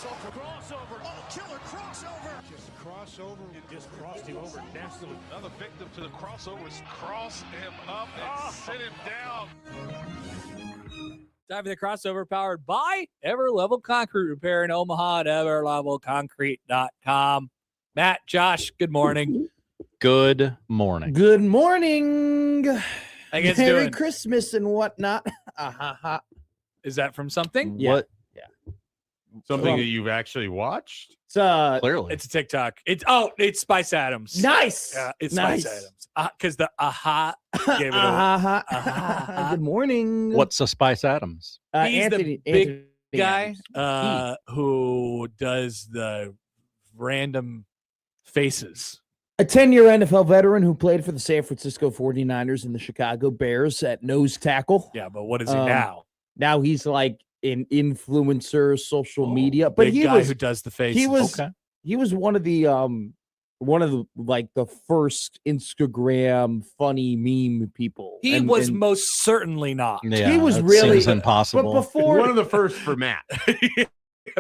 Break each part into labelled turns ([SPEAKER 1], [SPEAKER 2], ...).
[SPEAKER 1] Crossover. Oh, killer crossover.
[SPEAKER 2] Just crossover. It just crossed him over nastily.
[SPEAKER 3] Another victim to the crossovers. Cross him up and sit him down.
[SPEAKER 4] Time for the crossover, powered by Everlevel Concrete Repair in Omaha at everlevelconcrete.com. Matt, Josh, good morning.
[SPEAKER 5] Good morning.
[SPEAKER 6] Good morning.
[SPEAKER 4] How you guys
[SPEAKER 6] Merry
[SPEAKER 4] doing?
[SPEAKER 6] Christmas and whatnot.
[SPEAKER 4] Is that from something?
[SPEAKER 6] Yeah.
[SPEAKER 5] What?
[SPEAKER 2] Something that you've actually watched?
[SPEAKER 6] It's
[SPEAKER 5] Clearly.
[SPEAKER 4] It's a TikTok. It's Spice Adams.
[SPEAKER 6] nice.
[SPEAKER 4] Yeah, it's
[SPEAKER 6] nice.
[SPEAKER 4] Spice Adams. Because the gave it a
[SPEAKER 6] Good morning.
[SPEAKER 5] What's a Spice Adams?
[SPEAKER 4] He's the big
[SPEAKER 6] Anthony
[SPEAKER 4] guy
[SPEAKER 6] Adams.
[SPEAKER 4] who does the random faces.
[SPEAKER 6] A 10-year NFL veteran who played for the San Francisco 49ers and the Chicago Bears at nose tackle.
[SPEAKER 4] Yeah, but what is he now?
[SPEAKER 6] Now he's like an influencer, social media. But
[SPEAKER 4] Big
[SPEAKER 6] he
[SPEAKER 4] guy
[SPEAKER 6] was
[SPEAKER 4] who does the faces.
[SPEAKER 6] he was one of the like the first Instagram funny meme people.
[SPEAKER 4] He was most certainly not.
[SPEAKER 5] Yeah,
[SPEAKER 6] he was
[SPEAKER 5] that
[SPEAKER 6] really
[SPEAKER 5] seems impossible.
[SPEAKER 6] But before
[SPEAKER 2] One of the first for Matt.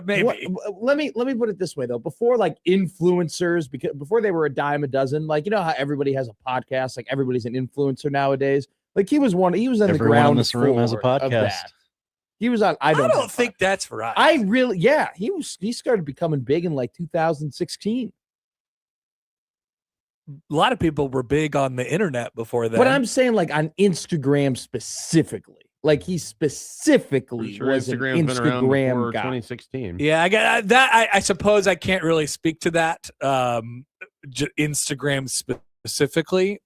[SPEAKER 4] Maybe.
[SPEAKER 6] let me put it this way though. Before like influencers, because before they were a dime a dozen, like you know how everybody has a podcast, like everybody's an influencer nowadays. Like he was in the
[SPEAKER 5] Everyone
[SPEAKER 6] ground
[SPEAKER 5] in this room has a
[SPEAKER 6] floor of
[SPEAKER 5] podcast.
[SPEAKER 6] that. He was on.
[SPEAKER 4] I don't think that's right.
[SPEAKER 6] He started becoming big in like 2016.
[SPEAKER 4] A lot of people were big on the internet before that.
[SPEAKER 6] But I'm saying like on Instagram specifically. Like he specifically
[SPEAKER 2] Sure,
[SPEAKER 6] was
[SPEAKER 2] Instagram's
[SPEAKER 6] an
[SPEAKER 2] been around
[SPEAKER 6] Instagram
[SPEAKER 2] before
[SPEAKER 6] guy.
[SPEAKER 2] 2016.
[SPEAKER 4] Yeah, I get that. I suppose I can't really speak to that Instagram specifically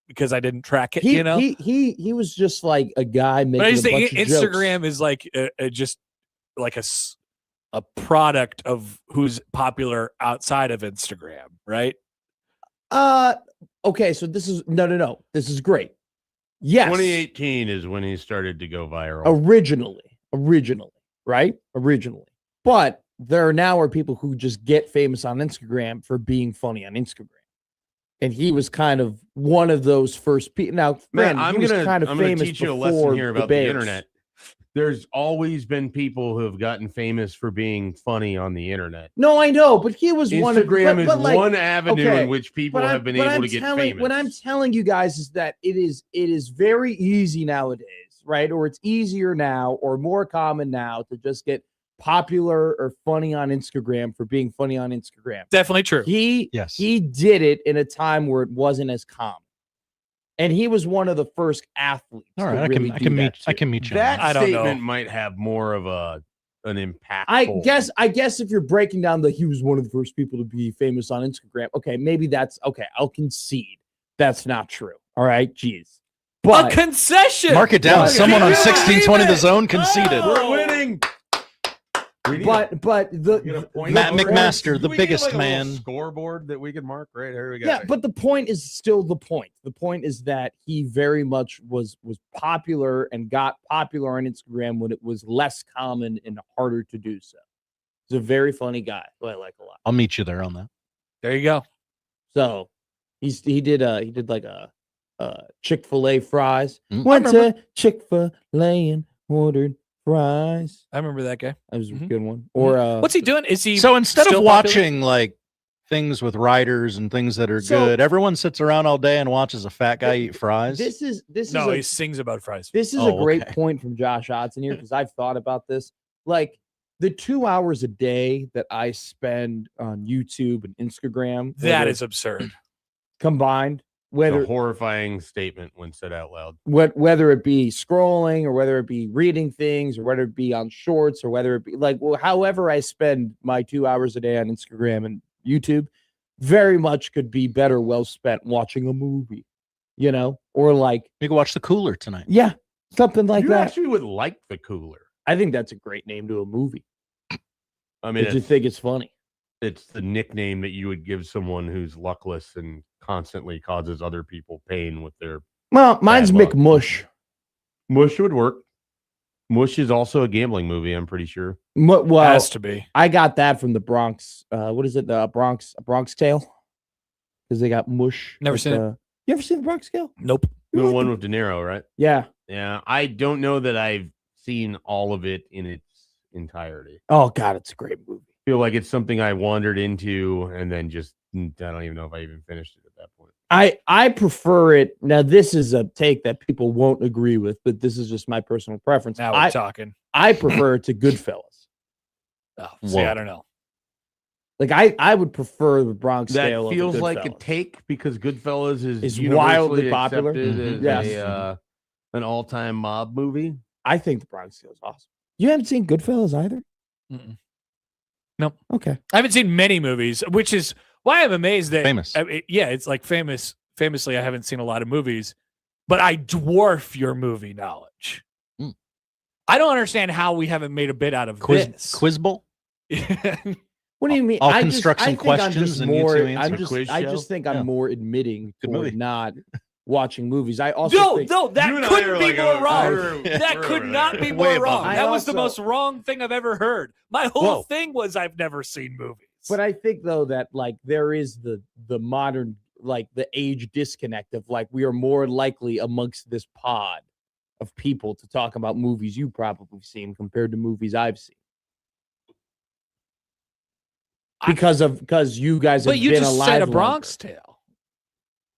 [SPEAKER 4] because I didn't track it.
[SPEAKER 6] He was just like a guy making.
[SPEAKER 4] But I just
[SPEAKER 6] a
[SPEAKER 4] think
[SPEAKER 6] bunch of
[SPEAKER 4] Instagram
[SPEAKER 6] jokes.
[SPEAKER 4] is like just like a product of who's popular outside of Instagram, right?
[SPEAKER 6] Okay, so this is no. This is great. Yes.
[SPEAKER 2] 2018 is when he started to go viral.
[SPEAKER 6] Originally, right? Originally. But there now are people who just get famous on Instagram for being funny on Instagram. And he was kind of one of those first people. Now,
[SPEAKER 2] Man,
[SPEAKER 6] he was kind of
[SPEAKER 2] I'm gonna
[SPEAKER 6] famous
[SPEAKER 2] teach you a
[SPEAKER 6] before
[SPEAKER 2] lesson here about the
[SPEAKER 6] Bears.
[SPEAKER 2] internet. There's always been people who have gotten famous for being funny on the internet.
[SPEAKER 6] No, I know, but he was one of
[SPEAKER 2] Instagram is
[SPEAKER 6] like,
[SPEAKER 2] one avenue
[SPEAKER 6] okay,
[SPEAKER 2] in which people
[SPEAKER 6] but
[SPEAKER 2] have been able to get famous.
[SPEAKER 6] What I'm telling you guys is that it is very easy nowadays, right? Or it's easier now or more common now to just get popular or funny on Instagram for being funny on Instagram.
[SPEAKER 4] Definitely true.
[SPEAKER 6] He did it in a time where it wasn't as common. And he was one of the first athletes.
[SPEAKER 5] All right,
[SPEAKER 6] to really
[SPEAKER 5] I can meet you.
[SPEAKER 2] That
[SPEAKER 4] I don't know.
[SPEAKER 2] statement might have more of an impact.
[SPEAKER 6] I guess if you're breaking down that he was one of the first people to be famous on Instagram, okay, maybe that's okay. I'll concede that's not true. All right, jeez.
[SPEAKER 4] But a concession.
[SPEAKER 5] Mark it down. Someone on 1620 The Zone conceded.
[SPEAKER 2] We're winning.
[SPEAKER 6] But
[SPEAKER 5] Matt McMaster, the biggest man.
[SPEAKER 2] Scoreboard that we can mark right here. We got
[SPEAKER 6] yeah, but the point is still the point. The point is that he very much was popular and got popular on Instagram when it was less common and harder to do so. He's a very funny guy who I like a lot.
[SPEAKER 5] I'll meet you there on that.
[SPEAKER 4] There you go.
[SPEAKER 6] So he did like a Chick-fil-A fries.
[SPEAKER 5] Mm.
[SPEAKER 6] Went to Chick-fil-A and ordered fries.
[SPEAKER 4] I remember that guy.
[SPEAKER 6] That was a good one. Or
[SPEAKER 4] what's he doing? Is he
[SPEAKER 5] so instead of
[SPEAKER 4] still
[SPEAKER 5] watching like things with writers and things that are good, everyone sits around all day and watches a fat guy eat fries?
[SPEAKER 6] This is
[SPEAKER 4] he sings about fries.
[SPEAKER 6] This is a great point from Josh Odson here because I've thought about this. Like the 2 hours a day that I spend on YouTube and Instagram,
[SPEAKER 4] that is absurd.
[SPEAKER 6] Combined, whether
[SPEAKER 2] a horrifying statement when said out loud.
[SPEAKER 6] Whether it be scrolling or whether it be reading things or whether it be on shorts or whether it be like, well, however I spend my 2 hours a day on Instagram and YouTube, very much could be better well spent watching a movie, you know, or like
[SPEAKER 5] you can watch The Cooler tonight.
[SPEAKER 6] Yeah, something like
[SPEAKER 2] you
[SPEAKER 6] that.
[SPEAKER 2] Actually would like The Cooler.
[SPEAKER 6] I think that's a great name to a movie.
[SPEAKER 2] I mean,
[SPEAKER 6] I just think it's funny.
[SPEAKER 2] It's the nickname that you would give someone who's luckless and constantly causes other people pain with their.
[SPEAKER 6] Well, mine's McMush.
[SPEAKER 2] Mush would work. Mush is also a gambling movie, I'm pretty sure.
[SPEAKER 6] Well,
[SPEAKER 4] has to be.
[SPEAKER 6] I got that from the Bronx. What is it? The Bronx Tale? Because they got Mush.
[SPEAKER 4] Never seen it.
[SPEAKER 6] You ever seen the Bronx Tale?
[SPEAKER 4] Nope.
[SPEAKER 2] The one with De Niro, right?
[SPEAKER 6] Yeah.
[SPEAKER 2] Yeah. I don't know that I've seen all of it in entirety.
[SPEAKER 6] Oh God, it's a great movie.
[SPEAKER 2] I feel like it's something I wandered into and then just I don't even know if I even finished it at that point.
[SPEAKER 6] I prefer it. Now, this is a take that people won't agree with, but this is just my personal preference.
[SPEAKER 4] Now we're talking.
[SPEAKER 6] I prefer it to Goodfellas.
[SPEAKER 4] Oh, see, I don't know.
[SPEAKER 6] Like I would prefer the Bronx
[SPEAKER 2] That
[SPEAKER 6] Tale.
[SPEAKER 2] feels
[SPEAKER 6] over
[SPEAKER 2] like a
[SPEAKER 6] Goodfellas.
[SPEAKER 2] take because Goodfellas is
[SPEAKER 6] wildly
[SPEAKER 2] universally
[SPEAKER 6] popular.
[SPEAKER 2] accepted as
[SPEAKER 6] Yes.
[SPEAKER 2] an all-time mob movie.
[SPEAKER 6] I think the Bronx Tale is awesome. You haven't seen Goodfellas either?
[SPEAKER 4] Mm-mm. Nope.
[SPEAKER 6] Okay.
[SPEAKER 4] I haven't seen many movies, which is why I'm amazed that
[SPEAKER 5] Famous.
[SPEAKER 4] It's like famous. Famously, I haven't seen a lot of movies, but I dwarf your movie knowledge.
[SPEAKER 5] Mm.
[SPEAKER 4] I don't understand how we haven't made a bit out of
[SPEAKER 5] Quiz
[SPEAKER 4] this.
[SPEAKER 5] Bowl?
[SPEAKER 6] What do you mean?
[SPEAKER 5] All
[SPEAKER 6] I
[SPEAKER 5] construction
[SPEAKER 6] think I'm
[SPEAKER 5] questions
[SPEAKER 6] just
[SPEAKER 5] and you
[SPEAKER 6] more.
[SPEAKER 5] two answer.
[SPEAKER 6] I just think I'm
[SPEAKER 5] Yeah.
[SPEAKER 6] more admitting
[SPEAKER 5] Good
[SPEAKER 6] for
[SPEAKER 5] movie.
[SPEAKER 6] not watching movies. I also think,
[SPEAKER 4] that couldn't be more wrong. That could not be
[SPEAKER 5] Way
[SPEAKER 4] more wrong.
[SPEAKER 5] above.
[SPEAKER 4] That was the
[SPEAKER 6] also-
[SPEAKER 4] most wrong thing I've ever heard. My whole
[SPEAKER 5] Whoa.
[SPEAKER 4] thing was I've never seen movies.
[SPEAKER 6] But I think though that like there is the modern like the age disconnect of like we are more likely amongst this pod of people to talk about movies you've probably seen compared to movies I've seen. Because you guys have
[SPEAKER 4] But you
[SPEAKER 6] been
[SPEAKER 4] just
[SPEAKER 6] alive
[SPEAKER 4] said a
[SPEAKER 6] longer.
[SPEAKER 4] Bronx Tale.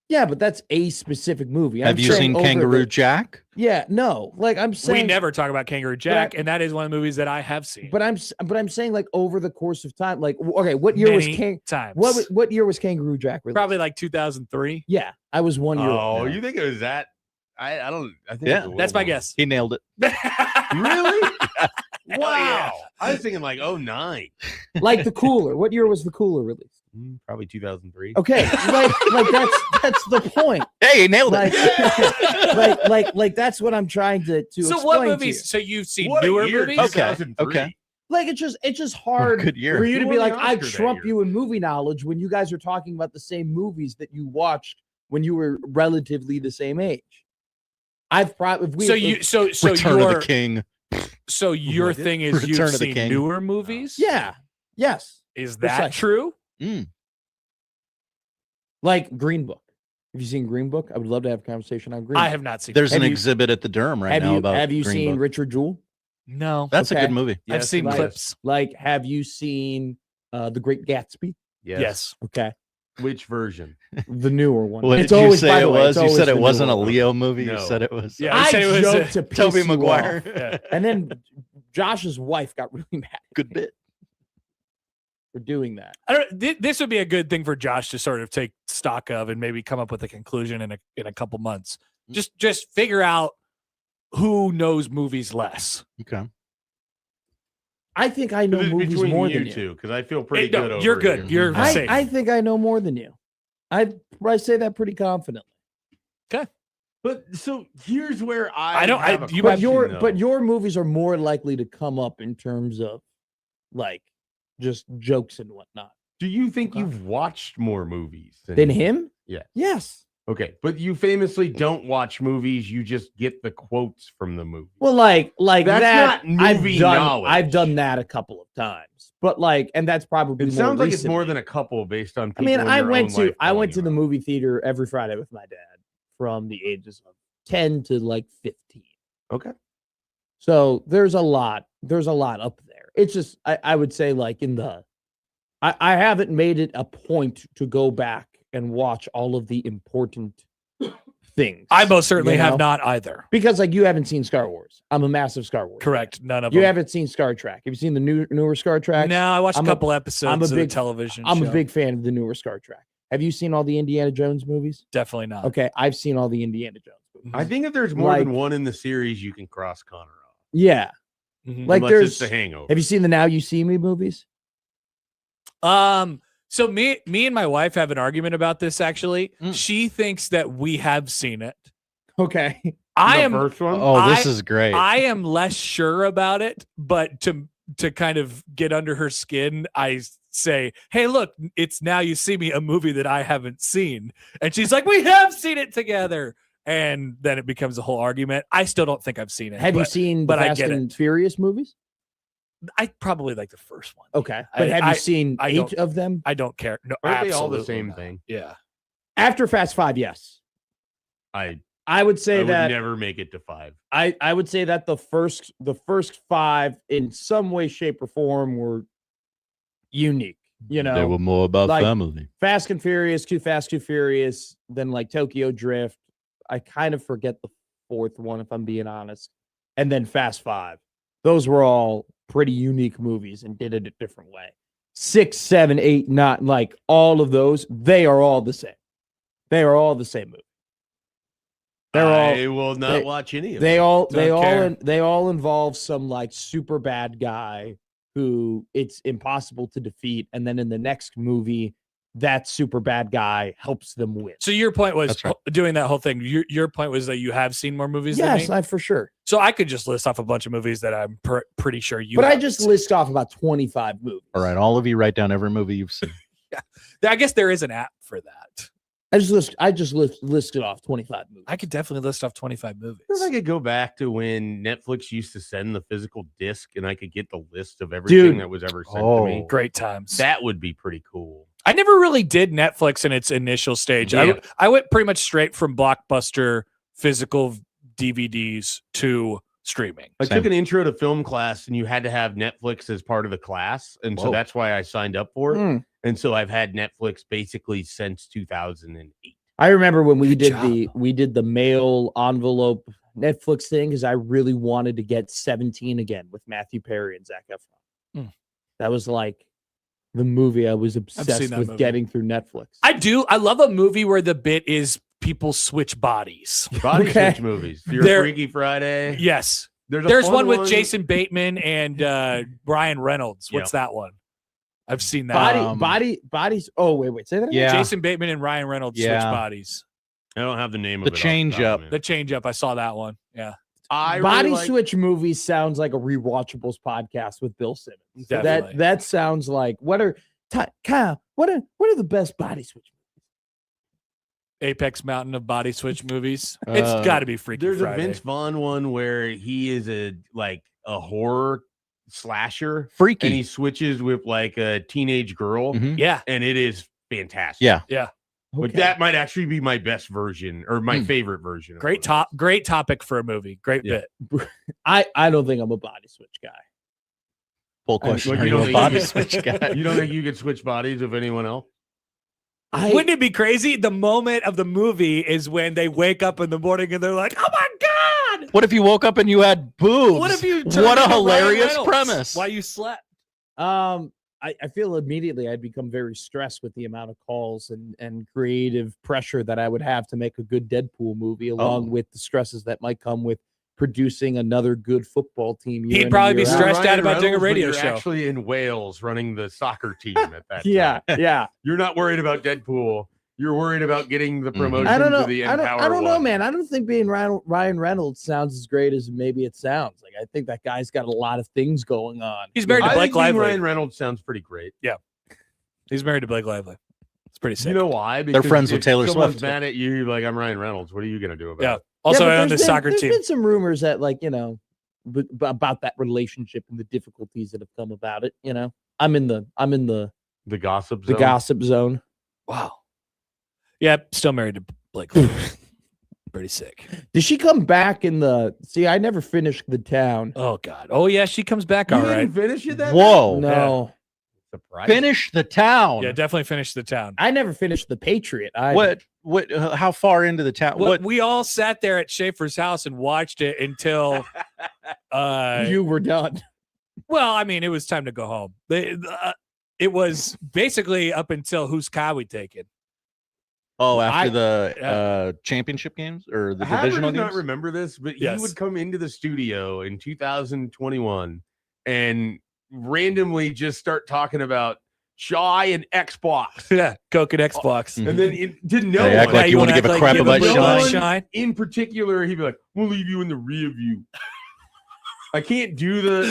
[SPEAKER 6] Yeah, but that's a specific movie.
[SPEAKER 5] Have
[SPEAKER 6] I'm
[SPEAKER 5] you
[SPEAKER 6] saying
[SPEAKER 5] seen
[SPEAKER 6] over
[SPEAKER 5] Kangaroo
[SPEAKER 6] the-
[SPEAKER 5] Jack?
[SPEAKER 6] Yeah, no. Like I'm saying
[SPEAKER 4] We never talk about Kangaroo Jack, and that is one of the movies that I have seen.
[SPEAKER 6] But I'm saying like over the course of time, like okay, what year was
[SPEAKER 4] Many times.
[SPEAKER 6] what year was Kangaroo Jack released?
[SPEAKER 4] Probably like 2003.
[SPEAKER 6] Yeah, I was 1 year old.
[SPEAKER 2] Oh, you think it was that? I don't. I think
[SPEAKER 5] Yeah.
[SPEAKER 2] it's a
[SPEAKER 4] That's my
[SPEAKER 2] little
[SPEAKER 4] guess.
[SPEAKER 5] He nailed it.
[SPEAKER 2] Really?
[SPEAKER 4] Hell
[SPEAKER 2] Wow.
[SPEAKER 4] yeah.
[SPEAKER 2] I was thinking like 09.
[SPEAKER 6] Like the Cooler. What year was the Cooler released?
[SPEAKER 2] Probably 2003.
[SPEAKER 6] Okay, like that's the point.
[SPEAKER 5] Hey, he nailed
[SPEAKER 6] Like,
[SPEAKER 5] it.
[SPEAKER 6] like that's what I'm trying to
[SPEAKER 4] So
[SPEAKER 6] explain
[SPEAKER 4] what
[SPEAKER 6] to
[SPEAKER 4] movies?
[SPEAKER 6] you.
[SPEAKER 4] So you've seen
[SPEAKER 2] What a
[SPEAKER 4] newer
[SPEAKER 2] year,
[SPEAKER 4] movies?
[SPEAKER 5] Okay,
[SPEAKER 2] 2003.
[SPEAKER 5] okay.
[SPEAKER 6] Like it's just hard
[SPEAKER 5] Good year.
[SPEAKER 6] for you
[SPEAKER 2] Who
[SPEAKER 6] to
[SPEAKER 2] won
[SPEAKER 6] be
[SPEAKER 2] the
[SPEAKER 6] like I
[SPEAKER 2] Oscar that
[SPEAKER 6] trump
[SPEAKER 2] year?
[SPEAKER 6] you in movie knowledge when you guys are talking about the same movies that you watched when you were relatively the same age. I've probably
[SPEAKER 4] So
[SPEAKER 5] Return
[SPEAKER 4] your
[SPEAKER 5] of the King.
[SPEAKER 4] so your thing is
[SPEAKER 5] Return
[SPEAKER 4] you've
[SPEAKER 5] of the
[SPEAKER 4] seen
[SPEAKER 5] King.
[SPEAKER 4] newer movies?
[SPEAKER 6] yeah, yes.
[SPEAKER 4] Is that
[SPEAKER 6] Precisely.
[SPEAKER 4] true?
[SPEAKER 6] Like Green Book. Have you seen Green Book? I would love to have a conversation on Green
[SPEAKER 4] I
[SPEAKER 6] Book.
[SPEAKER 4] have not seen.
[SPEAKER 5] There's
[SPEAKER 6] Have
[SPEAKER 5] an
[SPEAKER 6] you-
[SPEAKER 5] exhibit at the Durham right
[SPEAKER 6] have
[SPEAKER 5] now
[SPEAKER 6] you
[SPEAKER 5] about
[SPEAKER 6] have you
[SPEAKER 5] Green
[SPEAKER 6] seen
[SPEAKER 5] Book.
[SPEAKER 6] Richard Jewell?
[SPEAKER 4] No,
[SPEAKER 5] That's a
[SPEAKER 6] Okay.
[SPEAKER 5] good movie.
[SPEAKER 4] I've
[SPEAKER 2] Yes,
[SPEAKER 4] seen
[SPEAKER 2] it is.
[SPEAKER 4] clips.
[SPEAKER 6] Like, have you seen The Great Gatsby?
[SPEAKER 4] Yes.
[SPEAKER 6] Okay,
[SPEAKER 2] Which version?
[SPEAKER 6] the newer one.
[SPEAKER 5] What
[SPEAKER 6] It's
[SPEAKER 5] did you
[SPEAKER 6] always,
[SPEAKER 5] say
[SPEAKER 6] by
[SPEAKER 5] it
[SPEAKER 6] the way,
[SPEAKER 5] was?
[SPEAKER 6] it's
[SPEAKER 5] You said
[SPEAKER 6] always
[SPEAKER 5] it
[SPEAKER 6] the
[SPEAKER 5] wasn't a
[SPEAKER 6] newer one.
[SPEAKER 5] Leo movie.
[SPEAKER 2] No.
[SPEAKER 5] You said it was.
[SPEAKER 4] Yeah,
[SPEAKER 6] I
[SPEAKER 4] said it was
[SPEAKER 6] joked to piss
[SPEAKER 5] Tobey
[SPEAKER 6] you
[SPEAKER 5] Maguire.
[SPEAKER 6] off.
[SPEAKER 4] Yeah.
[SPEAKER 6] And then Josh's wife got really mad
[SPEAKER 5] Good bit.
[SPEAKER 6] for doing that.
[SPEAKER 4] I don't. This would be a good thing for Josh to sort of take stock of and maybe come up with a conclusion in a couple months. Just figure out who knows movies less.
[SPEAKER 5] Okay.
[SPEAKER 6] I think I know movies
[SPEAKER 2] Between
[SPEAKER 6] more
[SPEAKER 2] you
[SPEAKER 6] than you.
[SPEAKER 2] two, because I feel pretty
[SPEAKER 4] No,
[SPEAKER 2] good over
[SPEAKER 4] you're good.
[SPEAKER 2] here.
[SPEAKER 4] You're safe.
[SPEAKER 6] I think I know more than you. I say that pretty confidently.
[SPEAKER 2] But so here's where I
[SPEAKER 4] don't-
[SPEAKER 2] have a
[SPEAKER 4] you-
[SPEAKER 6] But
[SPEAKER 2] question,
[SPEAKER 6] your movies are more likely to come up in terms of like just jokes and whatnot.
[SPEAKER 2] do you think you've watched more movies
[SPEAKER 6] Than him?
[SPEAKER 2] Yeah.
[SPEAKER 6] Yes.
[SPEAKER 2] Okay, but you famously don't watch movies. You just get the quotes from the movie.
[SPEAKER 6] Well, like
[SPEAKER 2] That's
[SPEAKER 6] that.
[SPEAKER 2] not movie knowledge.
[SPEAKER 6] I've done that a couple of times, but like, and that's probably
[SPEAKER 2] It
[SPEAKER 6] more
[SPEAKER 2] sounds like it's
[SPEAKER 6] recently.
[SPEAKER 2] more than a couple based on.
[SPEAKER 6] I mean,
[SPEAKER 2] people in
[SPEAKER 6] I
[SPEAKER 2] your
[SPEAKER 6] went
[SPEAKER 2] own
[SPEAKER 6] to
[SPEAKER 2] life
[SPEAKER 6] I
[SPEAKER 2] telling
[SPEAKER 6] went
[SPEAKER 2] you
[SPEAKER 6] to the
[SPEAKER 2] about.
[SPEAKER 6] movie theater every Friday with my dad from the ages of 10 to like 15.
[SPEAKER 2] Okay.
[SPEAKER 6] So there's a lot up there. It's just I would say like in the I haven't made it a point to go back and watch all of the important things.
[SPEAKER 4] I most certainly
[SPEAKER 6] you
[SPEAKER 4] have
[SPEAKER 6] know?
[SPEAKER 4] not either.
[SPEAKER 6] Because like you haven't seen Star Wars. I'm a massive Star Wars.
[SPEAKER 4] Correct. None of
[SPEAKER 6] You
[SPEAKER 4] them.
[SPEAKER 6] haven't seen Star Trek. Have you seen the newer Star Trek?
[SPEAKER 4] No, I watched
[SPEAKER 6] I'm
[SPEAKER 4] a
[SPEAKER 6] a-
[SPEAKER 4] couple episodes
[SPEAKER 6] I'm a
[SPEAKER 4] of
[SPEAKER 6] big-
[SPEAKER 4] the television
[SPEAKER 6] I'm
[SPEAKER 4] show.
[SPEAKER 6] a big fan of the newer Star Trek. Have you seen all the Indiana Jones movies?
[SPEAKER 4] Definitely not.
[SPEAKER 6] Okay, I've seen all the Indiana Jones movies.
[SPEAKER 2] I think if there's more than
[SPEAKER 6] Like-
[SPEAKER 2] one in the series, you can cross Connor off.
[SPEAKER 6] Yeah.
[SPEAKER 4] Mhm.
[SPEAKER 6] Like
[SPEAKER 2] Unless
[SPEAKER 6] there's
[SPEAKER 2] it's the Hangover.
[SPEAKER 6] have you seen the Now You See Me movies?
[SPEAKER 4] So me and my wife have an argument about this actually.
[SPEAKER 5] Mm.
[SPEAKER 4] She thinks that we have seen it.
[SPEAKER 6] Okay.
[SPEAKER 4] I
[SPEAKER 2] The
[SPEAKER 4] am
[SPEAKER 2] first one.
[SPEAKER 5] Oh, this is great.
[SPEAKER 4] I am less sure about it, but to kind of get under her skin, I say, "Hey, look, it's Now You See Me, a movie that I haven't seen." And she's like, "We have seen it together." And then it becomes a whole argument. I still don't think I've seen it.
[SPEAKER 6] Have you
[SPEAKER 4] but
[SPEAKER 6] seen the
[SPEAKER 4] but I
[SPEAKER 6] Fast
[SPEAKER 4] get
[SPEAKER 6] and Furious movies?
[SPEAKER 4] I probably like the first one.
[SPEAKER 6] Okay. But have
[SPEAKER 4] I-
[SPEAKER 6] you seen
[SPEAKER 4] I
[SPEAKER 6] 8
[SPEAKER 4] don't-
[SPEAKER 6] of them?
[SPEAKER 4] I don't care. No,
[SPEAKER 2] Aren't they all the
[SPEAKER 4] absolutely
[SPEAKER 2] same
[SPEAKER 4] not.
[SPEAKER 2] thing?
[SPEAKER 4] Yeah.
[SPEAKER 6] After Fast 5, yes.
[SPEAKER 2] I
[SPEAKER 6] I would say
[SPEAKER 2] I would
[SPEAKER 6] that
[SPEAKER 2] never make it to 5.
[SPEAKER 6] I would say that the first 5 in some way, shape, or form were unique. You know,
[SPEAKER 5] They were more about
[SPEAKER 6] like-
[SPEAKER 5] family.
[SPEAKER 6] Fast and Furious, Too Fast, Too Furious, then like Tokyo Drift. I kind of forget the 4th one, if I'm being honest. And then Fast 5. Those were all pretty unique movies and did it a different way. 6, 7, 8, 9, like all of those, they are all the same. They are all the same movie.
[SPEAKER 2] I will not
[SPEAKER 6] they-
[SPEAKER 2] watch any of
[SPEAKER 6] They
[SPEAKER 2] them.
[SPEAKER 6] all
[SPEAKER 4] Don't
[SPEAKER 6] they all involve some like super bad guy who it's impossible to defeat, and then in the next movie, that super bad guy helps them win.
[SPEAKER 4] So your point was
[SPEAKER 5] That's right.
[SPEAKER 4] doing that whole thing. Your point was that you have seen more movies
[SPEAKER 6] Yes,
[SPEAKER 4] than me.
[SPEAKER 6] for sure.
[SPEAKER 4] So I could just list off a bunch of movies that I'm pretty sure you.
[SPEAKER 6] But I
[SPEAKER 4] haven't
[SPEAKER 6] just
[SPEAKER 4] seen.
[SPEAKER 6] list off about 25 movies.
[SPEAKER 5] All right, all of you write down every movie you've seen.
[SPEAKER 4] I guess there is an app for that.
[SPEAKER 6] I just listed off 25 movies.
[SPEAKER 4] I could definitely list off 25 movies.
[SPEAKER 2] If I could go back to when Netflix used to send the physical disc and I could get the list of everything
[SPEAKER 6] Dude.
[SPEAKER 2] that was ever sent to me,
[SPEAKER 4] Great times.
[SPEAKER 2] that would be pretty cool.
[SPEAKER 4] I never really did Netflix in its initial stage.
[SPEAKER 2] Yeah.
[SPEAKER 4] I went pretty much straight from Blockbuster physical DVDs to streaming.
[SPEAKER 2] I
[SPEAKER 5] Same.
[SPEAKER 2] took an intro to film class and you had to have Netflix as part of the class. And so
[SPEAKER 5] Whoa.
[SPEAKER 2] that's why I signed up for it.
[SPEAKER 6] Mm.
[SPEAKER 2] And so I've had Netflix basically since 2008.
[SPEAKER 6] I remember when we
[SPEAKER 4] Good
[SPEAKER 6] did the mail envelope Netflix thing because I really wanted to get 17 again with Matthew Perry and Zac Efron.
[SPEAKER 4] Hmm.
[SPEAKER 6] That was like the movie I was obsessed
[SPEAKER 4] that
[SPEAKER 6] with
[SPEAKER 4] movie.
[SPEAKER 6] getting through Netflix.
[SPEAKER 4] I love a movie where the bit is people switch bodies.
[SPEAKER 2] Body
[SPEAKER 6] Okay.
[SPEAKER 2] Switch movies. Your
[SPEAKER 4] There-
[SPEAKER 2] Freaky Friday.
[SPEAKER 4] Yes.
[SPEAKER 2] There's
[SPEAKER 4] There's
[SPEAKER 2] fun
[SPEAKER 4] one with Jason Bateman and Ryan Reynolds. What's that one? I've seen that.
[SPEAKER 6] Bodies. Oh, wait. Say that again?
[SPEAKER 5] Yeah.
[SPEAKER 4] Jason Bateman and Ryan Reynolds switch
[SPEAKER 5] Yeah.
[SPEAKER 4] bodies.
[SPEAKER 2] I don't have the name of
[SPEAKER 5] The
[SPEAKER 2] it. off
[SPEAKER 5] Change
[SPEAKER 2] top of
[SPEAKER 5] Up.
[SPEAKER 2] my head.
[SPEAKER 4] The change up. I saw that one. Yeah.
[SPEAKER 2] I
[SPEAKER 6] Body
[SPEAKER 2] really like-
[SPEAKER 6] Switch movies sounds like a rewatchables podcast with Bill Simmons. So
[SPEAKER 4] Definitely.
[SPEAKER 6] that sounds like Kyle, what are the best Body Switch movies?
[SPEAKER 4] Apex Mountain of body switch movies. It's
[SPEAKER 5] Uh,
[SPEAKER 4] got to be Freaky
[SPEAKER 2] There's
[SPEAKER 4] Friday.
[SPEAKER 2] a Vince Vaughn one where he is a horror slasher
[SPEAKER 5] Freaky.
[SPEAKER 2] and he switches with like a teenage girl
[SPEAKER 5] Mhm.
[SPEAKER 4] Yeah.
[SPEAKER 2] and it is fantastic.
[SPEAKER 5] Yeah.
[SPEAKER 2] But that might actually be my best version or my favorite version. of
[SPEAKER 4] Great
[SPEAKER 2] one.
[SPEAKER 4] great topic for a movie. Great
[SPEAKER 2] Yeah.
[SPEAKER 4] bit.
[SPEAKER 6] I don't think I'm a Body Switch guy.
[SPEAKER 5] Full question.
[SPEAKER 2] Like,
[SPEAKER 5] Are
[SPEAKER 2] you
[SPEAKER 5] you
[SPEAKER 2] don't
[SPEAKER 5] a
[SPEAKER 2] think
[SPEAKER 5] body
[SPEAKER 2] you-
[SPEAKER 5] switch guy?
[SPEAKER 2] You don't think you could switch bodies with anyone else?
[SPEAKER 4] Wouldn't it be crazy? The moment of the movie is when they wake up in the morning and they're like, "Oh my god!"
[SPEAKER 5] What if you woke up and you had boobs?
[SPEAKER 4] What if you?
[SPEAKER 5] What
[SPEAKER 4] turned
[SPEAKER 5] a
[SPEAKER 4] into Ryan
[SPEAKER 5] hilarious
[SPEAKER 4] Reynolds
[SPEAKER 5] premise.
[SPEAKER 4] While you slept.
[SPEAKER 6] I feel immediately I'd become very stressed with the amount of calls and creative pressure that I would have to make a good Deadpool movie, along with the stresses that might come with producing another good football team. year
[SPEAKER 4] He'd
[SPEAKER 6] in and
[SPEAKER 4] probably be
[SPEAKER 6] year out.
[SPEAKER 4] stressed out
[SPEAKER 2] Ryan
[SPEAKER 4] about doing a
[SPEAKER 2] Reynolds, but
[SPEAKER 4] radio
[SPEAKER 2] you're
[SPEAKER 4] show.
[SPEAKER 2] Actually, in Wales, running the soccer team at that.
[SPEAKER 6] Yeah,
[SPEAKER 2] time.
[SPEAKER 6] yeah.
[SPEAKER 2] You're not worried about Deadpool. You're worried about getting the
[SPEAKER 5] Mhm.
[SPEAKER 2] promotion
[SPEAKER 6] I don't know.
[SPEAKER 2] to the
[SPEAKER 6] I
[SPEAKER 2] Empower
[SPEAKER 6] don't know,
[SPEAKER 2] One.
[SPEAKER 6] man. I don't think being Ryan Reynolds sounds as great as maybe it sounds. Like I think that guy's got a lot of things going on.
[SPEAKER 4] He's married to
[SPEAKER 2] I
[SPEAKER 4] Blake
[SPEAKER 2] think being
[SPEAKER 4] Lively.
[SPEAKER 2] Ryan Reynolds sounds pretty great.
[SPEAKER 4] He's married to Blake Lively. It's pretty sick.
[SPEAKER 2] You know why?
[SPEAKER 5] They're friends with
[SPEAKER 2] if
[SPEAKER 5] Taylor
[SPEAKER 2] someone's
[SPEAKER 5] Swift.
[SPEAKER 2] mad at you, like I'm Ryan Reynolds. What are you gonna do about
[SPEAKER 4] Yeah.
[SPEAKER 2] it?
[SPEAKER 4] Also,
[SPEAKER 6] but
[SPEAKER 4] I own
[SPEAKER 6] there's
[SPEAKER 4] the soccer
[SPEAKER 6] there's
[SPEAKER 4] team.
[SPEAKER 6] been some rumors that, like, about that relationship and the difficulties that have come about it. I'm in the
[SPEAKER 2] The gossip.
[SPEAKER 6] the
[SPEAKER 2] Zone?
[SPEAKER 6] gossip zone.
[SPEAKER 4] Wow. Yep. Still married to Blake Lively. Pretty sick.
[SPEAKER 6] Did she come back in the? See, I never finished The Town.
[SPEAKER 4] Oh God. Oh yeah, she comes back.
[SPEAKER 2] You
[SPEAKER 4] All
[SPEAKER 2] didn't
[SPEAKER 4] right.
[SPEAKER 2] finish it. That
[SPEAKER 5] Whoa.
[SPEAKER 6] No,
[SPEAKER 2] Surprise.
[SPEAKER 5] Finish the town.
[SPEAKER 4] Yeah, definitely finish the town.
[SPEAKER 6] I never finished The Patriot.
[SPEAKER 5] What how far into the town?
[SPEAKER 4] Well,
[SPEAKER 5] What
[SPEAKER 4] we all sat there at Schaefer's house and watched it until
[SPEAKER 6] You were done.
[SPEAKER 4] well, I mean, it was time to go home. It was basically up until whose car we taking.
[SPEAKER 5] after the
[SPEAKER 4] yeah.
[SPEAKER 5] championship games or the
[SPEAKER 2] Howard
[SPEAKER 5] divisional
[SPEAKER 2] does not
[SPEAKER 5] games?
[SPEAKER 2] remember this, but
[SPEAKER 4] Yes.
[SPEAKER 2] he would come into the studio in 2021 and randomly just start talking about Shy and Xbox.
[SPEAKER 4] Yeah, Coke and Xbox.
[SPEAKER 5] Mhm.
[SPEAKER 2] And then didn't know
[SPEAKER 5] They act
[SPEAKER 2] one.
[SPEAKER 5] like you
[SPEAKER 4] wanna
[SPEAKER 5] wanna give a
[SPEAKER 4] act
[SPEAKER 5] crap
[SPEAKER 4] you
[SPEAKER 5] about
[SPEAKER 4] give a
[SPEAKER 2] Shine.
[SPEAKER 4] Shine.
[SPEAKER 2] In particular, he'd be like, "We'll leave you in the rear view." I can't do the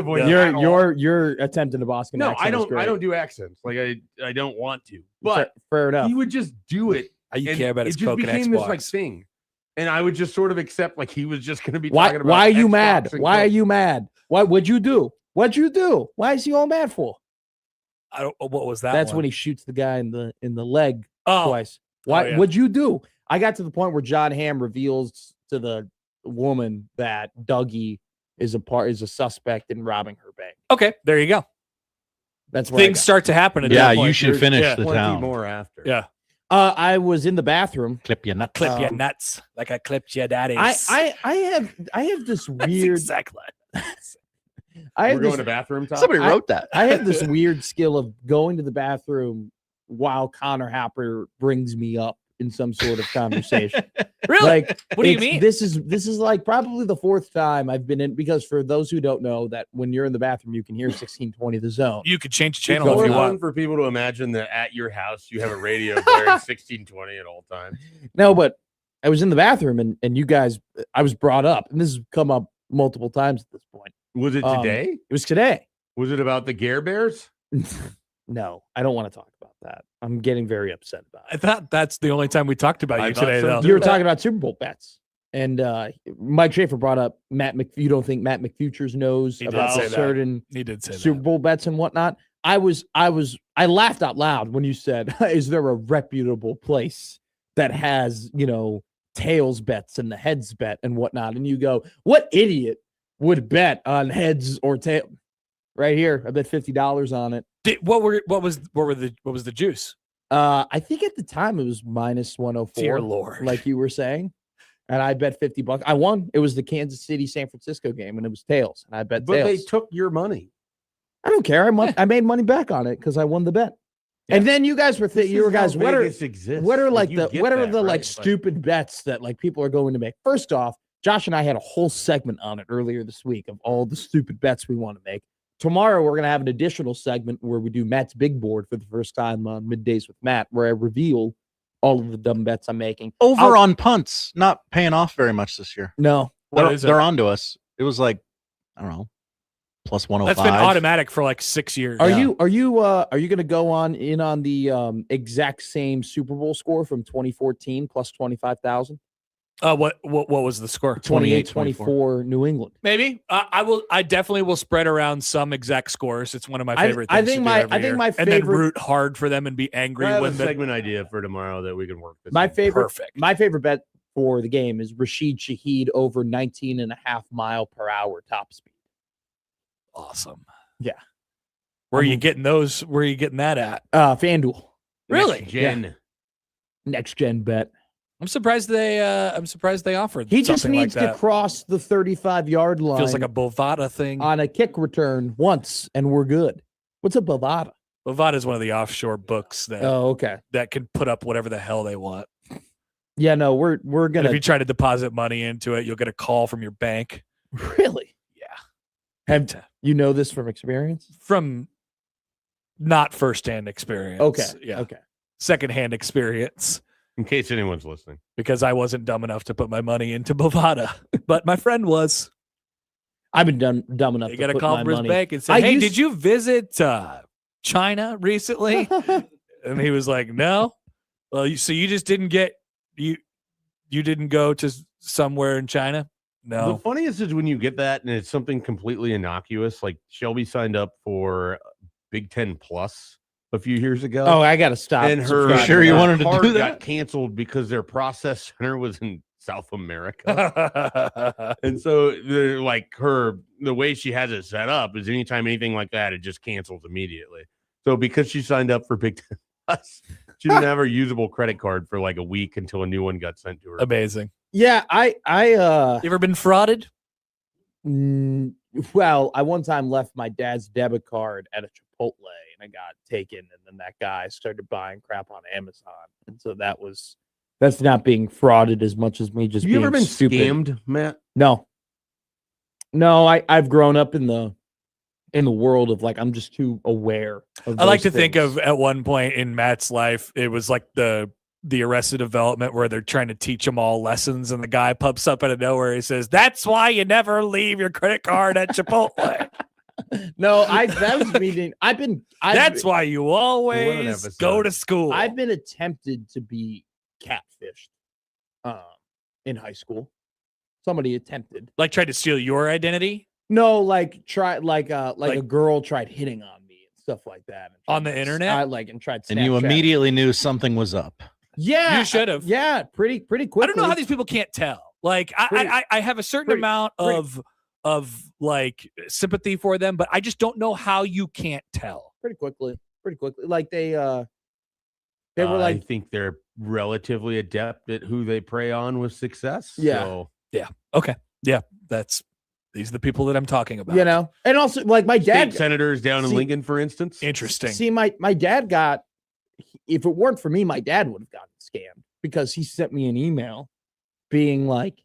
[SPEAKER 2] voice. at all.
[SPEAKER 6] You're attempting a Boston
[SPEAKER 2] No,
[SPEAKER 6] accent.
[SPEAKER 2] I
[SPEAKER 6] is
[SPEAKER 2] don't.
[SPEAKER 6] great.
[SPEAKER 2] I don't do accents. Like I don't want to. But
[SPEAKER 6] Fair enough.
[SPEAKER 2] he would just do it.
[SPEAKER 4] All you
[SPEAKER 2] and
[SPEAKER 4] care about
[SPEAKER 2] it
[SPEAKER 4] is
[SPEAKER 2] just
[SPEAKER 4] Coke and
[SPEAKER 2] became
[SPEAKER 4] Xbox.
[SPEAKER 2] this like thing, and I would just sort of accept like he was just going to be
[SPEAKER 6] Why?
[SPEAKER 2] talking about.
[SPEAKER 6] Why are you
[SPEAKER 2] Xbox
[SPEAKER 6] mad?
[SPEAKER 2] and
[SPEAKER 6] Why are
[SPEAKER 2] Coke.
[SPEAKER 6] you mad? What'd you do? What'd you do? Why is he all mad for?
[SPEAKER 4] I don't. What was that?
[SPEAKER 6] That's
[SPEAKER 4] one?
[SPEAKER 6] when he shoots the guy in the leg
[SPEAKER 4] Oh,
[SPEAKER 6] twice. Why?
[SPEAKER 4] Oh, yeah.
[SPEAKER 6] What'd you do? I got to the point where John Hamm reveals to the woman that Dougie is a suspect in robbing her bank.
[SPEAKER 4] Okay, there you go.
[SPEAKER 6] That's where I
[SPEAKER 4] Things
[SPEAKER 6] got.
[SPEAKER 4] start to happen. At
[SPEAKER 5] Yeah,
[SPEAKER 4] that
[SPEAKER 5] you
[SPEAKER 4] point.
[SPEAKER 5] should finish
[SPEAKER 4] yeah.
[SPEAKER 5] the
[SPEAKER 2] Plenty
[SPEAKER 5] town.
[SPEAKER 2] more after.
[SPEAKER 4] Yeah.
[SPEAKER 6] I was in the bathroom.
[SPEAKER 5] Clip your nuts.
[SPEAKER 4] Clip your nuts like I clipped your daddy's.
[SPEAKER 6] I have this
[SPEAKER 4] That's
[SPEAKER 6] weird.
[SPEAKER 4] exactly.
[SPEAKER 6] I
[SPEAKER 2] We're
[SPEAKER 6] have
[SPEAKER 2] going
[SPEAKER 6] this,
[SPEAKER 2] to bathroom talk.
[SPEAKER 5] Somebody wrote that.
[SPEAKER 6] I have this weird skill of going to the bathroom while Connor Happer brings me up in some sort of conversation.
[SPEAKER 4] Really?
[SPEAKER 6] Like,
[SPEAKER 4] What do you
[SPEAKER 6] it's-
[SPEAKER 4] mean?
[SPEAKER 6] This is like probably the fourth time I've been in, because for those who don't know, that when you're in the bathroom, you can hear 1620 The Zone.
[SPEAKER 4] You could change the
[SPEAKER 2] It's
[SPEAKER 4] channel
[SPEAKER 2] more
[SPEAKER 4] if you
[SPEAKER 2] fun
[SPEAKER 4] want.
[SPEAKER 2] for people to imagine that at your house you have a radio blaring 1620 at all times.
[SPEAKER 6] No, but I was in the bathroom and you guys, I was brought up, and this has come up multiple times at this point.
[SPEAKER 2] Was it today?
[SPEAKER 6] It was today.
[SPEAKER 2] Was it about the Gare Bears?
[SPEAKER 6] No, I don't want to talk about that. I'm getting very upset about it.
[SPEAKER 4] I thought that's the only time we talked about
[SPEAKER 2] I
[SPEAKER 4] you
[SPEAKER 2] thought
[SPEAKER 4] today,
[SPEAKER 2] so
[SPEAKER 4] though.
[SPEAKER 2] too.
[SPEAKER 6] You were talking about Super Bowl bets, and Mike Schaefer brought up you don't think Matt McFutures knows
[SPEAKER 4] He did
[SPEAKER 6] about
[SPEAKER 4] say that.
[SPEAKER 6] certain
[SPEAKER 4] He did say
[SPEAKER 6] Super
[SPEAKER 4] that.
[SPEAKER 6] Bowl bets and whatnot. I laughed out loud when you said, "Is there a reputable place that has tails bets and the heads bet and whatnot?" And you go, "What idiot would bet on heads or tail?" Right here, I bet $50 on it.
[SPEAKER 4] What was the juice?
[SPEAKER 6] I think at the time it was minus 104.
[SPEAKER 4] Dear Lord.
[SPEAKER 6] Like you were saying. And I bet $50. I won. It was the Kansas City San Francisco game, and it was tails. And I bet
[SPEAKER 2] But
[SPEAKER 6] tails.
[SPEAKER 2] they took your money.
[SPEAKER 6] I don't care. I made money back on it because I won the bet.
[SPEAKER 4] Yeah.
[SPEAKER 6] And then you guys were
[SPEAKER 2] This
[SPEAKER 6] you were
[SPEAKER 2] is how
[SPEAKER 6] guys what are
[SPEAKER 2] Vegas exists.
[SPEAKER 6] what are like
[SPEAKER 2] you
[SPEAKER 6] the
[SPEAKER 2] get
[SPEAKER 6] what are
[SPEAKER 2] that,
[SPEAKER 6] the like
[SPEAKER 2] right?
[SPEAKER 6] stupid bets that like people are going to make? First off, Josh and I had a whole segment on it earlier this week of all the stupid bets we want to make. Tomorrow we're gonna have an additional segment where we do Matt's big board for the first time on Middays with Matt, where I reveal all of the dumb bets I'm making.
[SPEAKER 5] Over on punts, not paying off very much this year.
[SPEAKER 6] No,
[SPEAKER 4] What is it?
[SPEAKER 5] They're on to us. It was like, I don't know, plus 105.
[SPEAKER 4] That's been automatic for like 6 years.
[SPEAKER 6] Are
[SPEAKER 5] Yeah.
[SPEAKER 6] you going to go on the exact same Super Bowl score from 2014 plus 25,000?
[SPEAKER 4] What was the score?
[SPEAKER 6] 28-24 New England.
[SPEAKER 4] Maybe I definitely will spread around some exact scores. It's one of my
[SPEAKER 6] I-
[SPEAKER 4] favorite
[SPEAKER 6] I
[SPEAKER 4] things.
[SPEAKER 6] think
[SPEAKER 4] to do
[SPEAKER 6] my-
[SPEAKER 4] every
[SPEAKER 6] I think
[SPEAKER 4] year.
[SPEAKER 6] my
[SPEAKER 4] and then
[SPEAKER 6] favorite-
[SPEAKER 4] root hard for them and be angry
[SPEAKER 2] I have a
[SPEAKER 4] when the
[SPEAKER 2] segment idea for tomorrow that we can work this.
[SPEAKER 6] My
[SPEAKER 2] in.
[SPEAKER 6] favorite
[SPEAKER 4] perfect.
[SPEAKER 6] my favorite bet for the game is Rashid Shaheed over 19.5 mile per hour top speed.
[SPEAKER 4] Awesome.
[SPEAKER 6] Yeah.
[SPEAKER 4] Where are you getting those? Where are you getting that at?
[SPEAKER 6] FanDuel.
[SPEAKER 4] Really?
[SPEAKER 2] Next gen.
[SPEAKER 6] Next gen bet.
[SPEAKER 4] I'm surprised they offered.
[SPEAKER 6] He just
[SPEAKER 4] something
[SPEAKER 6] needs
[SPEAKER 4] like
[SPEAKER 6] to
[SPEAKER 4] that.
[SPEAKER 6] cross the 35-yard line
[SPEAKER 4] Feels like a Bovada thing.
[SPEAKER 6] on a kick return once and we're good. What's a Bovada?
[SPEAKER 4] Bovada is one of the offshore books that
[SPEAKER 6] Oh, okay.
[SPEAKER 4] that can put up whatever the hell they want.
[SPEAKER 6] Yeah, no, we're
[SPEAKER 4] And
[SPEAKER 6] gonna
[SPEAKER 4] if you try to deposit money into it, you'll get a call from your bank.
[SPEAKER 6] really.
[SPEAKER 4] Yeah.
[SPEAKER 6] Have you know this from experience?
[SPEAKER 4] From not firsthand experience.
[SPEAKER 6] Okay.
[SPEAKER 4] Yeah.
[SPEAKER 6] Okay.
[SPEAKER 4] Secondhand experience.
[SPEAKER 2] In case anyone's listening.
[SPEAKER 4] Because I wasn't dumb enough to put my money into Bovada, but my friend was.
[SPEAKER 6] I've been dumb enough
[SPEAKER 4] He
[SPEAKER 6] to
[SPEAKER 4] got a
[SPEAKER 6] put
[SPEAKER 4] call
[SPEAKER 6] my
[SPEAKER 4] from his
[SPEAKER 6] money.
[SPEAKER 4] bank and said,
[SPEAKER 6] I
[SPEAKER 4] "Hey,
[SPEAKER 6] used-
[SPEAKER 4] did you visit China recently?" And he was like, "No." Well, so you just didn't get you didn't go to somewhere in China?
[SPEAKER 2] The
[SPEAKER 4] No.
[SPEAKER 2] funniest is when you get that and it's something completely innocuous. Like Shelby signed up for Big Ten Plus a few years ago.
[SPEAKER 6] Oh, I gotta stop.
[SPEAKER 2] and her
[SPEAKER 6] subscribing
[SPEAKER 5] Sure you
[SPEAKER 6] that.
[SPEAKER 5] wanted to do
[SPEAKER 2] card
[SPEAKER 5] that?
[SPEAKER 2] got canceled because their process center was in South America. And so they're like the way she has it set up is anytime anything like that, it just cancels immediately. So because she signed up for Big Ten Plus, she didn't have her usable credit card for like a week until a new one got sent to her.
[SPEAKER 4] Amazing.
[SPEAKER 6] Yeah, I
[SPEAKER 4] You ever been frauded?
[SPEAKER 6] well, I one time left my dad's debit card at a Chipotle and I got taken, and then that guy started buying crap on Amazon. And so that's not being frauded as much as me just
[SPEAKER 2] Have you
[SPEAKER 6] being
[SPEAKER 2] ever been
[SPEAKER 6] stupid.
[SPEAKER 2] scammed, Matt?
[SPEAKER 6] No, I've grown up in the world of like I'm just too aware of
[SPEAKER 4] I like to
[SPEAKER 6] those
[SPEAKER 4] think
[SPEAKER 6] things.
[SPEAKER 4] of at one point in Matt's life, it was like the Arrested Development where they're trying to teach them all lessons, and the guy pops up out of nowhere. He says, "That's why you never leave your credit card at Chipotle.
[SPEAKER 6] No, that was meaning
[SPEAKER 4] That's why you always
[SPEAKER 2] episode.
[SPEAKER 4] go to school."
[SPEAKER 6] I've been attempted to be catfished in high school. Somebody attempted.
[SPEAKER 4] like tried to steal your identity
[SPEAKER 6] No, like a girl tried hitting on me and stuff like that. And
[SPEAKER 4] on the
[SPEAKER 6] tried to-
[SPEAKER 4] internet.
[SPEAKER 6] and tried
[SPEAKER 5] And you
[SPEAKER 6] Snapchat.
[SPEAKER 5] immediately knew something was up.
[SPEAKER 6] Yeah,
[SPEAKER 4] You should have.
[SPEAKER 6] Yeah, pretty quickly.
[SPEAKER 4] I don't know how these people can't tell. Like I have a certain amount of like sympathy for them, but I just don't know how you can't tell.
[SPEAKER 6] Pretty quickly. Like they were
[SPEAKER 2] I
[SPEAKER 6] like,
[SPEAKER 2] think they're relatively adept at who they prey on with success.
[SPEAKER 6] Yeah.
[SPEAKER 2] So,
[SPEAKER 4] Okay. Yeah. These are the people that I'm talking about.
[SPEAKER 6] you know, and also like my dad.
[SPEAKER 2] state senators down in
[SPEAKER 6] See-
[SPEAKER 2] Lincoln, for instance.
[SPEAKER 4] Interesting.
[SPEAKER 6] See, my dad got. If it weren't for me, my dad would have gotten scammed because he sent me an email, being like,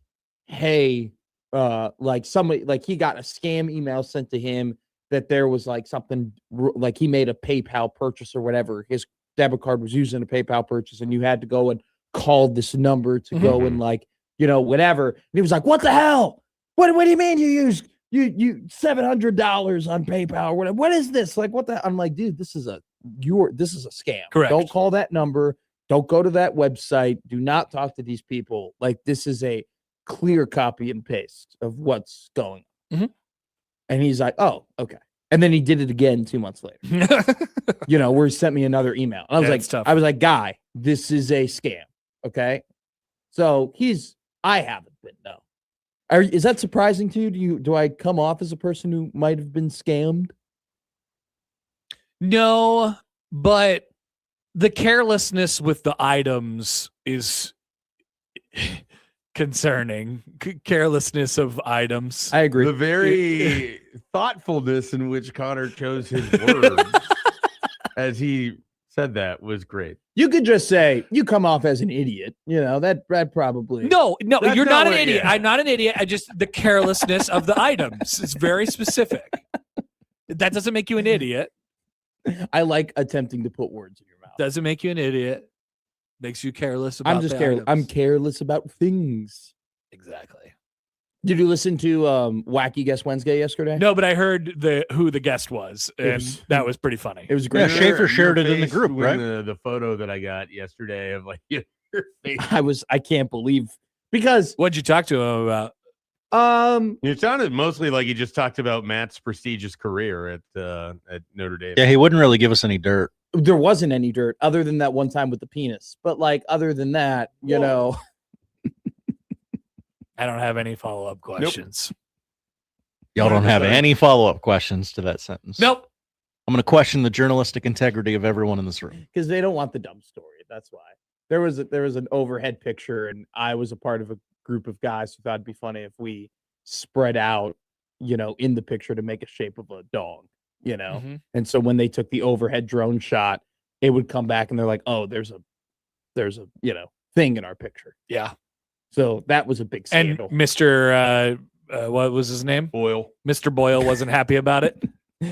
[SPEAKER 6] "Hey, like somebody, like he got a scam email sent to him that there was like something like he made a PayPal purchase or whatever. His debit card was used in a PayPal purchase, and you had to go and call this number to go and like, you know, whatever." And he was like, "What the hell? What do you mean you used you $700 on PayPal or whatever? What is this? Like, what the?" I'm like, "Dude, this is a scam.
[SPEAKER 4] Correct.
[SPEAKER 6] Don't call that number. Don't go to that website. Do not talk to these people. Like, this is a clear copy and paste of what's going on."
[SPEAKER 4] Mhm.
[SPEAKER 6] And he's like, "Oh, okay." And then he did it again 2 months later, you know, where he sent me another email. And I was
[SPEAKER 4] Yeah,
[SPEAKER 6] like,
[SPEAKER 4] it's tough.
[SPEAKER 6] "Guy, this is a scam." Okay. So I haven't been, no. Is that surprising to you? Do I come off as a person who might have been scammed?
[SPEAKER 4] No, but the carelessness with the items is concerning. Carelessness of items.
[SPEAKER 6] I agree.
[SPEAKER 2] The very thoughtfulness in which Connor chose his words as he said that was great.
[SPEAKER 6] You could just say you come off as an idiot. You know, that probably.
[SPEAKER 4] No,
[SPEAKER 2] That's
[SPEAKER 4] you're
[SPEAKER 2] not
[SPEAKER 4] not an
[SPEAKER 2] what-
[SPEAKER 4] idiot.
[SPEAKER 2] yeah.
[SPEAKER 4] I'm not an idiot. I just the carelessness of the items is very specific. That doesn't make you an idiot.
[SPEAKER 6] I like attempting to put words in your mouth.
[SPEAKER 4] Doesn't make you an idiot. Makes you careless about
[SPEAKER 6] I'm just
[SPEAKER 4] the
[SPEAKER 6] careless. I'm
[SPEAKER 4] items.
[SPEAKER 6] careless about things.
[SPEAKER 4] Exactly.
[SPEAKER 6] Did you listen to Wacky Guess Wednesday yesterday?
[SPEAKER 4] No, but I heard who the guest was, and
[SPEAKER 6] was-
[SPEAKER 4] that was pretty funny.
[SPEAKER 6] It was
[SPEAKER 5] Yeah,
[SPEAKER 6] great.
[SPEAKER 5] Schaefer shared it in the
[SPEAKER 2] face
[SPEAKER 5] group,
[SPEAKER 2] when
[SPEAKER 5] right?
[SPEAKER 2] The photo that I got yesterday of like your face.
[SPEAKER 6] I can't believe because
[SPEAKER 4] What'd you talk to him about?
[SPEAKER 2] It sounded mostly like he just talked about Matt's prestigious career at Notre Dame.
[SPEAKER 5] Yeah, he wouldn't really give us any dirt.
[SPEAKER 6] there wasn't any dirt other than that one time with the penis. But like other than that, you know,
[SPEAKER 4] I don't have any follow-up questions.
[SPEAKER 5] Y'all don't have
[SPEAKER 2] 100%.
[SPEAKER 5] any follow-up questions to that sentence.
[SPEAKER 4] Nope.
[SPEAKER 5] I'm going to question the journalistic integrity of everyone in this room.
[SPEAKER 6] because they don't want the dumb story. That's why there was an overhead picture, and I was a part of a group of guys who thought it'd be funny if we spread out, you know, in the picture to make a shape of a dog, you know.
[SPEAKER 4] Mhm.
[SPEAKER 6] And so when they took the overhead drone shot, it would come back and they're like, "Oh, there's a you know thing in our picture."
[SPEAKER 4] Yeah.
[SPEAKER 6] So that was a big
[SPEAKER 4] And
[SPEAKER 6] scandal.
[SPEAKER 4] Mr. What was his name?
[SPEAKER 2] Boyle.
[SPEAKER 4] Mr. Boyle wasn't happy about it.
[SPEAKER 6] He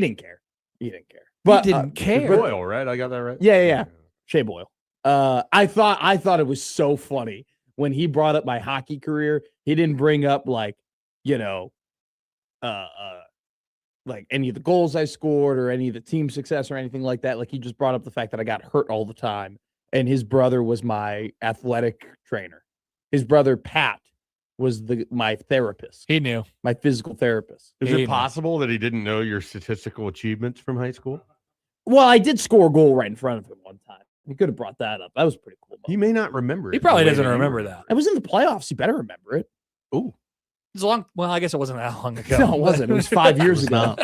[SPEAKER 6] didn't care. He didn't care. But
[SPEAKER 4] didn't care.
[SPEAKER 2] Boyle, right? I got that right.
[SPEAKER 6] Yeah. Shea Boyle. I thought it was so funny when he brought up my hockey career. He didn't bring up like, you know, like any of the goals I scored or any of the team success or anything like that. Like he just brought up the fact that I got hurt all the time, and his brother was my athletic trainer. His brother Pat was my therapist,
[SPEAKER 4] He knew.
[SPEAKER 6] my physical therapist.
[SPEAKER 2] Is
[SPEAKER 4] He
[SPEAKER 2] it
[SPEAKER 4] knows.
[SPEAKER 2] possible that he didn't know your statistical achievements from high school?
[SPEAKER 6] Well, I did score a goal right in front of him one time. He could have brought that up. That was pretty cool.
[SPEAKER 2] He may not remember it.
[SPEAKER 4] He probably
[SPEAKER 2] the way
[SPEAKER 4] doesn't
[SPEAKER 2] that you
[SPEAKER 4] remember that.
[SPEAKER 6] I was in the playoffs. You better remember it.
[SPEAKER 2] Ooh.
[SPEAKER 4] It's a long. Well, I guess it wasn't that long ago.
[SPEAKER 6] No, it wasn't. It was 5 years
[SPEAKER 5] was
[SPEAKER 6] ago.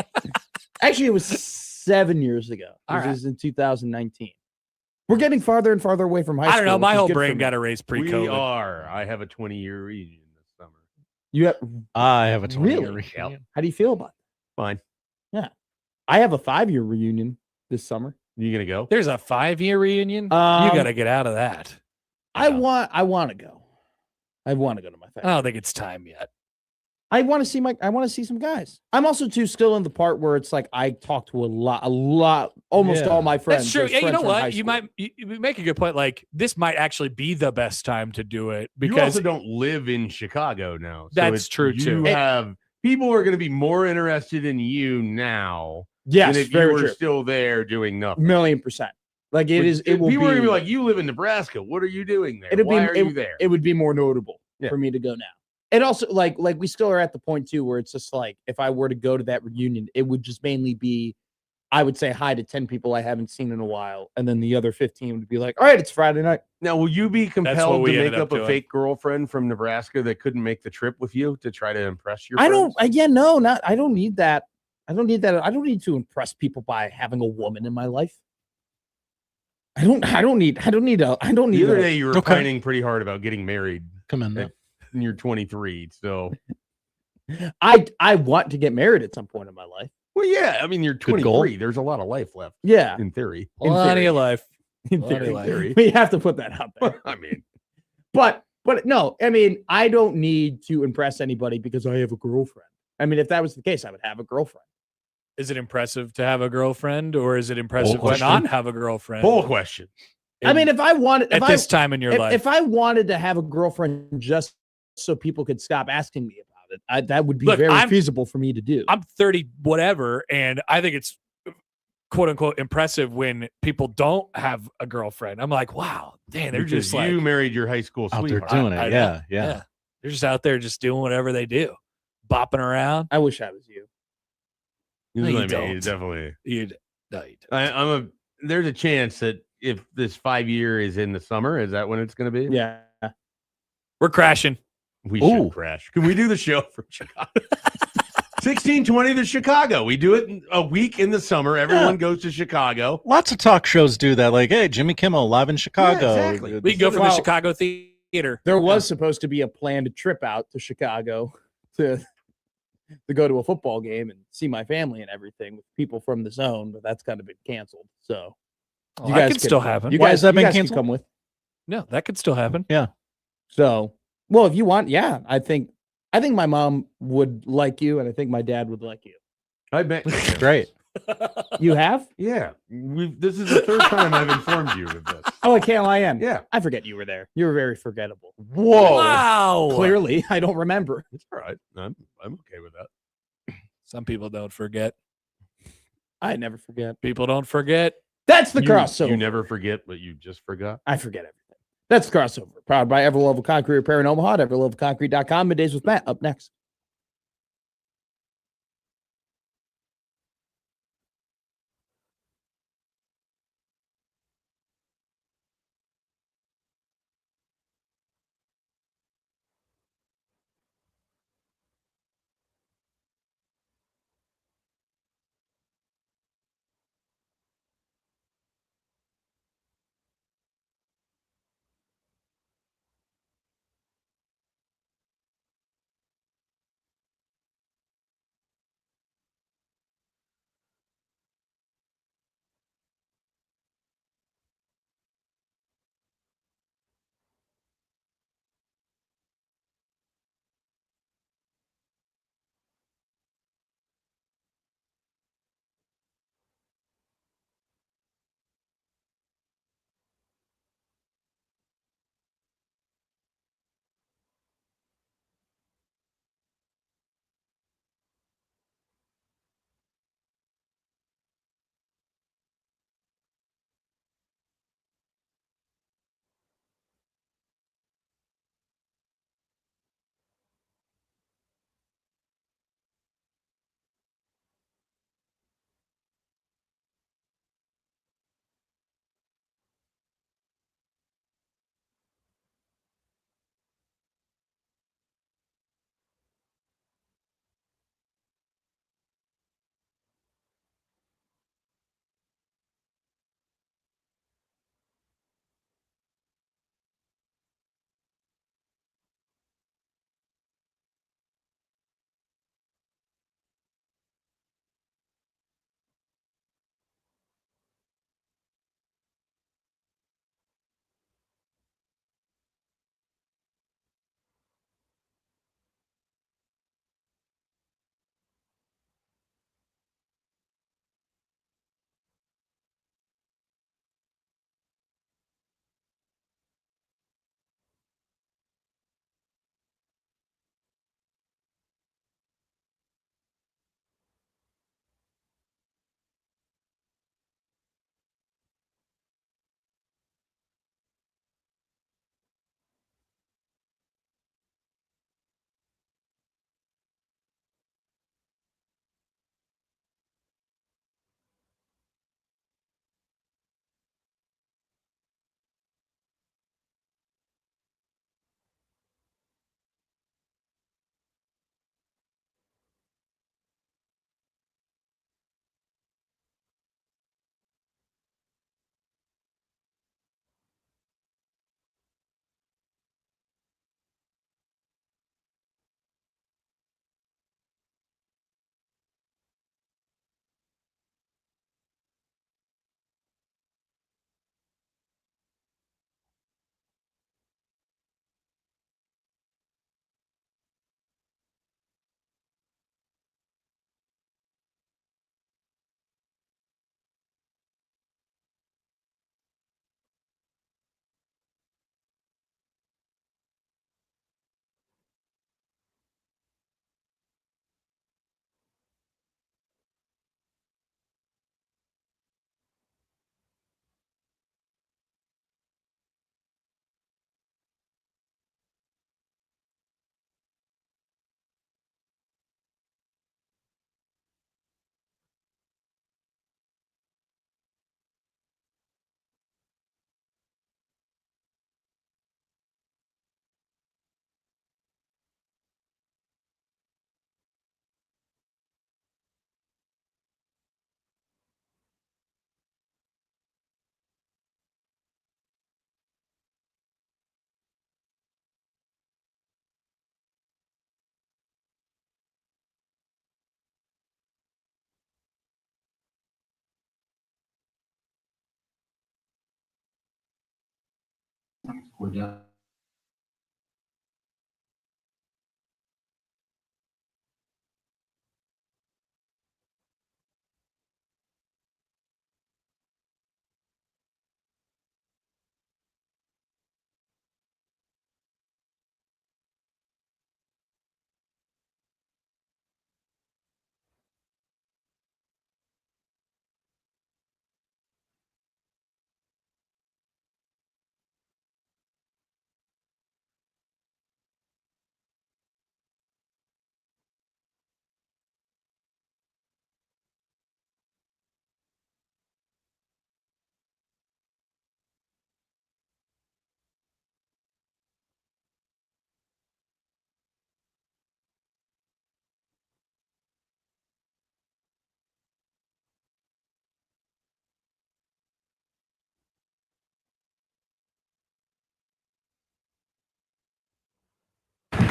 [SPEAKER 6] Actually, it was 7 years ago.
[SPEAKER 4] All
[SPEAKER 6] This was in 2019. We're getting farther and farther away from high
[SPEAKER 4] I
[SPEAKER 6] school.
[SPEAKER 4] don't know. My
[SPEAKER 6] which is
[SPEAKER 4] whole
[SPEAKER 6] good for
[SPEAKER 4] brain
[SPEAKER 6] me.
[SPEAKER 4] got erased
[SPEAKER 2] We
[SPEAKER 4] pre-COVID.
[SPEAKER 2] are. I have a 20-year reunion this summer.
[SPEAKER 6] You have,
[SPEAKER 5] I have a 20
[SPEAKER 6] Really?
[SPEAKER 5] year
[SPEAKER 6] how do you feel about
[SPEAKER 2] Fine.
[SPEAKER 6] it? I have a 5-year reunion this summer.
[SPEAKER 2] You gonna go?
[SPEAKER 4] There's a 5-year reunion. You
[SPEAKER 6] Um,
[SPEAKER 4] got to get out of that.
[SPEAKER 6] I
[SPEAKER 2] Yeah.
[SPEAKER 6] want to go. I want to go to my
[SPEAKER 4] I
[SPEAKER 6] family.
[SPEAKER 4] don't think it's time yet.
[SPEAKER 6] I want to see some guys. I'm also still in the part where it's like I talk to a lot, almost
[SPEAKER 5] Yeah.
[SPEAKER 6] all my friends.
[SPEAKER 4] That's true.
[SPEAKER 6] those
[SPEAKER 4] Yeah, you
[SPEAKER 6] friends
[SPEAKER 4] know
[SPEAKER 6] from high
[SPEAKER 4] what? You make a good point. Like this might actually be the best time to do it
[SPEAKER 2] You
[SPEAKER 4] because
[SPEAKER 2] also don't live in Chicago now. So
[SPEAKER 4] That's
[SPEAKER 2] it's-
[SPEAKER 4] true, too.
[SPEAKER 2] You have people are going to be more interested in you now
[SPEAKER 6] Yes,
[SPEAKER 2] than if you
[SPEAKER 6] very
[SPEAKER 2] were
[SPEAKER 6] true.
[SPEAKER 2] still there doing nothing.
[SPEAKER 6] $1,000,000%. Like it is. It will
[SPEAKER 2] people are
[SPEAKER 6] be.
[SPEAKER 2] gonna be like, "You live in Nebraska. What are you doing there?
[SPEAKER 6] It'd be-
[SPEAKER 2] Why are you there?"
[SPEAKER 6] It would be more notable
[SPEAKER 2] Yeah.
[SPEAKER 6] for me to go now. And also, like we still are at the point too where it's just like if I were to go to that reunion, it would just mainly be I would say hi to 10 people I haven't seen in a while, and then the other 15 would be like, all right, it's Friday night.
[SPEAKER 2] Now, will you be compelled
[SPEAKER 4] we
[SPEAKER 2] to
[SPEAKER 4] ended
[SPEAKER 2] make
[SPEAKER 4] up
[SPEAKER 2] up a
[SPEAKER 4] doing.
[SPEAKER 2] fake girlfriend from Nebraska that couldn't make the trip with you to try to impress your
[SPEAKER 6] I
[SPEAKER 2] friends?
[SPEAKER 6] don't, yeah, no, not, I don't need that. I don't need that. I don't need to impress people by having a woman in my life. I don't need
[SPEAKER 2] The other
[SPEAKER 6] a,
[SPEAKER 2] day you were
[SPEAKER 5] Okay.
[SPEAKER 2] pining pretty hard about getting married
[SPEAKER 5] Commend that.
[SPEAKER 2] and you're 23. So,
[SPEAKER 6] I want to get married at some point in my life.
[SPEAKER 2] well, yeah. I mean, you're
[SPEAKER 5] Good goal.
[SPEAKER 2] 23. There's a lot of life left
[SPEAKER 6] Yeah.
[SPEAKER 2] in theory.
[SPEAKER 6] In
[SPEAKER 4] Plenty
[SPEAKER 6] theory.
[SPEAKER 4] of life.
[SPEAKER 6] In
[SPEAKER 4] Plenty
[SPEAKER 6] theory.
[SPEAKER 4] of life.
[SPEAKER 2] Theory.
[SPEAKER 6] We have to put that out there.
[SPEAKER 2] I mean,
[SPEAKER 6] But no, I mean, I don't need to impress anybody because I have a girlfriend. I mean, if that was the case, I would have a girlfriend.
[SPEAKER 4] Is it impressive to have a girlfriend, or is it impressive to
[SPEAKER 5] question.
[SPEAKER 4] not have a girlfriend?
[SPEAKER 2] poll question.
[SPEAKER 6] I mean, if I wanted,
[SPEAKER 4] at this time in your life,
[SPEAKER 6] if I wanted to have a girlfriend just so people could stop asking me about it, that would be
[SPEAKER 4] Look,
[SPEAKER 6] very
[SPEAKER 4] I'm-
[SPEAKER 6] feasible for me to do.
[SPEAKER 4] I'm 30 whatever, and I think it's quote unquote impressive when people don't have a girlfriend. I'm like, wow, damn, they're
[SPEAKER 2] Because
[SPEAKER 4] just like
[SPEAKER 2] you married your high school
[SPEAKER 5] Out there
[SPEAKER 2] sweetheart.
[SPEAKER 5] doing
[SPEAKER 4] I
[SPEAKER 5] it.
[SPEAKER 4] know.
[SPEAKER 5] Yeah.
[SPEAKER 4] They're just out there just doing whatever they do, bopping around.
[SPEAKER 6] I wish I was you.
[SPEAKER 2] You
[SPEAKER 4] No,
[SPEAKER 2] know
[SPEAKER 4] you
[SPEAKER 2] what I mean?
[SPEAKER 4] don't.
[SPEAKER 2] Definitely.
[SPEAKER 4] You don't.
[SPEAKER 2] There's a chance that if this 5-year is in the summer, is that when it's going to be?
[SPEAKER 6] Yeah.
[SPEAKER 4] We're crashing.
[SPEAKER 2] We
[SPEAKER 5] Ooh.
[SPEAKER 2] should crash. Can we do the show from Chicago? 1620 to Chicago. We do it a week in the summer. Everyone goes to Chicago.
[SPEAKER 5] Lots of talk shows do that. Like, hey, Jimmy Kimmel live in Chicago.
[SPEAKER 2] exactly.
[SPEAKER 4] We can go from the
[SPEAKER 6] Well,
[SPEAKER 4] Chicago theater.
[SPEAKER 6] There was supposed to be a planned trip out to Chicago to go to a football game and see my family and everything with people from the zone, but that's kind of been canceled. So
[SPEAKER 4] Oh, that could still happen.
[SPEAKER 6] You
[SPEAKER 5] Why
[SPEAKER 6] guys,
[SPEAKER 5] has that
[SPEAKER 6] you
[SPEAKER 5] been
[SPEAKER 6] guys can
[SPEAKER 5] canceled?
[SPEAKER 6] come with.
[SPEAKER 4] No, that could still happen.
[SPEAKER 6] So, well, if you want, yeah, I think my mom would like you, and I think my dad would like you.
[SPEAKER 2] I bet.
[SPEAKER 5] Great.
[SPEAKER 6] You have?
[SPEAKER 2] Yeah. This is the third time I've informed you of this.
[SPEAKER 6] Oh, I can't lie in.
[SPEAKER 2] Yeah.
[SPEAKER 6] I forget you were there. You were very forgettable.
[SPEAKER 2] Whoa.
[SPEAKER 4] Wow.
[SPEAKER 6] Clearly, I don't remember.
[SPEAKER 2] It's all right. I'm okay with that.
[SPEAKER 4] Some people don't forget.
[SPEAKER 6] I never forget.
[SPEAKER 4] People don't forget.
[SPEAKER 6] That's the
[SPEAKER 2] You
[SPEAKER 6] crossover.
[SPEAKER 2] never forget, but you just forgot.
[SPEAKER 6] I forget everything. That's the crossover. Powered by Everlevel Concrete Repair in Omaha at everlevelconcrete.com. Middays with Matt up next.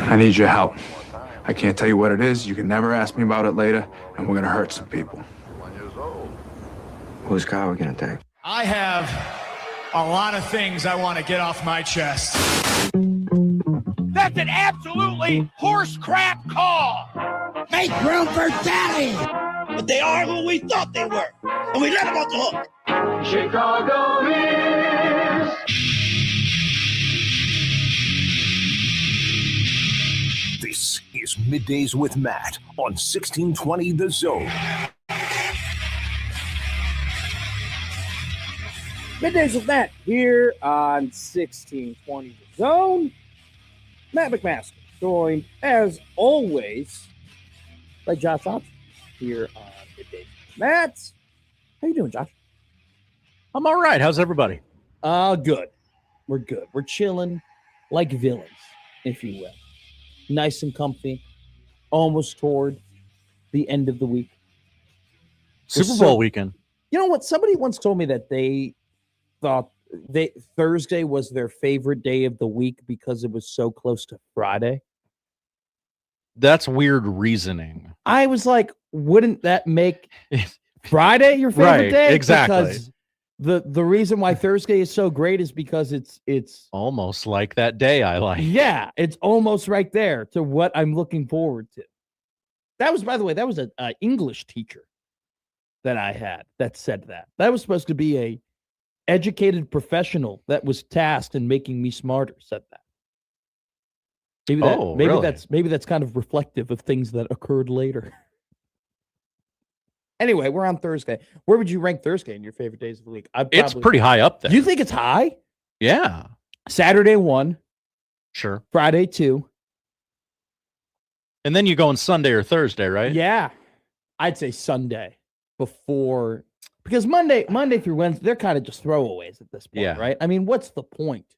[SPEAKER 7] I need your help. I can't tell you what it is. You can never ask me about it later, and we're gonna hurt some people.
[SPEAKER 8] Whose car are we gonna take?
[SPEAKER 1] I have a lot of things I want to get off my chest. That's an absolutely horse crap call. Make room for Daddy. But they are who we thought they were, and we let them off the hook.
[SPEAKER 9] Chicago is.
[SPEAKER 10] This is Middays with Matt on 1620 The Zone.
[SPEAKER 6] Middays with Matt here on 1620 The Zone. Matt McMaster, joined as always by Josh Dix here on Middays with Matt. How you doing, Josh?
[SPEAKER 5] I'm all right. How's everybody?
[SPEAKER 6] Good. We're good. We're chilling like villains, if you will. Nice and comfy, almost toward the end of the week.
[SPEAKER 5] Super Bowl weekend.
[SPEAKER 6] You know what? Somebody once told me that they thought Thursday was their favorite day of the week because it was so close to Friday.
[SPEAKER 5] That's weird reasoning.
[SPEAKER 6] I was like, wouldn't that make Friday your favorite
[SPEAKER 5] Right,
[SPEAKER 6] day?
[SPEAKER 5] exactly.
[SPEAKER 6] Because the reason why Thursday is so great is because it's
[SPEAKER 5] Almost like that day I like.
[SPEAKER 6] yeah, it's almost right there to what I'm looking forward to. That was, by the way, that was an English teacher that I had that said that. That was supposed to be a educated professional that was tasked in making me smarter said that. Maybe that's kind of reflective of things that occurred later. Anyway, we're on Thursday. Where would you rank Thursday in your favorite days of the week?
[SPEAKER 5] It's pretty high up there.
[SPEAKER 6] You think it's high?
[SPEAKER 5] Yeah.
[SPEAKER 6] Saturday 1,
[SPEAKER 5] Sure.
[SPEAKER 6] Friday 2.
[SPEAKER 5] And then you go on Sunday or Thursday, right?
[SPEAKER 6] Yeah. I'd say Sunday before, because Monday through Wednesday, they're kind of just throwaways at this point,
[SPEAKER 5] Yeah.
[SPEAKER 6] right? I mean, what's the point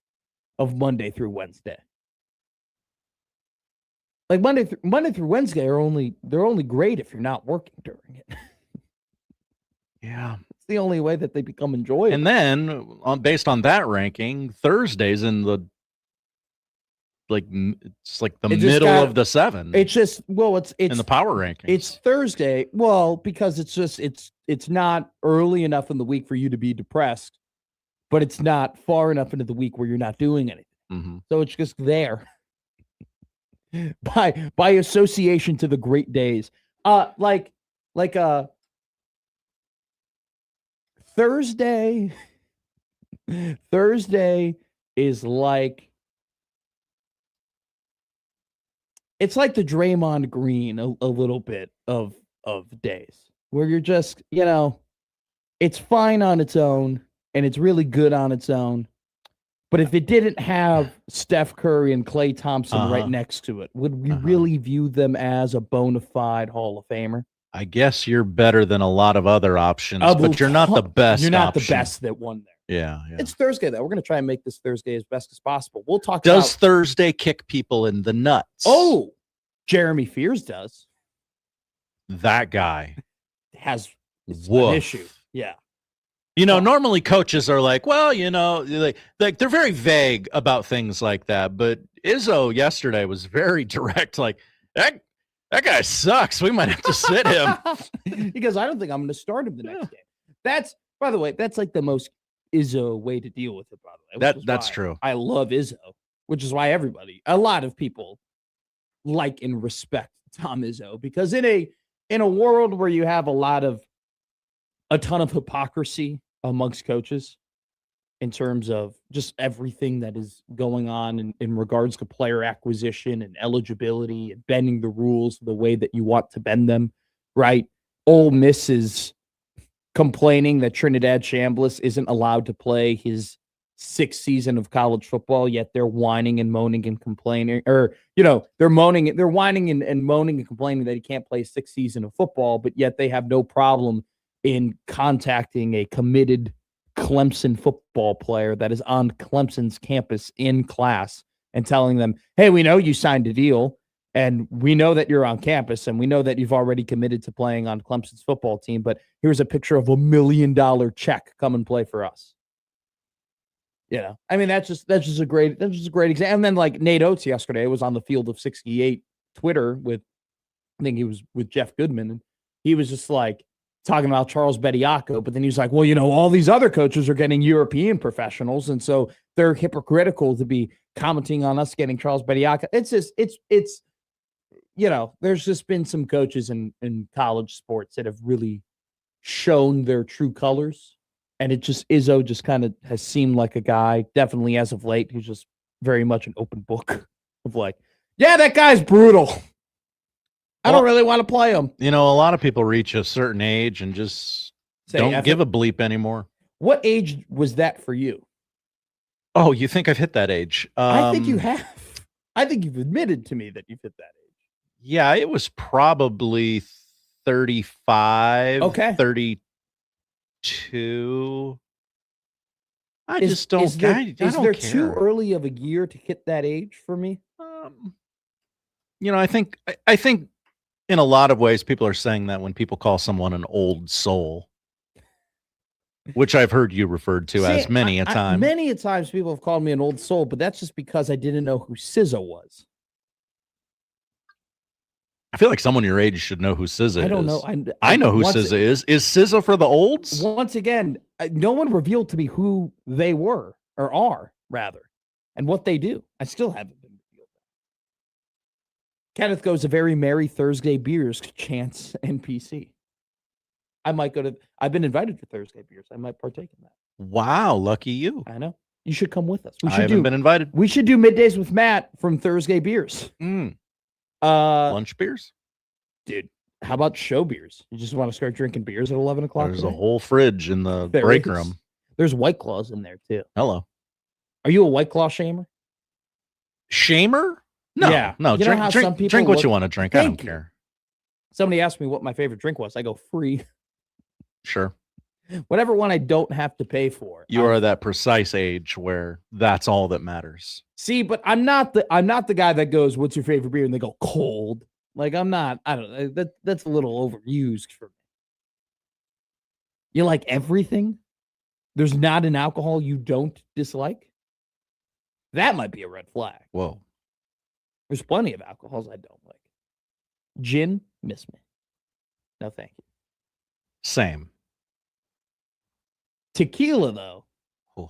[SPEAKER 6] of Monday through Wednesday? Like Monday through Wednesday they're only great if you're not working during it.
[SPEAKER 5] Yeah.
[SPEAKER 6] It's the only way that they become enjoyable.
[SPEAKER 5] And then, based on that ranking, Thursday's in the it's like the middle of the 7.
[SPEAKER 6] It's just it's
[SPEAKER 5] in the power rankings.
[SPEAKER 6] It's Thursday. Well, because it's not early enough in the week for you to be depressed, but it's not far enough into the week where you're not doing anything.
[SPEAKER 5] Mm-hmm.
[SPEAKER 6] So it's just there. by association to the great days. Thursday is like, it's like the Draymond Green a little bit of days where you're just, it's fine on its own and it's really good on its own. But if it didn't have Steph Curry and Klay Thompson right next to it, would we really view them as a bona fide Hall of Famer?
[SPEAKER 5] I guess you're better than a lot of other options, but you're not the best.
[SPEAKER 6] You're not
[SPEAKER 5] option.
[SPEAKER 6] the best that won there.
[SPEAKER 5] Yeah.
[SPEAKER 6] It's Thursday, though. We're going to try and make this Thursday as best as possible. We'll talk
[SPEAKER 5] Does
[SPEAKER 6] about...
[SPEAKER 5] Thursday kick people in the nuts?
[SPEAKER 6] Oh, Jeremy Fears does.
[SPEAKER 5] That guy
[SPEAKER 6] has an issue. Yeah.
[SPEAKER 5] Normally coaches are like, well, like they're very vague about things like that. But Izzo yesterday was very direct. Like, that guy sucks. We might have to sit him.
[SPEAKER 6] Because I don't think I'm going to start him the next game. That's, by the way, that's like the most Izzo way to deal with it, by the way.
[SPEAKER 5] That's true.
[SPEAKER 6] I love Izzo, which is why a lot of people like and respect Tom Izzo, because in a world where you have a ton of hypocrisy amongst coaches in terms of just everything that is going on in regards to player acquisition and eligibility and bending the rules the way that you want to bend them, right? Ole Miss is complaining that Trinidad Chambliss isn't allowed to play his 6th season of college football, yet they're whining and moaning and complaining, or, they're whining and moaning and complaining that he can't play 6th season of football, but yet they have no problem in contacting a committed Clemson football player that is on Clemson's campus in class and telling them, hey, we know you signed a deal and we know that you're on campus and we know that you've already committed to playing on Clemson's football team, but here's a picture of $1 million check. Come and play for us. I mean, that's just a great example. And then like Nate Oates yesterday was on the Field of 68 Twitter with, I think he was with Jeff Goodman, and he was just like talking about Charles Bediako, but then he was like, well, all these other coaches are getting European professionals, and so they're hypocritical to be commenting on us getting Charles Bediako. It's just, it's there's just been some coaches in college sports that have really shown their true colors. And Izzo just kind of has seemed like a guy, definitely as of late, who's just very much an open book of like, yeah, that guy's brutal. I don't really want to play him.
[SPEAKER 5] A lot of people reach a certain age and just don't give a bleep anymore.
[SPEAKER 6] What age was that for you?
[SPEAKER 5] Oh, you think I've hit that age?
[SPEAKER 6] I think you have. I think you've admitted to me that you've hit that age.
[SPEAKER 5] Yeah, it was probably 35,
[SPEAKER 6] okay.
[SPEAKER 5] 32. I just don't. Is there
[SPEAKER 6] too early of a year to hit that age for me?
[SPEAKER 5] I think in a lot of ways people are saying that when people call someone an old soul, which I've heard you referred to as many a time.
[SPEAKER 6] Many a times people have called me an old soul, but that's just because I didn't know who SZA was.
[SPEAKER 5] I feel like someone your age should know who SZA is.
[SPEAKER 6] I don't know.
[SPEAKER 5] I know who SZA is. Is SZA for the olds?
[SPEAKER 6] Once again, no one revealed to me who they were, or are, rather, and what they do. I still haven't been revealed. Kenneth goes, a very merry Thursday beers chance NPC. I've been invited to Thursday beers. I might partake in that.
[SPEAKER 5] Wow, lucky you.
[SPEAKER 6] I know. You should come with us.
[SPEAKER 5] I haven't been invited.
[SPEAKER 6] We should do Middays with Matt from Thursday beers.
[SPEAKER 5] Lunch beers?
[SPEAKER 6] Dude, how about show beers? You just want to start drinking beers at 11 o'clock?
[SPEAKER 5] There's a whole fridge in the break room.
[SPEAKER 6] There's White Claws in there, too.
[SPEAKER 5] Hello.
[SPEAKER 6] Are you a White Claw shamer?
[SPEAKER 5] Shamer? No.
[SPEAKER 6] Yeah.
[SPEAKER 5] No, drink what you want to drink. I don't care.
[SPEAKER 6] Somebody asked me what my favorite drink was. I go, free.
[SPEAKER 5] Sure.
[SPEAKER 6] Whatever one I don't have to pay for.
[SPEAKER 5] You are that precise age where that's all that matters.
[SPEAKER 6] See, but I'm not the guy that goes, what's your favorite beer? And they go, cold. Like, I'm not, I don't know. That's a little overused for me. You like everything? There's not an alcohol you don't dislike? That might be a red flag.
[SPEAKER 5] Whoa.
[SPEAKER 6] There's plenty of alcohols I don't like. Gin, miss me. No, thank you.
[SPEAKER 5] Same.
[SPEAKER 6] Tequila, though.
[SPEAKER 5] Oh.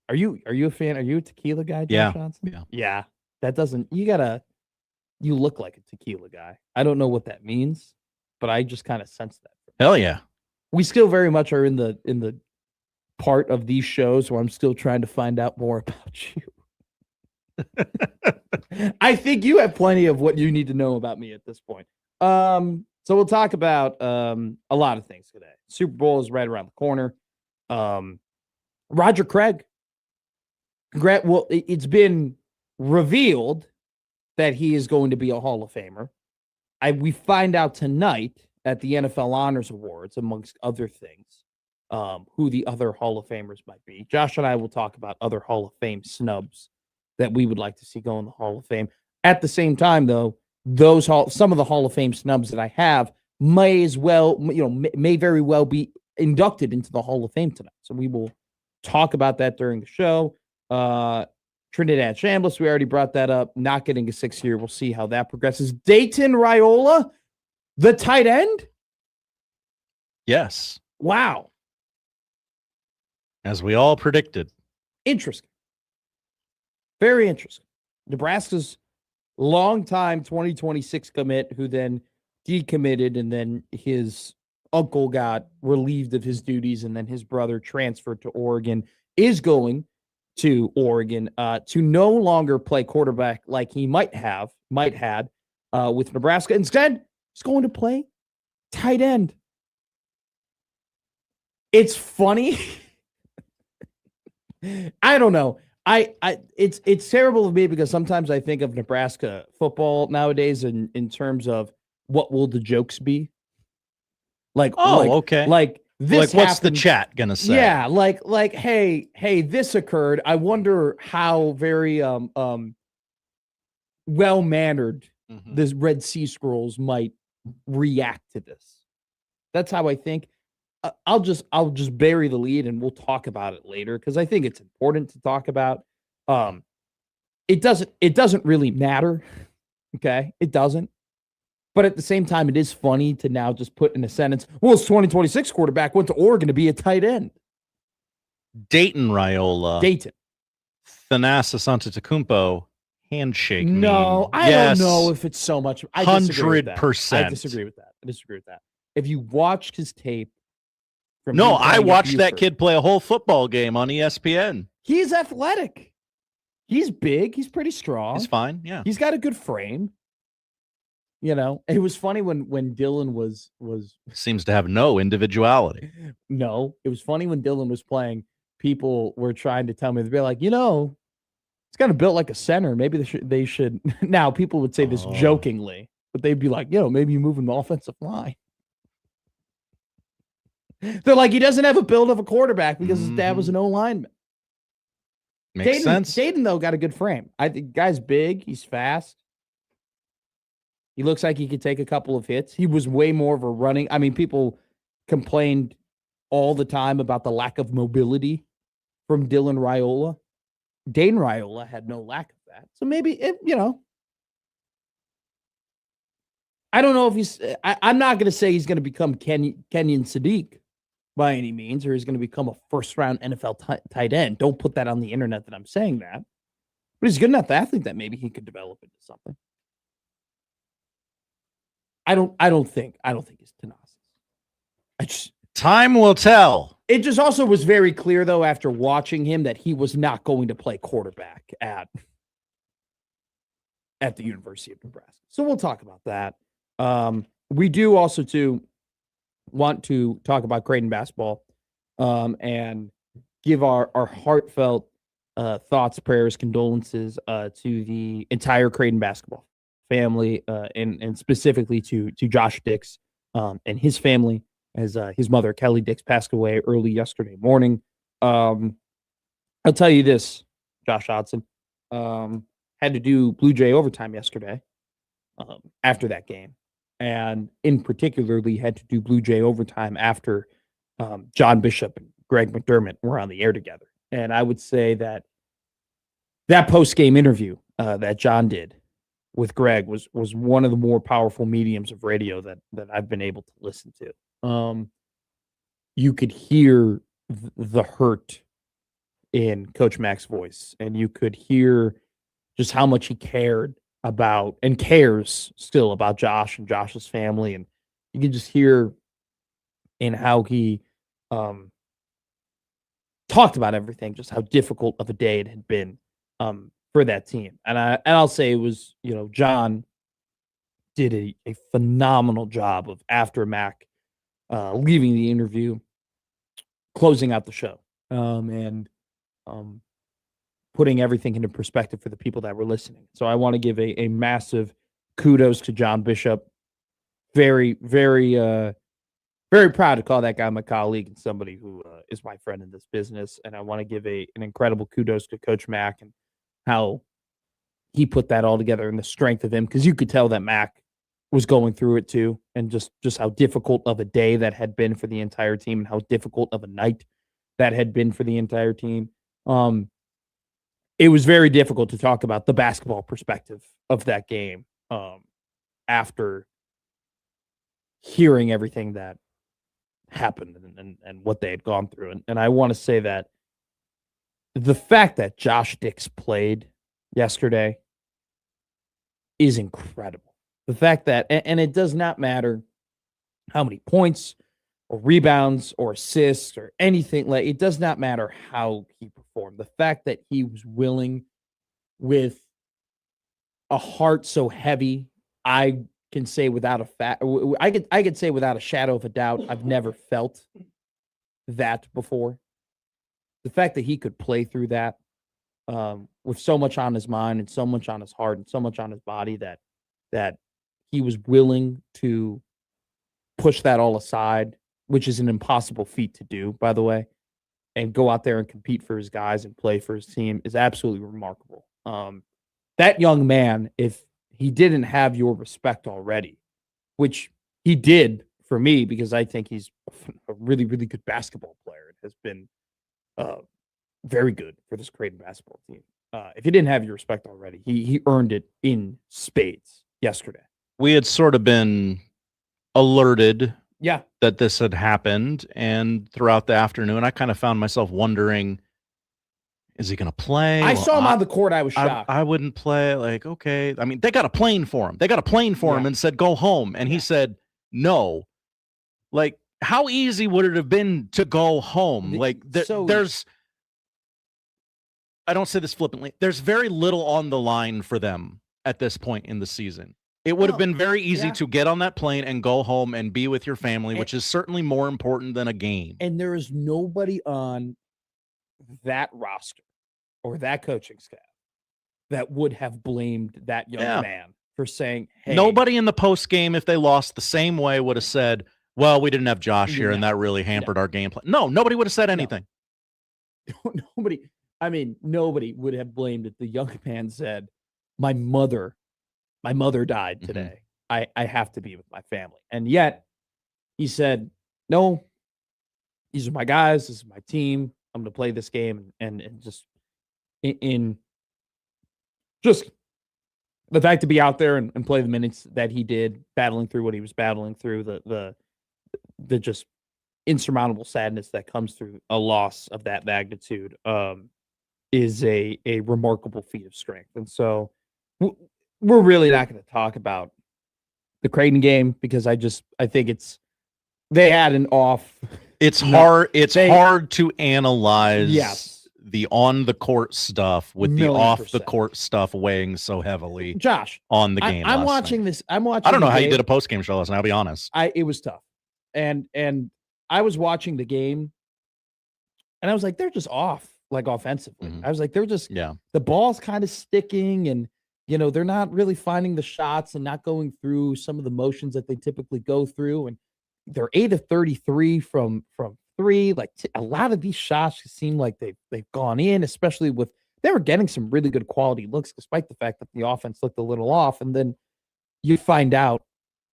[SPEAKER 6] Are you a fan? Are you a tequila guy, Josh Johnson? Yeah. That doesn't, you look like a tequila guy. I don't know what that means, but I just kind of sense that.
[SPEAKER 5] Hell yeah.
[SPEAKER 6] We still very much are in the part of these shows where I'm still trying to find out more about you. I think you have plenty of what you need to know about me at this point. So we'll talk about a lot of things today. Super Bowl is right around the corner. Roger Craig. Well, it's been revealed that he is going to be a Hall of Famer. We find out tonight at the NFL Honors Awards, amongst other things, who the other Hall of Famers might be. Josh and I will talk about other Hall of Fame snubs that we would like to see go in the Hall of Fame. At the same time, though, some of the Hall of Fame snubs that I have may very well be inducted into the Hall of Fame tonight. So we will talk about that during the show. Trinidad Chambliss, we already brought that up. Not getting a 6 year. We'll see how that progresses. Dayton Raiola, the tight end?
[SPEAKER 5] Yes.
[SPEAKER 6] Wow.
[SPEAKER 5] As we all predicted.
[SPEAKER 6] Interesting. Very interesting. Nebraska's longtime 2026 commit who then decommitted, and then his uncle got relieved of his duties, and then his brother transferred to Oregon, is going to Oregon to no longer play quarterback like he might had with Nebraska. Instead, he's going to play tight end. It's funny. I don't know. It's terrible of me because sometimes I think of Nebraska football nowadays in terms of what will the jokes be?
[SPEAKER 5] Okay.
[SPEAKER 6] Like this.
[SPEAKER 5] Like, what's the
[SPEAKER 6] happened.
[SPEAKER 5] chat gonna say?
[SPEAKER 6] Yeah, like, hey, this occurred. I wonder how very well mannered the Red Sea Scrolls might react to this. That's how I think. I'll just bury the lead and we'll talk about it later because I think it's important to talk about. It doesn't really matter. Okay, it doesn't. But at the same time, it is funny to now just put in a sentence, well, it's 2026 quarterback went to Oregon to be a tight end.
[SPEAKER 5] Dayton Raiola.
[SPEAKER 6] Dayton.
[SPEAKER 5] Thanasis Antetokounmpo handshake.
[SPEAKER 6] No, I don't know if it's so much.
[SPEAKER 5] 100%.
[SPEAKER 6] I disagree with that. If you watched his tape.
[SPEAKER 5] No, I watched that kid play a whole football game on ESPN.
[SPEAKER 6] He's athletic. He's big. He's pretty strong.
[SPEAKER 5] He's fine. Yeah.
[SPEAKER 6] He's got a good frame. You know, it was funny when Dylan was
[SPEAKER 5] seems to have no individuality.
[SPEAKER 6] No, it was funny when Dylan was playing. People were trying to tell me, they'd be like, it's kind of built like a center. Maybe they should. Now people would say this jokingly, but they'd be like, maybe you move him the offensive line. They're like, he doesn't have a build of a quarterback because his dad was an O-lineman.
[SPEAKER 5] Makes sense.
[SPEAKER 6] Dayton, though, got a good frame. I think guy's big. He's fast. He looks like he could take a couple of hits. He was way more of a running. I mean, people complained all the time about the lack of mobility from Dylan Raiola. Dayton Raiola had no lack of that. So maybe, I don't know if he's, I'm not going to say he's going to become Kenyon Sadiq by any means, or he's going to become a first-round NFL tight end. Don't put that on the internet that I'm saying that. But he's a good enough athlete that maybe he could develop into something. I don't think he's Thanasis.
[SPEAKER 5] Time will tell.
[SPEAKER 6] It just also was very clear, though, after watching him, that he was not going to play quarterback at the University of Nebraska. So we'll talk about that. We do also too want to talk about Creighton basketball and give our heartfelt thoughts, prayers, condolences to the entire Creighton basketball family and specifically to Josh Dix and his family, as his mother, Kelly Dix, passed away early yesterday morning. I'll tell you this, Josh Hodson had to do Blue Jay overtime yesterday after that game. And in particularly had to do Blue Jay overtime after John Bishop and Greg McDermott were on the air together. And I would say that post-game interview that John did with Greg was one of the more powerful mediums of radio that I've been able to listen to. You could hear the hurt in Coach Mack's voice, and you could hear just how much he cared about and cares still about Josh and Josh's family. And you can just hear in how he talked about everything, just how difficult of a day it had been for that team. And I'll say it was, John did a phenomenal job of, after Mac leaving the interview, closing out the show and putting everything into perspective for the people that were listening. So I want to give a massive kudos to John Bishop. Very, very, very proud to call that guy my colleague and somebody who is my friend in this business. And I want to give an incredible kudos to Coach Mack and how he put that all together and the strength of him, because you could tell that Mack was going through it too, and just how difficult of a day that had been for the entire team and how difficult of a night that had been for the entire team. It was very difficult to talk about the basketball perspective of that game after hearing everything that happened and what they had gone through. And I want to say that the fact that Josh Dix played yesterday is incredible. The fact that, and it does not matter how many points or rebounds or assists or anything, like it does not matter how he performed. The fact that he was willing, with a heart so heavy, I can say without I could say without a shadow of a doubt, I've never felt that before. The fact that he could play through that with so much on his mind and so much on his heart and so much on his body that he was willing to push that all aside, which is an impossible feat to do, by the way, and go out there and compete for his guys and play for his team is absolutely remarkable. That young man, if he didn't have your respect already, which he did for me because I think he's a really, really good basketball player, it has been very good for this Creighton basketball team. If he didn't have your respect already, he earned it in spades yesterday.
[SPEAKER 5] We had sort of been alerted
[SPEAKER 6] Yeah.
[SPEAKER 5] that this had happened, and throughout the afternoon, I kind of found myself wondering, is he going to play?
[SPEAKER 6] I saw him on the court. I was shocked.
[SPEAKER 5] I wouldn't play. Like, okay. I mean, they got a plane for him. They got a plane for him and said, go home. And he said, no. Like, how easy would it have been to go home? Like, there's, I don't say this flippantly, there's very little on the line for them at this point in the season. It would have been very easy to get on that plane and go home and be with your family, which is certainly more important than a game.
[SPEAKER 6] And there is nobody on that roster or that coaching staff that would have blamed that young man for saying, hey.
[SPEAKER 5] Nobody in the post game, if they lost the same way, would have said, well, we didn't have Josh here and that really hampered our game plan. No, nobody would have said anything.
[SPEAKER 6] Nobody would have blamed it. The young man said, my mother died today. I have to be with my family. And yet he said, no, these are my guys. This is my team. I'm going to play this game. And just in just the fact to be out there and play the minutes that he did, battling through what he was battling through, the just insurmountable sadness that comes through a loss of that magnitude is a remarkable feat of strength. And so we're really not going to talk about the Creighton game because I think they had an off.
[SPEAKER 5] It's hard. It's hard to analyze the on the court stuff with the off the court stuff weighing so heavily.
[SPEAKER 6] Josh,
[SPEAKER 5] on the game.
[SPEAKER 6] I'm watching this. I
[SPEAKER 5] don't know how you did a post game show last night. I'll be honest.
[SPEAKER 6] It was tough, and I was watching the game, and I was like, they're just off, like offensively. I was like, they're just the ball's kind of sticking, and they're not really finding the shots and not going through some of the motions that they typically go through, and they're 8 of 33 from three. Like a lot of these shots seem like they've gone in, especially with they were getting some really good quality looks, despite the fact that the offense looked a little off. And then you find out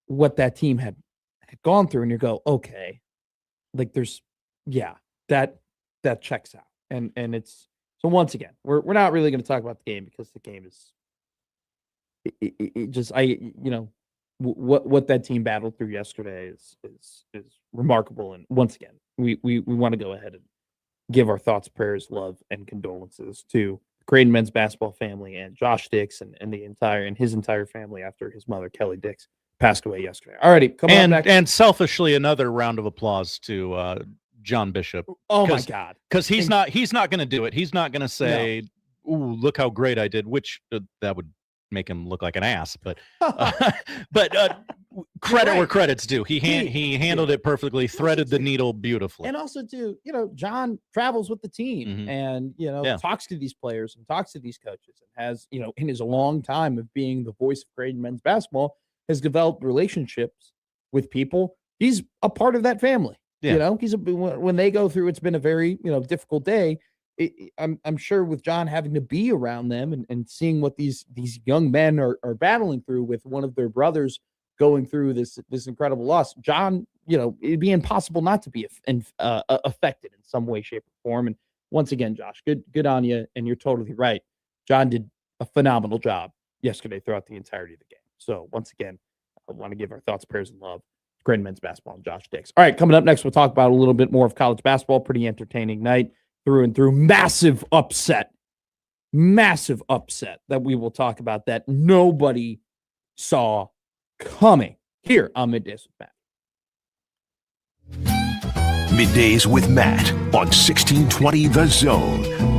[SPEAKER 6] what that team had gone through, and you go, okay, like there's that checks out. And it's so once again, we're not really going to talk about the game because the game is what that team battled through yesterday is remarkable. And once again, we want to go ahead and give our thoughts, prayers, love, and condolences to Creighton men's basketball family and Josh Dix and his entire family after his mother, Kelly Dix, passed away yesterday. All righty, come on back.
[SPEAKER 5] And selfishly, another round of applause to John Bishop.
[SPEAKER 6] Oh my God.
[SPEAKER 5] Because he's not going to do it. He's not going to say, ooh, look how great I did, which that would make him look like an ass, but credit where credit's due. He handled it perfectly, threaded the needle beautifully.
[SPEAKER 6] And also too, John travels with the team and talks to these players and talks to these coaches and has, in his long time of being the voice of Creighton men's basketball, has developed relationships with people. He's a part of that family. When they go through, it's been a very, difficult day. I'm sure with John having to be around them and seeing what these young men are battling through with one of their brothers going through this incredible loss, John, it'd be impossible not to be affected in some way, shape, or form. And once again, Josh, good on you. And you're totally right. John did a phenomenal job yesterday throughout the entirety of the game. So once again, I want to give our thoughts, prayers, and love to Creighton men's basketball and Josh Dix. All right, coming up next, we'll talk about a little bit more of college basketball. Pretty entertaining night. through and through. Massive upset that we will talk about that nobody saw coming here on Middays with Matt.
[SPEAKER 10] Middays with Matt on 1620 The Zone.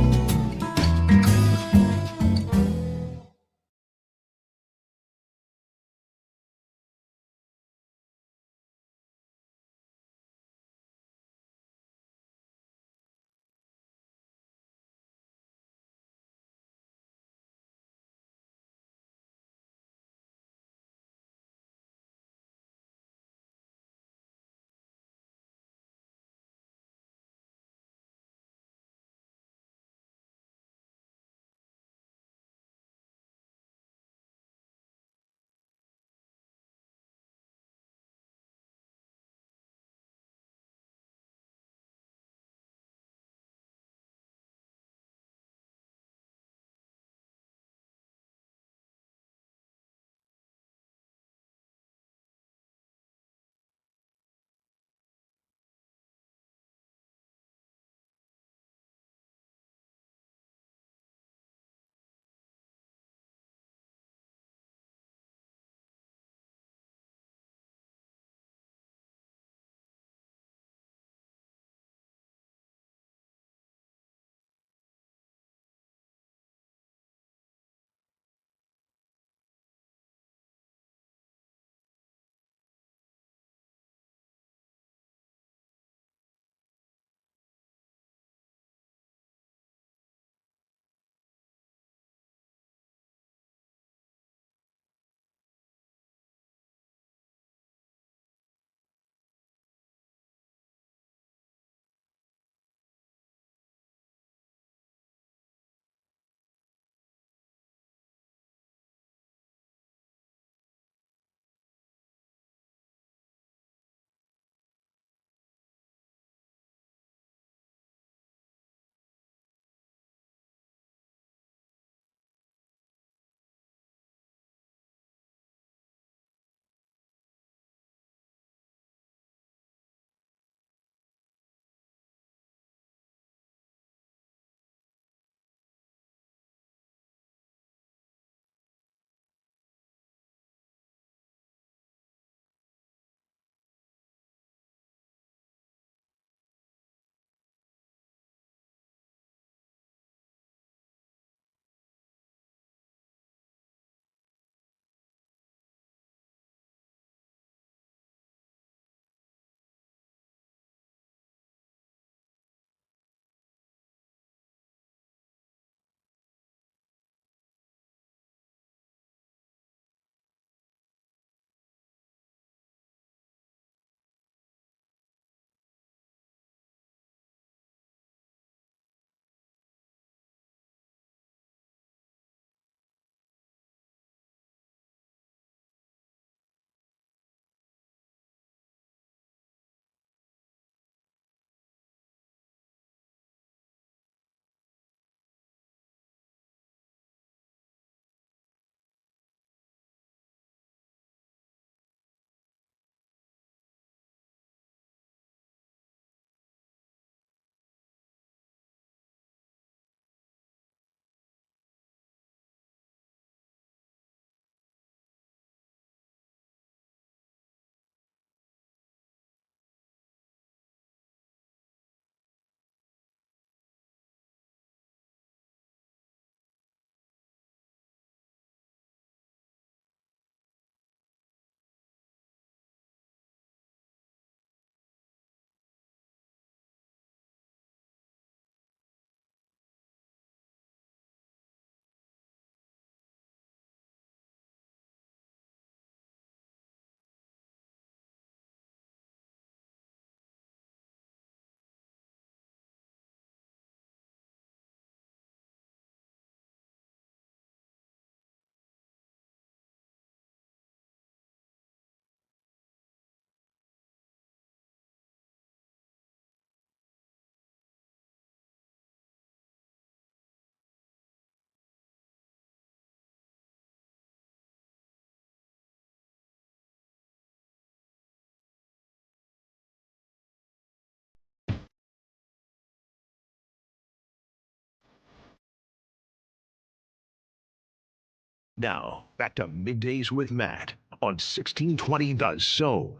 [SPEAKER 10] Now, back to Middays with Matt on 1620 The Zone.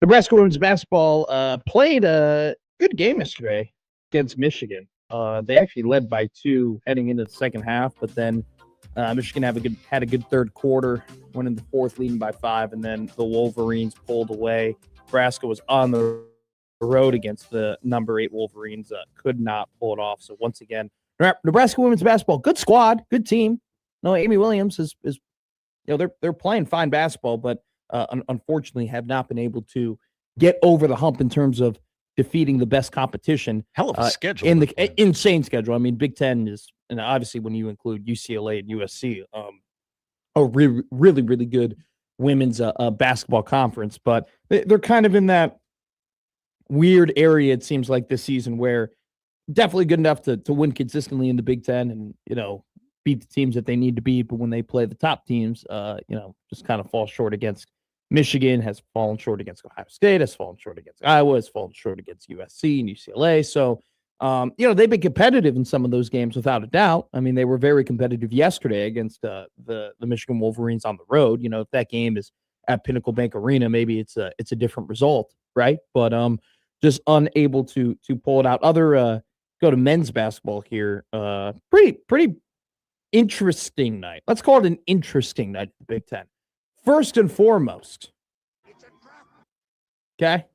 [SPEAKER 6] Nebraska women's basketball played a good game yesterday against Michigan. They actually led by 2 heading into the second half, but then Michigan had a good third quarter, went in the fourth leading by 5, and then the Wolverines pulled away. Nebraska was on the road against the number 8 Wolverines, could not pull it off. So once again, Nebraska women's basketball, good squad, good team. No, Amy Williams is they're playing fine basketball, but unfortunately have not been able to get over the hump in terms of defeating the best competition.
[SPEAKER 5] Hell of a schedule.
[SPEAKER 6] In the insane schedule. I mean, Big Ten is, and obviously when you include UCLA and USC, a really, really, really good women's basketball conference. But they're kind of in that weird area, it seems like, this season, where definitely good enough to win consistently in the Big Ten and, beat the teams that they need to beat. But when they play the top teams, just kind of fall short against Michigan, has fallen short against Ohio State, has fallen short against Iowa, has fallen short against USC and UCLA. So, they've been competitive in some of those games without a doubt. I mean, they were very competitive yesterday against the Michigan Wolverines on the road. If that game is at Pinnacle Bank Arena, maybe it's a different result, right? But just unable to pull it out. Go to men's basketball here. Pretty interesting night. Let's call it an interesting night at the Big Ten. First and foremost, okay?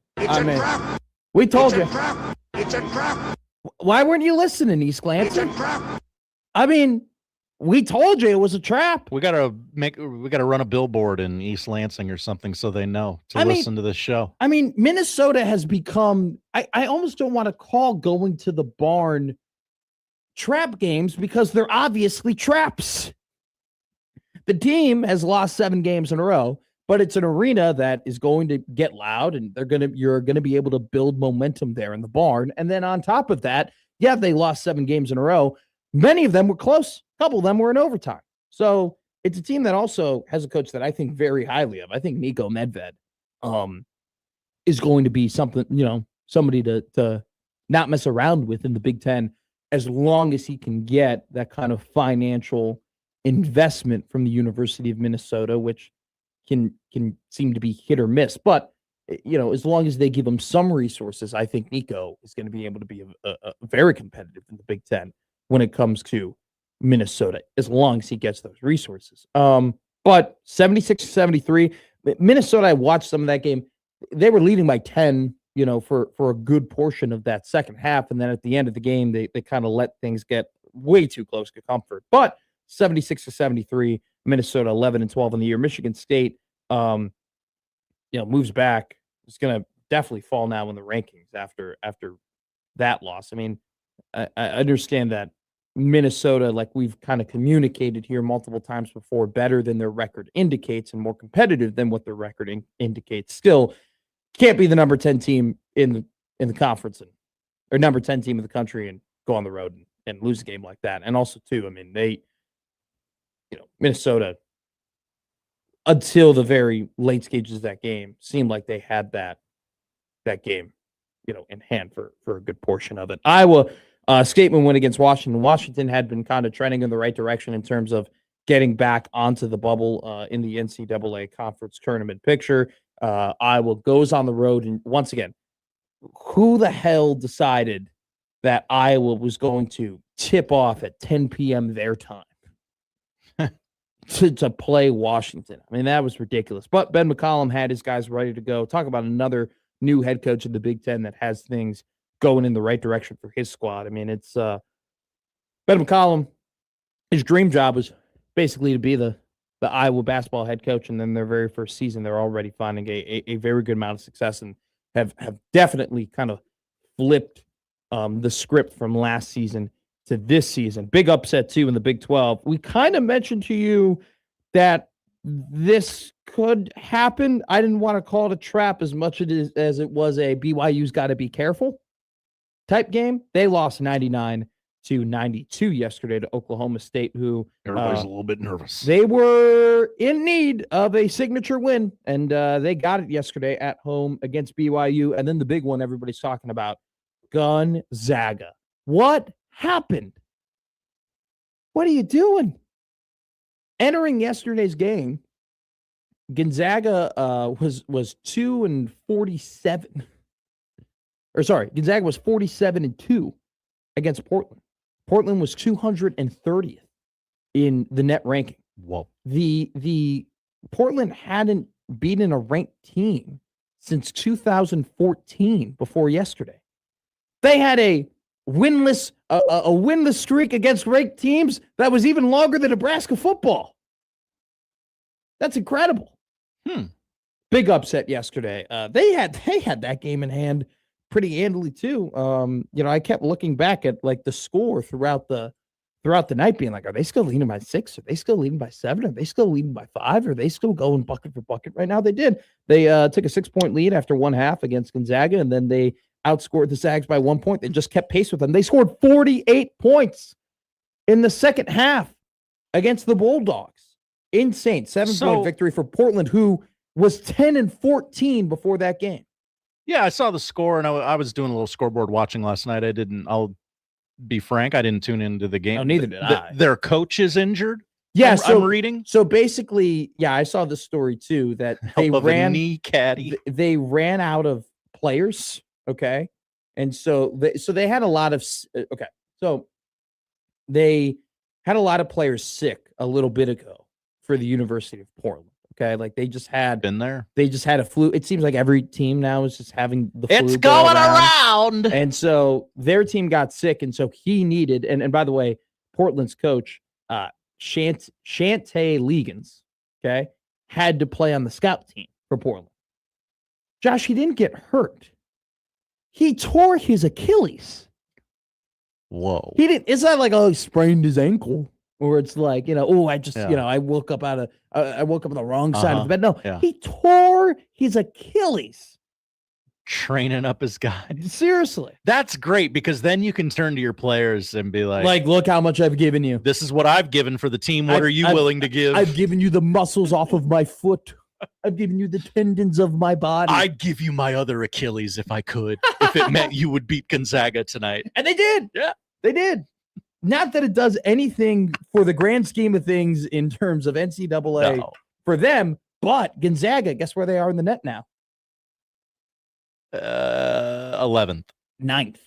[SPEAKER 6] We told you.
[SPEAKER 1] It's a trap.
[SPEAKER 6] Why weren't you listening, East Lansing?
[SPEAKER 1] It's a trap.
[SPEAKER 6] I mean, we told you it was a trap.
[SPEAKER 5] We gotta run a billboard in East Lansing or something so they know to listen to this show.
[SPEAKER 6] I mean, Minnesota has become, I almost don't want to call going to the barn trap games because they're obviously traps. The team has lost 7 games in a row, but it's an arena that is going to get loud, and you're gonna be able to build momentum there in the barn. And then on top of that, yeah, they lost 7 games in a row. Many of them were close. A couple of them were in overtime. So it's a team that also has a coach that I think very highly of. I think Nico Medved is going to be somebody to not mess around with in the Big Ten, as long as he can get that kind of financial investment from the University of Minnesota, which can seem to be hit or miss. But, as long as they give him some resources, I think Nico is going to be able to be a very competitive in the Big Ten when it comes to Minnesota, as long as he gets those resources. But 76-73, Minnesota, I watched some of that game. They were leading by 10, for a good portion of that second half. And then at the end of the game, they kind of let things get way too close to comfort. But 76-73, Minnesota 11-12 in the year. Michigan State, moves back. It's going to definitely fall now in the rankings after that loss. I mean, I understand that Minnesota, like we've kind of communicated here multiple times before, better than their record indicates and more competitive than what their record indicates. Still, can't be the number 10 team in the conference or number 10 team in the country and go on the road and lose a game like that. And also, too, I mean, Minnesota, until the very late stages of that game, seemed like they had that game, in hand for a good portion of it. Iowa, statement win against Washington. Washington had been kind of trending in the right direction in terms of getting back onto the bubble in the NCAA conference tournament picture. Iowa goes on the road, and once again, who the hell decided that Iowa was going to tip off at 10 p.m. their time to play Washington? I mean, that was ridiculous. But Ben McCollum had his guys ready to go. Talk about another new head coach in the Big Ten that has things going in the right direction for his squad. I mean, it's Ben McCollum. His dream job was basically to be the Iowa basketball head coach, and then their very first season, they're already finding a very good amount of success and have definitely kind of flipped the script from last season to this season. Big upset, too, in the Big 12. We kind of mentioned to you that this could happen. I didn't want to call it a trap as much as it was a BYU's got to be careful type game. They lost 99 92 yesterday to Oklahoma State, who
[SPEAKER 5] Everybody's a little bit nervous.
[SPEAKER 6] they were in need of a signature win, and they got it yesterday at home against BYU. And then the big one everybody's talking about, Gonzaga. What happened? What are you doing? Entering yesterday's game, Gonzaga was 2-47. Or sorry, Gonzaga was 47-2 against Portland. Portland was 230th in the net ranking.
[SPEAKER 5] Whoa.
[SPEAKER 6] The Portland hadn't beaten a ranked team since 2014 before yesterday. They had a winless streak against ranked teams that was even longer than Nebraska football. That's incredible. Big upset yesterday. They had that game in hand pretty handily too. I kept looking back at like the score throughout the night, being like, are they still leading by 6? Are they still leading by 7? Are they still leading by 5? Are they still going bucket for bucket right now? They did. They took a 6-point lead after one half against Gonzaga, and then they outscored the Zags by 1 point. They just kept pace with them. They scored 48 points in the second half against the Bulldogs. Insane. 7-point victory for Portland, who was 10-14 before that game.
[SPEAKER 5] Yeah, I saw the score, and I was doing a little scoreboard watching last night. I'll be frank, I didn't tune into the game.
[SPEAKER 6] No, neither did I.
[SPEAKER 5] Their coach is injured.
[SPEAKER 6] Yeah,
[SPEAKER 5] I'm reading.
[SPEAKER 6] So basically, yeah, I saw the story too, that they they ran out of players. Okay. And so they had a lot of, so they had a lot of players sick a little bit ago for the University of Portland. Okay. Like they just had a flu. It seems like every team now is just having the flu.
[SPEAKER 5] It's going around.
[SPEAKER 6] And so their team got sick. And so he needed, and by the way, Portland's coach, Shante Legans, okay, had to play on the scout team for Portland. Josh, he didn't get hurt. He tore his Achilles.
[SPEAKER 5] Whoa.
[SPEAKER 6] He didn't. It's not like, he sprained his ankle, or it's like, I woke up on the wrong side of the bed. No, he tore his Achilles.
[SPEAKER 5] Training up his guys.
[SPEAKER 6] Seriously.
[SPEAKER 5] That's great, because then you can turn to your players and be like,
[SPEAKER 6] look how much I've given you.
[SPEAKER 5] This is what I've given for the team. What are you willing to give?
[SPEAKER 6] I've given you the muscles off of my foot. I've given you the tendons of my body.
[SPEAKER 5] I'd give you my other Achilles if I could, if it meant you would beat Gonzaga tonight.
[SPEAKER 6] And they did.
[SPEAKER 5] Yeah,
[SPEAKER 6] they did. Not that it does anything for the grand scheme of things in terms of NCAA for them, but Gonzaga, guess where they are in the net now?
[SPEAKER 5] 11th.
[SPEAKER 6] 9th.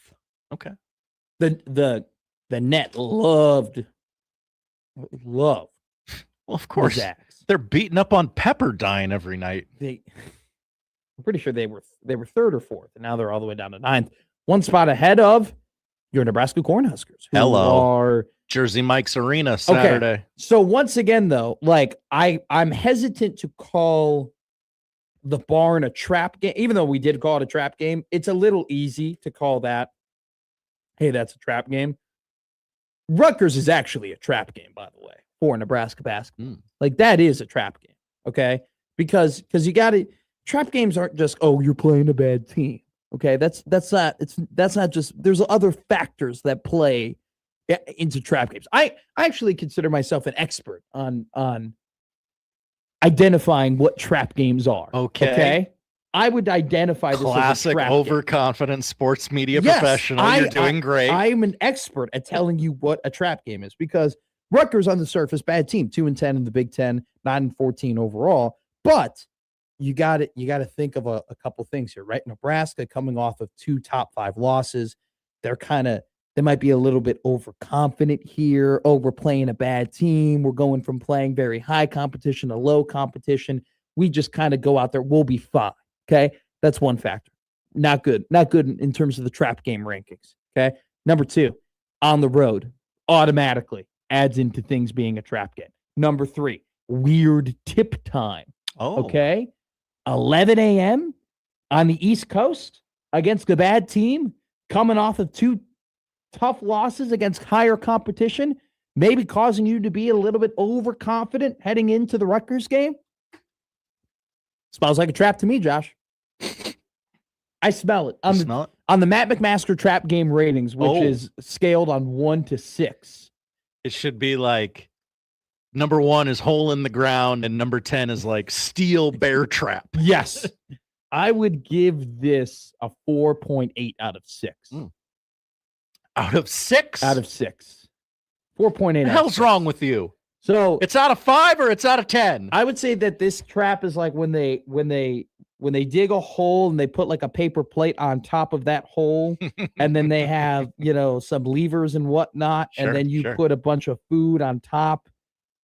[SPEAKER 5] Okay.
[SPEAKER 6] The net loved. Well,
[SPEAKER 5] of course. They're beating up on Pepperdine every night.
[SPEAKER 6] I'm pretty sure they were 3rd or 4th, and now they're all the way down to 9th. One spot ahead of your Nebraska Cornhuskers.
[SPEAKER 5] Are Jersey Mike's Arena Saturday.
[SPEAKER 6] Okay. So once again, though, like I'm hesitant to call the Barn a trap game, even though we did call it a trap game. It's a little easy to call that, hey, that's a trap game. Rutgers is actually a trap game, by the way, for Nebraska basketball. Like that is a trap game, okay? Because you got to, trap games aren't just, you're playing a bad team, okay? That's not just, there's other factors that play into trap games. I actually consider myself an expert on identifying what trap games are. Okay. I would identify this
[SPEAKER 5] classic
[SPEAKER 6] as a trap
[SPEAKER 5] overconfident sports media professional. You're doing great.
[SPEAKER 6] I'm an expert at telling you what a trap game is, because Rutgers on the surface, bad team, 2-10 in the Big Ten, 9-14 overall. But you got to think of a couple things here, right? Nebraska coming off of 2 top 5 losses. They might be a little bit overconfident here. We're playing a bad team. We're going from playing very high competition to low competition. We just kind of go out there. We'll be fine. Okay. That's one factor. Not good. Not good in terms of the trap game rankings. Okay. Number 2, on the road, automatically adds into things being a trap game. Number 3, weird tip time. Okay. 11 a.m. on the East Coast against a bad team, coming off of 2 tough losses against higher competition, maybe causing you to be a little bit overconfident heading into the Rutgers game. Smells like a trap to me, Josh. I smell it.
[SPEAKER 5] You smell it?
[SPEAKER 6] On the Matt McMaster trap game ratings, which
[SPEAKER 5] Oh.
[SPEAKER 6] is scaled on 1 to 6.
[SPEAKER 5] It should be like number 1 is hole in the ground, and number 10 is like steel bear trap.
[SPEAKER 6] Yes. I would give this a 4.8 out of 6.
[SPEAKER 5] Out of 6?
[SPEAKER 6] Out of 6. 4.8.
[SPEAKER 5] What the
[SPEAKER 6] out of
[SPEAKER 5] hell's
[SPEAKER 6] 6.
[SPEAKER 5] wrong with you?
[SPEAKER 6] So
[SPEAKER 5] It's out of 5 or it's out of 10?
[SPEAKER 6] I would say that this trap is like when they dig a hole and they put like a paper plate on top of that hole, and then they have, some levers and whatnot,
[SPEAKER 5] Sure,
[SPEAKER 6] and then you
[SPEAKER 5] sure.
[SPEAKER 6] put a bunch of food on top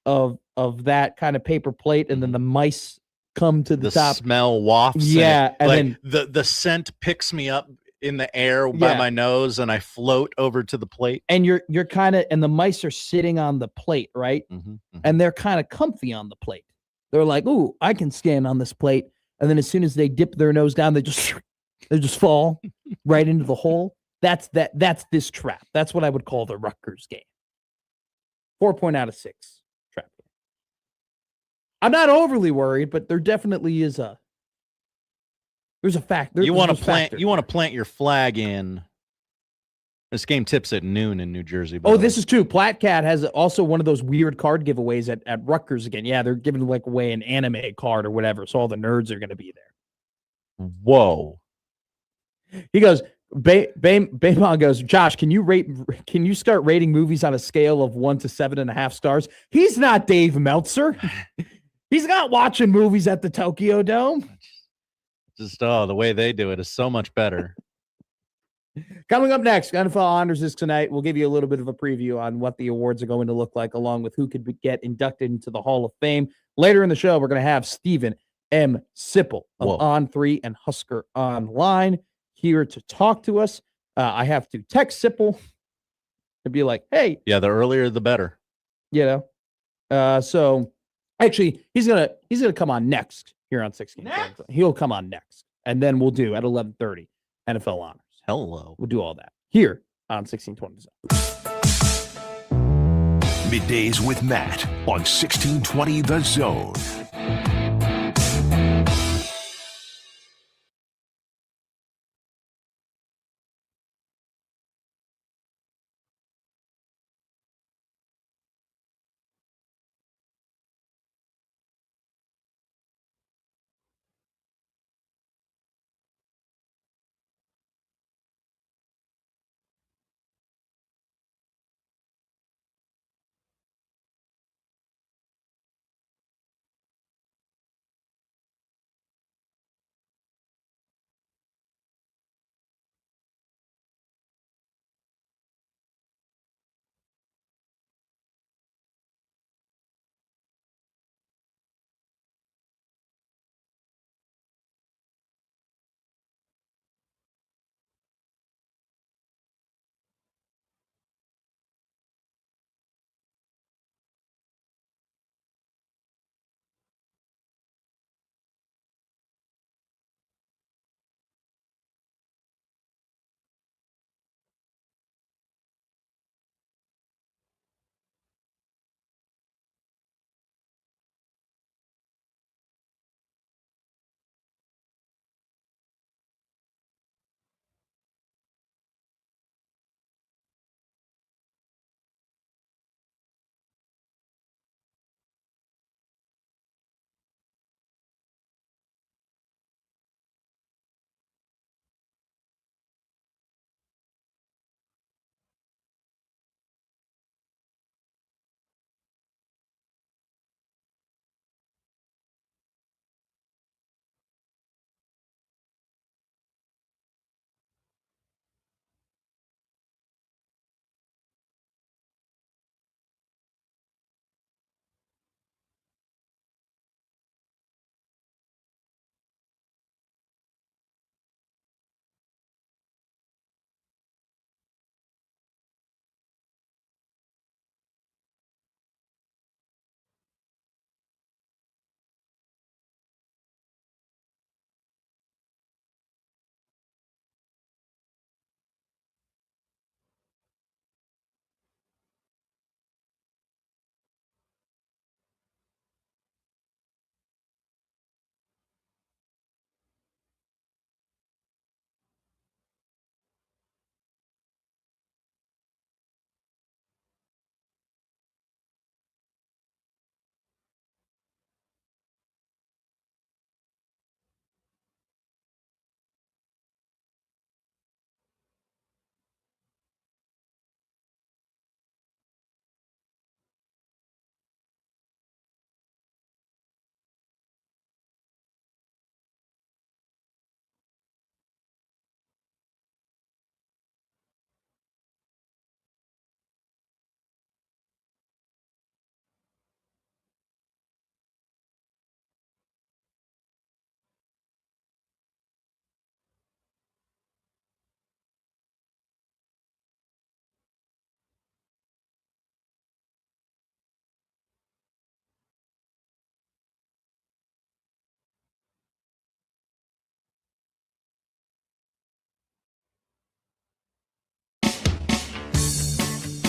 [SPEAKER 6] of that kind of paper plate, and then the mice come to the top.
[SPEAKER 5] Smell wafts.
[SPEAKER 6] Yeah, and
[SPEAKER 5] like
[SPEAKER 6] then
[SPEAKER 5] the scent picks me up in the air
[SPEAKER 6] Yeah.
[SPEAKER 5] by my nose, and I float over to the plate.
[SPEAKER 6] and you're kind of, and the mice are sitting on the plate, right? And they're kind of comfy on the plate. They're like, "Ooh, I can stand on this plate." And then as soon as they dip their nose down, they just fall right into the hole. That's this trap. That's what I would call the Rutgers game. 4 out of 6 trap game. I'm not overly worried, but there definitely is there's a fact.
[SPEAKER 5] You want to
[SPEAKER 6] there's a
[SPEAKER 5] plant.
[SPEAKER 6] factor.
[SPEAKER 5] You want to plant your flag in. This game tips at noon in New Jersey. by
[SPEAKER 6] Oh,
[SPEAKER 5] the way.
[SPEAKER 6] this is true. Platcat has also one of those weird card giveaways at Rutgers again. Yeah, they're giving like away an anime card or whatever, so all the nerds are going to be there.
[SPEAKER 5] Whoa.
[SPEAKER 6] He goes, Baymon goes, Josh, can you start rating movies on a scale of 1 to 7.5 stars? He's not Dave Meltzer. He's not watching movies at the Tokyo Dome.
[SPEAKER 5] Just the way they do it is so much better.
[SPEAKER 6] Coming up next, NFL Honors is tonight. We'll give you a little bit of a preview on what the awards are going to look like, along with who could get inducted into the Hall of Fame. Later in the show, we're going to have Stephen M. Sipple of On3 and Husker Online here to talk to us. I have to text Sipple to be like, hey.
[SPEAKER 5] Yeah, the earlier the better.
[SPEAKER 6] So actually, he's gonna come on next here on 16. He'll come on next, and then we'll do at 11:30 NFL Honors.
[SPEAKER 5] Hello.
[SPEAKER 6] We'll do all that here on 1620.
[SPEAKER 10] Middays with Matt on 1620 The Zone.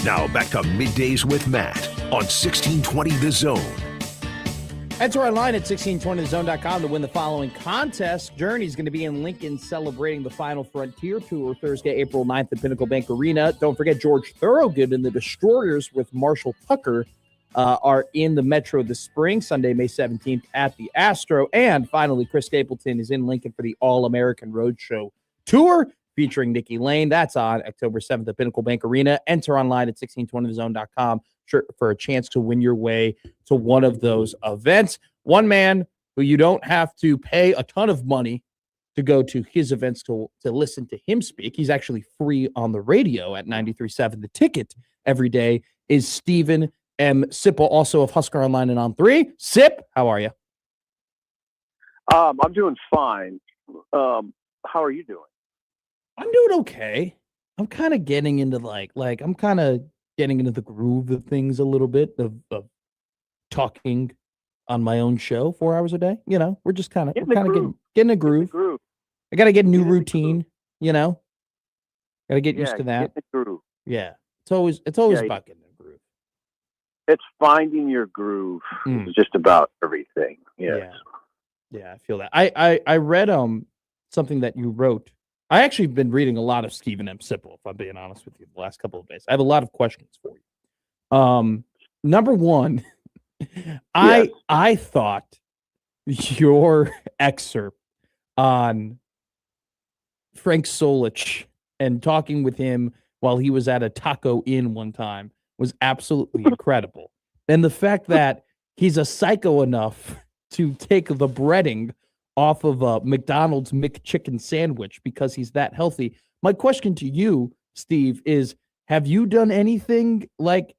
[SPEAKER 10] Now back to Middays with Matt on 1620 The Zone.
[SPEAKER 6] Enter online at 1620thezone.com to win the following contest. Journey's going to be in Lincoln celebrating the Final Frontier Tour Thursday, April 9th at Pinnacle Bank Arena. Don't forget George Thorogood and the Destroyers with Marshall Tucker are in the Metro this spring, Sunday, May 17th at the Astro. And finally, Chris Stapleton is in Lincoln for the All-American Roadshow Tour featuring Nikki Lane. That's on October 7th at Pinnacle Bank Arena. Enter online at 1620thezone.com for a chance to win your way to one of those events. One man who you don't have to pay a ton of money to go to his events to listen to him speak. He's actually free on the radio at 93.7 The Ticket every day is Stephen M. Sipple, also of Husker Online and On 3. Sip, how are you?
[SPEAKER 8] I'm doing fine. How are you doing?
[SPEAKER 6] I'm doing okay. I'm kind of getting into I'm kind of getting into the groove of things a little bit of talking on my own show 4 hours a day. You know, we're just kind of getting a groove. I got to get a new routine, you know, got to get used to that.
[SPEAKER 8] Get the groove.
[SPEAKER 6] Yeah. It's always about getting a groove.
[SPEAKER 8] It's finding your groove. It's just about everything. Yes.
[SPEAKER 6] Yeah. I feel that. I read something that you wrote. I actually been reading a lot of Stephen M. Sipple, if I'm being honest with you, the last couple of days. I have a lot of questions for you. Number one, I thought your excerpt on Frank Solich and talking with him while he was at a Taco Inn one time was absolutely incredible. And the fact that he's a psycho enough to take the breading off of a McDonald's McChicken sandwich because he's that healthy. My question to you, Steve, is have you done anything like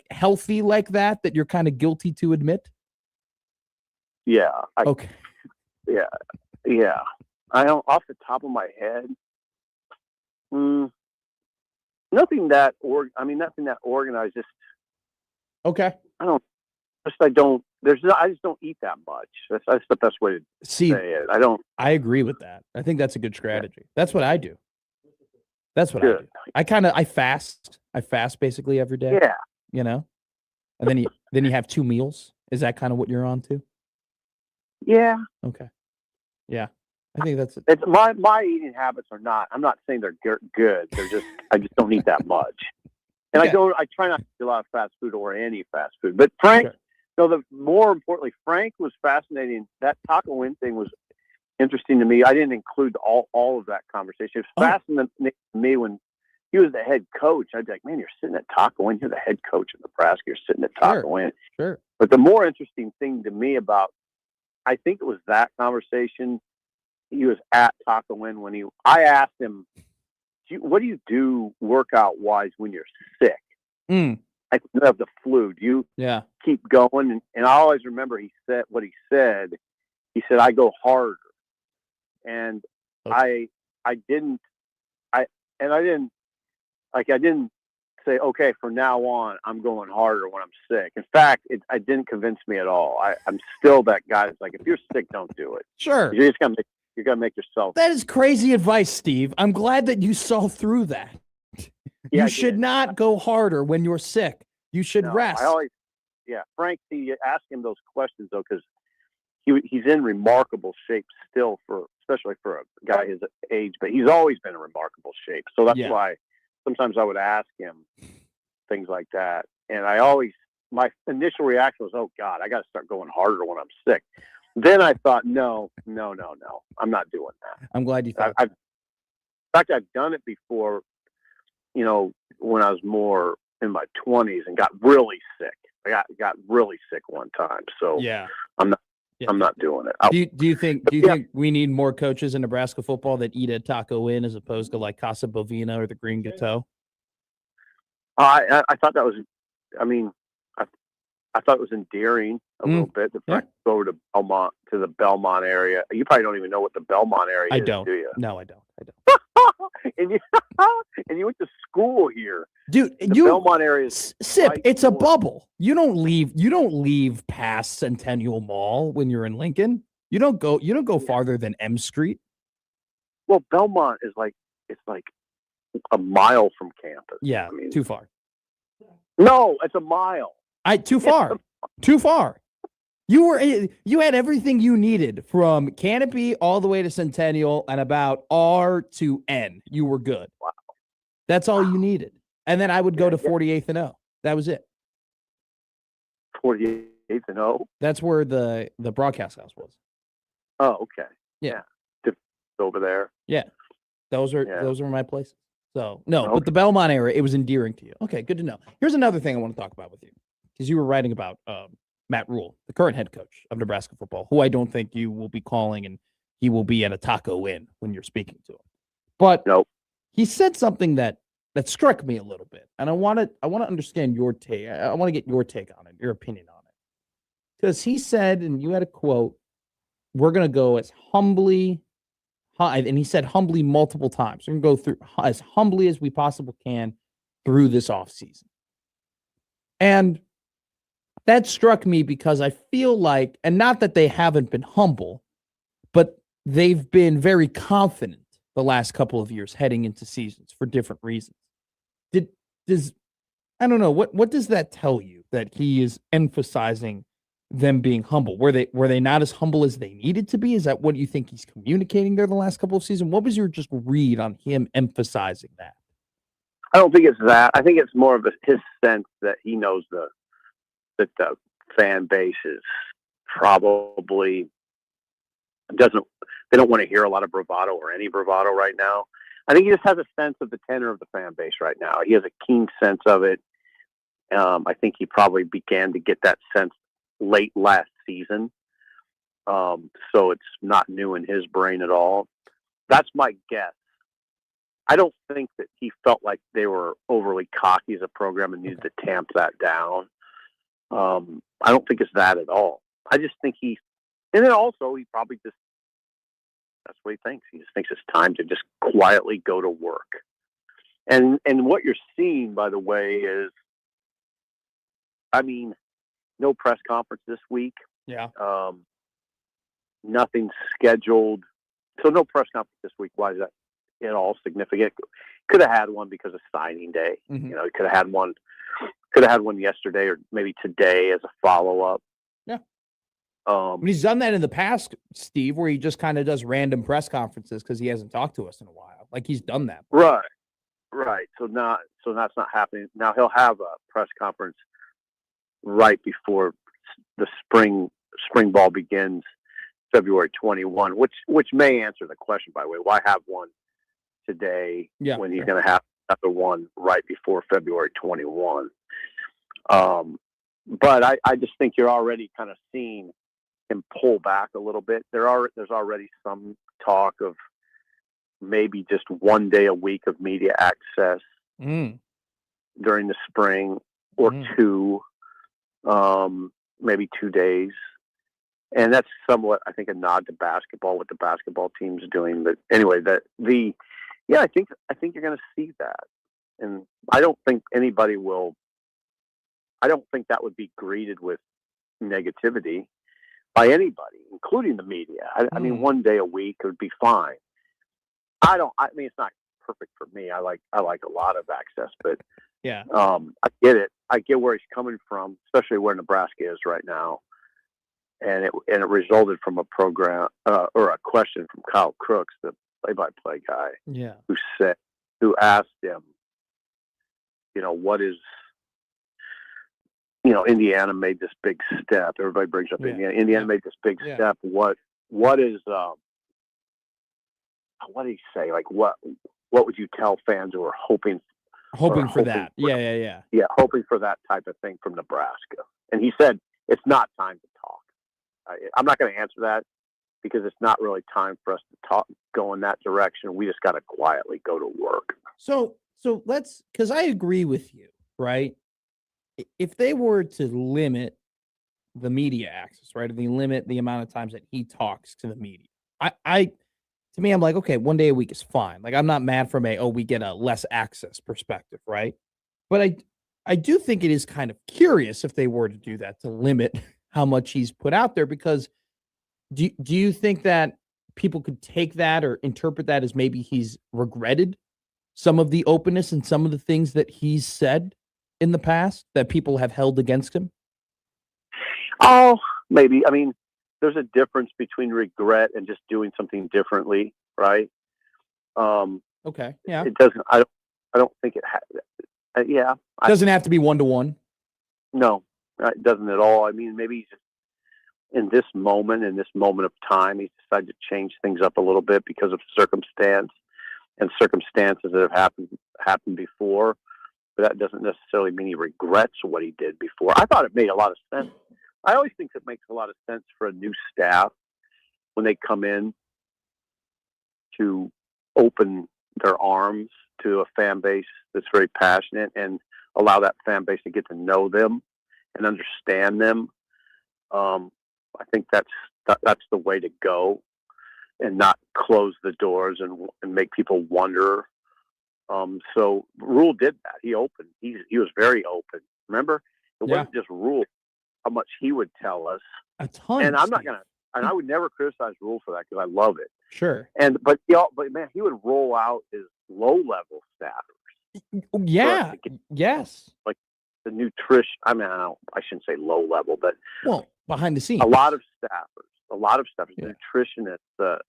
[SPEAKER 6] healthy like that you're kind of guilty to admit?
[SPEAKER 8] Yeah.
[SPEAKER 6] Okay.
[SPEAKER 8] Yeah. I don't, off the top of my head, nothing that organized. Just
[SPEAKER 6] okay.
[SPEAKER 8] I just don't eat that much. That's the best way to say it.
[SPEAKER 6] I agree with that. I think that's a good strategy. That's what I do. That's what I do. I fast. I fast basically every day.
[SPEAKER 8] Yeah.
[SPEAKER 6] You know? And then you have 2 meals. Is that kind of what you're on to?
[SPEAKER 8] Yeah.
[SPEAKER 6] Okay. Yeah. I think that's it.
[SPEAKER 8] It's my eating habits are not. I'm not saying they're good. They're just I just don't eat that much. And I try not to do a lot of fast food or any fast food. But Frank, more importantly, Frank was fascinating. That Taco Inn thing was interesting to me. I didn't include all of that conversation. It was fascinating to me when he was the head coach. I'd be like, man, you're sitting at Taco Inn. You're the head coach of Nebraska. You're sitting at Taco Inn.
[SPEAKER 6] Sure.
[SPEAKER 8] But the more interesting thing to me I think it was that conversation. He was at Taco Inn I asked him, what do you do workout wise when you're sick? Like you have the flu. Do you keep going? And I always remember he said, he said, I go harder. And I didn't say, okay, from now on, I'm going harder when I'm sick. In fact, it didn't convince me at all. I'm still that guy that's like, if you're sick, don't do it.
[SPEAKER 6] Sure.
[SPEAKER 8] You're just going to make yourself.
[SPEAKER 6] That is crazy advice, Steve. I'm glad that you saw through that.
[SPEAKER 8] Yeah,
[SPEAKER 6] you should not go harder when you're sick. You should rest.
[SPEAKER 8] Frank, he asked him those questions though, because he's in remarkable shape still especially for a guy his age, but he's always been in remarkable shape. So that's why sometimes I would ask him things like that. And my initial reaction was, oh God, I got to start going harder when I'm sick. Then I thought, no, I'm not doing that.
[SPEAKER 6] I'm glad you thought.
[SPEAKER 8] In fact, I've done it before, when I was more in my 20s and got really sick. I got really sick one time. So I'm not doing it.
[SPEAKER 6] Do you think we need more coaches in Nebraska football that eat at Taco Inn as opposed to like Casa Bovina or the Green Gateau?
[SPEAKER 8] I thought that was, I thought it was endearing a little bit. The fact to go to the Belmont area. You probably don't even know what the Belmont area is, do you?
[SPEAKER 6] No, I don't.
[SPEAKER 8] and you went to school here,
[SPEAKER 6] dude.
[SPEAKER 8] The Belmont area is
[SPEAKER 6] Sip. It's a bubble. You don't leave past Centennial Mall when you're in Lincoln. You don't go farther than M Street.
[SPEAKER 8] Well, Belmont is like a mile from campus.
[SPEAKER 6] Yeah,
[SPEAKER 8] I mean,
[SPEAKER 6] too far.
[SPEAKER 8] no, it's a mile.
[SPEAKER 6] Too far. Too far. You had everything you needed from Canopy all the way to Centennial and about R to N. You were good.
[SPEAKER 8] Wow.
[SPEAKER 6] That's all you needed. And then I would go to 48th and O. That was it.
[SPEAKER 8] 48th and O.
[SPEAKER 6] That's where the broadcast house was.
[SPEAKER 8] Oh, okay.
[SPEAKER 6] Yeah.
[SPEAKER 8] Over there.
[SPEAKER 6] Yeah. Those are my places. So no,
[SPEAKER 8] Okay.
[SPEAKER 6] but the Belmont era, it was endearing to you. Okay, good to know. Here's another thing I want to talk about with you. Because you were writing about Matt Rule, the current head coach of Nebraska football, who I don't think you will be calling, and he will be at a Taco Inn when you're speaking to him. But
[SPEAKER 8] Nope.
[SPEAKER 6] he said something that struck me a little bit, and I want to understand your take. I want to get your take on it, your opinion on it, because he said, and you had a quote, "We're going to go as humbly," and he said humbly multiple times. We're going to go through as humbly as we possibly can through this offseason. And that struck me because I feel like, and not that they haven't been humble, but they've been very confident the last couple of years heading into seasons for different reasons. I don't know, what does that tell you, that he is emphasizing them being humble? Were they not as humble as they needed to be? Is that what you think he's communicating there the last couple of seasons? What was your just read on him emphasizing that?
[SPEAKER 8] I don't think it's that. I think it's more of his sense that he knows that the fan base is probably they don't want to hear a lot of bravado or any bravado right now. I think he just has a sense of the tenor of the fan base right now. He has a keen sense of it. I think he probably began to get that sense late last season. So it's not new in his brain at all. That's my guess. I don't think that he felt like they were overly cocky as a program and needed to tamp that down. I don't think it's that at all. I just think and then also he probably just, that's what he thinks. He just thinks it's time to just quietly go to work. And what you're seeing, by the way, is, I mean, no press conference this week.
[SPEAKER 6] Yeah.
[SPEAKER 8] Nothing scheduled. So no press conference this week. Why is that at all significant? Could have had one because of signing day.
[SPEAKER 6] Mm-hmm.
[SPEAKER 8] You know, he could have had one yesterday or maybe today as a follow-up.
[SPEAKER 6] Yeah. He's done that in the past, Steve, where he just kind of does random press conferences because he hasn't talked to us in a while. Like, he's done that.
[SPEAKER 8] Right. So that's not happening. Now he'll have a press conference right before the spring ball begins, February 21, which may answer the question, by the way. Why have one today when he's going to have another one right before February 21? But I just think you're already kind of seeing him pull back a little bit. There's already some talk of maybe just one day a week of media access during the spring, or two, maybe 2 days. And that's somewhat, I think, a nod to basketball, what the basketball team's doing. But anyway, I think you're going to see that. And I don't think that would be greeted with negativity by anybody, including the media. I mean, 1 day a week would be fine. I mean, it's not perfect for me. I like a lot of access, but
[SPEAKER 6] yeah,
[SPEAKER 8] I get it. I get where he's coming from, especially where Nebraska is right now. And it resulted from a program or a question from Kyle Crooks, the play-by-play guy, who asked him, what is, Indiana made this big step. Everybody brings up Indiana. Indiana made this big step. What is, what did he say? Like, what would you tell fans who are hoping for that? Yeah, hoping for that type of thing from Nebraska. And he said, it's not time to talk. I'm not going to answer that because it's not really time for us to go in that direction. We just got to quietly go to work.
[SPEAKER 6] So because I agree with you, right? If they were to limit the media access, right? If they limit the amount of times that he talks to the media, to me, I'm like, okay, 1 day a week is fine. Like, I'm not mad from we get a less access perspective, right? But I do think it is kind of curious if they were to do that, to limit how much he's put out there, because do you think that people could take that or interpret that as maybe he's regretted some of the openness and some of the things that he's said in the past that people have held against him?
[SPEAKER 8] Oh, maybe. I mean, there's a difference between regret and just doing something differently, right?
[SPEAKER 6] Okay. Yeah.
[SPEAKER 8] It doesn't. I don't think it has. Yeah.
[SPEAKER 6] Doesn't have to be 1-to-1.
[SPEAKER 8] No, it doesn't at all. I mean, maybe he's just in this moment of time, he's decided to change things up a little bit because of circumstances that have happened before. But that doesn't necessarily mean he regrets what he did before. I thought it made a lot of sense. I always think it makes a lot of sense for a new staff when they come in to open their arms to a fan base that's very passionate and allow that fan base to get to know them and understand them. I think that's the way to go, and not close the doors and make people wonder. So Rule did that. He opened. He was very open. Remember, it wasn't just Rule. How much he would tell us
[SPEAKER 6] a ton.
[SPEAKER 8] And I'm not gonna. And I would never criticize Rule for that because I love it.
[SPEAKER 6] Sure.
[SPEAKER 8] But man, he would roll out his low level staffers.
[SPEAKER 6] Yeah. Yes.
[SPEAKER 8] Like the nutrition. I mean, I shouldn't say low level, but
[SPEAKER 6] behind the scenes,
[SPEAKER 8] a lot of staffers, yeah. Nutritionists,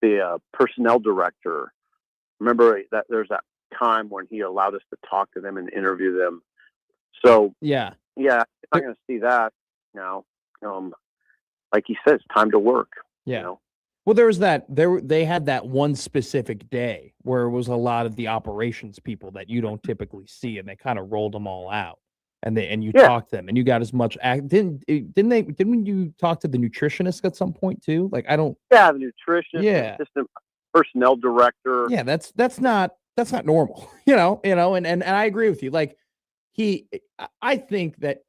[SPEAKER 8] the personnel director. Remember that there's that time when he allowed us to talk to them and interview them. So yeah, I'm not going to see that now. Like he says, time to work.
[SPEAKER 6] Yeah.
[SPEAKER 8] You know?
[SPEAKER 6] Well, there was that. They had that one specific day where it was a lot of the operations people that you don't typically see, and they kind of rolled them all out, and you talked to them, and you got as much. Didn't you talk to the nutritionist at some point too? Like I don't.
[SPEAKER 8] Yeah, the nutritionist, assistant personnel director.
[SPEAKER 6] Yeah, that's not normal. And I agree with you. Like I think that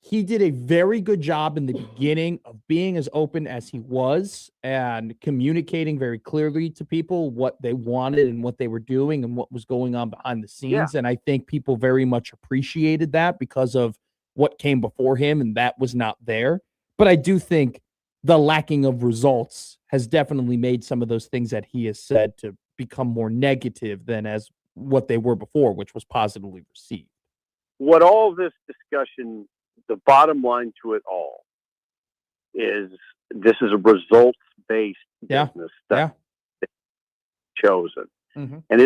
[SPEAKER 6] he did a very good job in the beginning of being as open as he was and communicating very clearly to people what they wanted and what they were doing and what was going on behind the scenes. Yeah. And I think people very much appreciated that because of what came before him, and that was not there. But I do think the lacking of results has definitely made some of those things that he has said to become more negative than as what they were before, which was positively received.
[SPEAKER 8] What all this discussion, the bottom line to it all is this is a results-based business that chosen. Mm-hmm. And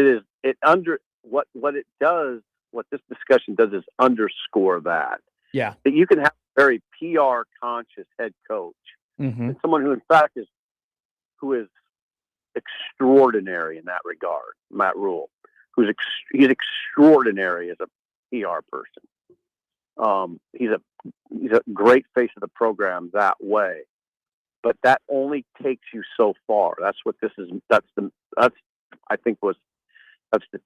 [SPEAKER 8] what this discussion does is underscore that.
[SPEAKER 6] Yeah.
[SPEAKER 8] That you can have a very PR conscious head coach,
[SPEAKER 6] mm-hmm.
[SPEAKER 8] and someone who in fact is extraordinary in that regard, Matt Rule, he's extraordinary as a PR person. He's a great face of the program that way, but that only takes you so far. That's what this is. That's the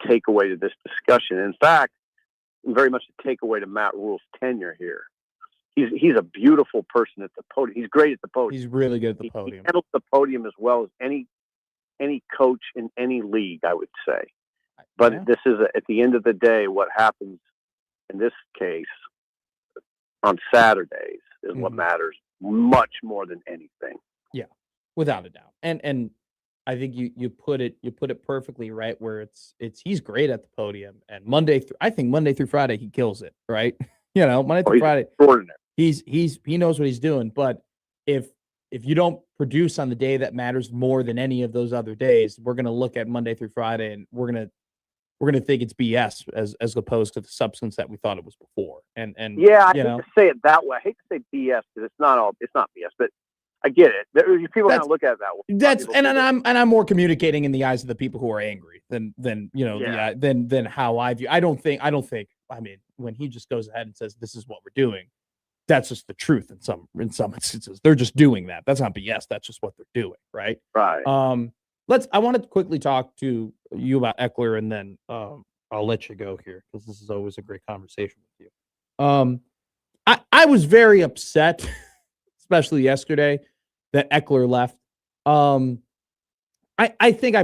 [SPEAKER 8] takeaway to this discussion. In fact, very much the takeaway to Matt Rule's tenure here. He's a beautiful person at the podium. He's great at the podium.
[SPEAKER 6] He's really good at the podium.
[SPEAKER 8] He handles the podium as well as any coach in any league, I would say. But this is at the end of the day, what happens in this case on Saturdays is what matters much more than anything.
[SPEAKER 6] Yeah, without a doubt. And I think you put it perfectly right, where it's he's great at the podium, and Monday through Friday he kills it, right? Monday through Friday, he knows what he's doing. But if you don't produce on the day that matters more than any of those other days, we're gonna look at Monday through Friday and we're gonna think it's BS as opposed to the substance that we thought it was before. And
[SPEAKER 8] I hate to say it that way. I hate to say BS because it's not BS, but I get it. People are gonna look at it that way.
[SPEAKER 6] That's I'm more communicating in the eyes of the people who are angry than than how I view. I don't think. I mean, when he just goes ahead and says this is what we're doing, that's just the truth in some instances. They're just doing that. That's not BS. That's just what they're doing, right?
[SPEAKER 8] Right.
[SPEAKER 6] I wanted to quickly talk to you about Eckler, and then I'll let you go here because this is always a great conversation with you. I was very upset, especially yesterday, that Eckler left. I think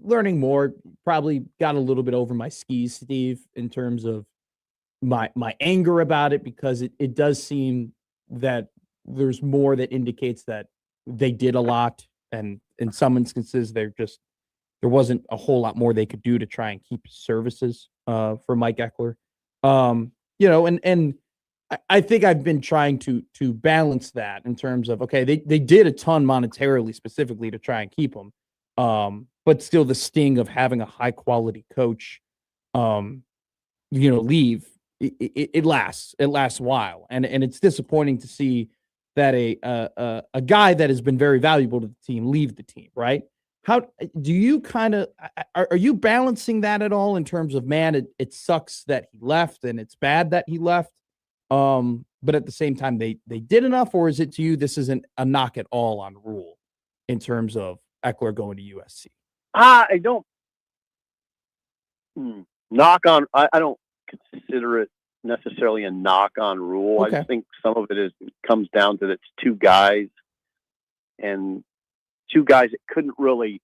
[SPEAKER 6] learning more, probably got a little bit over my skis, Steve, in terms of my anger about it, because it does seem that there's more that indicates that they did a lot, and in some instances they're just there wasn't a whole lot more they could do to try and keep services for Mike Eckler. And I think I've been trying to balance that in terms of, okay, they did a ton monetarily specifically to try and keep him. But still the sting of having a high quality coach, leave, it lasts a while. And it's disappointing to see that a guy that has been very valuable to the team leave the team, right? How do you are you balancing that at all in terms of, man, it sucks that he left and it's bad that he left? But at the same time, they did enough, or is it to you, this isn't a knock at all on Rule in terms of Eckler going to USC?
[SPEAKER 8] I don't knock on. I don't consider it necessarily a knock on Rule.
[SPEAKER 6] Okay.
[SPEAKER 8] I think some of it comes down to that it's two guys that couldn't really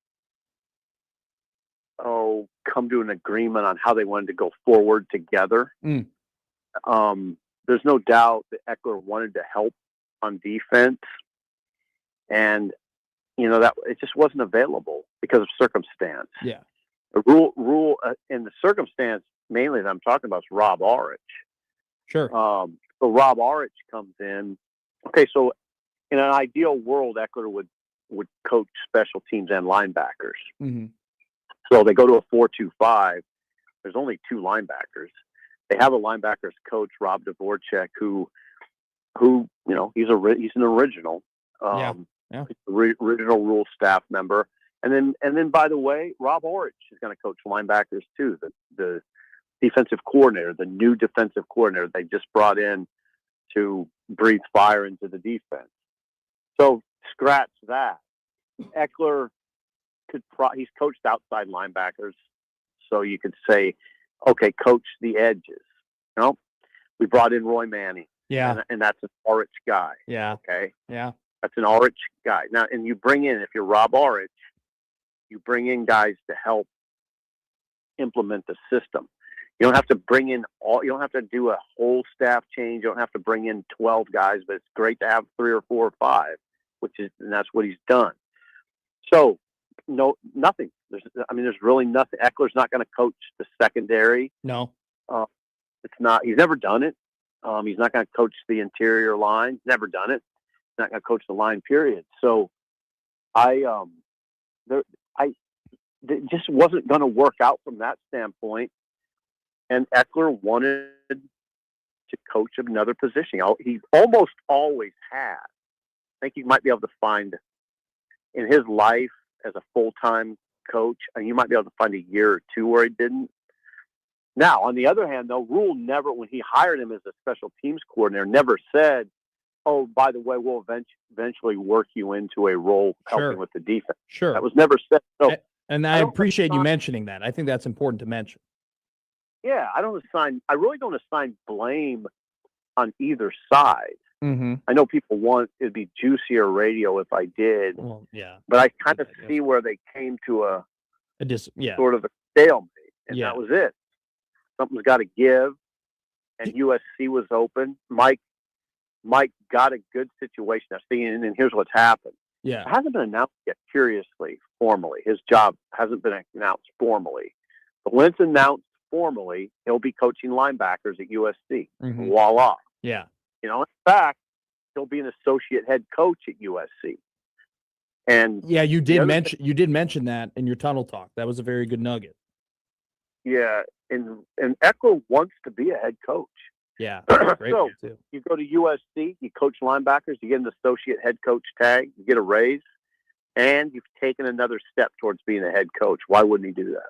[SPEAKER 8] come to an agreement on how they wanted to go forward together. There's no doubt that Eckler wanted to help on defense, and that it just wasn't available because of circumstance.
[SPEAKER 6] Yeah.
[SPEAKER 8] The rule in the circumstance mainly that I'm talking about is Rob Orich.
[SPEAKER 6] Sure.
[SPEAKER 8] So Rob Orich comes in. Okay, so in an ideal world, Eckler would coach special teams and linebackers.
[SPEAKER 6] Mm-hmm.
[SPEAKER 8] So they go to a 4-2-5. There's only two linebackers. They have a linebackers coach, Rob Dvorak, who he's an original.
[SPEAKER 6] Yeah.
[SPEAKER 8] Original Rule staff member. And then by the way, Rob Orich is going to coach linebackers too. The defensive coordinator, the new defensive coordinator they just brought in to breathe fire into the defense. So scratch that. Eckler he's coached outside linebackers, so you could say, okay, coach the edges. We brought in Roy Manning.
[SPEAKER 6] Yeah.
[SPEAKER 8] And that's an Orich guy.
[SPEAKER 6] Yeah.
[SPEAKER 8] Okay.
[SPEAKER 6] Yeah.
[SPEAKER 8] That's an Orich guy. Now, and you bring in, if you're Rob Orich, you bring in guys to help implement the system. You don't have to you don't have to do a whole staff change. You don't have to bring in 12 guys, but it's great to have 3 or 4 or 5, and that's what he's done. So, nothing. There's really nothing. Eckler's not going to coach the secondary.
[SPEAKER 6] No.
[SPEAKER 8] It's not. He's never done it. He's not going to coach the interior line. Never done it. He's not going to coach the line, period. So, it just wasn't going to work out from that standpoint. And Eckler wanted to coach another position. He almost always has. I think you might be able to find in his life as a full-time coach, and you might be able to find a year or two where he didn't. Now, on the other hand, though, Rule never, when he hired him as a special teams coordinator, never said, oh, by the way, we'll eventually work you into a role helping with the defense.
[SPEAKER 6] Sure.
[SPEAKER 8] That was never said. So,
[SPEAKER 6] and I appreciate you mentioning that. I think that's important to mention.
[SPEAKER 8] Yeah, I really don't assign blame on either side.
[SPEAKER 6] Mm-hmm.
[SPEAKER 8] I know people want it'd be juicier radio if I did.
[SPEAKER 6] Well, yeah.
[SPEAKER 8] But I kind of see where they came to a
[SPEAKER 6] sort
[SPEAKER 8] of a stalemate, and that was it. Something's got to give, and USC was open. Mike got a good situation. And here's what's happened.
[SPEAKER 6] Yeah.
[SPEAKER 8] It hasn't been announced yet, curiously, formally. His job hasn't been announced formally. But when it's announced formally, he'll be coaching linebackers at USC.
[SPEAKER 6] Mm-hmm.
[SPEAKER 8] Voila.
[SPEAKER 6] Yeah.
[SPEAKER 8] In fact, he'll be an associate head coach at USC. And
[SPEAKER 6] yeah, you did mention that in your tunnel talk. That was a very good nugget.
[SPEAKER 8] Yeah, and Eckler wants to be a head coach.
[SPEAKER 6] Yeah.
[SPEAKER 8] Great so too. You go to USC, you coach linebackers, you get an associate head coach tag, you get a raise, and you've taken another step towards being a head coach. Why wouldn't he do that?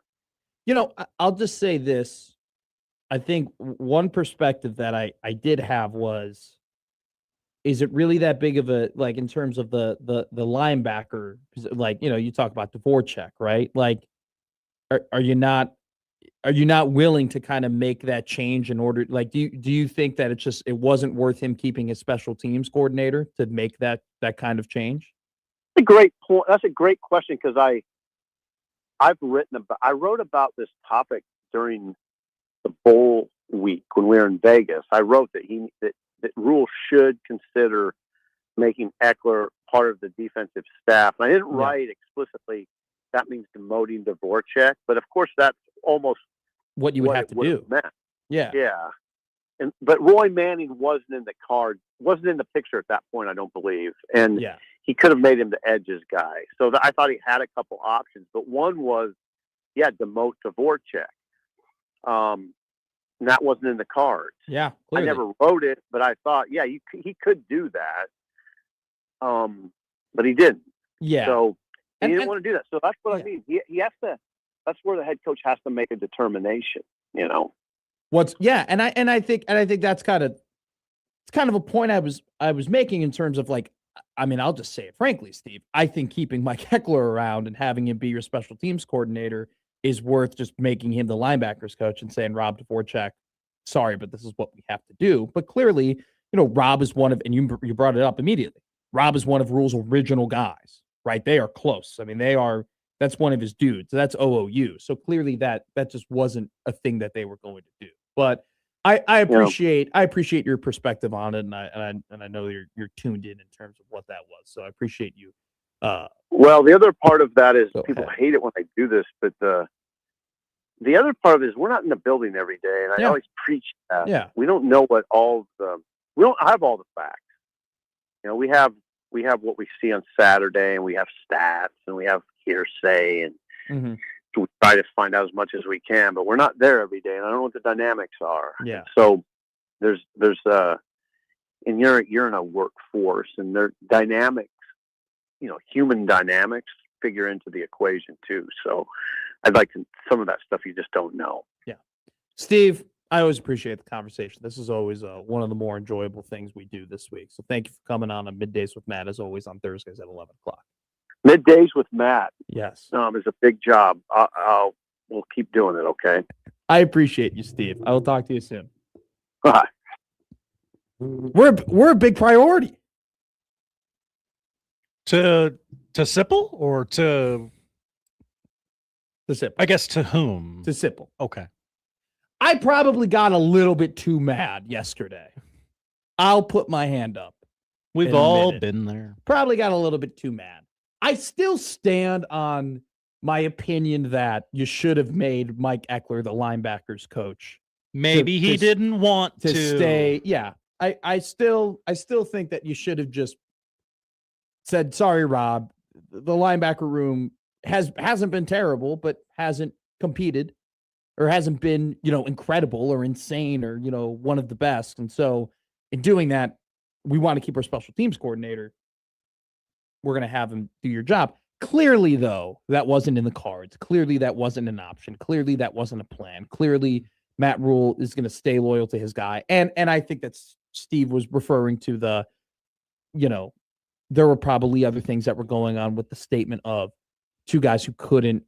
[SPEAKER 6] I'll just say this. I think one perspective that I did have was, is it really that big of a, like, in terms of the linebacker, like, you talk about Dvorak, right? Like, are you not willing to kind of make that change in order, like, do you think that it wasn't worth him keeping his special teams coordinator to make that kind of change?
[SPEAKER 8] That's a great point. That's a great question, because I wrote about this topic during the bowl week when we were in Vegas. I wrote that Rule should consider making Eckler part of the defensive staff. And I didn't write explicitly that means demoting Dvorak. But of course, that's almost
[SPEAKER 6] What you would have to
[SPEAKER 8] would
[SPEAKER 6] do.
[SPEAKER 8] have meant.
[SPEAKER 6] Yeah.
[SPEAKER 8] Yeah. But Roy Manning wasn't in the picture at that point, I don't believe. And
[SPEAKER 6] Yeah.
[SPEAKER 8] he could have made him the Edge's guy. So I thought he had a couple options, but one was, demote Dvorak. And that wasn't in the cards.
[SPEAKER 6] Yeah.
[SPEAKER 8] I
[SPEAKER 6] Clearly.
[SPEAKER 8] never wrote it, but I thought, he could do that. But he didn't.
[SPEAKER 6] Yeah.
[SPEAKER 8] So he didn't
[SPEAKER 6] And-
[SPEAKER 8] want to do that. So that's what I mean. He has to. That's where the head coach has to make a determination. You know.
[SPEAKER 6] And I think that's kind of a point I was making in terms of like, I mean, I'll just say it frankly, Steve. I think keeping Mike Eckler around and having him be your special teams coordinator is worth just making him the linebackers coach and saying, Rob Dvorak, sorry, but this is what we have to do. But clearly, Rob is one of, and you brought it up immediately. Rob is one of Rule's original guys, right? They are close. I mean, that's one of his dudes. That's OOU. So clearly that just wasn't a thing that they were going to do. But I appreciate your perspective on it, and I know you're tuned in terms of what that was. So I appreciate you.
[SPEAKER 8] Well, the other part of that is people
[SPEAKER 6] ahead.
[SPEAKER 8] hate it when I do this, but the other part of it is we're not in the building every day, and I always preach that.
[SPEAKER 6] Yeah.
[SPEAKER 8] We don't know we don't have all the facts. We have what we see on Saturday, and we have stats, and we have hearsay, and we try to find out as much as we can, but we're not there every day, and I don't know what the dynamics are.
[SPEAKER 6] Yeah.
[SPEAKER 8] So there's and you're in a workforce, and their dynamics, human dynamics figure into the equation too. So I'd like some of that stuff you just don't know.
[SPEAKER 6] Yeah. Steve, I always appreciate the conversation. This is always one of the more enjoyable things we do this week. So thank you for coming on Middays with Matt, as always, on Thursdays at 11 o'clock.
[SPEAKER 8] Middays with Matt.
[SPEAKER 6] Yes.
[SPEAKER 8] Is a big job. We'll keep doing it. Okay.
[SPEAKER 6] I appreciate you, Steve. I will talk to you soon.
[SPEAKER 8] Bye.
[SPEAKER 6] We're a big priority.
[SPEAKER 5] To Sipple or to
[SPEAKER 6] Sipple.
[SPEAKER 5] I guess to whom?
[SPEAKER 6] To Sipple.
[SPEAKER 5] Okay.
[SPEAKER 6] I probably got a little bit too mad yesterday. I'll put my hand up.
[SPEAKER 5] We've all been there.
[SPEAKER 6] Probably got a little bit too mad. I still stand on my opinion that you should have made Mike Eckler the linebackers coach.
[SPEAKER 5] Maybe he didn't want to
[SPEAKER 6] stay. Yeah. I still think that you should have just said, sorry, Rob, the linebacker room hasn't been terrible, but hasn't competed or hasn't been, incredible or insane or, one of the best. And so in doing that, we want to keep our special teams coordinator. We're going to have him do your job. Clearly, though, that wasn't in the cards. Clearly, that wasn't an option. Clearly, that wasn't a plan. Clearly, Matt Rule is going to stay loyal to his guy. And I think that Steve was referring to there were probably other things that were going on with the statement of two guys who couldn't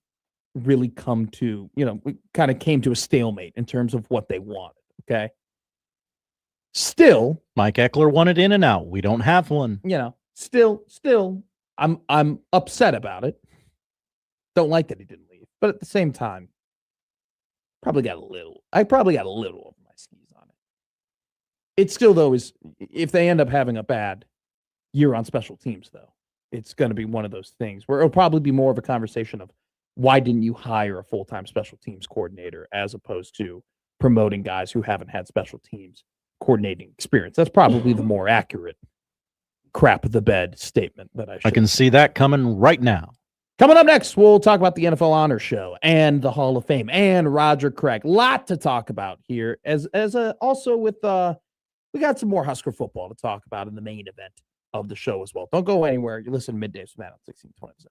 [SPEAKER 6] really come to, we kind of came to a stalemate in terms of what they wanted. Okay. Still,
[SPEAKER 5] Mike Eckler wanted in and out. We don't have one.
[SPEAKER 6] Still, I'm upset about it. Don't like that he didn't leave, but at the same time, I probably got a little over my skis on it. It still, though, is if they end up having a bad year on special teams, though, it's going to be one of those things where it'll probably be more of a conversation of why didn't you hire a full-time special teams coordinator as opposed to promoting guys who haven't had special teams coordinating experience. That's probably the more accurate crap of the bed statement that I
[SPEAKER 5] can see that coming right now.
[SPEAKER 6] Coming up next, we'll talk about the NFL Honor Show and the Hall of Fame and Roger Craig. Lot to talk about here. Also with we got some more Husker football to talk about in the main event of the show as well. Don't go anywhere. You listen to Middays with Matt on 1620.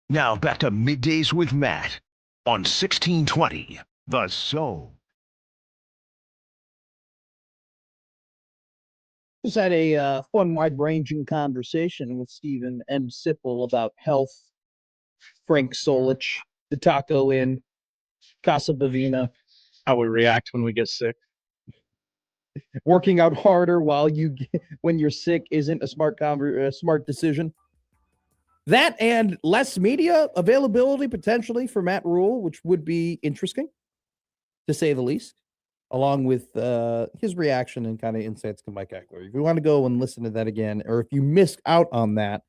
[SPEAKER 10] Now back to Middays with Matt on 1620 The Zone.
[SPEAKER 11] Just had a fun, wide-ranging conversation with Stephen M. Sipple about health. Frank Solich, the Taco Inn, Casa Bavina.
[SPEAKER 5] How we react when we get sick.
[SPEAKER 11] Working out harder when you're sick isn't a smart decision.
[SPEAKER 6] That and less media availability potentially for Matt Rule, which would be interesting, to say the least, along with his reaction and kind of insights to Mike Eckler. If you want to go and listen to that again, or if you missed out on that,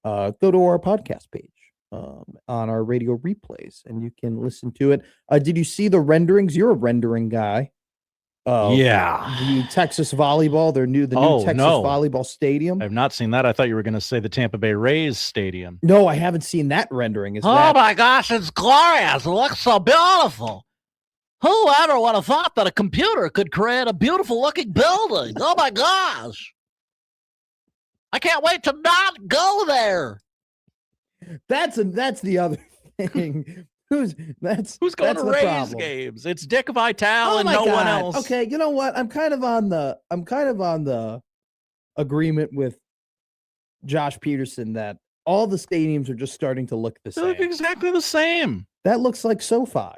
[SPEAKER 6] go to our podcast page on our radio replays, and you can listen to it. Did you see the renderings? You're a rendering guy.
[SPEAKER 5] Yeah.
[SPEAKER 6] The Texas volleyball, the new Texas volleyball stadium.
[SPEAKER 5] I've not seen that. I thought you were going to say the Tampa Bay Rays stadium.
[SPEAKER 6] No, I haven't seen that rendering.
[SPEAKER 12] My gosh, it's glorious. It looks so beautiful. Whoever would have thought that a computer could create a beautiful looking building? Oh my gosh. I can't wait to not go there.
[SPEAKER 6] That's the other thing. Who's going
[SPEAKER 5] to Rays games? It's Dick Vitale and no one else.
[SPEAKER 6] Okay, you know what? I'm kind of on the agreement with Josh Peterson that all the stadiums are just starting to look the same.
[SPEAKER 5] They look exactly the same.
[SPEAKER 6] That looks like SoFi.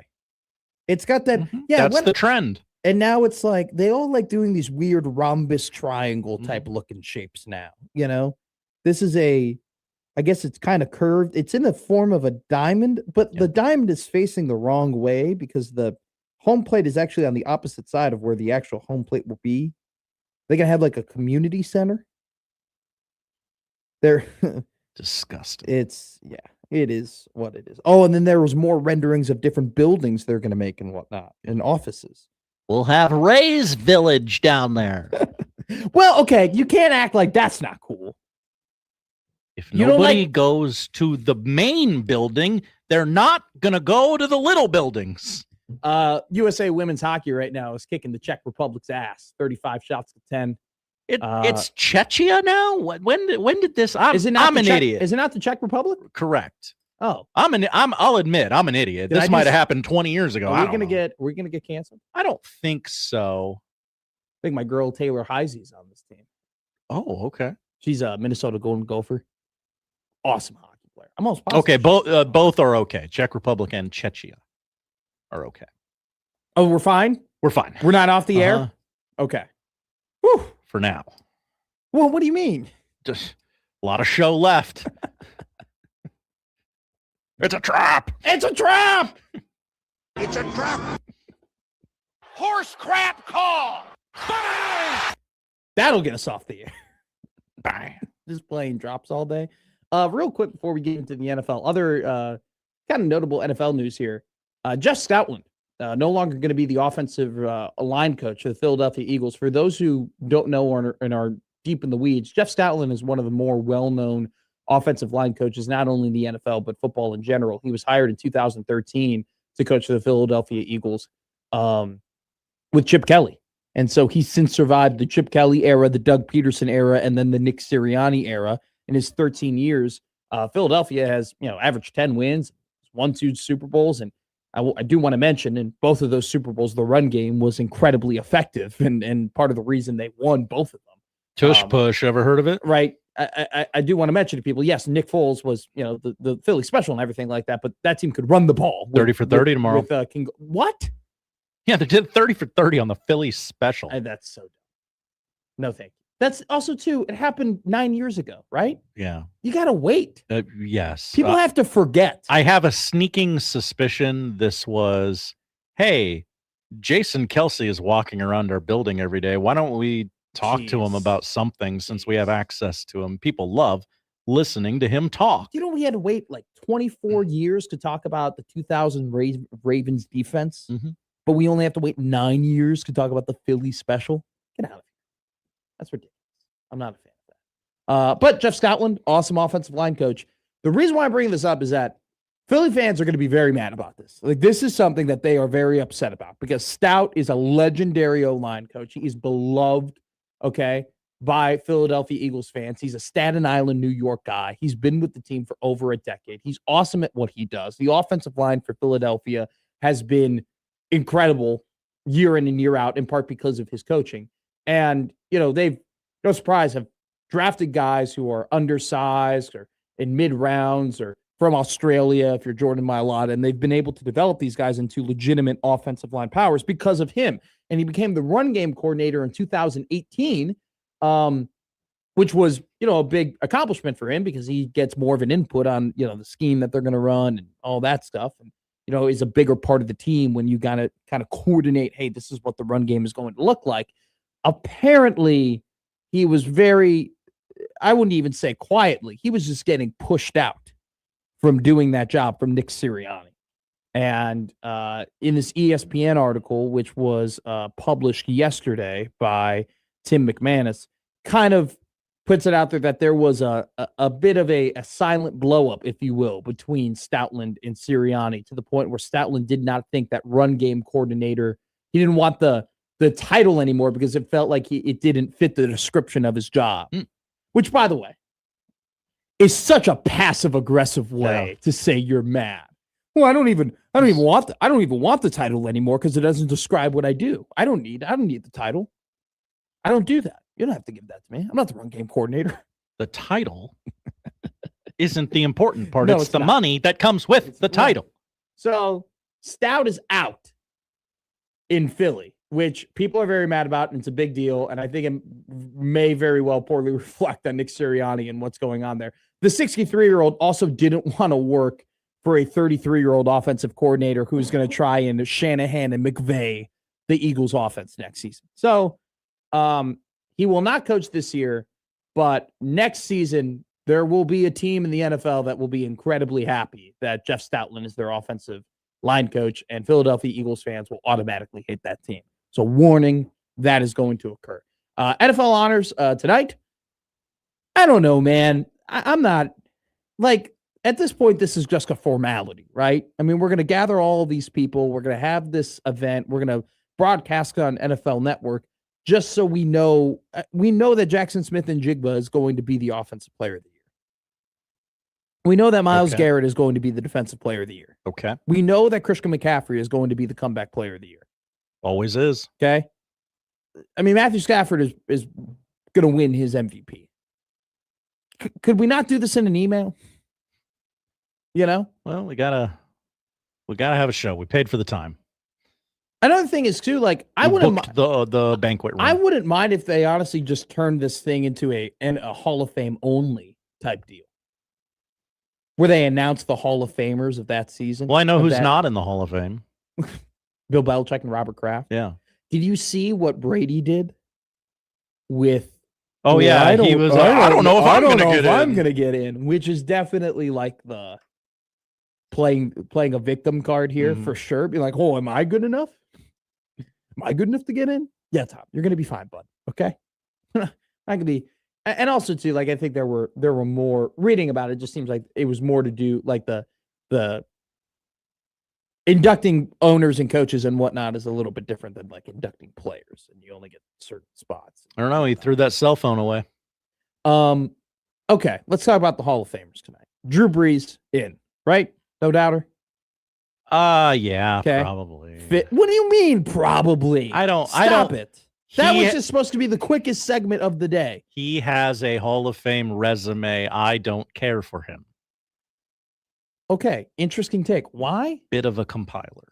[SPEAKER 6] It's got that.
[SPEAKER 5] Mm-hmm. Yeah, that's the trend.
[SPEAKER 6] And now it's like they all like doing these weird rhombus triangle type looking shapes now. You know, this is I guess it's kind of curved. It's in the form of a diamond, but the diamond is facing the wrong way because the home plate is actually on the opposite side of where the actual home plate will be. They're going to have like a community center. They're
[SPEAKER 5] disgusting.
[SPEAKER 6] It is what it is. Oh, and then there was more renderings of different buildings they're going to make and whatnot and offices.
[SPEAKER 12] We'll have Ray's Village down there.
[SPEAKER 6] Well, okay. You can't act like that's not cool.
[SPEAKER 5] If nobody goes to the main building, they're not going to go to the little buildings.
[SPEAKER 6] USA women's hockey right now is kicking the Czech Republic's ass, 35 shots to 10.
[SPEAKER 5] It's Czechia now? When did this? I'm an idiot.
[SPEAKER 6] Is it not the Czech Republic?
[SPEAKER 5] Correct.
[SPEAKER 6] Oh,
[SPEAKER 5] I'll admit I'm an idiot. This might have happened 20 years ago.
[SPEAKER 6] Are we gonna get canceled?
[SPEAKER 5] I don't think so.
[SPEAKER 6] I think my girl Taylor Heisey's on this team.
[SPEAKER 5] Oh, okay.
[SPEAKER 6] She's a Minnesota Golden Gopher. Awesome hockey player. I'm almost positive.
[SPEAKER 5] Okay, both are okay. Czech Republic and Czechia are okay.
[SPEAKER 6] Oh, we're fine?
[SPEAKER 5] We're fine.
[SPEAKER 6] We're not off the air? Okay. Whew.
[SPEAKER 5] For now.
[SPEAKER 6] Well, what do you mean?
[SPEAKER 5] Just a lot of show left. It's a trap.
[SPEAKER 6] It's a trap.
[SPEAKER 1] It's a trap. Horse crap call. Bang!
[SPEAKER 6] That'll get us off the air.
[SPEAKER 5] Bang.
[SPEAKER 6] Just playing drops all day. Real quick before we get into the NFL, other kind of notable NFL news here. Jeff Stoutland, no longer going to be the offensive line coach of the Philadelphia Eagles. For those who don't know and are deep in the weeds, Jeff Stoutland is one of the more well-known offensive line coaches, not only in the NFL, but football in general. He was hired in 2013 to coach the Philadelphia Eagles with Chip Kelly. And so he's since survived the Chip Kelly era, the Doug Peterson era, and then the Nick Sirianni era. In his 13 years, Philadelphia has, averaged 10 wins, won 2 Super Bowls. And I do want to mention in both of those Super Bowls, the run game was incredibly effective and part of the reason they won both of them.
[SPEAKER 5] Tush push, ever heard of it?
[SPEAKER 6] Right. I do want to mention to people, yes, Nick Foles was, the Philly special and everything like that, but that team could run the ball.
[SPEAKER 5] 30 for 30 tomorrow.
[SPEAKER 6] What?
[SPEAKER 5] Yeah, they did 30 for 30 on the Philly special.
[SPEAKER 6] That's so dumb. No, thank you. That's also, too, it happened 9 years ago, right?
[SPEAKER 5] Yeah.
[SPEAKER 6] You got to wait.
[SPEAKER 5] Yes.
[SPEAKER 6] People have to forget.
[SPEAKER 5] I have a sneaking suspicion this was, hey, Jason Kelsey is walking around our building every day. Why don't we talk to him about something since we have access to him? People love listening to him talk.
[SPEAKER 6] We had to wait like 24 years to talk about the 2000 Ravens defense, but we only have to wait 9 years to talk about the Philly special. Get out of here. That's ridiculous. I'm not a fan of that. But Jeff Stoutland, awesome offensive line coach. The reason why I'm bringing this up is that Philly fans are going to be very mad about this. Like, this is something that they are very upset about because Stout is a legendary O-line coach. He is beloved, okay? by Philadelphia Eagles fans. He's a Staten Island, New York guy. He's been with the team for over a decade. He's awesome at what he does. The offensive line for Philadelphia has been incredible year in and year out, in part because of his coaching. And, they've, no surprise, have drafted guys who are undersized or in mid rounds or from Australia, if you're Jordan Mailata, and they've been able to develop these guys into legitimate offensive line powers because of him. And he became the run game coordinator in 2018, which was, a big accomplishment for him because he gets more of an input on, the scheme that they're going to run and all that stuff. And, is a bigger part of the team when you got to kind of coordinate, hey, this is what the run game is going to look like. Apparently, he was I wouldn't even say quietly, he was just getting pushed out from doing that job from Nick Sirianni. And in this ESPN article, which was published yesterday by Tim McManus, kind of puts it out there that there was a bit of a silent blow up, if you will, between Stoutland and Sirianni, to the point where Stoutland did not think that run game coordinator, he didn't want the title anymore because it felt like it didn't fit the description of his job, which, by the way, is such a passive aggressive way to say you're mad. Well, I don't even want the title anymore because it doesn't describe what I do. I don't need the title. I don't do that. You don't have to give that to me. I'm not the run game coordinator.
[SPEAKER 5] The title isn't the important part.
[SPEAKER 6] No,
[SPEAKER 5] it's the
[SPEAKER 6] not.
[SPEAKER 5] money that comes with the title.
[SPEAKER 6] So Stout is out in Philly, which people are very mad about, and it's a big deal. And I think it may very well poorly reflect on Nick Sirianni and what's going on there. The 63-year-old also didn't want to work for a 33-year-old offensive coordinator who's going to try and Shanahan and McVay the Eagles offense next season. So he will not coach this year, but next season there will be a team in the NFL that will be incredibly happy that Jeff Stoutland is their offensive line coach, and Philadelphia Eagles fans will automatically hate that team. So warning, that is going to occur. NFL honors tonight. I don't know, man. I'm not like, at this point, this is just a formality, right? I mean, we're going to gather all of these people. We're going to have this event. We're going to broadcast on NFL Network just so we know that Jackson Smith and Jigba is going to be the offensive player of the year. We know that Myles Garrett is going to be the defensive player of the year.
[SPEAKER 5] Okay.
[SPEAKER 6] We know that Christian McCaffrey is going to be the comeback player of the year.
[SPEAKER 5] Always is.
[SPEAKER 6] Okay. I mean, Matthew Stafford is going to win his MVP. Could we not do this in an email?
[SPEAKER 5] Well, we gotta have a show. We paid for the time.
[SPEAKER 6] Another thing is too, like, I wouldn't
[SPEAKER 5] the banquet room.
[SPEAKER 6] I wouldn't mind if they honestly just turned this thing into a Hall of Fame only type deal, where they announce the Hall of Famers of that season.
[SPEAKER 5] Well, I know who's not in the Hall of Fame.
[SPEAKER 6] Bill Belichick and Robert Kraft.
[SPEAKER 5] Yeah.
[SPEAKER 6] Did you see what Brady did with?
[SPEAKER 5] Oh yeah, he was. I don't know if I'm going to
[SPEAKER 6] get in, which is definitely like the playing a victim card here for sure. Be like, oh, am I good enough? Am I good enough to get in? Yeah, Tom, you're going to be fine, bud. Okay. I could be. And also too, like, I think there were more reading about it. Just seems like it was more to do like the inducting owners and coaches and whatnot is a little bit different than like inducting players, and you only get certain spots.
[SPEAKER 5] I don't know. He threw that cell phone away.
[SPEAKER 6] Okay, let's talk about the Hall of Famers tonight. Drew Brees in, right? No doubter.
[SPEAKER 5] Yeah, probably.
[SPEAKER 6] What do you mean, probably? Stop it. That was just supposed to be the quickest segment of the day.
[SPEAKER 5] He has a Hall of Fame resume. I don't care for him.
[SPEAKER 6] Okay, interesting take. Why?
[SPEAKER 5] Bit of a compiler.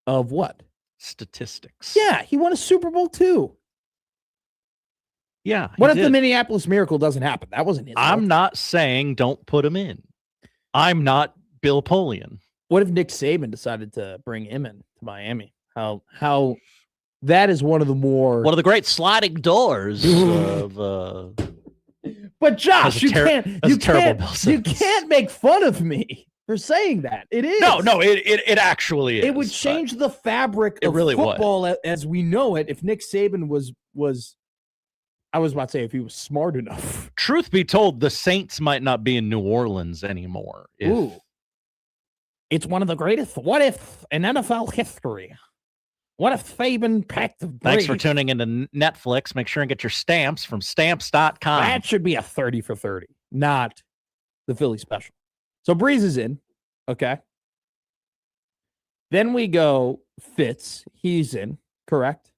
[SPEAKER 6] Of what?
[SPEAKER 5] Statistics.
[SPEAKER 6] Yeah, he won a Super Bowl too.
[SPEAKER 5] Yeah.
[SPEAKER 6] What if the Minneapolis Miracle doesn't happen? That wasn't it.
[SPEAKER 5] I'm not saying don't put him in. I'm not Bill Polian.
[SPEAKER 6] What if Nick Saban decided to bring him in to Miami? How that is one of the great sliding doors of
[SPEAKER 5] But
[SPEAKER 6] Josh, you can't make fun of me for saying that. It is.
[SPEAKER 5] No, it actually is.
[SPEAKER 6] It would change the fabric of football as we know it if Nick Saban was I was about to say if he was smart enough.
[SPEAKER 5] Truth be told, the Saints might not be in New Orleans anymore.
[SPEAKER 6] Ooh. It's one of the greatest what if in NFL history. What a Fabian packed of
[SPEAKER 5] Thanks for
[SPEAKER 6] brief.
[SPEAKER 5] tuning into Netflix. Make sure and get your stamps from stamps.com.
[SPEAKER 6] That should be a 30 for 30, not the Philly special. So Breeze is in. Okay. Then we go Fitz. He's in. Correct?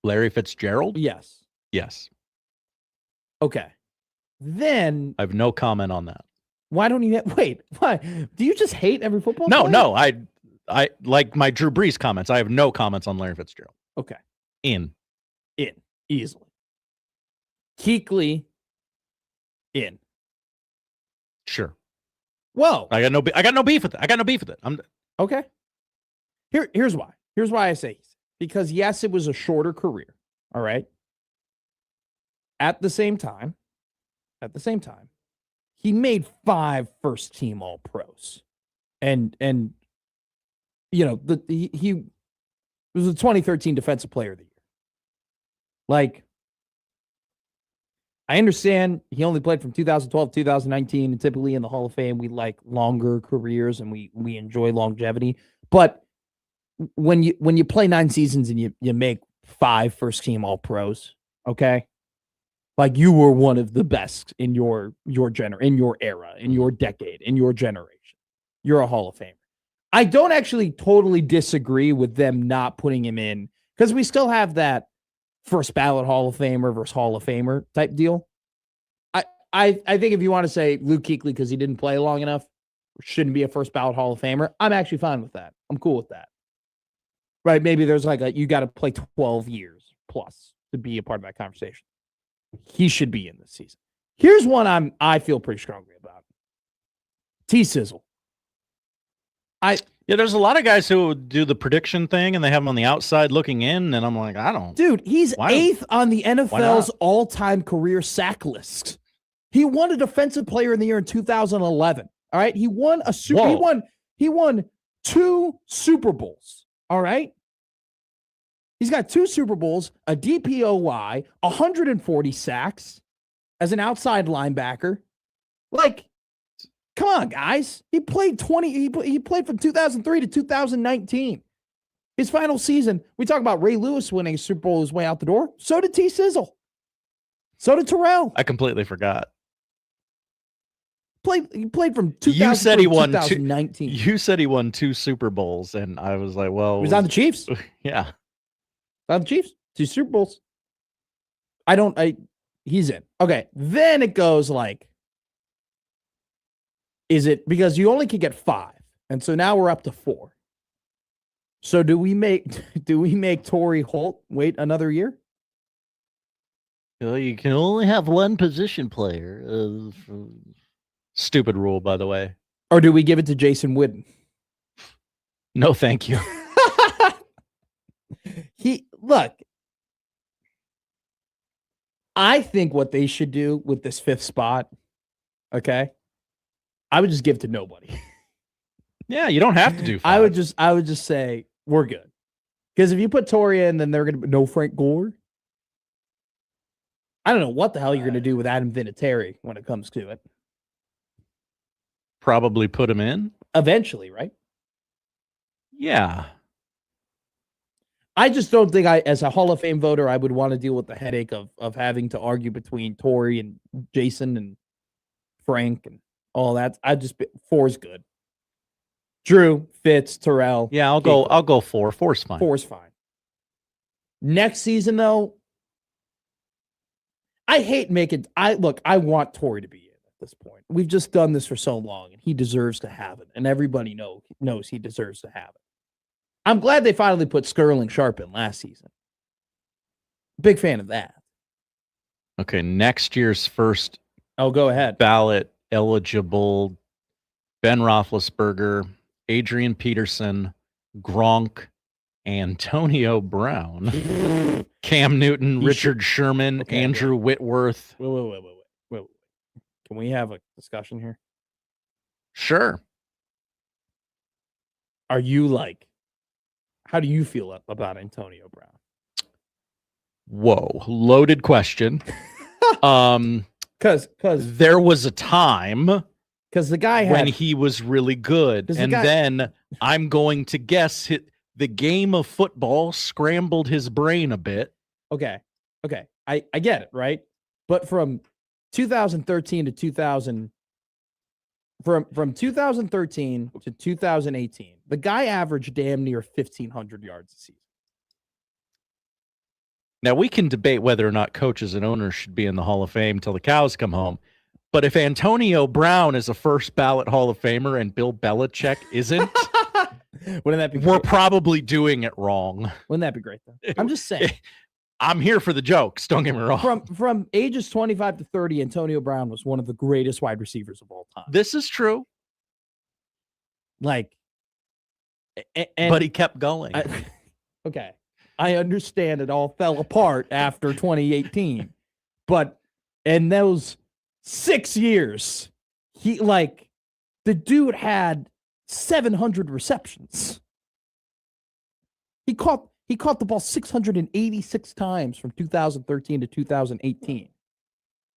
[SPEAKER 5] Larry Fitzgerald?
[SPEAKER 6] Yes.
[SPEAKER 5] Yes.
[SPEAKER 6] Okay. Then
[SPEAKER 5] I have no comment on that.
[SPEAKER 6] why don't you wait? Why? Do you just hate every football player?
[SPEAKER 5] No. I like my Drew Brees comments. I have no comments on Larry Fitzgerald.
[SPEAKER 6] Okay.
[SPEAKER 5] In.
[SPEAKER 6] Easily. Kuechly in.
[SPEAKER 5] Sure.
[SPEAKER 6] Whoa.
[SPEAKER 5] I got no beef with it. I'm
[SPEAKER 6] Okay. Here's why. Here's why I say because yes, it was a shorter career. All right. At the same time, he made 5 first-team All-Pros, and you know he was the 2013 Defensive Player of the Year. Like, I understand he only played from 2012 to 2019, and typically in the Hall of Fame we like longer careers and we enjoy longevity. But when you play 9 seasons and you make 5 first-team All-Pros, okay. Like, you were one of the best in your era, in your decade, in your generation. You're a Hall of Famer. I don't actually totally disagree with them not putting him in because we still have that first ballot Hall of Famer versus Hall of Famer type deal. I think if you want to say Luke Kuechly because he didn't play long enough, shouldn't be a first ballot Hall of Famer, I'm actually fine with that. I'm cool with that. Right? Maybe there's you got to play 12 years plus to be a part of that conversation. He should be in this season. Here's one I feel pretty strongly about. T-Sizzle.
[SPEAKER 5] There's a lot of guys who do the prediction thing and they have him on the outside looking in, and I'm like, I don't.
[SPEAKER 6] Dude, he's 8th on the NFL's all-time career sack list. He won a Defensive Player of the Year in 2011. All right, he won a Super. He won 2 Super Bowls. All right. He's got 2 Super Bowls, a DPOY, 140 sacks as an outside linebacker. Like, come on, guys. He played he played from 2003 to 2019. His final season, we talk about Ray Lewis winning a Super Bowl his way out the door. So did T-Sizzle. So did Terrell.
[SPEAKER 5] I completely forgot.
[SPEAKER 6] He played from 2003 to 2019.
[SPEAKER 5] You said he won 2 Super Bowls, and I was like, well.
[SPEAKER 6] He was on the Chiefs.
[SPEAKER 5] Yeah.
[SPEAKER 6] On the Chiefs, 2 Super Bowls. He's in. Okay. Then it goes is it because you only could get 5. And so now we're up to 4. So do we make Torrey Holt wait another year?
[SPEAKER 12] Well, you can only have one position player.
[SPEAKER 5] Stupid rule, by the way.
[SPEAKER 6] Or do we give it to Jason Witten?
[SPEAKER 5] No, thank you.
[SPEAKER 6] Look, I think what they should do with this 5th spot, okay, I would just give it to nobody.
[SPEAKER 5] Yeah, you don't have to do 5.
[SPEAKER 6] I would just say we're good. Because if you put Torrey in, then they're going to no Frank Gore. I don't know what the hell you're going to do with Adam Vinatieri when it comes to it.
[SPEAKER 5] Probably put him in
[SPEAKER 6] eventually, right?
[SPEAKER 5] Yeah.
[SPEAKER 6] I just don't think as a Hall of Fame voter, I would want to deal with the headache of having to argue between Torrey and Jason and Frank and all that. 4 is good. Drew, Fitz, Terrell.
[SPEAKER 5] Yeah, I'll go 4. 4's fine.
[SPEAKER 6] 4's fine. Next season, though, I hate making. I want Torrey to be in at this point. We've just done this for so long, and he deserves to have it, and everybody knows he deserves to have it. I'm glad they finally put Sterling Sharp in last season. Big fan of that.
[SPEAKER 5] Okay, next year's first.
[SPEAKER 6] Oh, go ahead.
[SPEAKER 5] Ballot eligible: Ben Roethlisberger, Adrian Peterson, Gronk, Antonio Brown, Cam Newton, Richard Sherman, Andrew Whitworth.
[SPEAKER 6] Wait. Can we have a discussion here?
[SPEAKER 5] Sure.
[SPEAKER 6] Are you how do you feel about Antonio Brown?
[SPEAKER 5] Whoa, loaded question.
[SPEAKER 6] Because
[SPEAKER 5] there was a time
[SPEAKER 6] the guy
[SPEAKER 5] when he was really good, and then I'm going to guess the game of football scrambled his brain a bit.
[SPEAKER 6] Okay. I get it, right? But from 2013 to 2013 to 2018, the guy averaged damn near 1,500 yards a season.
[SPEAKER 5] Now, we can debate whether or not coaches and owners should be in the Hall of Fame till the cows come home. But if Antonio Brown is a first ballot Hall of Famer and Bill Belichick isn't,
[SPEAKER 6] wouldn't that be
[SPEAKER 5] we're
[SPEAKER 6] great?
[SPEAKER 5] Probably doing it wrong.
[SPEAKER 6] Wouldn't that be great, though? I'm just saying.
[SPEAKER 5] I'm here for the jokes. Don't get me wrong.
[SPEAKER 6] From ages 25 to 30, Antonio Brown was one of the greatest wide receivers of all time.
[SPEAKER 5] This is true.
[SPEAKER 6] But
[SPEAKER 5] he kept going.
[SPEAKER 6] Okay. I understand it all fell apart after 2018. But in those 6 years, the dude had 700 receptions. He caught the ball 686 times from 2013 to 2018.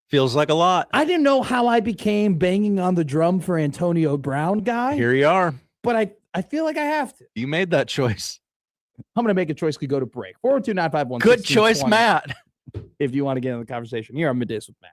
[SPEAKER 5] Feels like a lot.
[SPEAKER 6] I didn't know how I became banging on the drum for Antonio Brown guy.
[SPEAKER 5] Here you are.
[SPEAKER 6] But I feel like I have to.
[SPEAKER 5] You made that choice.
[SPEAKER 6] I'm going to make a choice. We go to break. 402-951.
[SPEAKER 5] Good choice, Matt.
[SPEAKER 6] If you want to get in the conversation here on Middays with Matt.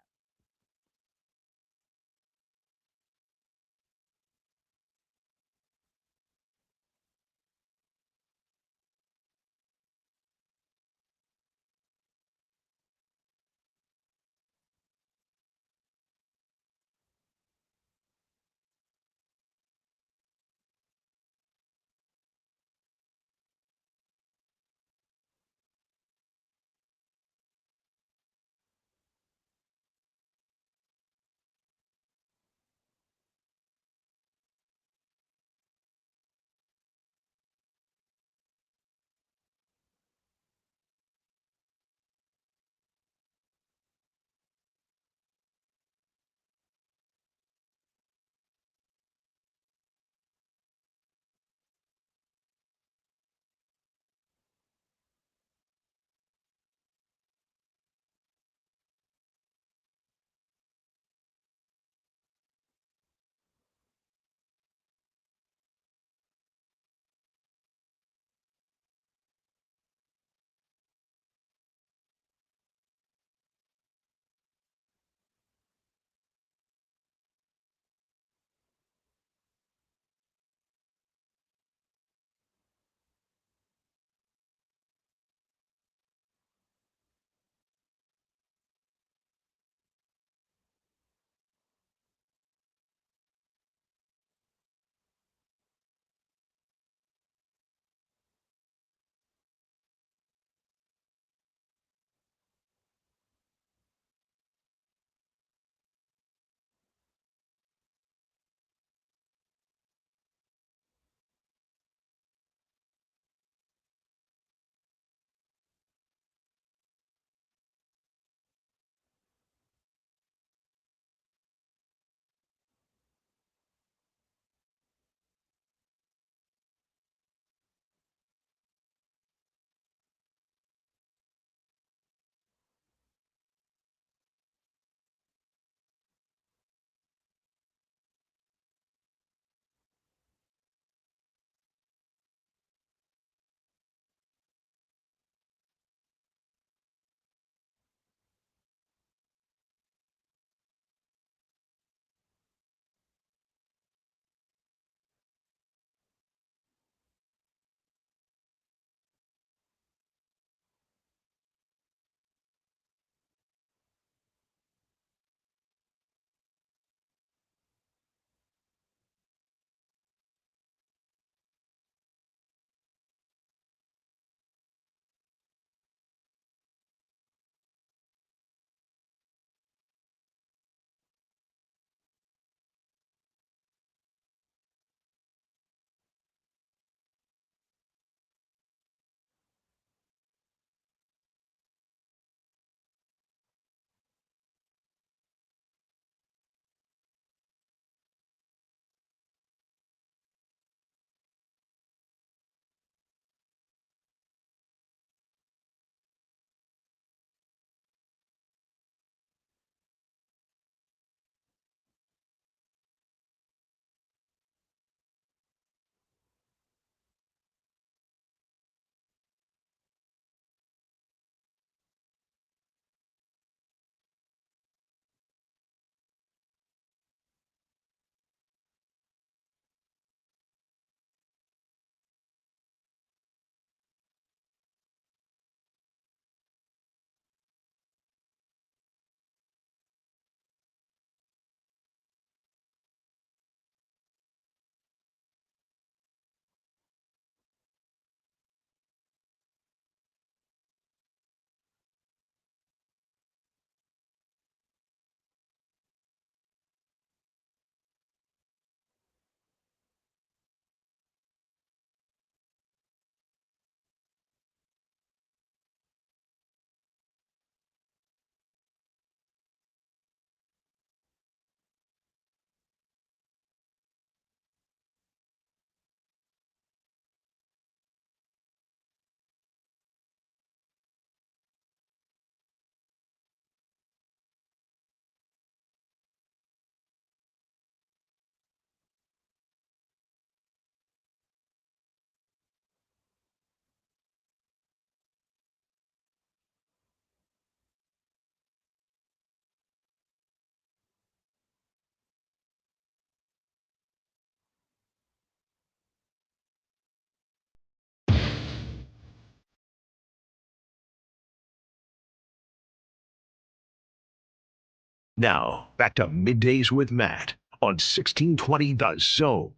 [SPEAKER 10] Now, back to Middays with Matt on 1620 The Zone.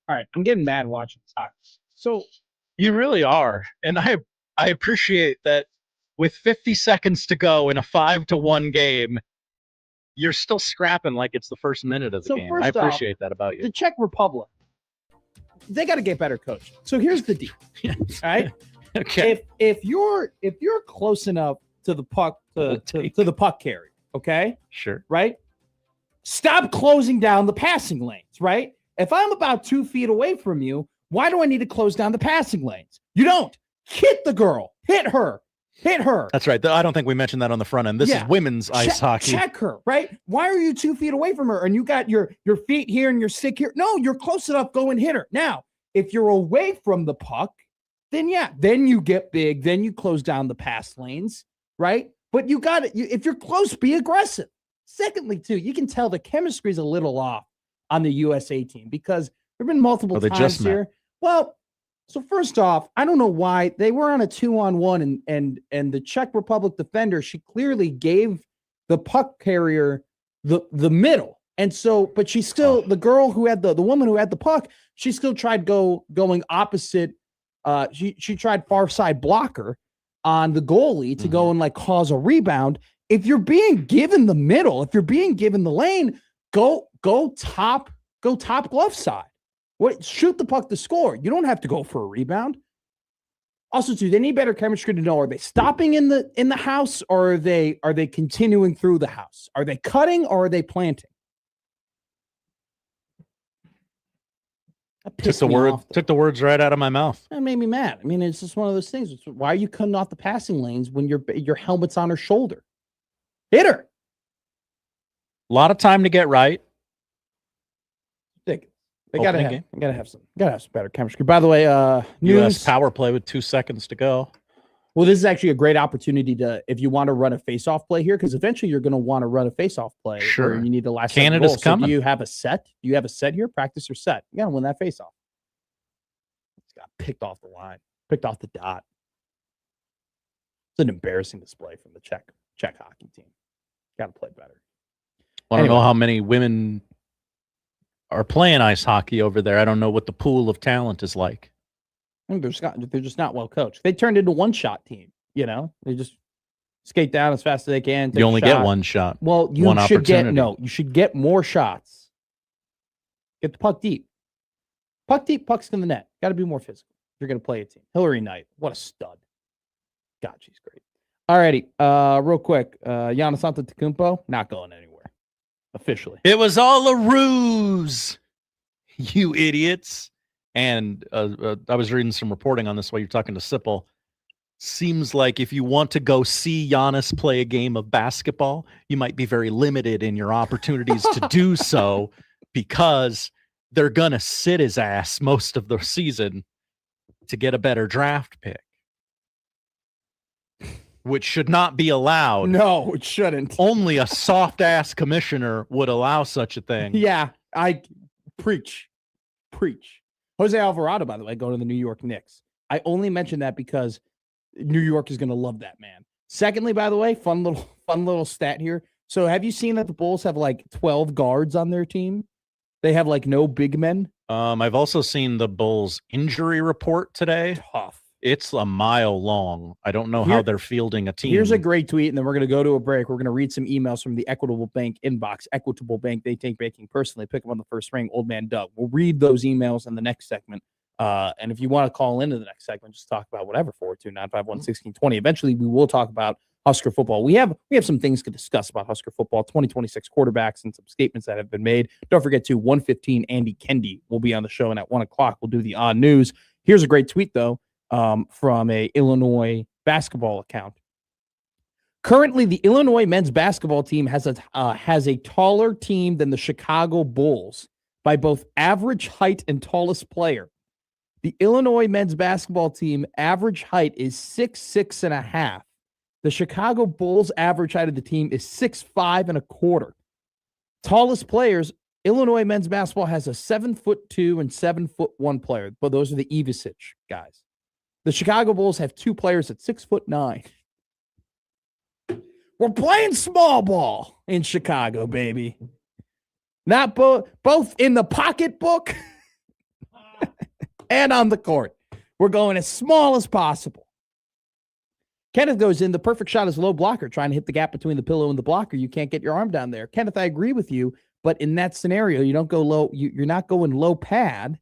[SPEAKER 11] All right, I'm getting mad watching soccer. So
[SPEAKER 5] You really are. And I appreciate that with 50 seconds to go in a 5-1 game, you're still scrapping like it's the first minute of the game. I
[SPEAKER 11] first off,
[SPEAKER 5] appreciate that about you.
[SPEAKER 11] the Czech Republic, they got to get better coached. So here's the deal. All right.
[SPEAKER 5] Okay.
[SPEAKER 6] If you're close enough to the puck to the puck carrier, okay,
[SPEAKER 5] Sure.
[SPEAKER 6] right? Stop closing down the passing lanes, right? If I'm about 2 feet away from you, why do I need to close down the passing lanes? You don't. Hit the girl. Hit her.
[SPEAKER 5] That's right. I don't think we mentioned that on the front end. This is women's ice hockey.
[SPEAKER 6] Check her, right? Why are you 2 feet away from her and you got your feet here and your stick here? No, you're close enough. Go and hit her. Now, if you're away from the puck, then you get big. Then you close down the pass lanes, right? But you got it. If you're close, be aggressive. Secondly, too, you can tell the chemistry is a little off on the USA team because there have been multiple times here. Well, so first off, I don't know why they were on a 2-on-1 and the Czech Republic defender, she clearly gave the puck carrier the middle. And so, but she still, the girl who had the woman who had the puck, she still tried going opposite. She tried far side blocker on the goalie to go and like cause a rebound. If you're being given the middle, if you're being given the lane, go top glove side. Shoot the puck to score. You don't have to go for a rebound. Also, too, they need better chemistry to know, are they stopping in the house or are they continuing through the house? Are they cutting or are they planting?
[SPEAKER 5] Took the words right out of my mouth.
[SPEAKER 6] That made me mad. I mean, it's just one of those things. Why are you cutting off the passing lanes when your helmet's on her shoulder? Hit her.
[SPEAKER 5] A lot of time to get right.
[SPEAKER 6] They gotta have some better chemistry. By the way,
[SPEAKER 5] U.S.
[SPEAKER 6] news
[SPEAKER 5] power play with 2 seconds to go.
[SPEAKER 6] Well, this is actually a great opportunity if you want to run a face-off play here, because eventually you're going to want to run a face-off play.
[SPEAKER 5] Sure.
[SPEAKER 6] Where you need the last.
[SPEAKER 5] Canada's coming.
[SPEAKER 6] So do you have a set? Do you have a set here? Practice your set. You got to win that face-off. It's got picked off the line, picked off the dot. It's an embarrassing display from the Czech hockey team. Got to play better.
[SPEAKER 5] Want to know how many women are playing ice hockey over there? I don't know what the pool of talent is like.
[SPEAKER 6] I mean, they're just not well coached. They turned into one-shot team. You know, they just skate down as fast as they can.
[SPEAKER 5] You only get one shot.
[SPEAKER 6] Well, you should get more shots. Get the puck deep. Puck deep, pucks in the net. Got to be more physical. You're going to play a team. Hillary Knight, what a stud. God, she's great. Alrighty, real quick. Giannis Antetokounmpo, not going anywhere. Officially.
[SPEAKER 5] It was all a ruse, you idiots. And I was reading some reporting on this while you're talking to Sipple. Seems like if you want to go see Giannis play a game of basketball, you might be very limited in your opportunities to do so, because they're going to sit his ass most of the season to get a better draft pick, which should not be allowed.
[SPEAKER 6] No, it shouldn't.
[SPEAKER 5] Only a soft-ass commissioner would allow such a thing.
[SPEAKER 6] Yeah, I preach. Jose Alvarado, by the way, going to the New York Knicks. I only mention that because New York is going to love that man. Secondly, by the way, fun little stat here. So have you seen that the Bulls have like 12 guards on their team? They have like no big men.
[SPEAKER 5] I've also seen the Bulls injury report today.
[SPEAKER 6] Tough.
[SPEAKER 5] It's a mile long. I don't know how they're fielding a team.
[SPEAKER 6] Here's a great tweet, and then we're going to go to a break. We're going to read some emails from the Equitable Bank inbox. Equitable Bank, they take banking personally. Pick them on the first ring, Old Man Doug. We'll read those emails in the next segment. And if you want to call into the next segment, just talk about whatever, 429511620. Eventually, we will talk about Husker football. We have some things to discuss about Husker football, 2026 quarterbacks and some statements that have been made. Don't forget to 115 Andy Kendi will be on the show, and at 1 o'clock, we'll do the odd news. Here's a great tweet, though. From a Illinois basketball account. Currently, the Illinois men's basketball team has a taller team than the Chicago Bulls by both average height and tallest player. The Illinois men's basketball team average height is 6'6.5". The Chicago Bulls average height of the team is 6'5.25". Tallest players, Illinois men's basketball has a 7'2" and 7'1" player, but those are the Ivisic guys. The Chicago Bulls have two players at 6'9". We're playing small ball in Chicago, baby. Not both in the pocketbook and on the court. We're going as small as possible. Kenneth goes in. The perfect shot is low blocker, trying to hit the gap between the pillow and the blocker. You can't get your arm down there. Kenneth, I agree with you, but in that scenario, you don't go low. You're not going low pad,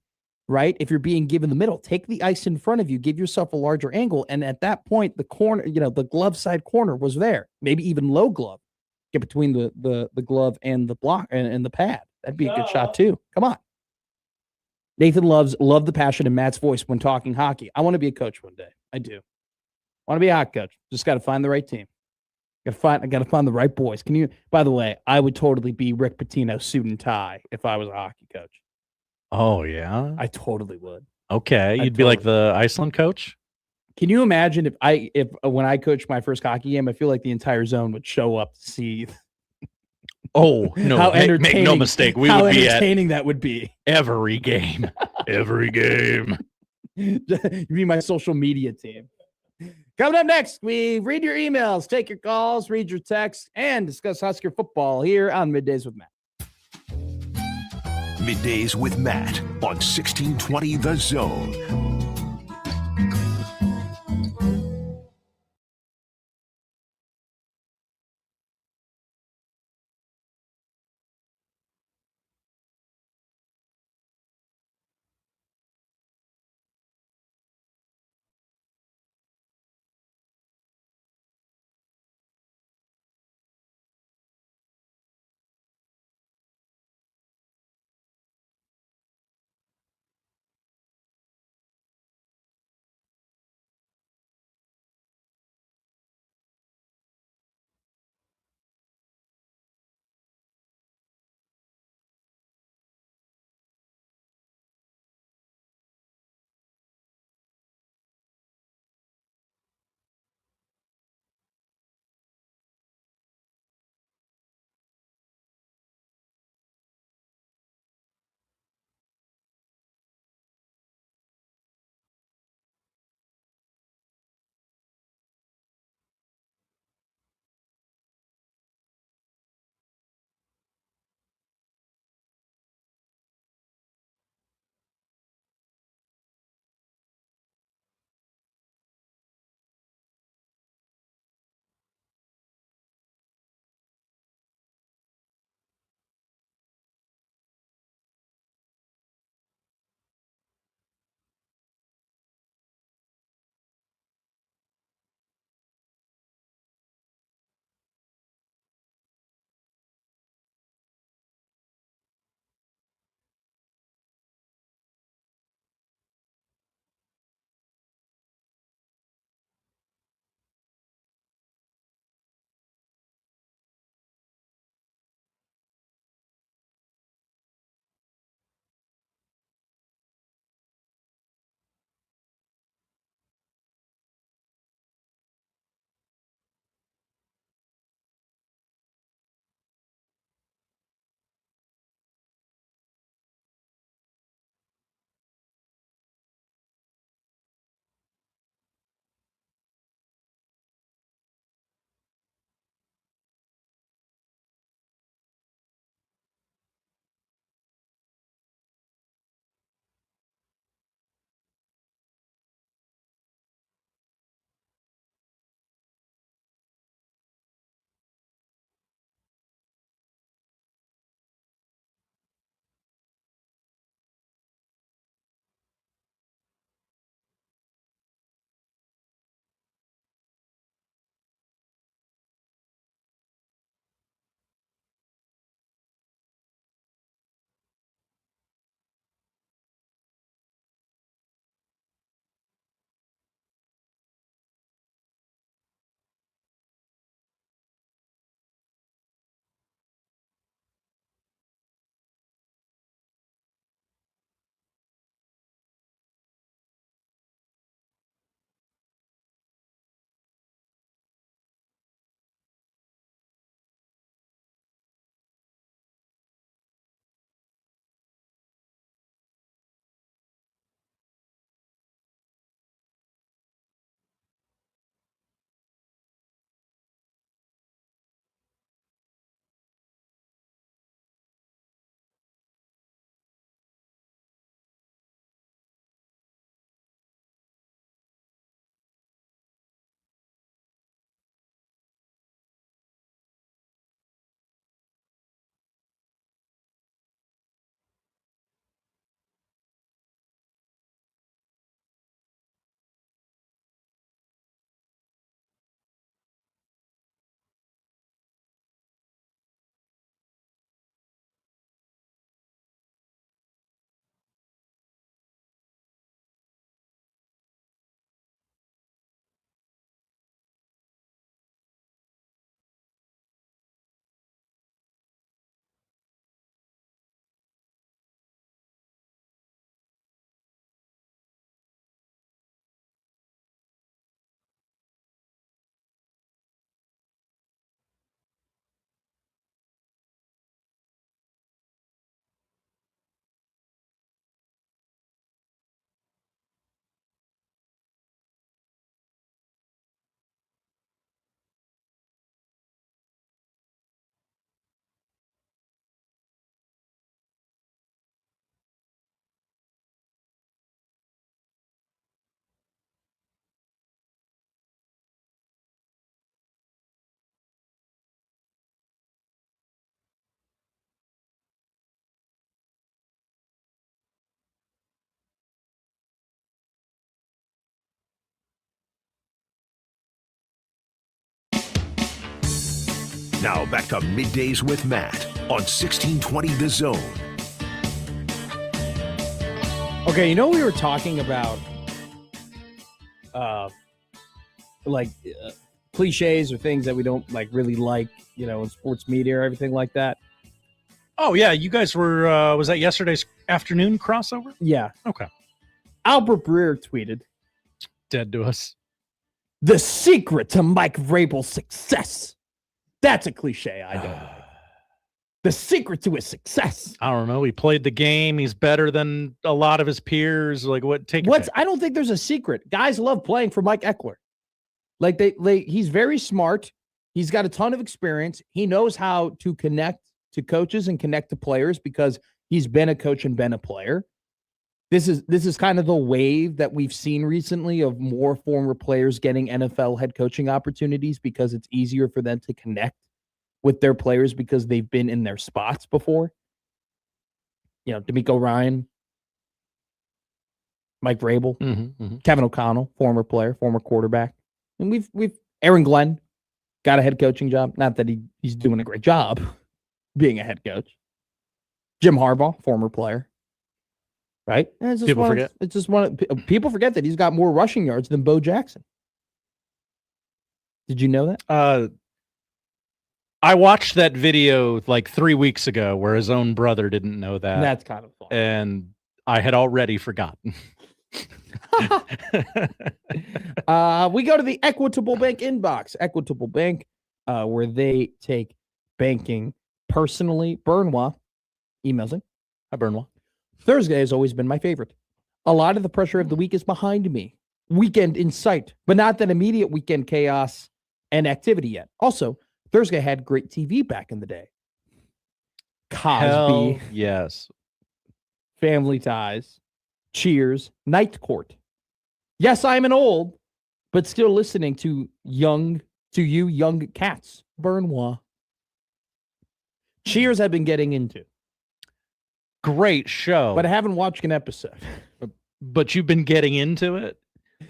[SPEAKER 6] right? If you're being given the middle, take the ice in front of you, give yourself a larger angle. And at that point, the corner, the glove side corner was there. Maybe even low glove. Get between the glove and the block and the pad. That'd be a good shot too. Come on. Nathan love the passion in Matt's voice when talking hockey. I want to be a coach one day. I do. I want to be a hockey coach. Just got to find the right team. I got to find the right boys. Can you? By the way, I would totally be Rick Pitino suit and tie if I was a hockey coach.
[SPEAKER 5] Oh yeah,
[SPEAKER 6] I totally would.
[SPEAKER 5] Okay, you'd be like the Iceland coach.
[SPEAKER 6] Can you imagine if when I coached my first hockey game, I feel like the entire zone would show up to see.
[SPEAKER 5] Oh no!
[SPEAKER 6] How
[SPEAKER 5] make no mistake, we
[SPEAKER 6] how
[SPEAKER 5] would be at
[SPEAKER 6] entertaining that would be.
[SPEAKER 5] every game. Every game.
[SPEAKER 6] You'd be my social media team. Coming up next, we read your emails, take your calls, read your texts, and discuss Husker football here on Middays with Matt.
[SPEAKER 10] Middays with Matt on 1620 The Zone. Now back to Middays with Matt on 1620 The Zone.
[SPEAKER 6] Okay, you know we were talking about cliches or things that we don't really like, in sports media or everything like that.
[SPEAKER 5] Oh yeah, you guys were was that yesterday's afternoon crossover?
[SPEAKER 6] Yeah.
[SPEAKER 5] Okay.
[SPEAKER 6] Albert Breer tweeted,
[SPEAKER 5] Dead to us.
[SPEAKER 6] "The secret to Mike Vrabel's success." That's a cliche. I don't like. The secret to his success.
[SPEAKER 5] I don't know. He played the game. He's better than a lot of his peers. Like what?
[SPEAKER 6] I don't think there's a secret. Guys love playing for Mike Eckler. He's very smart. He's got a ton of experience. He knows how to connect to coaches and connect to players because he's been a coach and been a player. This is kind of the wave that we've seen recently of more former players getting NFL head coaching opportunities because it's easier for them to connect with their players because they've been in their spots before. DeMeco Ryan, Mike Vrabel, Kevin O'Connell, former player, former quarterback. And we've Aaron Glenn got a head coaching job. Not that he's doing a great job being a head coach. Jim Harbaugh, former player. Right? And it's just people forget that he's got more rushing yards than Bo Jackson. Did you know that?
[SPEAKER 5] I watched that video 3 weeks ago where his own brother didn't know that.
[SPEAKER 6] That's kind of fun.
[SPEAKER 5] And I had already forgotten.
[SPEAKER 6] We go to the Equitable Bank inbox. Equitable Bank, where they take banking personally. Benoit emails in.
[SPEAKER 5] Hi, Benoit.
[SPEAKER 6] Thursday has always been my favorite. A lot of the pressure of the week is behind me. Weekend in sight, but not that immediate weekend chaos and activity yet. Also, Thursday had great TV back in the day. Cosby.
[SPEAKER 5] Hell yes.
[SPEAKER 6] Family Ties. Cheers. Night Court. Yes, I'm an old, but still listening to young cats. Benoit. Cheers I've been getting into.
[SPEAKER 5] Great show.
[SPEAKER 6] But I haven't watched an episode.
[SPEAKER 5] But you've been getting into it?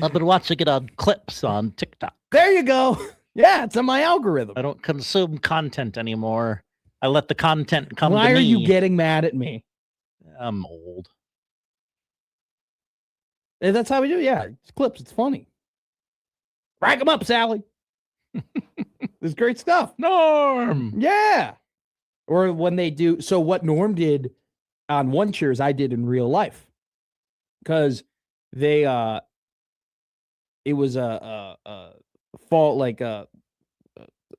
[SPEAKER 12] I've been watching it on clips on TikTok.
[SPEAKER 6] There you go. Yeah, it's on my algorithm.
[SPEAKER 12] I don't consume content anymore. I let the content come to me.
[SPEAKER 6] Why are you getting mad at me?
[SPEAKER 12] I'm old.
[SPEAKER 6] And that's how we do it. Yeah, it's clips. It's funny. Rack them up, Sally. There's great stuff.
[SPEAKER 5] Norm.
[SPEAKER 6] Yeah. Or when they do. So what Norm did on One Cheers, I did in real life. Because they, it was a fall,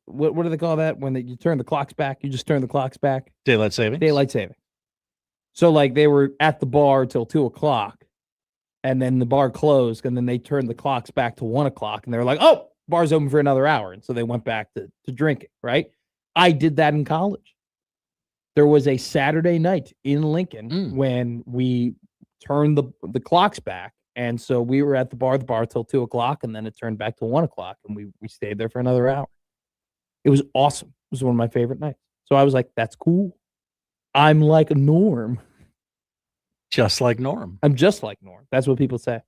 [SPEAKER 6] what do they call that? When you turn the clocks back, you just turn the clocks back.
[SPEAKER 5] Daylight saving.
[SPEAKER 6] Daylight saving. So they were at the bar till 2:00. And then the bar closed, and then they turned the clocks back to 1:00, and they were like, "Oh, bar's open for another hour," and so they went back to drinking. Right? I did that in college. There was a Saturday night in Lincoln when we turned the clocks back, and so we were at the bar till 2:00, and then it turned back to 1:00, and we stayed there for another hour. It was awesome. It was one of my favorite nights. So I was like, "That's cool. I'm like Norm."
[SPEAKER 5] Just like Norm.
[SPEAKER 6] I'm just like Norm. That's what people say.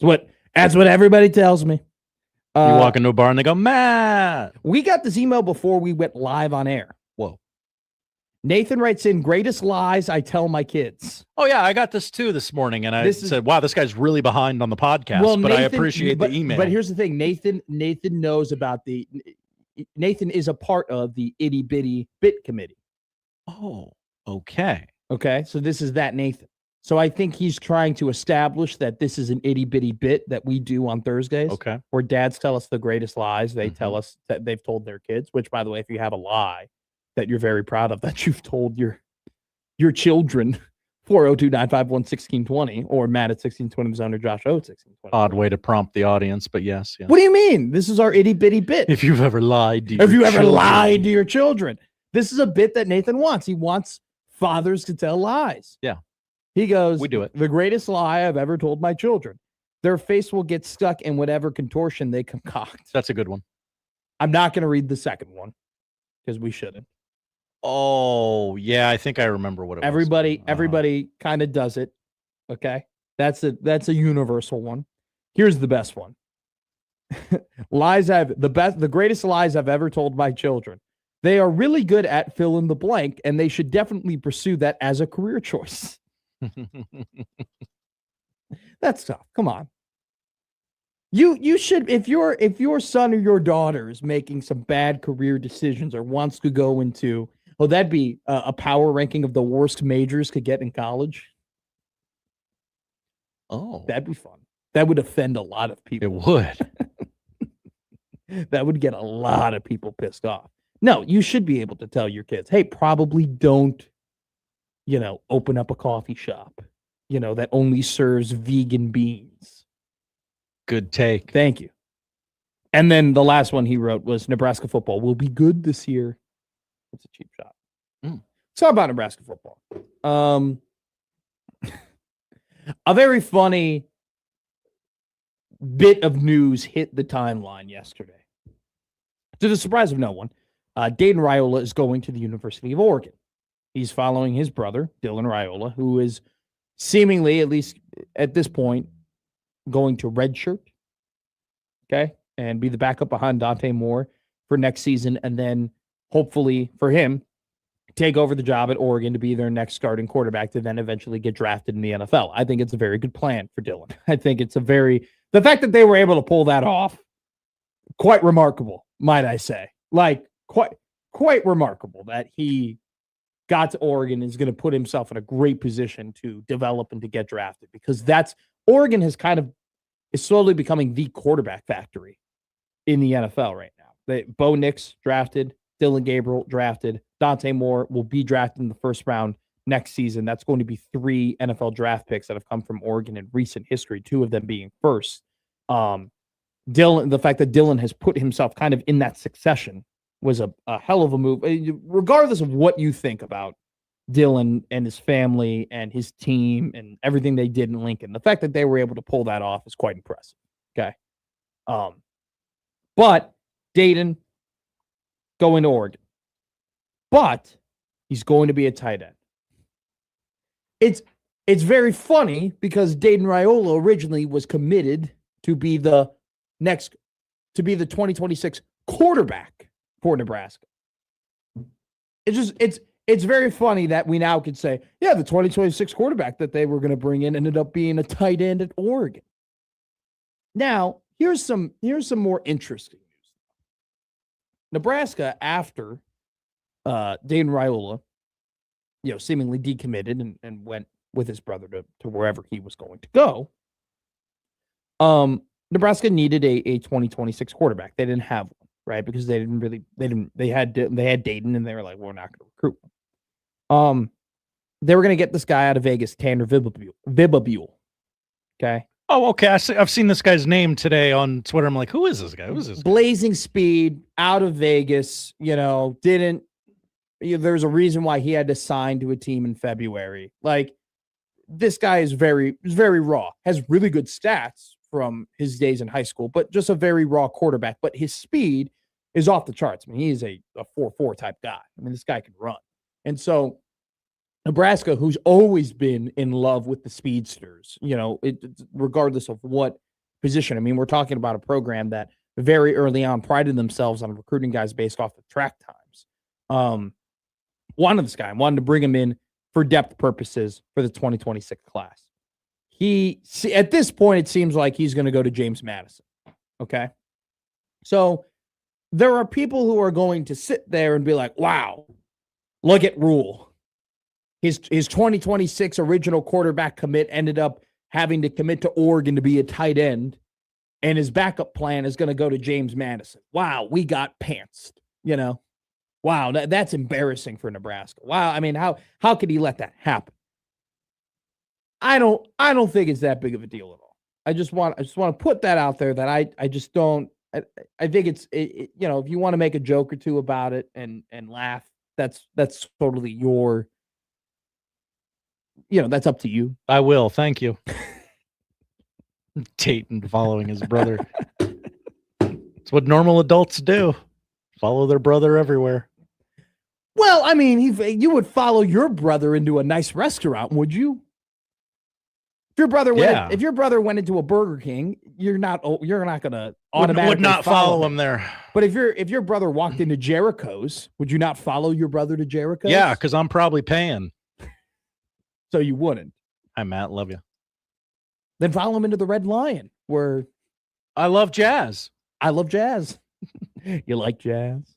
[SPEAKER 6] That's what everybody tells me.
[SPEAKER 5] You walk into a bar and they go, Matt.
[SPEAKER 6] We got this email before we went live on air.
[SPEAKER 5] Whoa.
[SPEAKER 6] Nathan writes in, greatest lies I tell my kids.
[SPEAKER 5] Oh, yeah, I got this too this morning. And I said, wow, this guy's really behind on the podcast. Well, but Nathan, I appreciate the email.
[SPEAKER 6] But here's the thing. Nathan knows about Nathan is a part of the itty bitty bit committee.
[SPEAKER 5] Oh, okay.
[SPEAKER 6] Okay. So this is that Nathan. So I think he's trying to establish that this is an itty bitty bit that we do on Thursdays.
[SPEAKER 5] Okay.
[SPEAKER 6] Where dads tell us the greatest lies. They tell us that they've told their kids, which, by the way, if you have a lie that you're very proud of that you've told your children, 402-951-1620 or Matt at 1620 Zone or Josh O at 1620.
[SPEAKER 5] Odd way to prompt the audience, but yes.
[SPEAKER 6] What do you mean? This is our itty bitty bit.
[SPEAKER 5] If you've ever lied to
[SPEAKER 6] your children. This is a bit that Nathan wants. He wants fathers to tell lies.
[SPEAKER 5] Yeah.
[SPEAKER 6] He goes,
[SPEAKER 5] we do it.
[SPEAKER 6] The greatest lie I've ever told my children. Their face will get stuck in whatever contortion they concoct.
[SPEAKER 5] That's a good one.
[SPEAKER 6] I'm not going to read the second one because we shouldn't.
[SPEAKER 5] Oh, yeah. I think I remember what it
[SPEAKER 6] was.
[SPEAKER 5] Everybody
[SPEAKER 6] kind of does it. Okay. That's a universal one. Here's the best one. The greatest lies I've ever told my children. They are really good at fill in the blank, and they should definitely pursue that as a career choice. That's tough. Come on. You should, if your son or your daughter is making some bad career decisions or wants to go into, that'd be a power ranking of the worst majors could get in college.
[SPEAKER 5] Oh,
[SPEAKER 6] that'd be fun. That would offend a lot of people.
[SPEAKER 5] It would.
[SPEAKER 6] That would get a lot of people pissed off. No, you should be able to tell your kids, hey, probably don't, open up a coffee shop, that only serves vegan beans.
[SPEAKER 5] Good take.
[SPEAKER 6] Thank you. And then the last one he wrote was Nebraska football will be good this year. That's a cheap shot. Let's talk about Nebraska football. A very funny bit of news hit the timeline yesterday. To the surprise of no one, Dayton Raiola is going to the University of Oregon. He's following his brother, Dylan Raiola, who is seemingly, at least at this point, going to redshirt, okay, and be the backup behind Dante Moore for next season, and then hopefully for him, take over the job at Oregon to be their next starting quarterback to then eventually get drafted in the NFL. I think it's a very good plan for Dylan. I think it's the fact that they were able to pull that off, quite remarkable, might I say. Like, quite remarkable that he got to Oregon and is going to put himself in a great position to develop and to get drafted, because Oregon is slowly becoming the quarterback factory in the NFL right now. Bo Nix drafted, Dylan Gabriel drafted, Dante Moore will be drafted in the first round next season. That's going to be 3 NFL draft picks that have come from Oregon in recent history, 2 of them being first. The fact that Dylan has put himself kind of in that succession was a hell of a move. Regardless of what you think about Dylan and his family and his team and everything they did in Lincoln, the fact that they were able to pull that off is quite impressive. Okay. But Dayton going to Oregon. But he's going to be a tight end. It's very funny because Dayton Raiola originally was committed to be the 2026 quarterback for Nebraska. It's very funny that we now could say, yeah, the 2026 quarterback that they were going to bring in ended up being a tight end at Oregon. Now, here's some more interesting news. Nebraska, after Dayton Raiola, seemingly decommitted and went with his brother to wherever he was going to go, Nebraska needed a 2026 quarterback. They didn't have one, right? Because they had Dayton, and they were like, we're not going to recruit one. They were going to get this guy out of Vegas, Tanner Vibabule. Okay.
[SPEAKER 5] Oh, okay. I've seen this guy's name today on Twitter. I'm like, who is this guy? Who is this guy?
[SPEAKER 6] Blazing speed, out of Vegas, there's a reason why he had to sign to a team in February. Like, this guy is very raw, has really good stats from his days in high school, but just a very raw quarterback. But his speed is off the charts. I mean, he is a 4.4 type guy. I mean, this guy can run. And so Nebraska, who's always been in love with the speedsters, regardless of what position. I mean, we're talking about a program that very early on prided themselves on recruiting guys based off of track times. Wanted this guy, wanted to bring him in for depth purposes for the 2026 class. At this point, it seems like he's going to go to James Madison. Okay. So there are people who are going to sit there and be like, wow, look at Rule. His 2026 original quarterback commit ended up having to commit to Oregon to be a tight end, and his backup plan is going to go to James Madison. Wow, we got pantsed, Wow, that's embarrassing for Nebraska. Wow, I mean, how could he let that happen? I don't think it's that big of a deal at all. I just want to put that out there that I just don't. I think it's if you want to make a joke or two about it and laugh, that's totally your. That's up to you.
[SPEAKER 5] I will. Thank you. Dayton following his brother. It's what normal adults do. Follow their brother everywhere.
[SPEAKER 6] Well, I mean, you would follow your brother into a nice restaurant, would you? If your brother went into a Burger King, you're not gonna automatically
[SPEAKER 5] would not follow him there.
[SPEAKER 6] But if your brother walked into Jericho's, would you not follow your brother to Jericho's?
[SPEAKER 5] Yeah, because I'm probably paying.
[SPEAKER 6] So you wouldn't.
[SPEAKER 5] Hi, Matt. Love you.
[SPEAKER 6] Then follow him into the Red Lion, where
[SPEAKER 5] I love jazz.
[SPEAKER 6] I love jazz. You like jazz?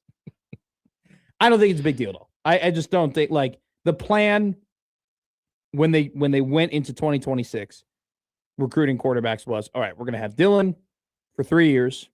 [SPEAKER 6] I don't think it's a big deal though. I just don't think like the plan when they went into 2026 recruiting quarterbacks was, all right, we're going to have Dylan for 3 years.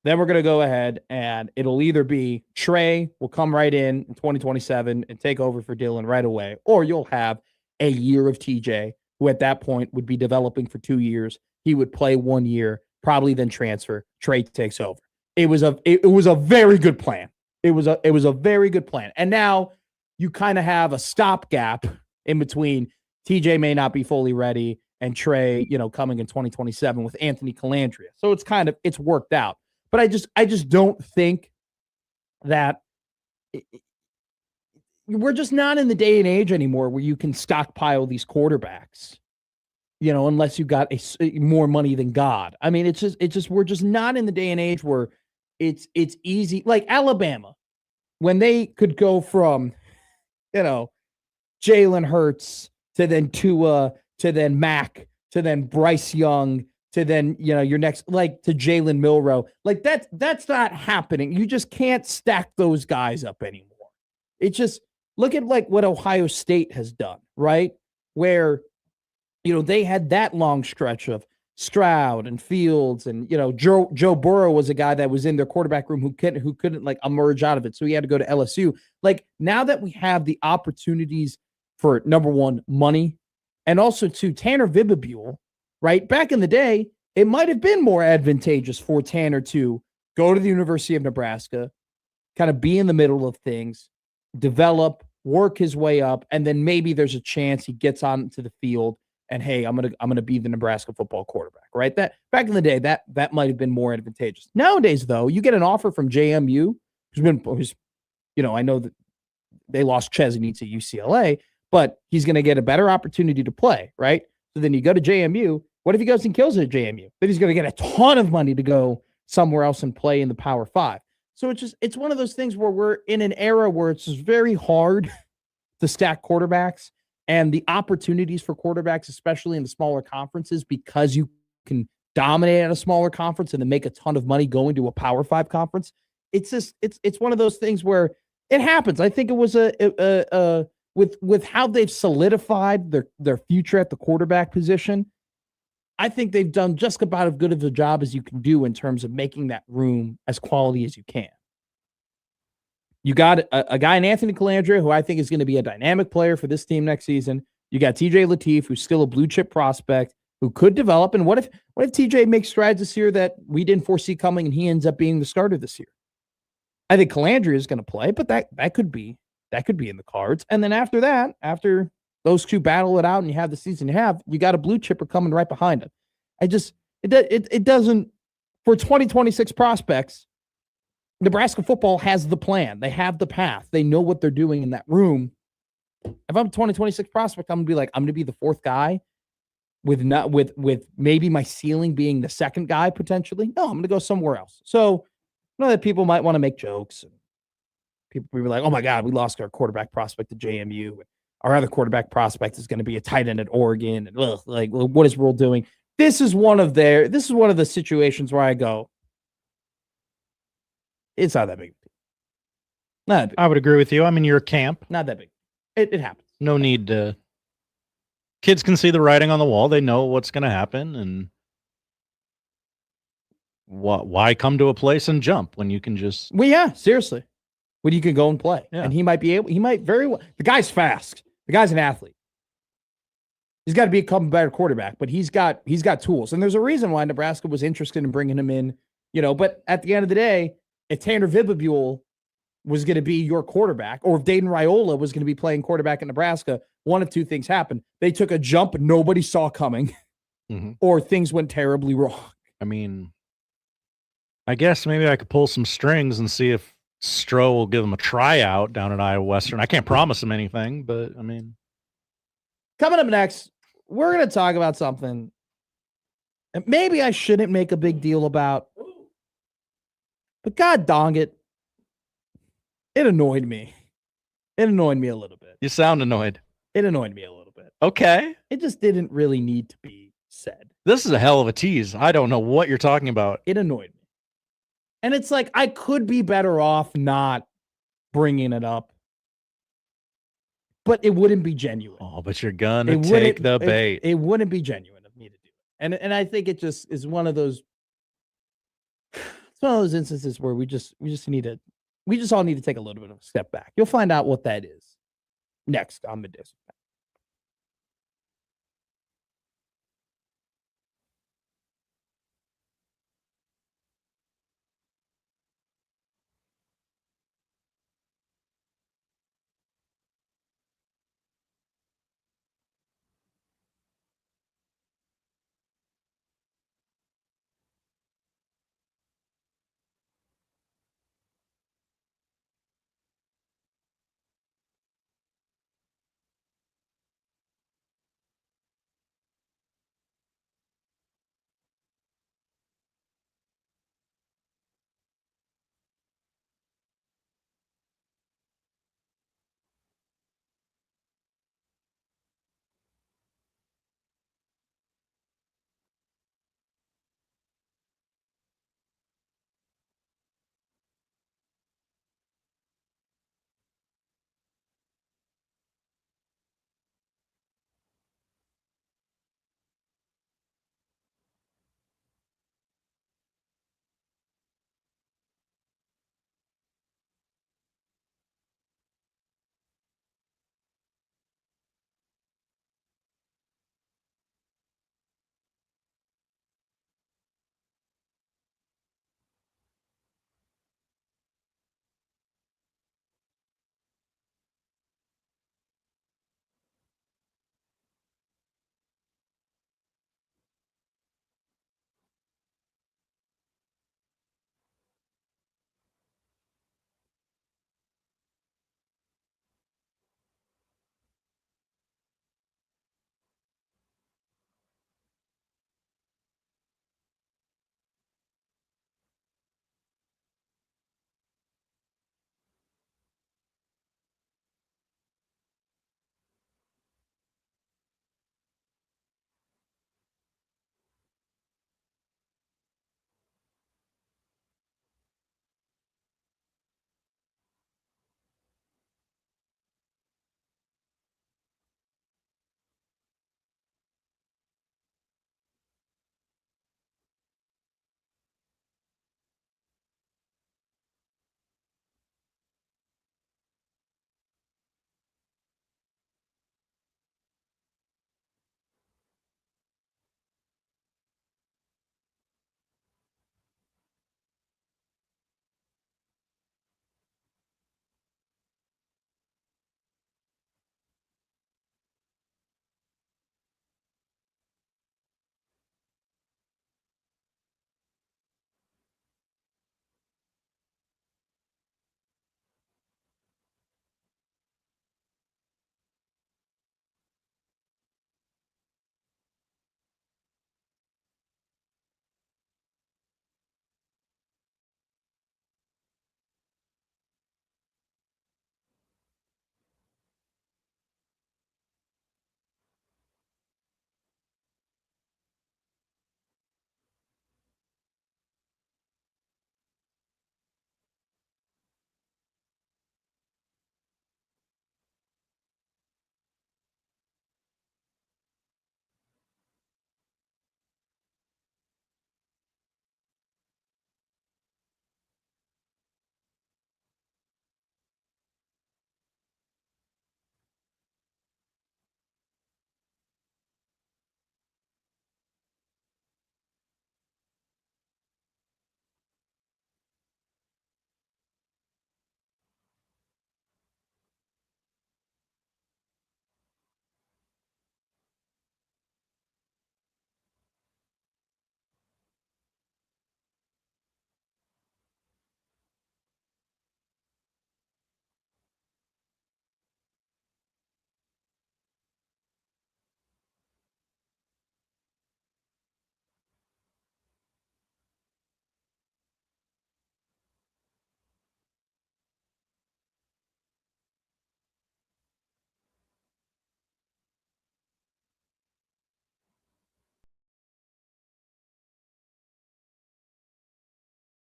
[SPEAKER 6] Then we're going to go ahead and it'll either be Trey will come right in 2027 and take over for Dylan right away, or you'll have a year of TJ, who at that point would be developing for 2 years. He would play 1 year, probably then transfer. Trey takes over. It was a very good plan. It was a very good plan. And now you kind of have a stopgap in between. TJ may not be fully ready and Trey, coming in 2027 with Anthony Calandria. So it's worked out. But I just don't think that we're just not in the day and age anymore where you can stockpile these quarterbacks, unless you got more money than God. I mean, we're just not in the day and age where it's easy. Like Alabama, when they could go from, Jalen Hurts to then Tua to then Mac to then Bryce Young to then, your next, like to Jalen Milroe. Like that's not happening. You just can't stack those guys up anymore. It's just, look at like what Ohio State has done, right? Where, they had that long stretch of Stroud and Fields and, Joe Burrow was a guy that was in their quarterback room who couldn't like emerge out of it. So he had to go to LSU. Like now that we have the opportunities for number one, money, and also to Tanner Vibabule, right? Back in the day, it might have been more advantageous for Tanner to go to the University of Nebraska, kind of be in the middle of things, develop, work his way up, and then maybe there's a chance he gets onto the field and, hey, I'm gonna be the Nebraska football quarterback, right? That back in the day, that might have been more advantageous. Nowadays, though, you get an offer from JMU, who's I know that they lost Chesney to UCLA, but he's going to get a better opportunity to play, right? So then you go to JMU. What if he goes and kills it at JMU? Then he's going to get a ton of money to go somewhere else and play in the Power Five. So it's one of those things where we're in an era where it's just very hard to stack quarterbacks, and the opportunities for quarterbacks, especially in the smaller conferences, because you can dominate at a smaller conference and then make a ton of money going to a Power Five conference. It's just it's one of those things where it happens. I think it was with how they've solidified their future at the quarterback position. I think they've done just about as good of a job as you can do in terms of making that room as quality as you can. You got a guy in Anthony Calandria, who I think is going to be a dynamic player for this team next season. You got TJ Lateef, who's still a blue chip prospect who could develop. And what if TJ makes strides this year that we didn't foresee coming and he ends up being the starter this year? I think Calandria is going to play, but that could be in the cards. And then after that, after those two battle it out and you have the season you got a blue chipper coming right behind him. It doesn't, for 2026 prospects, Nebraska football has the plan. They have the path. They know what they're doing in that room. If I'm a 2026 prospect, I'm going to be the fourth guy with maybe my ceiling being the second guy potentially. No, I'm going to go somewhere else. So I know that people might want to make jokes. And people will be like, oh my God, we lost our quarterback prospect to JMU. Our other quarterback prospect is going to be a tight end at Oregon. And what is Rule doing? This is one of the situations where I go, it's not that big. Not that big.
[SPEAKER 5] I would agree with you. I'm in your camp.
[SPEAKER 6] Not that big. It happens.
[SPEAKER 5] No need to. Kids can see the writing on the wall. They know what's going to happen. And why come to a place and jump when you can just.
[SPEAKER 6] Well, yeah, seriously. When you can go and play.
[SPEAKER 5] Yeah.
[SPEAKER 6] And he might very well. The guy's fast. The guy's an athlete. He's got to become a better quarterback, but he's got tools. And there's a reason why Nebraska was interested in bringing him in, but at the end of the day, if Tanner Vibabule was going to be your quarterback, or if Dayton Raiola was going to be playing quarterback in Nebraska, one of two things happened. They took a jump nobody saw coming, or things went terribly wrong.
[SPEAKER 5] I mean, I guess maybe I could pull some strings and see if Stroh will give them a tryout down at Iowa Western. I can't promise him anything, but I mean.
[SPEAKER 6] Coming up next, we're gonna talk about something that maybe I shouldn't make a big deal about, but god dong it, it annoyed me. It annoyed me a little bit.
[SPEAKER 5] You sound annoyed.
[SPEAKER 6] It annoyed me a little bit.
[SPEAKER 5] Okay.
[SPEAKER 6] It just didn't really need to be said.
[SPEAKER 5] This is a hell of a tease. I don't know what you're talking about.
[SPEAKER 6] It annoyed me. And it's like, I could be better off not bringing it up, but it wouldn't be genuine.
[SPEAKER 5] Oh, but you're gonna take the bait.
[SPEAKER 6] It wouldn't be genuine of me to do it. And I think it just is one of those, it's one of those instances where we just all need to take a little bit of a step back. You'll find out what that is next on Middays.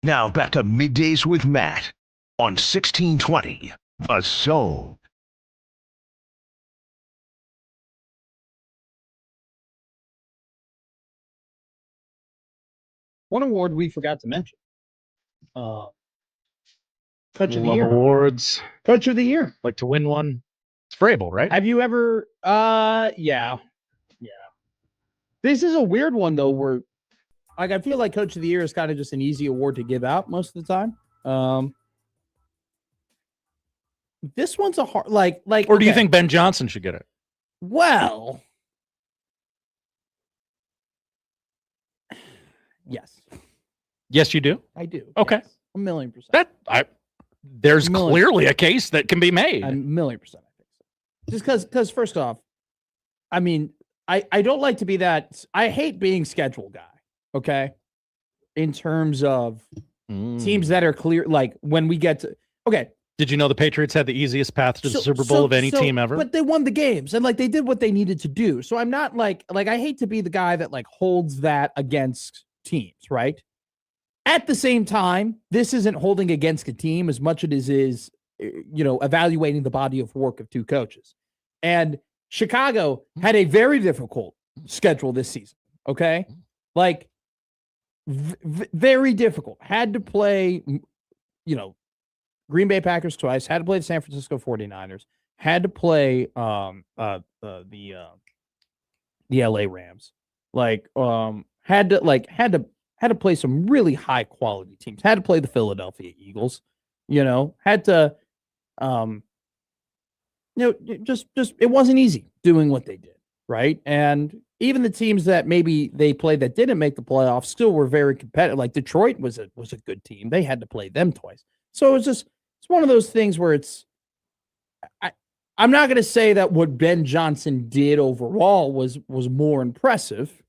[SPEAKER 10] Now back to Middays with Matt on 1620 The Zone.
[SPEAKER 11] One award we forgot to mention. Coach of the
[SPEAKER 5] Love
[SPEAKER 11] Year.
[SPEAKER 5] awards.
[SPEAKER 11] Coach of the Year.
[SPEAKER 5] Like to win one. It's Vrabel, right?
[SPEAKER 11] Have you ever yeah. This is a weird one though, where
[SPEAKER 6] Like, I feel like Coach of the Year is kind of just an easy award to give out most of the time. This one's a hard, like,
[SPEAKER 5] Or do you
[SPEAKER 6] okay.
[SPEAKER 5] think Ben Johnson should get it?
[SPEAKER 6] Well, yes,
[SPEAKER 5] Yes, you do.
[SPEAKER 6] I do.
[SPEAKER 5] Okay.
[SPEAKER 6] Yes. 1,000,000%.
[SPEAKER 5] There's
[SPEAKER 6] Million.
[SPEAKER 5] clearly a case that can be made.
[SPEAKER 6] 1,000,000%. I think so. Just because first off, I mean, I don't like to be that. I hate being schedule guy. Okay, in terms of teams that are clear, like when we get to
[SPEAKER 5] Did you know the Patriots had the easiest path to the Super Bowl of any team ever?
[SPEAKER 6] But they won the games and like they did what they needed to do. So I'm not like I hate to be the guy that like holds that against teams, right? At the same time, this isn't holding against a team as much as it is, evaluating the body of work of two coaches. And Chicago had a very difficult schedule this season. Okay, like very difficult. Had to play, Green Bay Packers twice, had to play the San Francisco 49ers, had to play the LA Rams. Had to play some really high quality teams. Had to play the Philadelphia Eagles, had to just it wasn't easy doing what they did, right? And even the teams that maybe they played that didn't make the playoffs still were very competitive. Like Detroit was a good team. They had to play them twice. So it's one of those things where I'm not going to say that what Ben Johnson did overall was more impressive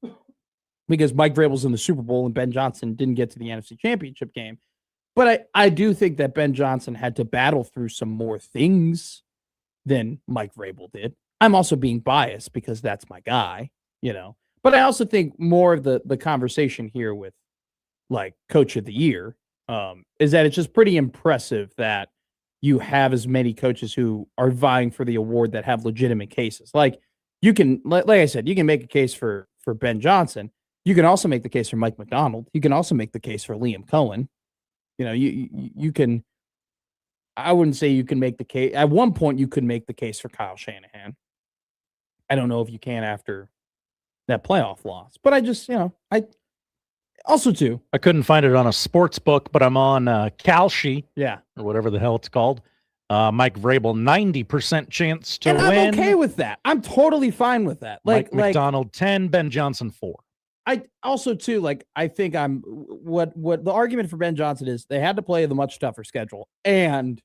[SPEAKER 6] because Mike Vrabel's in the Super Bowl and Ben Johnson didn't get to the NFC Championship game. But I do think that Ben Johnson had to battle through some more things than Mike Vrabel did. I'm also being biased because that's my guy, But I also think more of the conversation here with like Coach of the Year is that it's just pretty impressive that you have as many coaches who are vying for the award that have legitimate cases. Like you can, like I said, you can make a case for Ben Johnson. You can also make the case for Mike McDonald. You can also make the case for Liam Cohen. You can. I wouldn't say you can make the case. At one point, you could make the case for Kyle Shanahan. I don't know if you can after that playoff loss, but I just, I also too.
[SPEAKER 5] I couldn't find it on a sports book, but I'm on Kalshi,
[SPEAKER 6] or
[SPEAKER 5] whatever the hell it's called. Mike Vrabel, 90% chance to
[SPEAKER 6] and
[SPEAKER 5] win.
[SPEAKER 6] I'm okay with that. I'm totally fine with that.
[SPEAKER 5] Mike McDonald, 10, Ben Johnson, 4.
[SPEAKER 6] I also too, I think what the argument for Ben Johnson is they had to play the much tougher schedule, and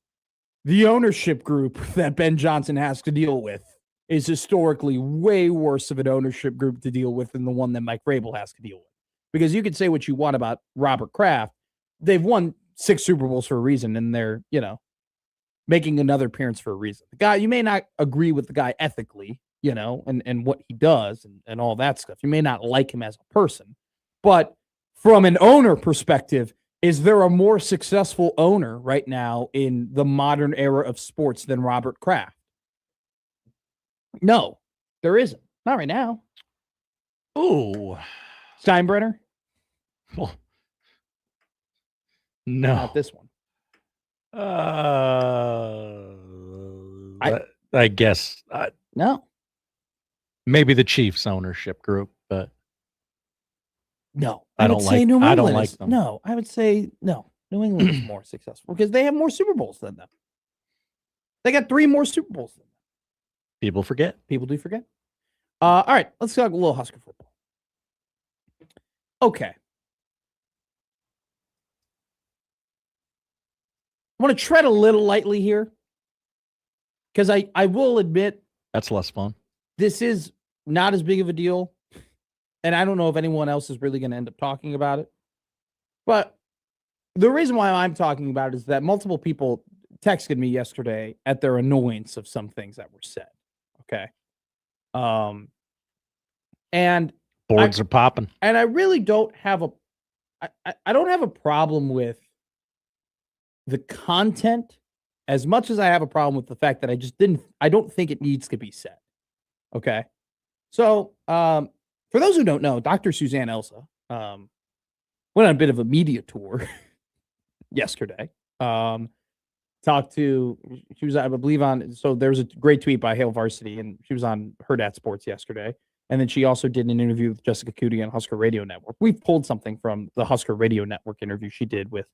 [SPEAKER 6] the ownership group that Ben Johnson has to deal with is historically way worse of an ownership group to deal with than the one that Mike Vrabel has to deal with. Because you could say what you want about Robert Kraft, they've won 6 Super Bowls for a reason, and they're making another appearance for a reason. The guy, you may not agree with the guy ethically, and what he does and all that stuff. You may not like him as a person, but from an owner perspective, is there a more successful owner right now in the modern era of sports than Robert Kraft? No, there isn't. Not right now.
[SPEAKER 5] Ooh.
[SPEAKER 6] Steinbrenner?
[SPEAKER 5] Well, no.
[SPEAKER 6] Not this one.
[SPEAKER 5] I guess.
[SPEAKER 6] No.
[SPEAKER 5] Maybe the Chiefs ownership group, but
[SPEAKER 6] no.
[SPEAKER 5] I don't like them.
[SPEAKER 6] No, I would say no. New England is more successful because they have more Super Bowls than them. They got 3 more Super Bowls than them.
[SPEAKER 5] People forget.
[SPEAKER 6] People do forget. All right, let's talk a little Husker football. Okay. I want to tread a little lightly here because I will admit
[SPEAKER 5] that's less fun.
[SPEAKER 6] This is not as big of a deal, and I don't know if anyone else is really going to end up talking about it. But the reason why I'm talking about it is that multiple people texted me yesterday at their annoyance of some things that were said. Okay. And
[SPEAKER 5] boards are popping.
[SPEAKER 6] And I really don't have I don't have a problem with the content as much as I have a problem with the fact that I don't think it needs to be said. Okay. So, for those who don't know, Dr. Suzanne Elsa, went on a bit of a media tour yesterday. She was, I believe so there was a great tweet by Hail Varsity, and she was on Herd at Sports yesterday. And then she also did an interview with Jessica Cootie on Husker Radio Network. We've pulled something from the Husker Radio Network interview she did with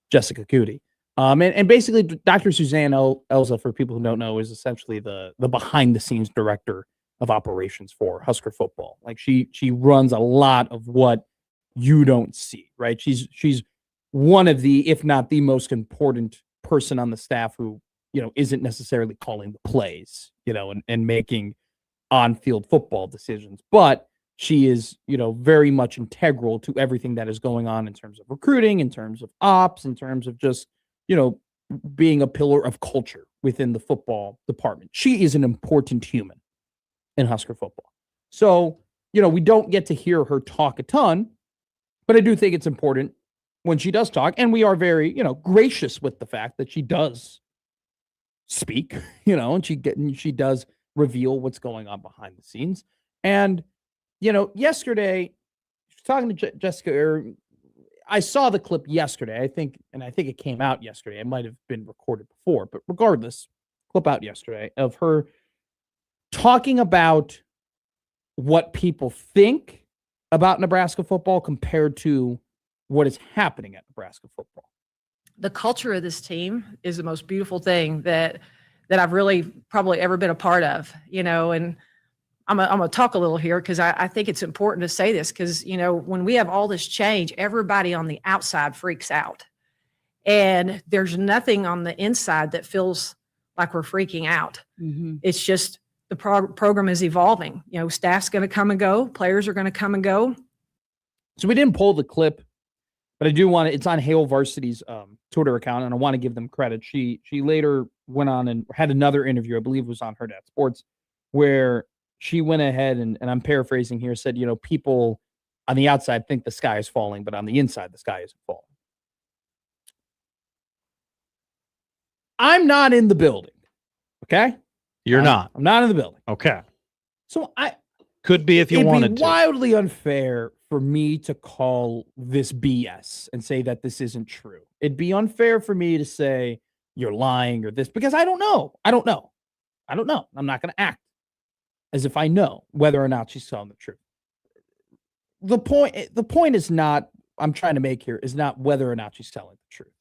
[SPEAKER 6] Jessica Cootie. And basically, Dr. Suzanne Elsa, for people who don't know, is essentially the behind the scenes director of operations for Husker football. Like she runs a lot of what you don't see, right? She's one of the, if not the most important person on the staff who, isn't necessarily calling the plays, and making on-field football decisions, but she is, very much integral to everything that is going on in terms of recruiting, in terms of ops, in terms of just, being a pillar of culture within the football department. She is an important human in Husker football. So, we don't get to hear her talk a ton, but I do think it's important when she does talk, and we are very, gracious with the fact that she does speak, and she does reveal what's going on behind the scenes. And, yesterday, talking to Jessica, I saw the clip yesterday, I think it came out yesterday. It might have been recorded before, but regardless, clip out yesterday of her talking about what people think about Nebraska football compared to what is happening at Nebraska football.
[SPEAKER 13] The culture of this team is the most beautiful thing that I've really probably ever been a part of, and I'm gonna talk a little here because I think it's important to say this because, when we have all this change, everybody on the outside freaks out. And there's nothing on the inside that feels like we're freaking out.
[SPEAKER 11] Mm-hmm.
[SPEAKER 13] It's just the program is evolving. Staff's going to come and go. Players are going to come and go.
[SPEAKER 6] So we didn't pull the clip, but I do want to, it's on Hail Varsity's Twitter account, and I want to give them credit. She later went on and had another interview, I believe it was on Herd at Sports, where she went ahead and I'm paraphrasing here, said, people on the outside think the sky is falling, but on the inside, the sky isn't falling. I'm not in the building. Okay?
[SPEAKER 5] You're not.
[SPEAKER 6] I'm not in the building.
[SPEAKER 5] Okay.
[SPEAKER 6] So
[SPEAKER 5] could be if you wanted to.
[SPEAKER 6] Wildly unfair for me to call this BS and say that this isn't true. It'd be unfair for me to say you're lying or this because I don't know. I'm not going to act as if I know whether or not she's telling the truth. The point is not, I'm trying to make here, is not whether or not she's telling the truth.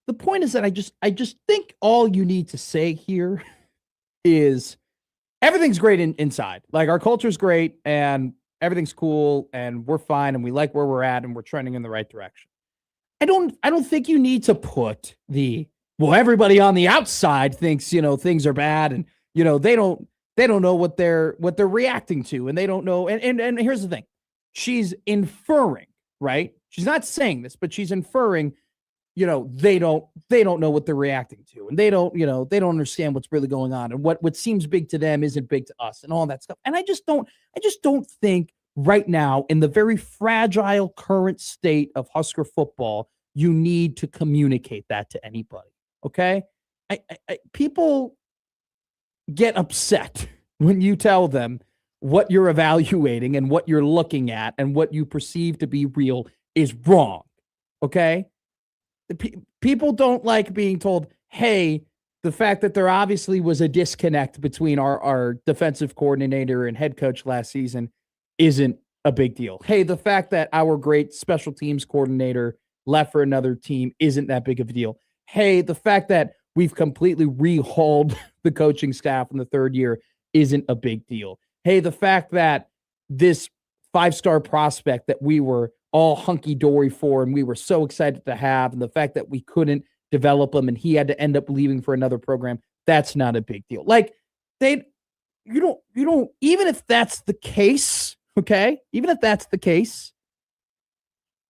[SPEAKER 6] The point is that I just think all you need to say here is everything's great inside. Like our culture's great and everything's cool and we're fine and we like where we're at and we're trending in the right direction. I don't think you need to put everybody on the outside thinks, things are bad and, they don't know what they're reacting to and they don't know. And here's the thing. She's inferring, right? She's not saying this, but she's inferring, they don't know what they're reacting to and they don't understand what's really going on and what seems big to them isn't big to us and all that stuff. And I just don't think right now in the very fragile current state of Husker football, you need to communicate that to anybody. Okay. People get upset when you tell them what you're evaluating and what you're looking at and what you perceive to be real is wrong. Okay. People don't like being told, hey, the fact that there obviously was a disconnect between our defensive coordinator and head coach last season isn't a big deal. Hey, the fact that our great special teams coordinator left for another team isn't that big of a deal. Hey, the fact that we've completely rehauled the coaching staff in the third year isn't a big deal. Hey, the fact that this 5-star prospect that we were all hunky-dory for and we were so excited to have, and the fact that we couldn't develop him and he had to end up leaving for another program, that's not a big deal. Like you don't, even if that's the case, okay, even if that's the case,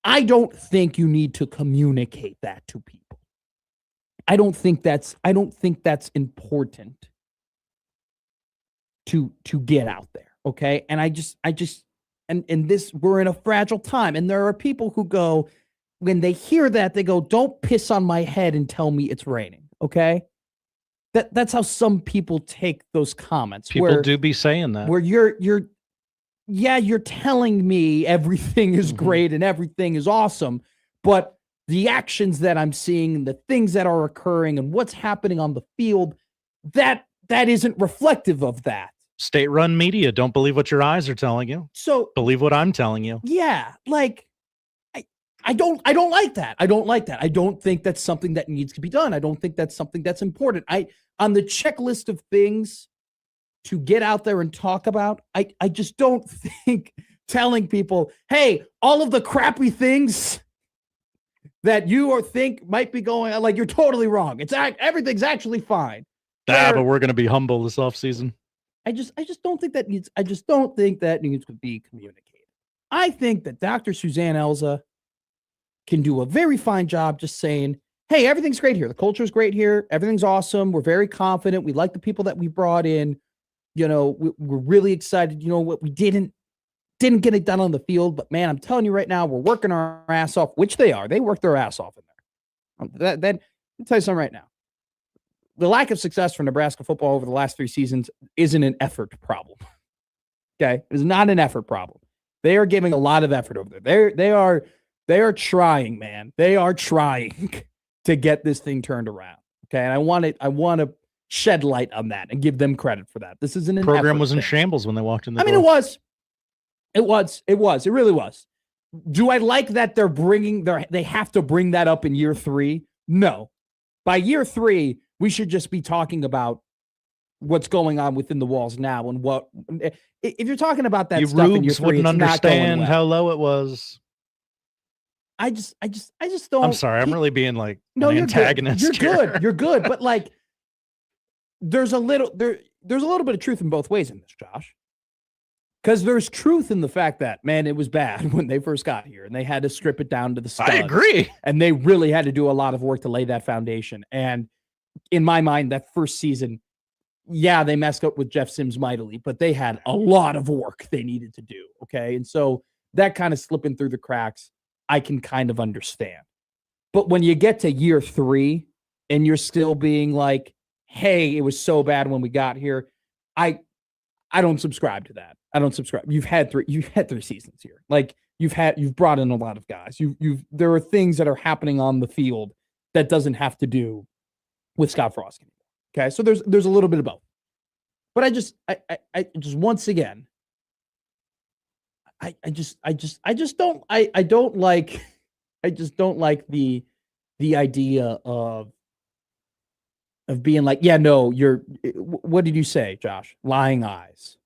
[SPEAKER 6] I don't think you need to communicate that to people. I don't think that's important to get out there. Okay. And I just, and this, we're in a fragile time. And there are people who go, when they hear that, they go, don't piss on my head and tell me it's raining. Okay. That's how some people take those comments.
[SPEAKER 5] People do be saying that.
[SPEAKER 6] Where you're telling me everything is great and everything is awesome, but the actions that I'm seeing, the things that are occurring and what's happening on the field, that isn't reflective of that.
[SPEAKER 5] State-run media. Don't believe what your eyes are telling you.
[SPEAKER 6] So
[SPEAKER 5] believe what I'm telling you.
[SPEAKER 6] Yeah, like I don't like that. I don't like that. I don't think that's something that needs to be done. I don't think that's something that's important. On the checklist of things to get out there and talk about, I just don't think telling people, hey, all of the crappy things that you or think might be going on, like, you're totally wrong. Everything's actually fine.
[SPEAKER 5] But we're going to be humble this offseason.
[SPEAKER 6] I just don't think that needs to be communicated. I think that Dr. Suzanne Elza can do a very fine job just saying, hey, everything's great here. The culture is great here. Everything's awesome. We're very confident. We like the people that we brought in. You know, we're really excited. You know what? We didn't get it done on the field, but man, I'm telling you right now, we're working our ass off, which they are. They work their ass off in there. Let me tell you something right now. The lack of success for Nebraska football over the last 3 seasons isn't an effort problem. Okay? It is not an effort problem. They are giving a lot of effort over there. They are trying, man. They are trying to get this thing turned around. Okay? And I want to shed light on that and give them credit for that. This isn't an
[SPEAKER 5] program was in
[SPEAKER 6] thing.
[SPEAKER 5] shambles when they walked in the door.
[SPEAKER 6] I mean, it was. It really was. Do I like that they have to bring that up in year 3? No. By year 3, we should just be talking about what's going on within the walls now and what. If you're talking about that stuff in year 3,
[SPEAKER 5] wouldn't
[SPEAKER 6] it's not going
[SPEAKER 5] understand
[SPEAKER 6] well.
[SPEAKER 5] how low it was.
[SPEAKER 6] I just don't.
[SPEAKER 5] I'm sorry. I'm really being like
[SPEAKER 6] no,
[SPEAKER 5] an
[SPEAKER 6] you're
[SPEAKER 5] antagonist.
[SPEAKER 6] Good. You're
[SPEAKER 5] here.
[SPEAKER 6] good. You're good. But like, there's a little bit of truth in both ways in this, Josh. Because there's truth in the fact that, man, it was bad when they first got here and they had to strip it down to the studs.
[SPEAKER 5] I agree.
[SPEAKER 6] And they really had to do a lot of work to lay that foundation. And in my mind, that first season, yeah, they messed up with Jeff Sims mightily, but they had a lot of work they needed to do. Okay. And so that kind of slipping through the cracks, I can kind of understand. But when you get to year 3 and you're still being like, hey, it was so bad when we got here, I don't subscribe to that. I don't subscribe. You've had 3 seasons here. Like you've brought in a lot of guys. There are things that are happening on the field that doesn't have to do with Scott Frost anymore. Okay. So there's a little bit of both. But I just once again, I just don't like the idea of being like, yeah, no, what did you say, Josh? Lying eyes.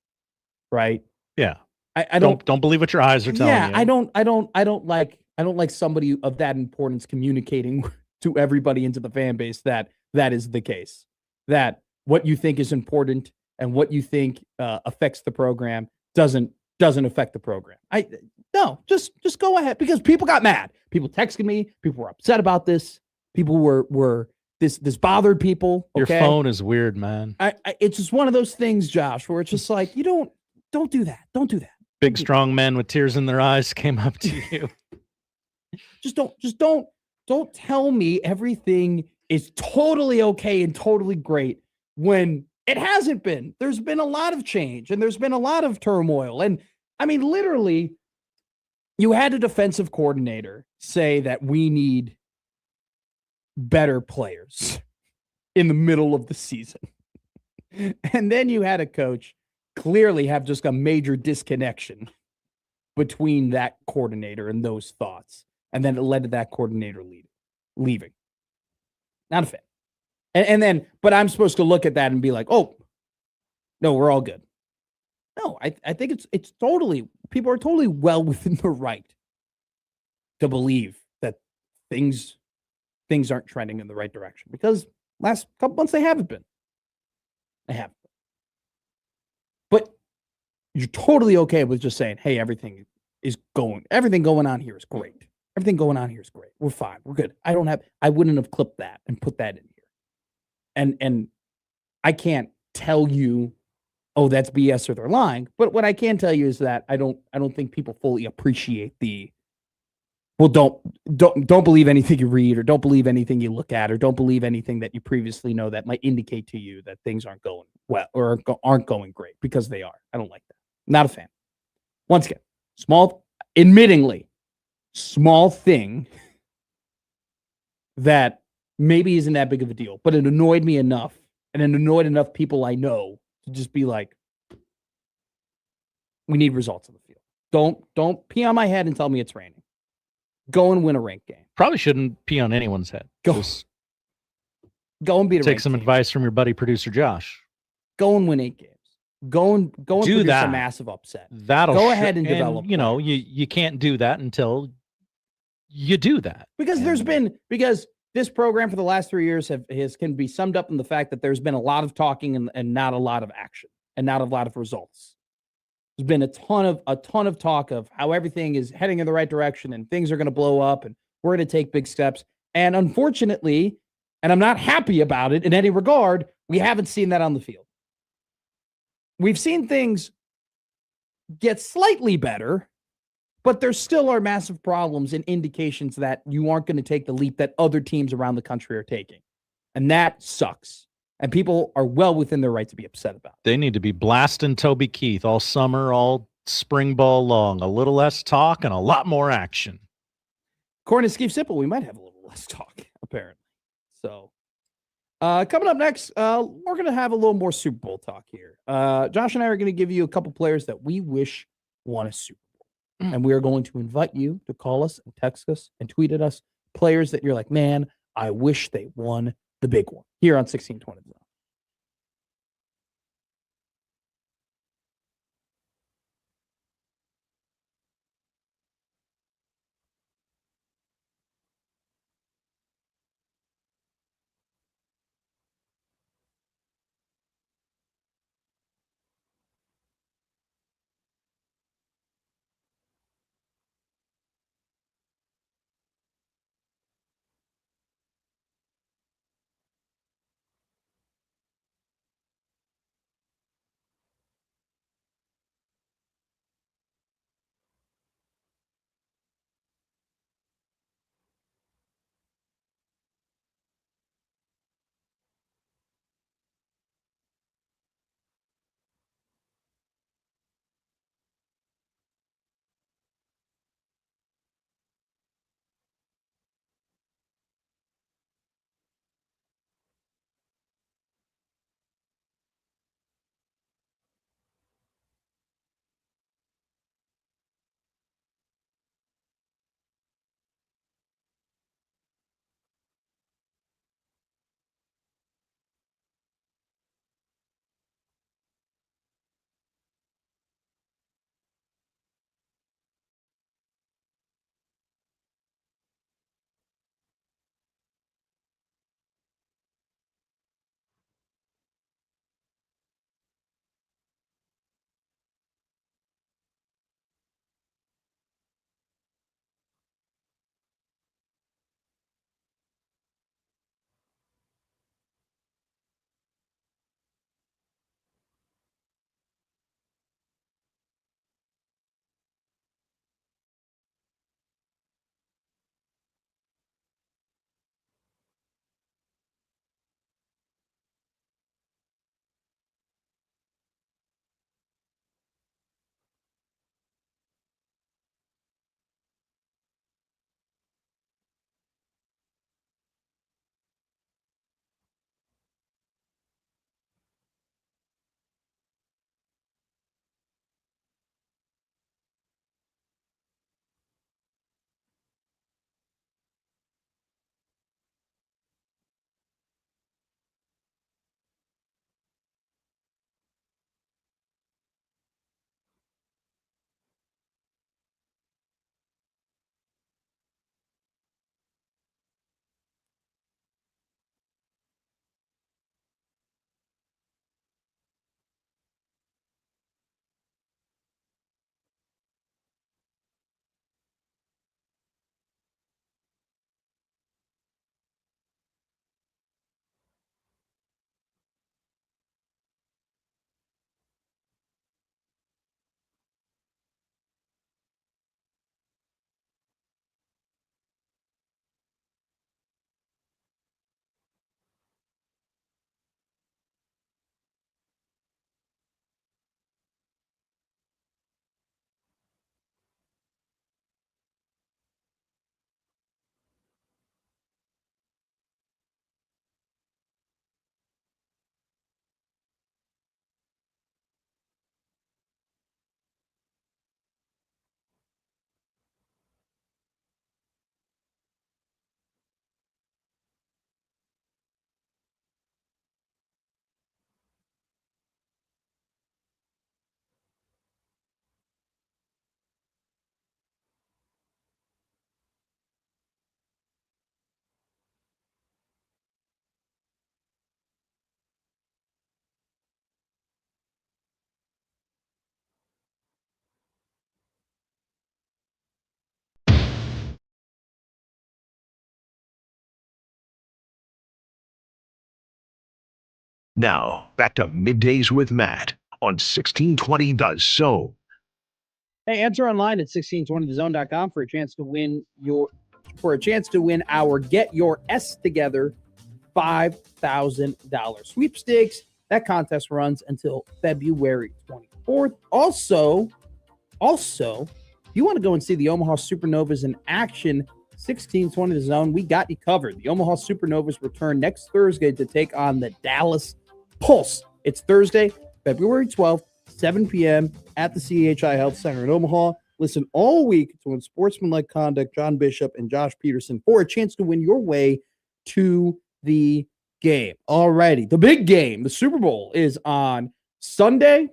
[SPEAKER 6] Right?
[SPEAKER 5] Yeah.
[SPEAKER 6] I
[SPEAKER 5] don't believe what your eyes are telling you.
[SPEAKER 6] Yeah, I don't like somebody of that importance communicating to everybody into the fan base that is the case. That what you think is important and what you think affects the program doesn't affect the program. Just go ahead, because people got mad. People texted me. People were upset about this. People were this bothered people. Okay?
[SPEAKER 5] Your phone is weird, man.
[SPEAKER 6] It's just one of those things, Josh, where it's just like, you don't do that. Don't do that.
[SPEAKER 5] Big strong men with tears in their eyes came up to you.
[SPEAKER 6] Just don't tell me everything is totally okay and totally great when it hasn't been. There's been a lot of change and there's been a lot of turmoil. And I mean, literally, you had a defensive coordinator say that we need better players in the middle of the season. And then you had a coach clearly have just a major disconnection between that coordinator and those thoughts. And then it led to that coordinator leaving. Not a fan. And then, but I'm supposed to look at that and be like, oh, no, we're all good. No, I think it's totally, people are totally well within the right to believe that things aren't trending in the right direction, because last couple months they haven't been. They haven't. But you're totally okay with just saying, hey, everything going on here is great. Everything going on here is great. We're fine. We're good. I wouldn't have clipped that and put that in here. And I can't tell you oh, that's BS or they're lying. But what I can tell you is that I don't think people fully appreciate the, well, don't believe anything you read, or don't believe anything you look at, or don't believe anything that you previously know that might indicate to you that things aren't going well or aren't going great, because they are. I don't like that. Not a fan. Once again, admittingly, small thing that maybe isn't that big of a deal, but it annoyed me enough, and it annoyed enough people I know to just be like, we need results on the field. Don't pee on my head and tell me it's raining. Go and win a ranked game.
[SPEAKER 5] Probably shouldn't pee on anyone's head.
[SPEAKER 6] Go and beat a
[SPEAKER 5] take
[SPEAKER 6] ranked
[SPEAKER 5] some
[SPEAKER 6] team.
[SPEAKER 5] advice from your buddy producer Josh.
[SPEAKER 6] Go and win 8 games. Go and
[SPEAKER 5] Do
[SPEAKER 6] produce
[SPEAKER 5] that.
[SPEAKER 6] a massive upset.
[SPEAKER 5] That'll
[SPEAKER 6] go ahead and develop.
[SPEAKER 5] You know, you can't do that until you do that.
[SPEAKER 6] Because because this program for the last 3 years can be summed up in the fact that there's been a lot of talking and not a lot of action and not a lot of results. There's been a ton of talk of how everything is heading in the right direction and things are going to blow up and we're going to take big steps. And unfortunately, and I'm not happy about it in any regard, we haven't seen that on the field. We've seen things get slightly better, but there still are massive problems and indications that you aren't going to take the leap that other teams around the country are taking. And that sucks. And people are well within their right to be upset about it.
[SPEAKER 5] They need to be blasting Toby Keith all summer, all spring ball long. A little less talk and a lot more action.
[SPEAKER 6] According to Steve Sipple, we might have a little less talk, apparently. So, coming up next, we're going to have a little more Super Bowl talk here. Josh and I are going to give you a couple players that we wish won a Super Bowl. And we are going to invite you to call us and text us and tweet at us players that you're like, man, I wish they won the big one, here on 1620 The Zone.
[SPEAKER 10] Now, back to Middays with Matt on 1620 The Zone.
[SPEAKER 11] Hey, enter online at 1620thezone.com for a chance to win our Get Your S Together $5,000 sweepstakes. That contest runs until February 24th. Also, if you want to go and see the Omaha Supernovas in action, 1620 The Zone, we got you covered. The Omaha Supernovas return next Thursday to take on the Dallas Pulse. It's Thursday, February 12th, 7 p.m. at the CHI Health Center in Omaha. Listen all week to Unsportsmanlike Conduct, John Bishop and Josh Peterson for a chance to win your way to the game. Alrighty, the big game, the Super Bowl, is on Sunday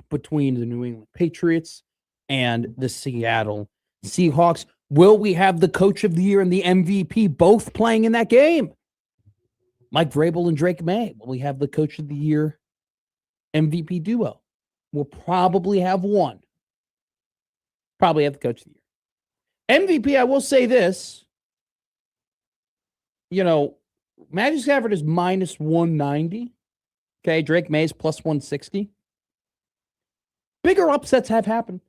[SPEAKER 11] between the New England Patriots and the Seattle Seahawks. Will we have the Coach of the Year and the MVP both playing in that game? Mike Vrabel and Drake May. Will we have the Coach of the Year MVP duo? We'll probably have one. Probably have the Coach of the Year. MVP, I will say this. Matthew Stafford is minus 190. Okay, Drake May is plus 160. Bigger upsets have happened.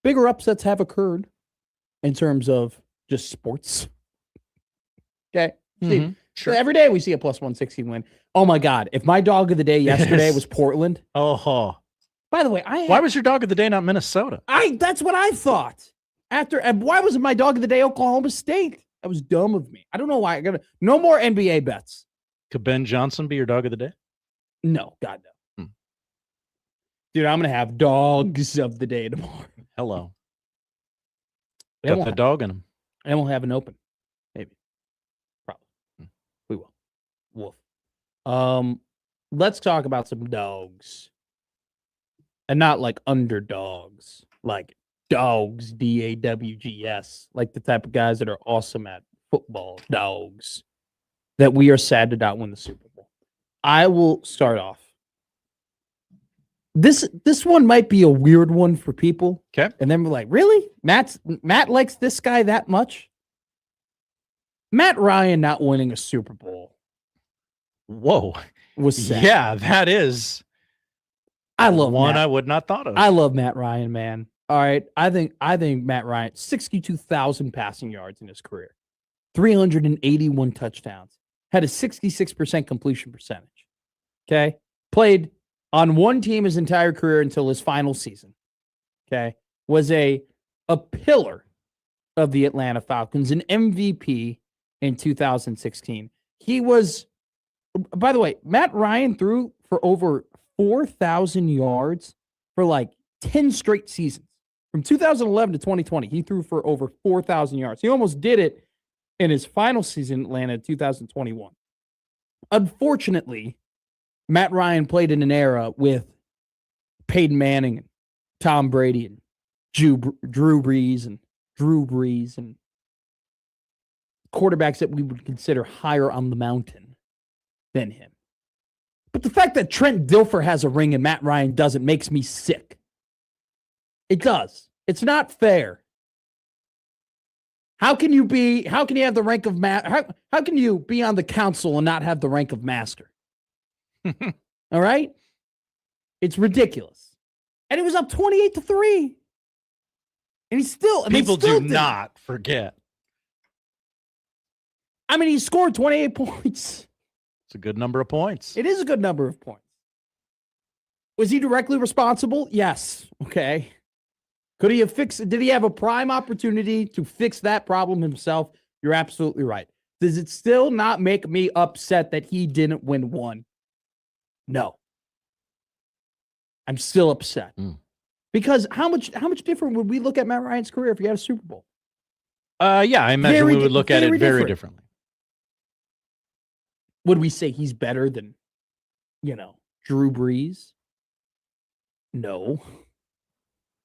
[SPEAKER 11] Bigger upsets have occurred in terms of just sports. Okay.
[SPEAKER 5] Mm-hmm.
[SPEAKER 11] Sure. Every day we see a plus 160 win. Oh my God. If my dog of the day yesterday was Portland.
[SPEAKER 5] Oh.
[SPEAKER 11] By the way,
[SPEAKER 5] why was your dog of the day not Minnesota?
[SPEAKER 11] That's what I thought. Why wasn't my dog of the day Oklahoma State? That was dumb of me. I don't know why. No more NBA bets.
[SPEAKER 5] Could Ben Johnson be your dog of the day?
[SPEAKER 11] No, God no. Dude, I'm gonna have dogs of the day tomorrow.
[SPEAKER 5] Hello. Got the dog in him.
[SPEAKER 11] And we'll have an open. Maybe. Probably. We will. Wolf. Let's talk about some dogs. And not like underdogs. Like dogs, DAWGS. Like the type of guys that are awesome at football. Dogs. That we are sad to not win the Super Bowl. I will start off. This one might be a weird one for people.
[SPEAKER 5] Okay.
[SPEAKER 11] And then we're like, really? Matt likes this guy that much? Matt Ryan not winning a Super Bowl.
[SPEAKER 5] Whoa.
[SPEAKER 11] Was sad.
[SPEAKER 5] Yeah, that is.
[SPEAKER 11] I love
[SPEAKER 5] one
[SPEAKER 11] Matt.
[SPEAKER 5] I would not thought of.
[SPEAKER 11] I love Matt Ryan, man. All right. I think Matt Ryan, 62,000 passing yards in his career, 381 touchdowns, had a 66% completion percentage. Okay. Played on one team his entire career until his final season. Okay. Was a pillar of the Atlanta Falcons, an MVP in 2016. He was, by the way, Matt Ryan threw for over 4,000 yards for like 10 straight seasons. From 2011 to 2020, he threw for over 4,000 yards. He almost did it in his final season in Atlanta in 2021. Unfortunately, Matt Ryan played in an era with Peyton Manning and Tom Brady and Drew Brees and quarterbacks that we would consider higher on the mountain than him. But the fact that Trent Dilfer has a ring and Matt Ryan doesn't makes me sick. It does. It's not fair. How can you have the rank of how can you be on the council and not have the rank of master? All right? It's ridiculous. And it was up 28-3. And he's still
[SPEAKER 5] people do not forget.
[SPEAKER 11] I mean, he scored 28 points.
[SPEAKER 5] It's a good number of points.
[SPEAKER 11] It is a good number of points. Was he directly responsible? Yes. Okay. Could he have did he have a prime opportunity to fix that problem himself? You're absolutely right. Does it still not make me upset that he didn't win one? No. I'm still upset. Because how much different would we look at Matt Ryan's career if he had a Super Bowl?
[SPEAKER 5] Yeah, I imagine we would look at it very differently.
[SPEAKER 11] Would we say he's better than, Drew Brees? No.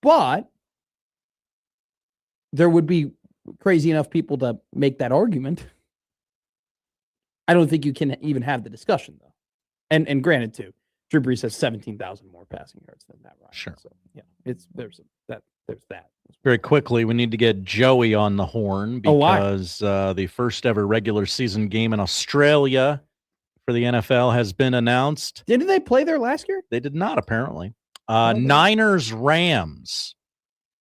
[SPEAKER 11] But there would be crazy enough people to make that argument. I don't think you can even have the discussion, though. And granted, too, Drew Brees has 17,000 more passing yards than Matt Ryan.
[SPEAKER 5] Sure.
[SPEAKER 11] So, there's that.
[SPEAKER 5] Very quickly, we need to get Joey on the horn because the first ever regular season game in Australia for the NFL has been announced.
[SPEAKER 11] Didn't they play there last year?
[SPEAKER 5] They did not, apparently. Niners Rams.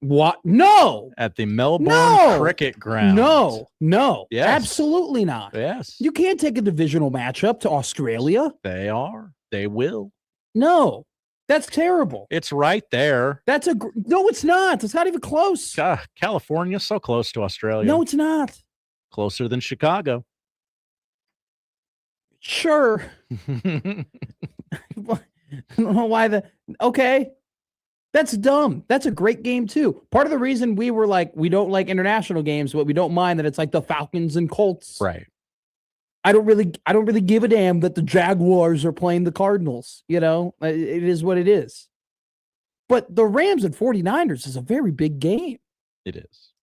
[SPEAKER 11] What? No.
[SPEAKER 5] At the Melbourne Cricket Ground.
[SPEAKER 11] No.
[SPEAKER 5] Yes.
[SPEAKER 11] Absolutely not.
[SPEAKER 5] Yes.
[SPEAKER 11] You can't take a divisional matchup to Australia.
[SPEAKER 5] They are. They will.
[SPEAKER 11] No. That's terrible.
[SPEAKER 5] It's right there.
[SPEAKER 11] That's no, it's not. It's not even close.
[SPEAKER 5] California's so close to Australia.
[SPEAKER 11] No, it's not.
[SPEAKER 5] Closer than Chicago.
[SPEAKER 11] Sure. I don't know why okay. That's dumb. That's a great game too. Part of the reason we were like, we don't like international games, but we don't mind that it's like the Falcons and Colts.
[SPEAKER 5] Right.
[SPEAKER 11] I don't really give a damn that the Jaguars are playing the Cardinals. You know, it is what it is. But the Rams and 49ers is a very big game.
[SPEAKER 5] It is.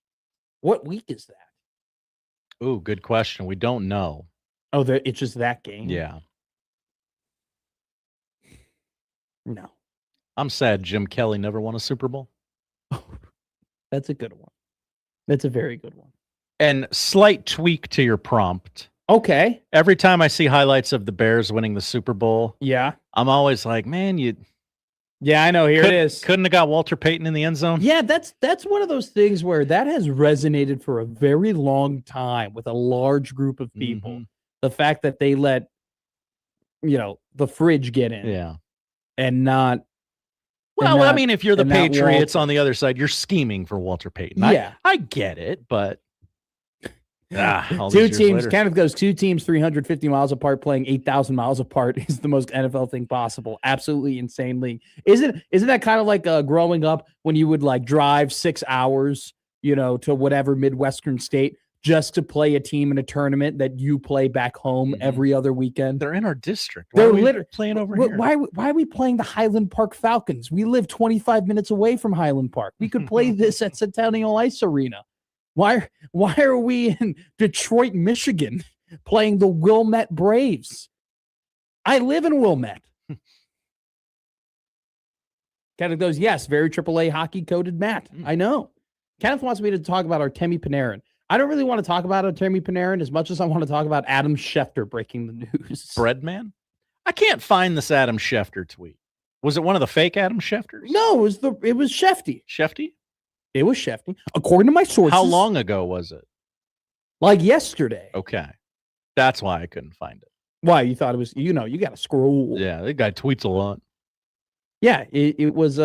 [SPEAKER 11] What week is that?
[SPEAKER 5] Ooh, good question. We don't know.
[SPEAKER 11] Oh, it's just that game?
[SPEAKER 5] Yeah.
[SPEAKER 11] No.
[SPEAKER 5] I'm sad Jim Kelly never won a Super Bowl.
[SPEAKER 11] That's a good one. That's a very good one.
[SPEAKER 5] And slight tweak to your prompt.
[SPEAKER 11] Okay.
[SPEAKER 5] Every time I see highlights of the Bears winning the Super Bowl,
[SPEAKER 11] yeah,
[SPEAKER 5] I'm always like, man,
[SPEAKER 11] yeah, I know. Here it is.
[SPEAKER 5] Couldn't have got Walter Payton in the end zone.
[SPEAKER 11] Yeah, that's one of those things where that has resonated for a very long time with a large group of people. Mm-hmm. The fact that they let, the fridge get in.
[SPEAKER 5] Yeah.
[SPEAKER 11] And not.
[SPEAKER 5] Well, I mean, if you're the Patriots on the other side, you're scheming for Walter Payton.
[SPEAKER 11] Yeah.
[SPEAKER 5] I get it, but.
[SPEAKER 11] Two teams, Kenneth goes, 2 teams 350 miles apart playing 8,000 miles apart is the most NFL thing possible. Absolutely insane league. Isn't that kind of like growing up when you would like drive 6 hours, to whatever Midwestern state just to play a team in a tournament that you play back home every other weekend?
[SPEAKER 5] They're in our district.
[SPEAKER 11] They're literally
[SPEAKER 5] playing over here.
[SPEAKER 11] Why are we playing the Highland Park Falcons? We live 25 minutes away from Highland Park. We could play this at Centennial Ice Arena. Why are we in Detroit, Michigan, playing the Wilmette Braves? I live in Wilmette. Kenneth goes, yes, very AAA hockey coded Matt. I know. Kenneth wants me to talk about Artemi Panarin. I don't really want to talk about Artemi Panarin as much as I want to talk about Adam Schefter breaking the news.
[SPEAKER 5] Breadman? I can't find this Adam Schefter tweet. Was it one of the fake Adam Schefters?
[SPEAKER 11] No, it was Shefty.
[SPEAKER 5] Shefty?
[SPEAKER 11] It was Shefty. According to my sources.
[SPEAKER 5] How long ago was it?
[SPEAKER 11] Like yesterday.
[SPEAKER 5] Okay. That's why I couldn't find it.
[SPEAKER 11] Why? You thought it was, you got to scroll.
[SPEAKER 5] Yeah, that guy tweets a lot.
[SPEAKER 11] Yeah, it was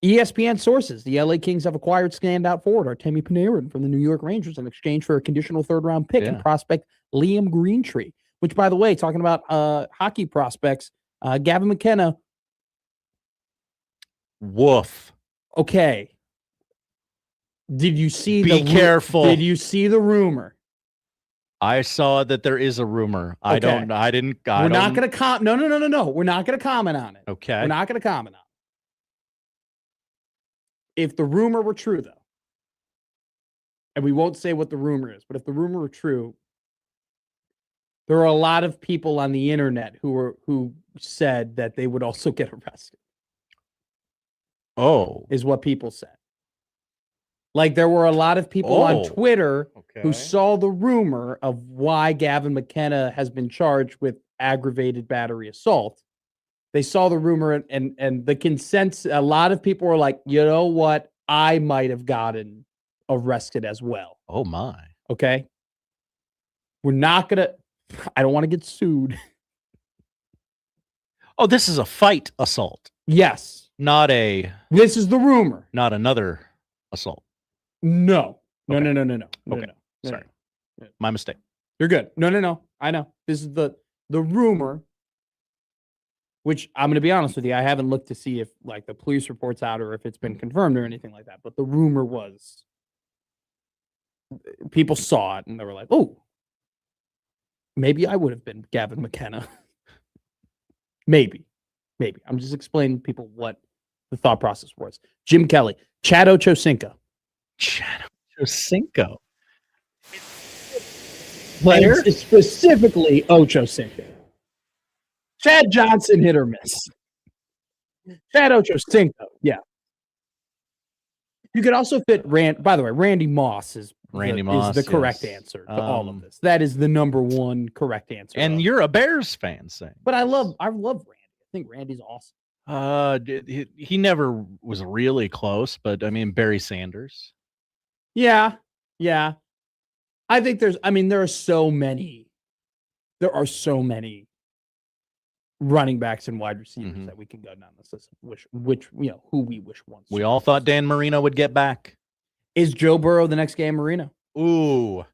[SPEAKER 11] ESPN sources. The LA Kings have acquired standout forward Artemi Panarin from the New York Rangers in exchange for a conditional third-round pick and prospect Liam Greentree, which, by the way, talking about hockey prospects, Gavin McKenna.
[SPEAKER 5] Woof.
[SPEAKER 11] Okay. Did you see
[SPEAKER 5] Be careful.
[SPEAKER 11] Did you see the rumor?
[SPEAKER 5] I saw that there is a rumor.
[SPEAKER 11] Okay.
[SPEAKER 5] We're not going
[SPEAKER 11] to No. We're not going to comment on it.
[SPEAKER 5] Okay.
[SPEAKER 11] We're not going to comment on it. If the rumor were true, though, and we won't say what the rumor is, but if the rumor were true, there are a lot of people on the internet who said that they would also get arrested.
[SPEAKER 5] Oh.
[SPEAKER 11] Is what people said. Like there were a lot of people on Twitter who saw the rumor of why Gavin McKenna has been charged with aggravated battery assault. They saw the rumor and the consensus. A lot of people were like, you know what? I might have gotten arrested as well.
[SPEAKER 5] Oh my.
[SPEAKER 11] Okay. We're not going to, I don't want to get sued.
[SPEAKER 5] Oh, this is a fight assault.
[SPEAKER 11] Yes.
[SPEAKER 5] This
[SPEAKER 11] is the rumor.
[SPEAKER 5] Not another assault.
[SPEAKER 11] No. No.
[SPEAKER 5] Okay. Sorry.
[SPEAKER 11] No.
[SPEAKER 5] My mistake.
[SPEAKER 11] You're good. No. I know. This is the rumor, which I'm going to be honest with you. I haven't looked to see if like the police report's out or if it's been confirmed or anything like that. But the rumor was people saw it and they were like, oh, maybe I would have been Gavin McKenna. Maybe. I'm just explaining to people what the thought process was. Jim Kelly, Chad Ochocinco. Player? Specifically Ochocinco. Chad Johnson, hit or miss. Chad Ochocinco, yeah. You could also fit by the way, Randy Moss is
[SPEAKER 5] Randy
[SPEAKER 11] is
[SPEAKER 5] Moss
[SPEAKER 11] the correct
[SPEAKER 5] yes.
[SPEAKER 11] answer to all of this. That is the number one correct answer.
[SPEAKER 5] And you're a Bears fan, saying.
[SPEAKER 11] But I love Randy. I think Randy's awesome.
[SPEAKER 5] He never was really close, but I mean Barry Sanders.
[SPEAKER 11] Yeah. I think there are so many running backs and wide receivers that we can go down this list. Who we wish once.
[SPEAKER 5] We all thought Dan Marino would get back.
[SPEAKER 11] Is Joe Burrow the next Dan Marino?
[SPEAKER 5] Ooh,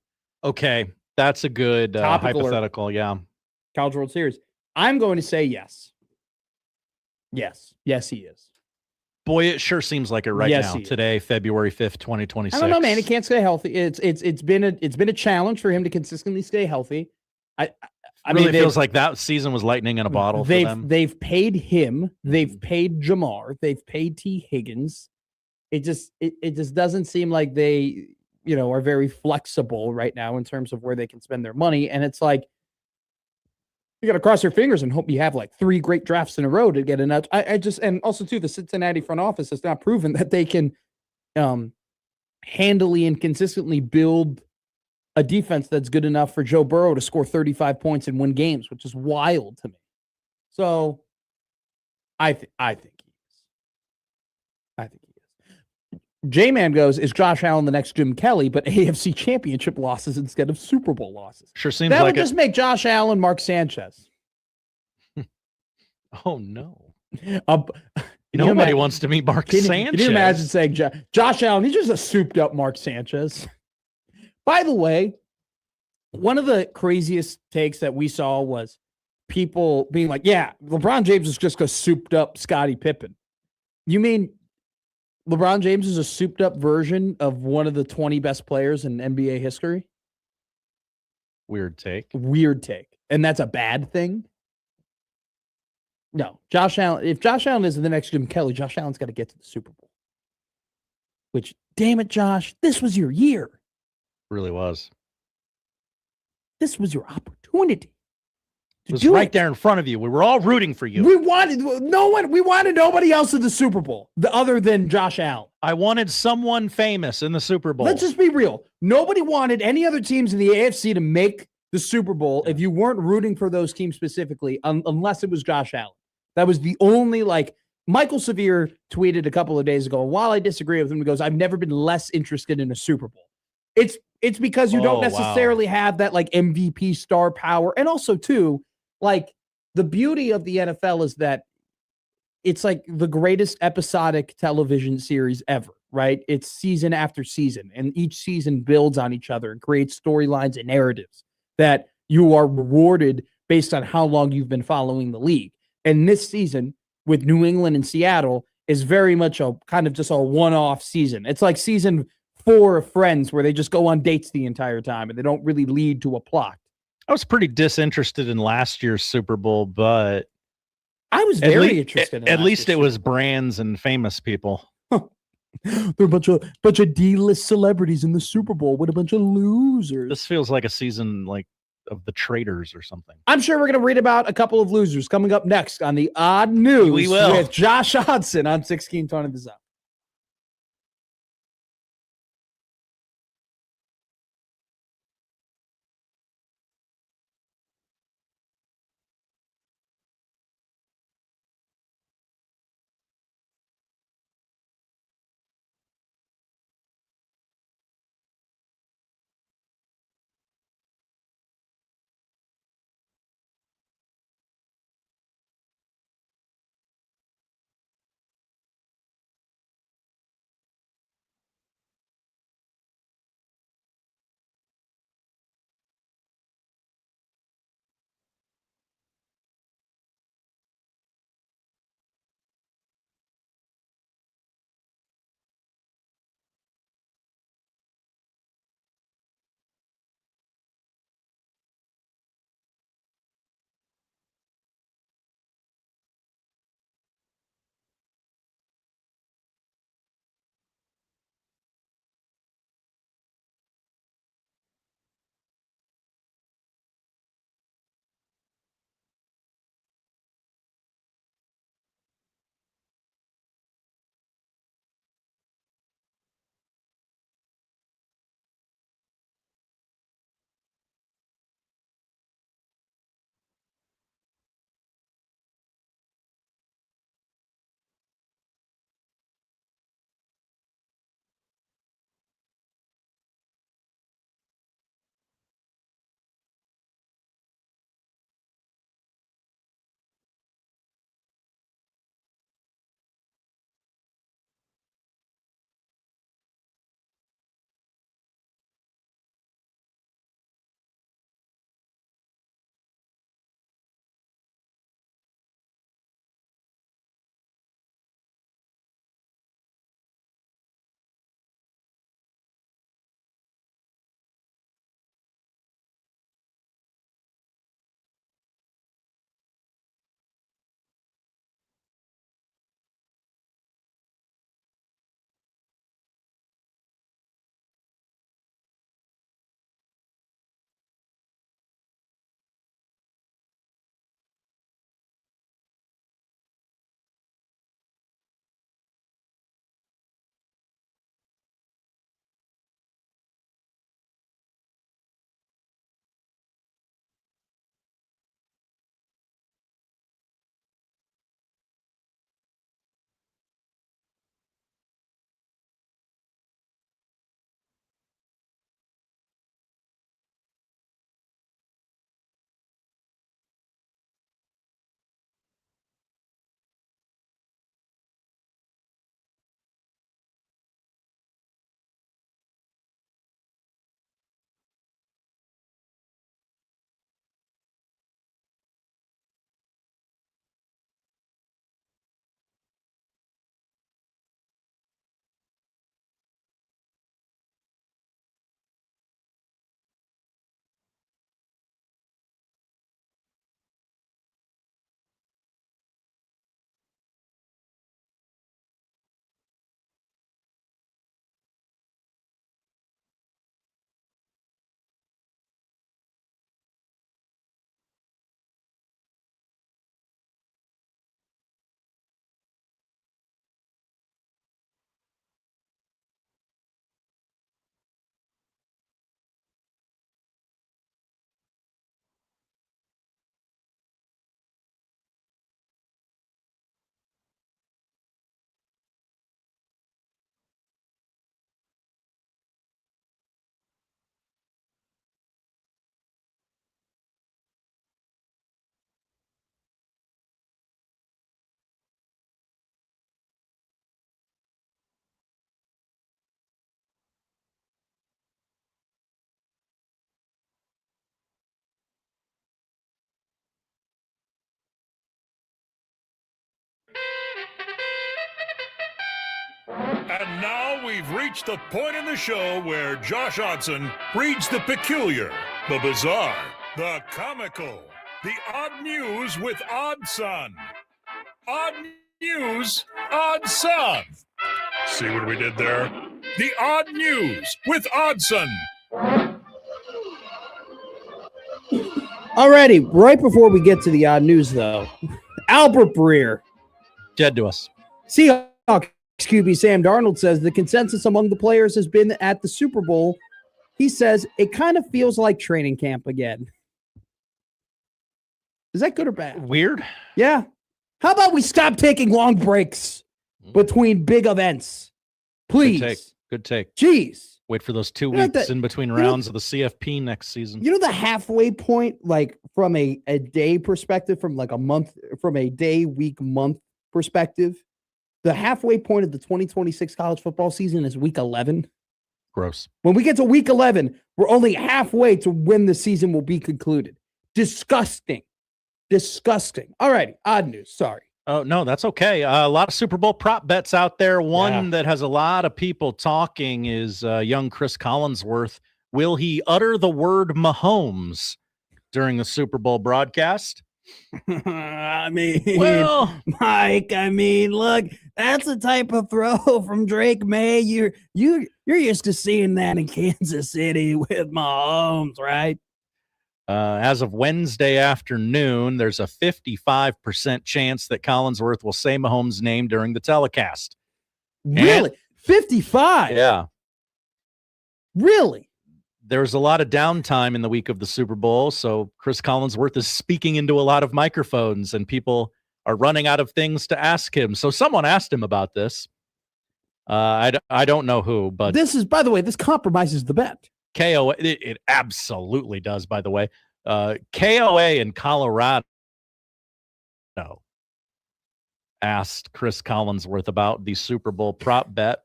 [SPEAKER 5] okay. That's a good hypothetical. Yeah.
[SPEAKER 11] College World Series. I'm going to say yes. Yes, he is.
[SPEAKER 5] Boy, it sure seems like it right now. Today, February 5th, 2026.
[SPEAKER 11] I don't know, man. He can't stay healthy. It's been a challenge for him to consistently stay healthy. I
[SPEAKER 5] mean, feels like that season was lightning in a bottle for them.
[SPEAKER 11] They've paid him. They've paid Jamar. They've paid T. Higgins. It just doesn't seem like they, are very flexible right now in terms of where they can spend their money. And it's like, you got to cross your fingers and hope you have like 3 great drafts in a row to get enough. And also too, the Cincinnati front office has not proven that they can handily and consistently build a defense that's good enough for Joe Burrow to score 35 points and win games, which is wild to me. So I think he is. J-Man goes, is Josh Allen the next Jim Kelly, but AFC championship losses instead of Super Bowl losses?
[SPEAKER 5] Sure seems
[SPEAKER 11] that
[SPEAKER 5] like
[SPEAKER 11] would just make Josh Allen Mark Sanchez.
[SPEAKER 5] Oh, no.
[SPEAKER 11] Nobody
[SPEAKER 5] wants to meet Mark Sanchez.
[SPEAKER 11] Can you imagine saying Josh Allen, he's just a souped-up Mark Sanchez? By the way, one of the craziest takes that we saw was people being like, yeah, LeBron James is just a souped-up Scottie Pippen. You mean LeBron James is a souped-up version of one of the 20 best players in NBA history?
[SPEAKER 5] Weird take.
[SPEAKER 11] And that's a bad thing? No. Josh Allen, if Josh Allen is the next Jim Kelly, Josh Allen's got to get to the Super Bowl. Which, damn it, Josh, this was your year.
[SPEAKER 5] Really was.
[SPEAKER 11] This was your opportunity.
[SPEAKER 5] It was right there in front of you. We were all rooting for you.
[SPEAKER 11] We wanted nobody else in the Super Bowl other than Josh Allen.
[SPEAKER 5] I wanted someone famous in the Super Bowl.
[SPEAKER 11] Let's just be real. Nobody wanted any other teams in the AFC to make the Super Bowl if you weren't rooting for those teams specifically, unless it was Josh Allen. That was the only, Michael Severe tweeted a couple of days ago, while I disagree with him, he goes, I've never been less interested in a Super Bowl. It's because you don't necessarily have that MVP star power. And also too, the beauty of the NFL is that it's like the greatest episodic television series ever, right? It's season after season, and each season builds on each other and creates storylines and narratives that you are rewarded based on how long you've been following the league. And this season with New England and Seattle is very much a kind of just a one-off season. It's like season 4 of Friends, where they just go on dates the entire time and they don't really lead to a plot.
[SPEAKER 5] I was pretty disinterested in last year's Super Bowl, but
[SPEAKER 11] I was very interested.
[SPEAKER 5] At least it was brands and famous people.
[SPEAKER 11] There are a bunch of D-list celebrities in the Super Bowl. What a bunch of losers.
[SPEAKER 5] This feels like a season of the Traitors or something.
[SPEAKER 11] I'm sure we're going to read about a couple of losers coming up next on the Odd News
[SPEAKER 5] We will.
[SPEAKER 11] with Josh Hodson on 1620 The Zone.
[SPEAKER 3] And now we've reached the point in the show where Josh Odson reads the peculiar, the bizarre, the comical, the odd news with Odd Son. Odd news, Odd Son. See what we did there? The odd news with Oddson.
[SPEAKER 11] Alrighty, right before we get to the odd news, though, Albert Breer.
[SPEAKER 5] Dead to us.
[SPEAKER 11] Seahawks QB Sam Darnold says the consensus among the players has been at the Super Bowl. He says it kind of feels like training camp again. Is that good or bad?
[SPEAKER 5] Weird.
[SPEAKER 11] Yeah. How about we stop taking long breaks between big events? Please.
[SPEAKER 5] Good take.
[SPEAKER 11] Jeez.
[SPEAKER 5] Wait for those 2
[SPEAKER 11] You know
[SPEAKER 5] weeks
[SPEAKER 11] the-
[SPEAKER 5] in between
[SPEAKER 11] you know-
[SPEAKER 5] rounds of the CFP next season.
[SPEAKER 11] You know the halfway point, like from a day perspective, from like a month, from a day, week, month perspective, the halfway point of the 2026 college football season is week 11.
[SPEAKER 5] Gross.
[SPEAKER 11] When we get to week 11, we're only halfway to when the season will be concluded. Disgusting. Disgusting. All righty. Odd news. Sorry.
[SPEAKER 5] Oh, no, that's okay. A lot of Super Bowl prop bets out there. One that has a lot of people talking is young Chris Collinsworth. Will he utter the word Mahomes during the Super Bowl broadcast?
[SPEAKER 11] I mean,
[SPEAKER 5] Well,
[SPEAKER 11] Mike, look, that's the type of throw from Drake May. You're used to seeing that in Kansas City with Mahomes, right?
[SPEAKER 5] As of Wednesday afternoon, there's a 55% chance that Collinsworth will say Mahomes' name during the telecast.
[SPEAKER 11] Really? 55?
[SPEAKER 5] Yeah.
[SPEAKER 11] Really?
[SPEAKER 5] There's a lot of downtime in the week of the Super Bowl, so Chris Collinsworth is speaking into a lot of microphones, and people are running out of things to ask him. So someone asked him about this. I don't know who, but
[SPEAKER 11] This is, by the way, this compromises the bet.
[SPEAKER 5] KOA, it absolutely does, by the way. KOA in Colorado asked Chris Collinsworth about the Super Bowl prop bet.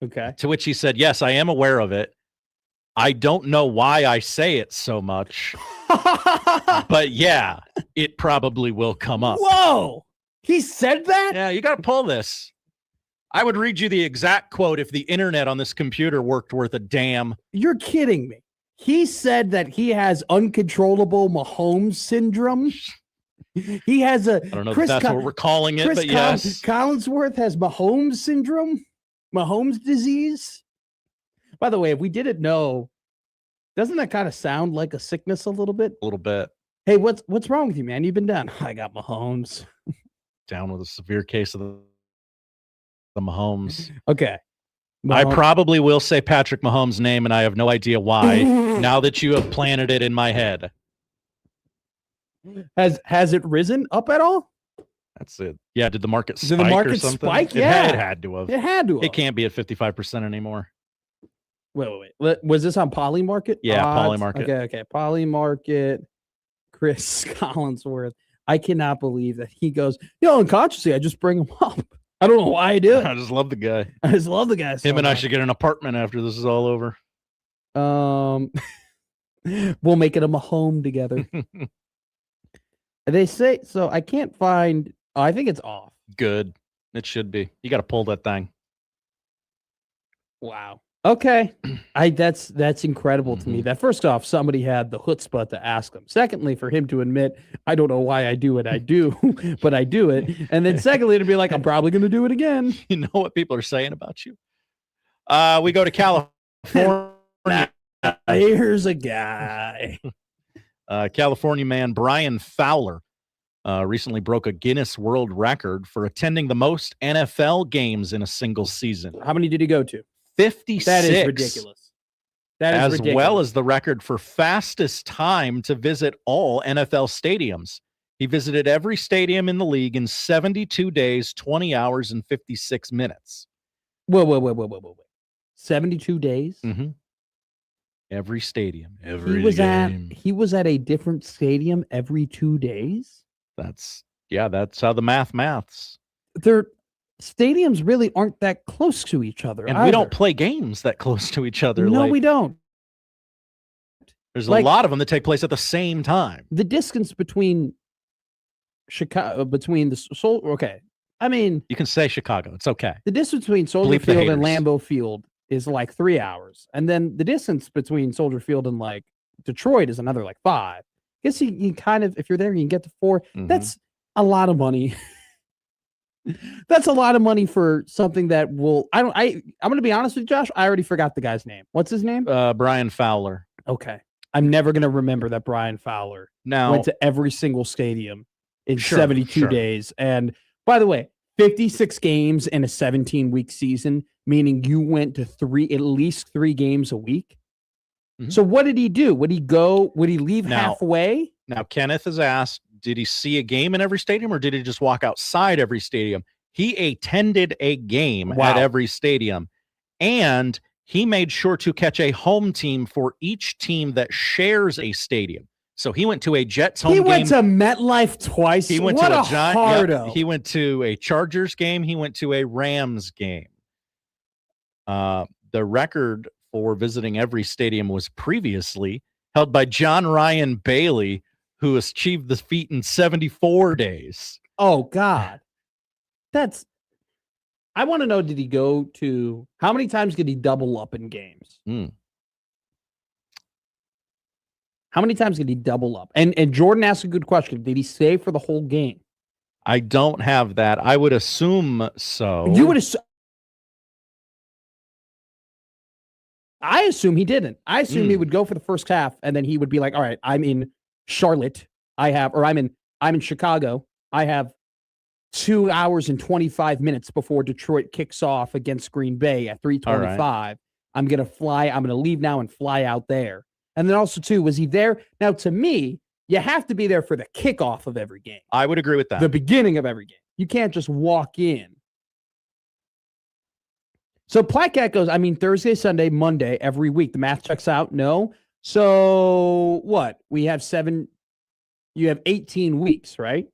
[SPEAKER 11] Okay.
[SPEAKER 5] To which he said, yes, I am aware of it. I don't know why I say it so much, but yeah, it probably will come up.
[SPEAKER 11] Whoa! He said that?
[SPEAKER 5] Yeah, you got to pull this. I would read you the exact quote if the internet on this computer worked worth a damn.
[SPEAKER 11] You're kidding me. He said that he has uncontrollable Mahomes syndrome. He has a.
[SPEAKER 5] I don't know if that's what we're calling it, but yes.
[SPEAKER 11] Collinsworth has Mahomes syndrome, Mahomes disease. By the way, if we didn't know, doesn't that kind of sound like a sickness a little bit?
[SPEAKER 5] A little bit.
[SPEAKER 11] Hey, what's wrong with you, man? You've been down. I got Mahomes.
[SPEAKER 5] Down with a severe case of the Mahomes.
[SPEAKER 11] Okay.
[SPEAKER 5] I probably will say Patrick Mahomes' name, and I have no idea why. Now that you have planted it in my head,
[SPEAKER 11] has it risen up at all?
[SPEAKER 5] that's it. Yeah, did the market spike
[SPEAKER 11] Did the market
[SPEAKER 5] or something?
[SPEAKER 11] spike?
[SPEAKER 5] It
[SPEAKER 11] Yeah.
[SPEAKER 5] had to have.
[SPEAKER 11] It had to.
[SPEAKER 5] It can't be at 55% anymore.
[SPEAKER 11] Wait. Was this on Polymarket?
[SPEAKER 5] Yeah,
[SPEAKER 11] Odds?
[SPEAKER 5] Polymarket.
[SPEAKER 11] Okay. Polymarket. Chris Collinsworth. I cannot believe that he goes, unconsciously, I just bring him up. I don't know why I do it.
[SPEAKER 5] I just love the guy.
[SPEAKER 11] I just love the guy.
[SPEAKER 5] Him and I should get an apartment after this is all over.
[SPEAKER 11] We'll make it a home together. They say so. I can't find. Oh, I think it's off.
[SPEAKER 5] Good. It should be. You got to pull that thing.
[SPEAKER 11] Wow. Okay. That's incredible to me. That first off, somebody had the chutzpah to ask him. Secondly, for him to admit, I don't know why I do it. I do, but I do it. And then secondly, to be like, I'm probably going to do it again.
[SPEAKER 5] You know what people are saying about you? We go to California.
[SPEAKER 11] Here's a guy.
[SPEAKER 5] California man Brian Fowler recently broke a Guinness World Record for attending the most NFL games in a single season.
[SPEAKER 11] How many did he go to?
[SPEAKER 5] 56.
[SPEAKER 11] That is ridiculous. That is
[SPEAKER 5] as
[SPEAKER 11] ridiculous.
[SPEAKER 5] well as the record for fastest time to visit all NFL stadiums. He visited every stadium in the league in 72 days, 20 hours, and 56 minutes.
[SPEAKER 11] Whoa. 72 days?
[SPEAKER 5] Mm-hmm. Every stadium.
[SPEAKER 11] He was at a different stadium every 2 days?
[SPEAKER 5] That's how the maths.
[SPEAKER 11] Their stadiums really aren't that close to each other.
[SPEAKER 5] And
[SPEAKER 11] either.
[SPEAKER 5] we don't play games that close to each other.
[SPEAKER 11] No, we don't.
[SPEAKER 5] There's a lot of them that take place at the same time.
[SPEAKER 11] The distance between Chicago, between the I mean,
[SPEAKER 5] You can say Chicago. It's okay.
[SPEAKER 11] the distance between Soldier
[SPEAKER 5] Bleep the
[SPEAKER 11] Field and
[SPEAKER 5] haters.
[SPEAKER 11] Lambeau Field is like 3 hours. And then the distance between Soldier Field and like Detroit is another like 5. I guess you kind of, if you're there, you can get to 4.
[SPEAKER 5] Mhm.
[SPEAKER 11] That's a lot of money. That's a lot of money for something that will, I'm going to be honest with you, Josh. I already forgot the guy's name. What's his name?
[SPEAKER 5] Brian Fowler.
[SPEAKER 11] Okay. I'm never going to remember that Brian Fowler
[SPEAKER 5] Now,
[SPEAKER 11] went to every single stadium in
[SPEAKER 5] Sure,
[SPEAKER 11] 72
[SPEAKER 5] sure.
[SPEAKER 11] days. And by the way, 56 games in a 17-week season, meaning you went to at least 3 games a week.
[SPEAKER 5] Mhm.
[SPEAKER 11] So what did he do? Would he leave
[SPEAKER 5] Now-
[SPEAKER 11] halfway?
[SPEAKER 5] Now, Kenneth has asked, did he see a game in every stadium or did he just walk outside every stadium? He attended a game
[SPEAKER 11] Wow.
[SPEAKER 5] at every stadium, and he made sure to catch a home team for each team that shares a stadium. So he went to a Jets home
[SPEAKER 11] He
[SPEAKER 5] game.
[SPEAKER 11] went to MetLife twice.
[SPEAKER 5] He went
[SPEAKER 11] what
[SPEAKER 5] to
[SPEAKER 11] a
[SPEAKER 5] a Giant.
[SPEAKER 11] hardo.
[SPEAKER 5] He went to a Chargers game. He went to a Rams game. The record for visiting every stadium was previously held by John Ryan Bailey, who achieved the feat in 74 days.
[SPEAKER 11] Oh God. I want to know, did he go to, how many times did he double up in games? How many times did he double up? And Jordan asked a good question. Did he stay for the whole game?
[SPEAKER 5] I don't have that. I would assume so.
[SPEAKER 11] You would assume. I assume he didn't. I assume he would go for the first half and then he would be like, all right, I'm in Charlotte. I'm in Chicago. I have 2 hours and 25 minutes before Detroit kicks off against Green Bay at 3:25.
[SPEAKER 5] Right.
[SPEAKER 11] I'm going to fly. I'm going to leave now and fly out there. And then also, too, was he there? Now, to me, you have to be there for the kickoff of every game,
[SPEAKER 5] I would agree with that.
[SPEAKER 11] the beginning of every game. You can't just walk in. So Plaquette goes, I mean, Thursday, Sunday, Monday, every week. The math checks out. No. So what? We have 7. You have 18 weeks, right?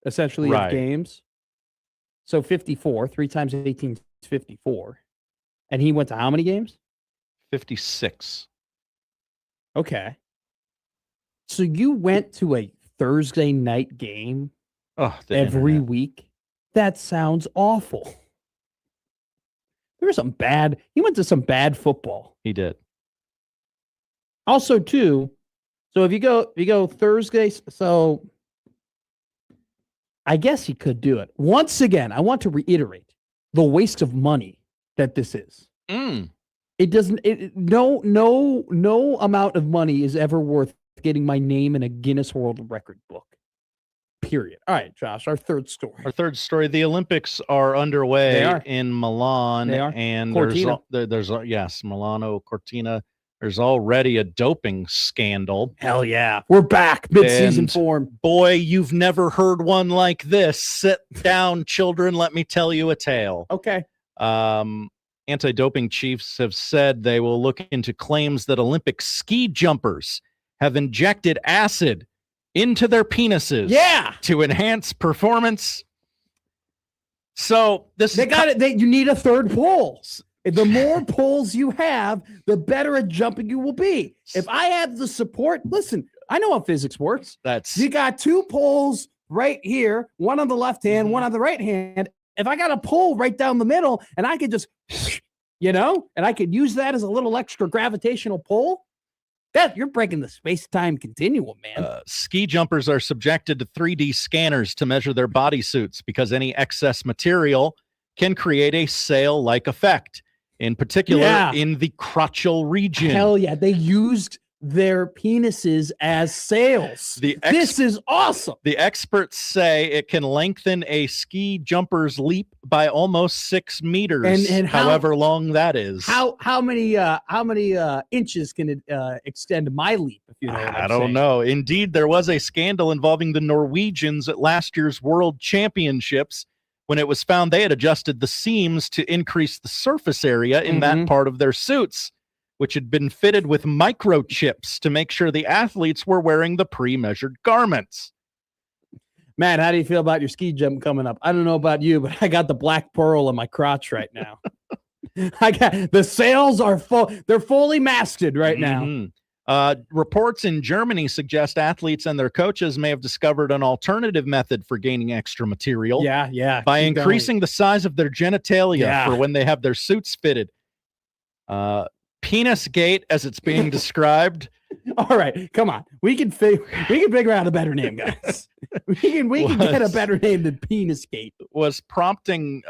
[SPEAKER 11] Essentially,
[SPEAKER 5] Right.
[SPEAKER 11] of games. So 54. 3 times 18 is 54. And he went to how many games?
[SPEAKER 5] 56.
[SPEAKER 11] Okay. So you went to a Thursday night game
[SPEAKER 5] Oh, the
[SPEAKER 11] every
[SPEAKER 5] internet.
[SPEAKER 11] week? That sounds awful. There was some bad. He went to some bad football.
[SPEAKER 5] He did.
[SPEAKER 11] Also, too, so if you go Thursday, so I guess he could do it. Once again, I want to reiterate the waste of money that this is. It doesn't. No amount of money is ever worth getting my name in a Guinness World Record book. Period. All right, Josh, our third story.
[SPEAKER 5] Our third story: the Olympics are underway
[SPEAKER 11] They are.
[SPEAKER 5] in Milan,
[SPEAKER 11] They are.
[SPEAKER 5] and
[SPEAKER 11] Cortina.
[SPEAKER 5] there's yes, Milano Cortina. There's already a doping scandal.
[SPEAKER 11] Hell yeah, we're back mid-season
[SPEAKER 5] And
[SPEAKER 11] form.
[SPEAKER 5] Boy, you've never heard one like this. Sit down, children. Let me tell you a tale.
[SPEAKER 11] Okay.
[SPEAKER 5] Anti-doping chiefs have said they will look into claims that Olympic ski jumpers have injected acid into their penises to enhance performance. So this
[SPEAKER 11] They got it. You need a third pole. The more poles you have, the better at jumping you will be. If I have the support, listen, I know how physics works. You got 2 poles right here, one on the left hand, one on the right hand. If I got a pole right down the middle and I could just, and I could use that as a little extra gravitational pull, that you're breaking the space-time continuum, man.
[SPEAKER 5] Ski jumpers are subjected to 3D scanners to measure their bodysuits because any excess material can create a sail-like effect, in particular in the crotchal region.
[SPEAKER 11] Hell yeah, they used their penises as sails. This is awesome.
[SPEAKER 5] The experts say it can lengthen a ski jumper's leap by almost 6 meters,
[SPEAKER 11] And
[SPEAKER 5] however long that is.
[SPEAKER 11] How many inches can it extend my leap? If you know what
[SPEAKER 5] I
[SPEAKER 11] I'm
[SPEAKER 5] don't
[SPEAKER 11] saying?
[SPEAKER 5] know. Indeed, there was a scandal involving the Norwegians at last year's World Championships when it was found they had adjusted the seams to increase the surface area in that part of their suits, which had been fitted with microchips to make sure the athletes were wearing the pre-measured garments.
[SPEAKER 11] Matt, how do you feel about your ski jump coming up? I don't know about you, but I got the black pearl in my crotch right now. I got the sails are full. They're fully masted right now.
[SPEAKER 5] Reports in Germany suggest athletes and their coaches may have discovered an alternative method for gaining extra material.
[SPEAKER 11] Yeah.
[SPEAKER 5] By
[SPEAKER 11] keep going.
[SPEAKER 5] increasing the size of their genitalia for when they have their suits fitted. Penis gate, as it's being described.
[SPEAKER 11] All right, come on. We can figure out a better name, guys. We can get a better name than penis gate.
[SPEAKER 5] Was prompting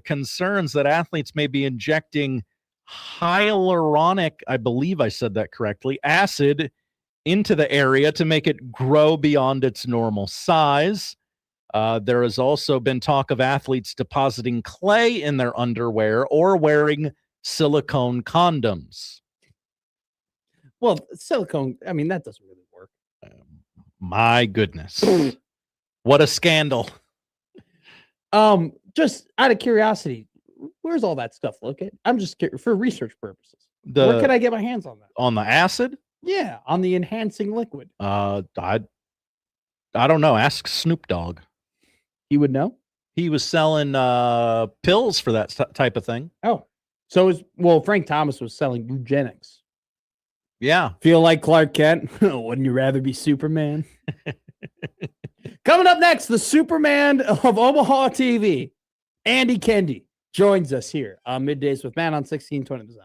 [SPEAKER 5] concerns that athletes may be injecting hyaluronic, I believe I said that correctly, acid into the area to make it grow beyond its normal size. There has also been talk of athletes depositing clay in their underwear or wearing silicone condoms.
[SPEAKER 11] Well, silicone, I mean, that doesn't really work.
[SPEAKER 5] My goodness. What a scandal.
[SPEAKER 11] Just out of curiosity, where's all that stuff located? I'm just curious for research purposes. Where can I get my hands on that?
[SPEAKER 5] On the acid?
[SPEAKER 11] Yeah, on the enhancing liquid.
[SPEAKER 5] I don't know. Ask Snoop Dogg.
[SPEAKER 11] He would know.
[SPEAKER 5] He was selling pills for that type of thing.
[SPEAKER 11] Oh, Frank Thomas was selling eugenics.
[SPEAKER 5] Yeah.
[SPEAKER 11] Feel like Clark Kent? Wouldn't you rather be Superman? Coming up next, the Superman of Omaha TV, Andy Kendi, joins us here on Middays with Matt on 1620 The Zone.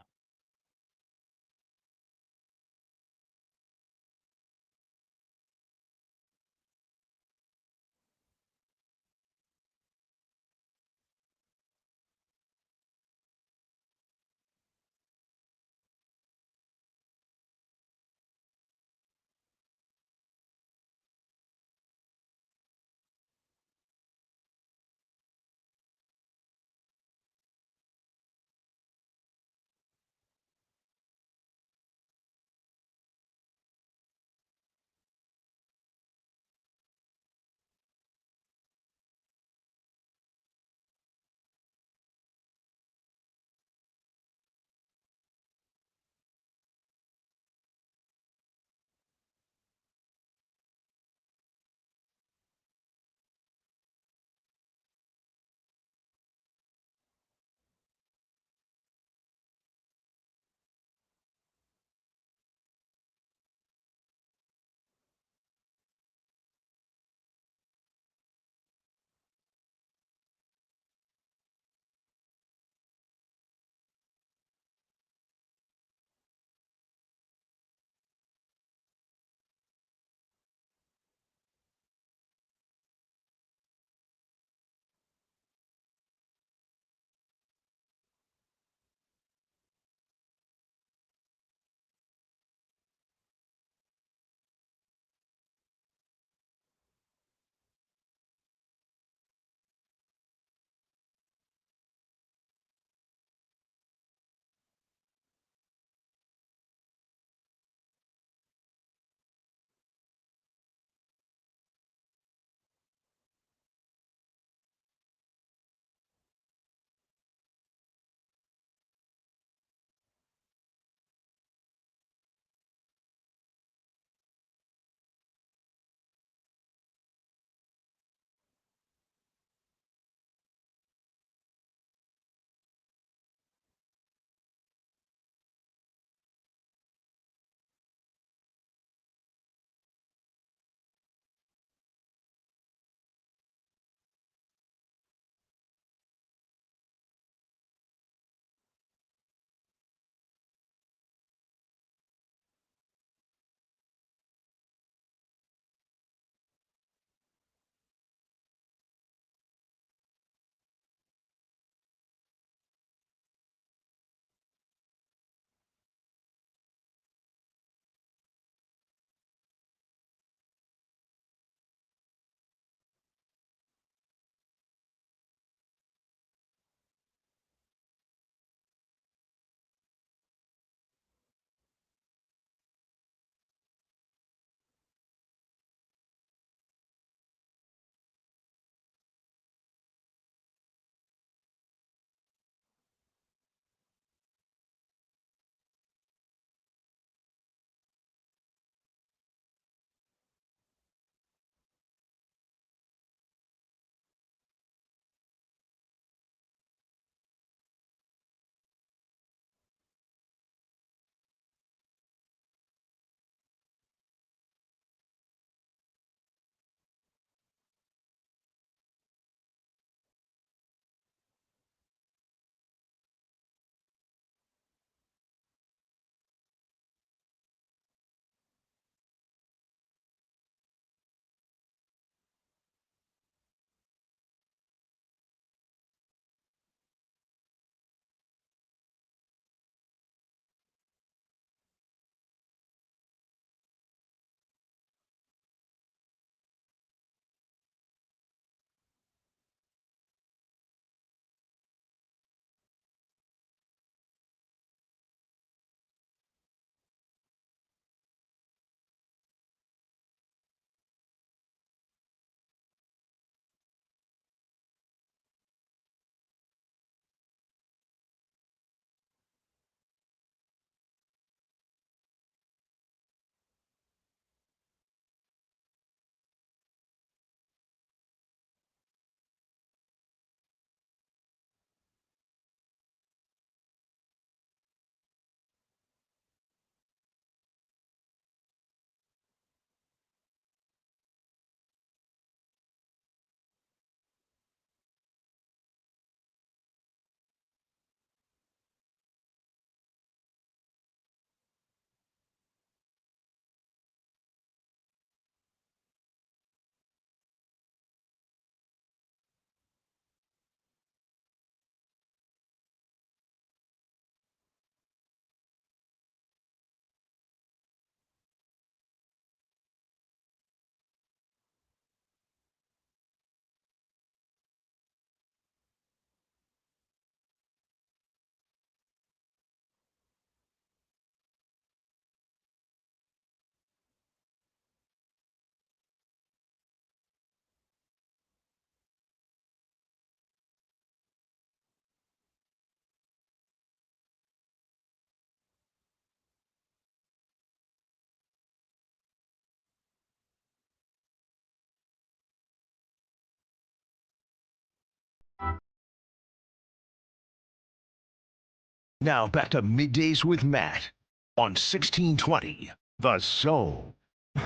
[SPEAKER 10] Now back to Middays with Matt on 1620 The Zone.
[SPEAKER 11] All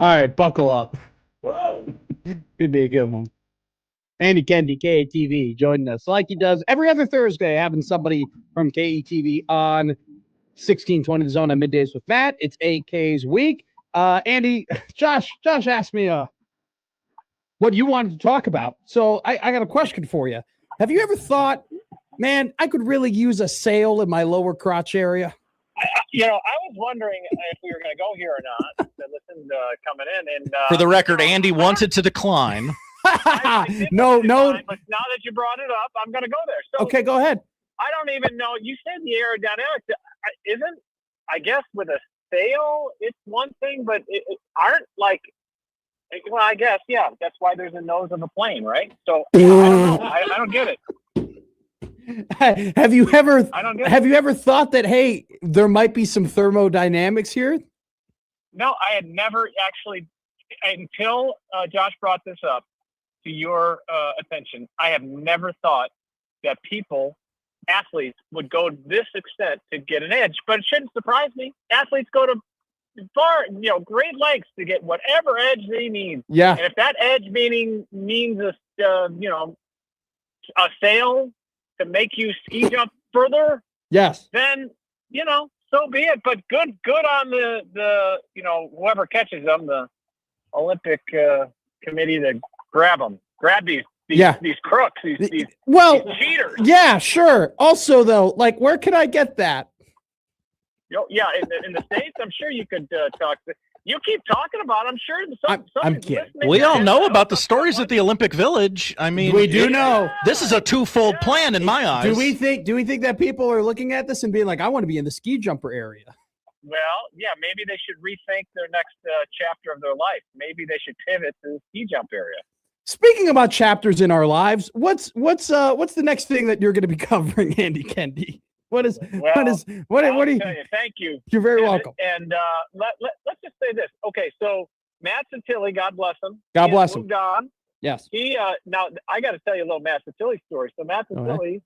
[SPEAKER 11] right, buckle up. Could be a good one. Andy Kendi, KATV, joining us like he does every other Thursday, having somebody from KATV on 1620 The Zone on Middays with Matt. It's AK's week. Andy, Josh asked me what you wanted to talk about. So I got a question for you. Have you ever thought, man, I could really use a sail in my lower crotch area?
[SPEAKER 14] I was wondering if we were going to go here or not. I listened coming in, and
[SPEAKER 5] For the record, Andy wanted to decline.
[SPEAKER 11] No.
[SPEAKER 14] But now that you brought it up, I'm going to go there. So
[SPEAKER 11] Okay, go ahead.
[SPEAKER 14] I don't even know. You said the aerodynamics isn't. I guess with a sail, it's one thing, but it aren't like. Well, I guess that's why there's a nose of a plane, right? So I don't know. I don't get it.
[SPEAKER 11] Have you ever thought that, hey, there might be some thermodynamics here?
[SPEAKER 14] No, I had never actually, until Josh brought this up to your attention, I have never thought that athletes would go to this extent to get an edge, but it shouldn't surprise me. Athletes go to great lengths to get whatever edge they need.
[SPEAKER 11] Yeah.
[SPEAKER 14] And if that edge means a sail to make you ski jump further,
[SPEAKER 11] yes,
[SPEAKER 14] then so be it. But good on the whoever catches them, the Olympic committee, to grab these crooks, these cheaters.
[SPEAKER 11] Yeah, sure. Also, though, like, where can I get that?
[SPEAKER 14] In the States, I'm sure you could talk to. You keep talking about it. I'm sure
[SPEAKER 11] I'm kidding.
[SPEAKER 5] We all know about the stories at the Olympic Village. I mean,
[SPEAKER 11] we do know
[SPEAKER 5] this is a twofold plan in my eyes.
[SPEAKER 11] Do we think that people are looking at this and being like, I want to be in the ski jumper area?
[SPEAKER 14] Well, yeah, maybe they should rethink their next chapter of their life. Maybe they should pivot to the ski jump area.
[SPEAKER 11] Speaking about chapters in our lives, what's the next thing that you're going to be covering, Andy Kendi? What are you?
[SPEAKER 14] Thank you.
[SPEAKER 11] You're very welcome.
[SPEAKER 14] And let's just say this. Okay, so Matt Santilli, God bless him.
[SPEAKER 11] God bless him.
[SPEAKER 14] Moved on.
[SPEAKER 11] Yes.
[SPEAKER 14] He now I got to tell you a little Matt Santilli story. So Matt Santilli,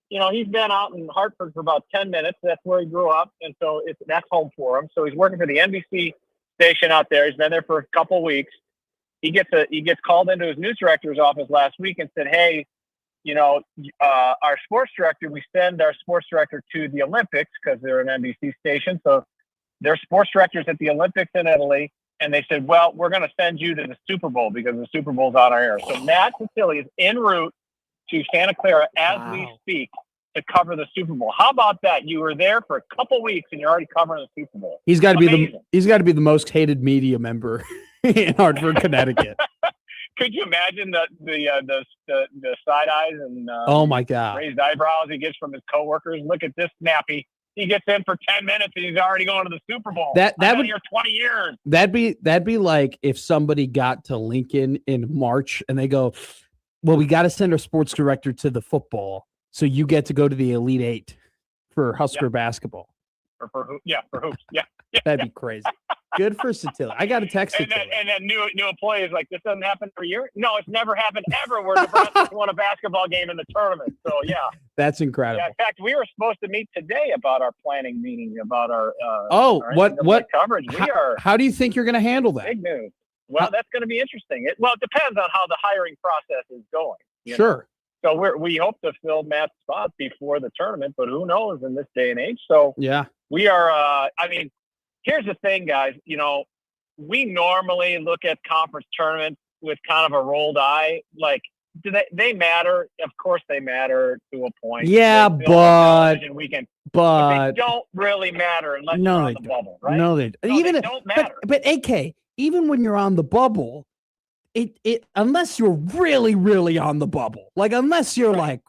[SPEAKER 14] he's been out in Hartford for about 10 minutes. That's where he grew up, and so that's home for him. So he's working for the NBC station out there. He's been there for a couple of weeks. He gets called into his news director's office last week and said, "Hey, our sports director, we send our sports director to the Olympics because they're an NBC station. So they're sports directors at the Olympics in Italy. And they said, well, we're going to send you to the Super Bowl because the Super Bowl's on our air." So Matt Santilli is en route to Santa Clara as we speak to cover the Super Bowl. How about that? You were there for a couple weeks and you're already covering the Super Bowl.
[SPEAKER 11] He's got to be the most hated media member in Hartford, Connecticut.
[SPEAKER 14] Could you imagine the side eyes and
[SPEAKER 11] oh my God,
[SPEAKER 14] raised eyebrows he gets from his coworkers? Look at this snappy. He gets in for 10 minutes and he's already going to the Super Bowl. That would here 20 years.
[SPEAKER 11] That'd be like if somebody got to Lincoln in March and they go, well, we got to send our sports director to the football, so you get to go to the Elite Eight for Husker basketball.
[SPEAKER 14] For hoops. Yeah.
[SPEAKER 11] That'd be crazy. Good for Santilli. I got a text.
[SPEAKER 14] And then new employee is like, this doesn't happen every year. No, it's never happened ever where Nebraska won a basketball game in the tournament. So yeah,
[SPEAKER 11] that's incredible.
[SPEAKER 14] Yeah, in fact, we were supposed to meet today about our planning meeting about our
[SPEAKER 11] what
[SPEAKER 14] coverage.
[SPEAKER 11] How do you think you're going to handle that?
[SPEAKER 14] Big news. Well, that's going to be interesting. It depends on how the hiring process is going.
[SPEAKER 11] Sure.
[SPEAKER 14] So we hope to fill Matt's spot before the tournament, but who knows in this day and age? So
[SPEAKER 11] yeah, we
[SPEAKER 14] are. Here's the thing, guys. We normally look at conference tournaments with kind of a rolled eye. Like, do they matter? Of course they matter to a point.
[SPEAKER 11] Yeah, but
[SPEAKER 14] they don't really matter unless you're on the bubble, right?
[SPEAKER 11] No, they
[SPEAKER 14] don't matter.
[SPEAKER 11] But AK, even when you're on the bubble, it unless you're really, really on the bubble, like unless you're like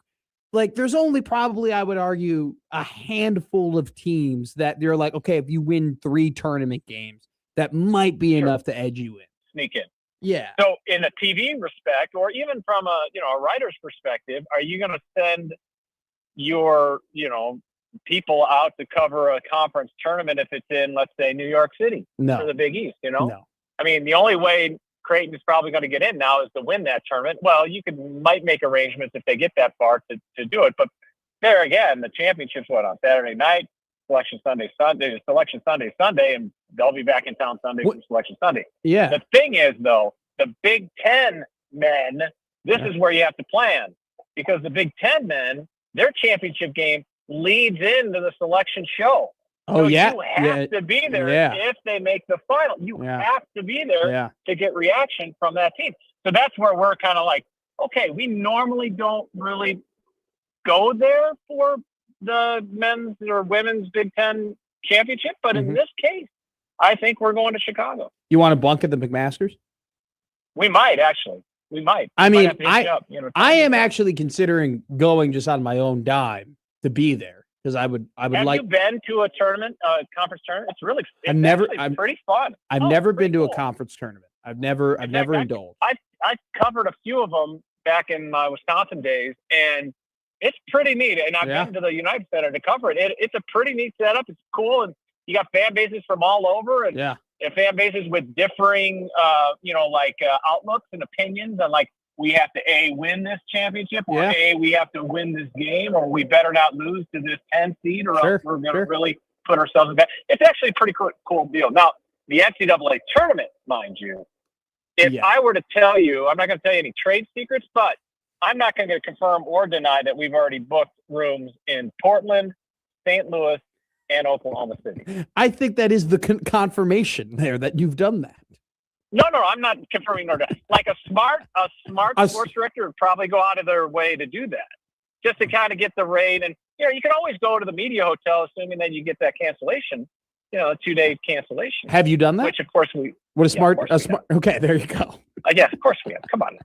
[SPEAKER 11] there's only probably, I would argue, a handful of teams that they're like, okay, if you win 3 tournament games, that might be enough to edge you in.
[SPEAKER 14] Sneak in.
[SPEAKER 11] Yeah.
[SPEAKER 14] So in a TV respect, or even from a writer's perspective, are you going to send your, people out to cover a conference tournament if it's in, let's say, New York City
[SPEAKER 11] for
[SPEAKER 14] the Big East,
[SPEAKER 11] No.
[SPEAKER 14] I mean, the only way Creighton's probably going to get in now is to win that tournament. Well, you might make arrangements if they get that far to do it, but there again, the championships went on Saturday night, Selection Sunday, and they'll be back in town Sunday for Selection Sunday.
[SPEAKER 11] Yeah.
[SPEAKER 14] The thing is, though, the Big Ten men, this is where you have to plan, because the Big Ten men, their championship game leads into the selection show.
[SPEAKER 11] Oh,
[SPEAKER 14] so
[SPEAKER 11] yeah.
[SPEAKER 14] you have to be there if they make the final. You have to be there to get reaction from that team. So that's where we're kind of like, okay, we normally don't really go there for the men's or women's Big Ten championship, but in this case, I think we're going to Chicago.
[SPEAKER 11] You want to bunk at the McMasters?
[SPEAKER 14] We might, actually. We might.
[SPEAKER 11] I mean,
[SPEAKER 14] I
[SPEAKER 11] am actually considering going just on my own dime to be there, because I would
[SPEAKER 14] have
[SPEAKER 11] like.
[SPEAKER 14] you been to a tournament, conference tournament? It's really,
[SPEAKER 11] I'm
[SPEAKER 14] pretty fun.
[SPEAKER 11] I've never been to a conference tournament. I've never indulged.
[SPEAKER 14] I covered a few of them back in my Wisconsin days, and it's pretty neat. And I've been to the United Center to cover it. It's a pretty neat setup. It's cool, and you got fan bases from all over, and fan bases with differing, outlooks and opinions on, like, we have to win this championship, or we have to win this game, or we better not lose to this 10 seed, or else we're going to really put ourselves in bed. It's actually a pretty cool deal. Now, the NCAA tournament, mind you, if I were to tell you, I'm not going to tell you any trade secrets, but I'm not going to confirm or deny that we've already booked rooms in Portland, St. Louis, and Oklahoma City.
[SPEAKER 11] I think that is the confirmation there that you've done that.
[SPEAKER 14] No, I'm not confirming nor denying. Like a smart sports director would probably go out of their way to do that, just to kind of get the rate. And you can always go to the media hotel, assuming that you get that cancellation, a 2-day cancellation.
[SPEAKER 11] Have you done that?
[SPEAKER 14] Which, of course, we.
[SPEAKER 11] What a smart. Okay, there you go.
[SPEAKER 14] Yes, of course we have. Come on.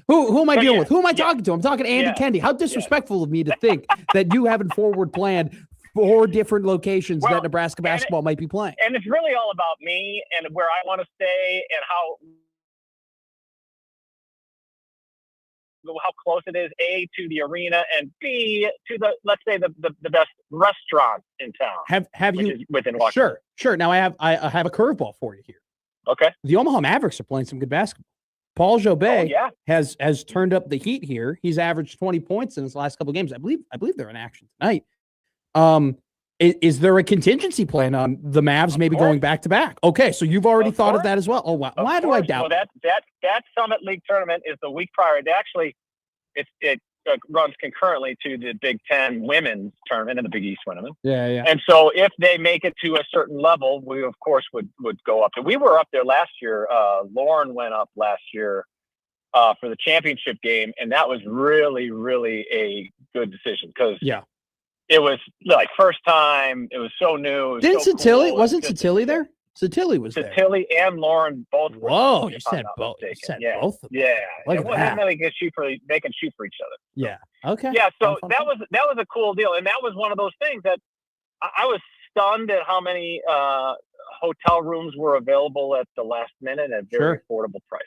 [SPEAKER 11] Who am I dealing with? Who am I talking to? I'm talking to Andy Kendi. How disrespectful of me to think that you haven't forward planned 4 different locations that Nebraska basketball might be playing.
[SPEAKER 14] And it's really all about me and where I want to stay and how close it is, A, to the arena, and B, to the, let's say, the best restaurant in town.
[SPEAKER 11] Have you
[SPEAKER 14] within Washington?
[SPEAKER 11] Sure. Now I have a curveball for you here.
[SPEAKER 14] Okay.
[SPEAKER 11] The Omaha Mavericks are playing some good basketball. Paul Jobet has turned up the heat here. He's averaged 20 points in his last couple of games. I believe they're in action tonight. Is there a contingency plan on the Mavs maybe going back to back? Okay, so you've already thought of that as well. Oh, wow. Why do I doubt
[SPEAKER 14] that? That Summit League tournament is the week prior. It runs concurrently to the Big Ten women's tournament and the Big East tournament.
[SPEAKER 11] Yeah.
[SPEAKER 14] And so if they make it to a certain level, we of course would go up. And we were up there last year. Lauren went up last year for the championship game, and that was really, really a good decision because it was like first time. It was so new.
[SPEAKER 11] Didn't Satilli? Wasn't Satilli there? Satilli was there.
[SPEAKER 14] Satilli and Lauren both.
[SPEAKER 11] Whoa, you said both. You said both of them.
[SPEAKER 14] Yeah.
[SPEAKER 11] Look at that.
[SPEAKER 14] They can shoot for each other.
[SPEAKER 11] Yeah. Okay.
[SPEAKER 14] Yeah. So that was a cool deal, and that was one of those things that I was stunned at how many hotel rooms were available at the last minute at very affordable price.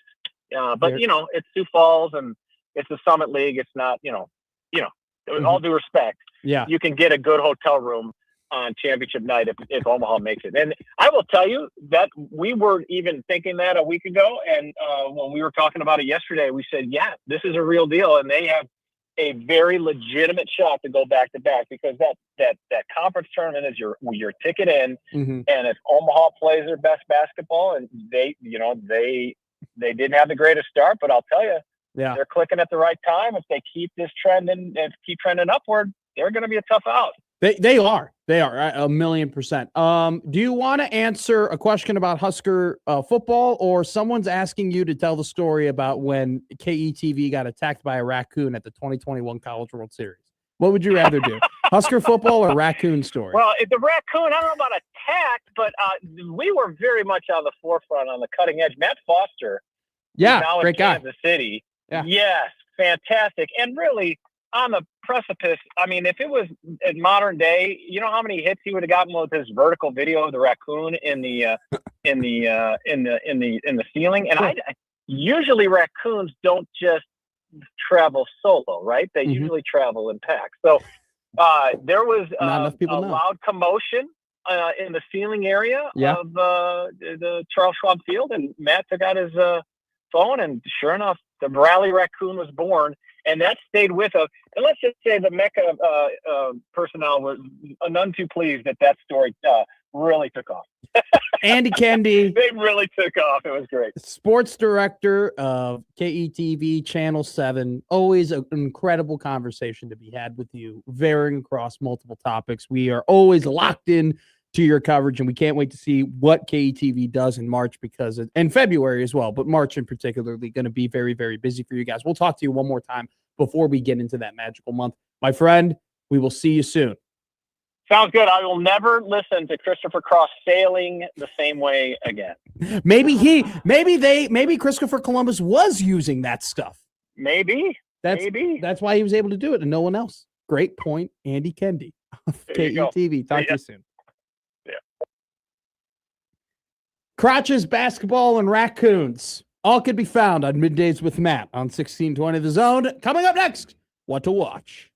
[SPEAKER 14] But it's Sioux Falls and it's the Summit League. It's not with all due respect.
[SPEAKER 11] Yeah.
[SPEAKER 14] You can get a good hotel room on championship night if Omaha makes it. And I will tell you that we were even thinking that a week ago. And when we were talking about it yesterday, we said, this is a real deal. And they have a very legitimate shot to go back to back because that conference tournament is your ticket in.
[SPEAKER 11] Mm-hmm.
[SPEAKER 14] And if Omaha plays their best basketball and they didn't have the greatest start, but I'll tell you, they're clicking at the right time. If they keep this trend and keep trending upward, they're going to be a tough out.
[SPEAKER 11] They are 1,000,000%. Do you want to answer a question about Husker football, or someone's asking you to tell the story about when KETV got attacked by a raccoon at the 2021 College World Series? What would you rather do, Husker football or raccoon story?
[SPEAKER 14] Well, the raccoon, I don't know about attacked, but we were very much on the forefront, on the cutting edge. Matt Foster, now
[SPEAKER 11] great
[SPEAKER 14] in Kansas City.
[SPEAKER 11] Yeah.
[SPEAKER 14] Yes, fantastic. And really on the precipice. I mean, if it was in modern day, you know how many hits he would have gotten with his vertical video of the raccoon in the ceiling. And usually raccoons don't just travel solo, right? They usually travel in packs. So there was a loud commotion in the ceiling area of the Charles Schwab Field, and Matt took out his phone, and sure enough, the rally raccoon was born. And that stayed with us. And let's just say the Mecca personnel was none too pleased that story really took off.
[SPEAKER 6] Andy Kendi.
[SPEAKER 14] They really took off. It was great.
[SPEAKER 6] Sports director of KETV Channel 7. Always an incredible conversation to be had with you, varying across multiple topics. We are always locked in to your coverage, and we can't wait to see what KETV does in March and February as well, but March in particularly going to be very, very busy for you guys. We'll talk to you one more time before we get into that magical month. My friend, we will see you soon.
[SPEAKER 14] Sounds good. I will never listen to Christopher Cross sailing the same way again.
[SPEAKER 6] Maybe Christopher Columbus was using that stuff.
[SPEAKER 14] Maybe.
[SPEAKER 6] That's why he was able to do it and no one else. Great point, Andy Kendi of KETV. Talk to you soon.
[SPEAKER 14] Yeah.
[SPEAKER 6] Crotches, basketball, and raccoons. All could be found on Middays with Matt on 1620 The Zone. Coming up next, what to watch.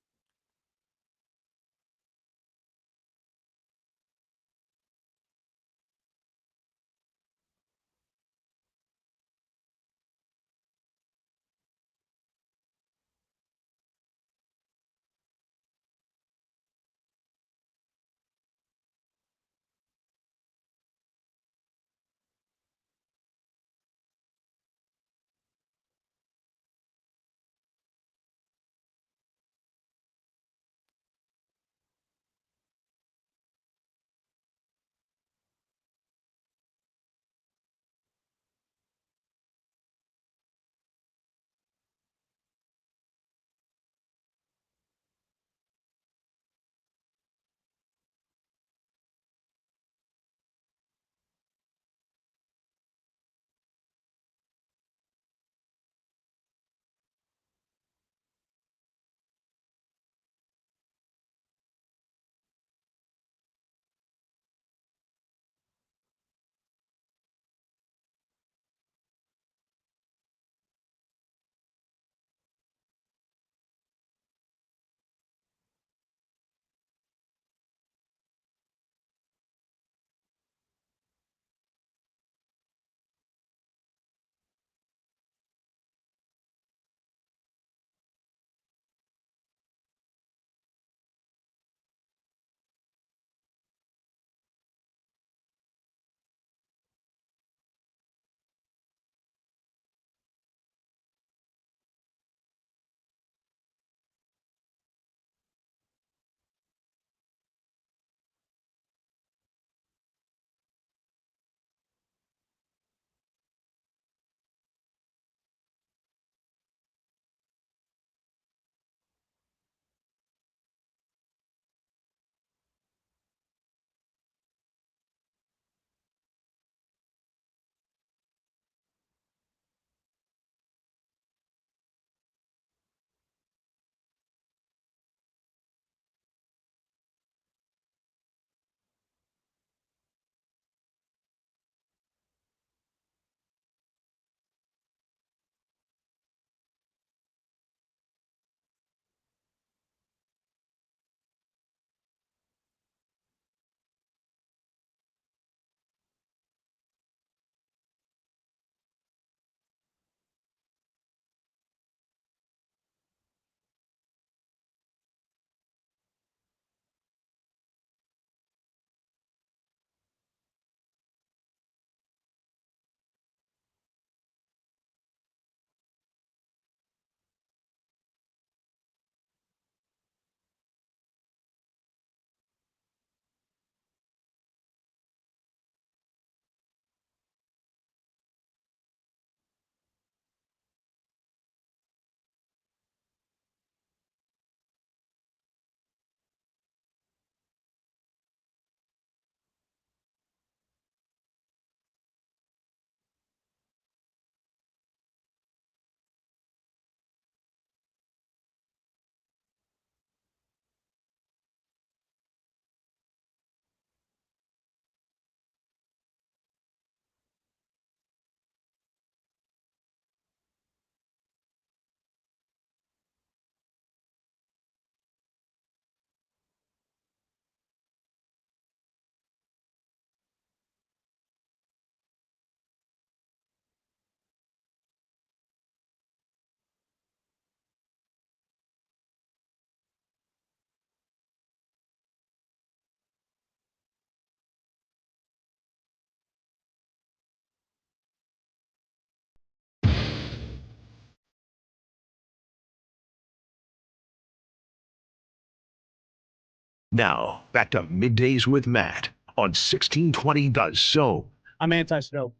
[SPEAKER 10] Now, back to Middays with Matt on 1620 The Zone.
[SPEAKER 11] I'm anti-snow.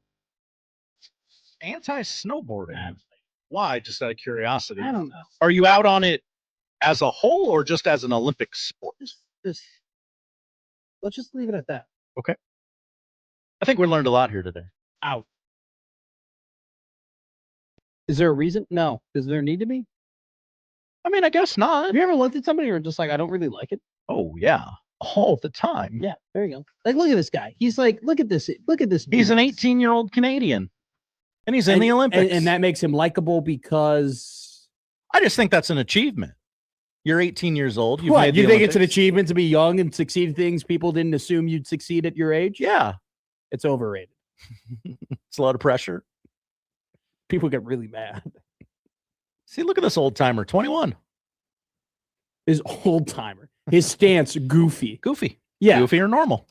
[SPEAKER 5] Anti-snowboarding. Why? Just out of curiosity.
[SPEAKER 11] I don't know.
[SPEAKER 5] Are you out on it as a whole or just as an Olympic sport?
[SPEAKER 11] Let's just leave it at that.
[SPEAKER 5] Okay. I think we learned a lot here today.
[SPEAKER 11] Out. Is there a reason? No. Does there need to be?
[SPEAKER 5] I mean, I guess not.
[SPEAKER 11] Have you ever looked at somebody or just like, I don't really like it?
[SPEAKER 5] Oh, yeah. All the time.
[SPEAKER 11] Yeah, there you go. Like, look at this guy. He's like, look at this. Look at this.
[SPEAKER 5] He's an
[SPEAKER 11] dude.
[SPEAKER 5] 18-year-old Canadian. And he's in the Olympics.
[SPEAKER 11] And that makes him likable because...
[SPEAKER 5] I just think that's an achievement. You're 18 years old. You've
[SPEAKER 11] What?
[SPEAKER 5] made the
[SPEAKER 11] You think it's an
[SPEAKER 5] Olympics.
[SPEAKER 11] achievement to be young and succeed at things people didn't assume you'd succeed at your age?
[SPEAKER 5] Yeah.
[SPEAKER 11] It's overrated.
[SPEAKER 5] It's a lot of pressure.
[SPEAKER 11] People get really mad.
[SPEAKER 5] See, look at this old timer, 21.
[SPEAKER 11] His old timer. His stance, goofy.
[SPEAKER 5] Goofy.
[SPEAKER 11] Yeah.
[SPEAKER 5] Goofy or normal.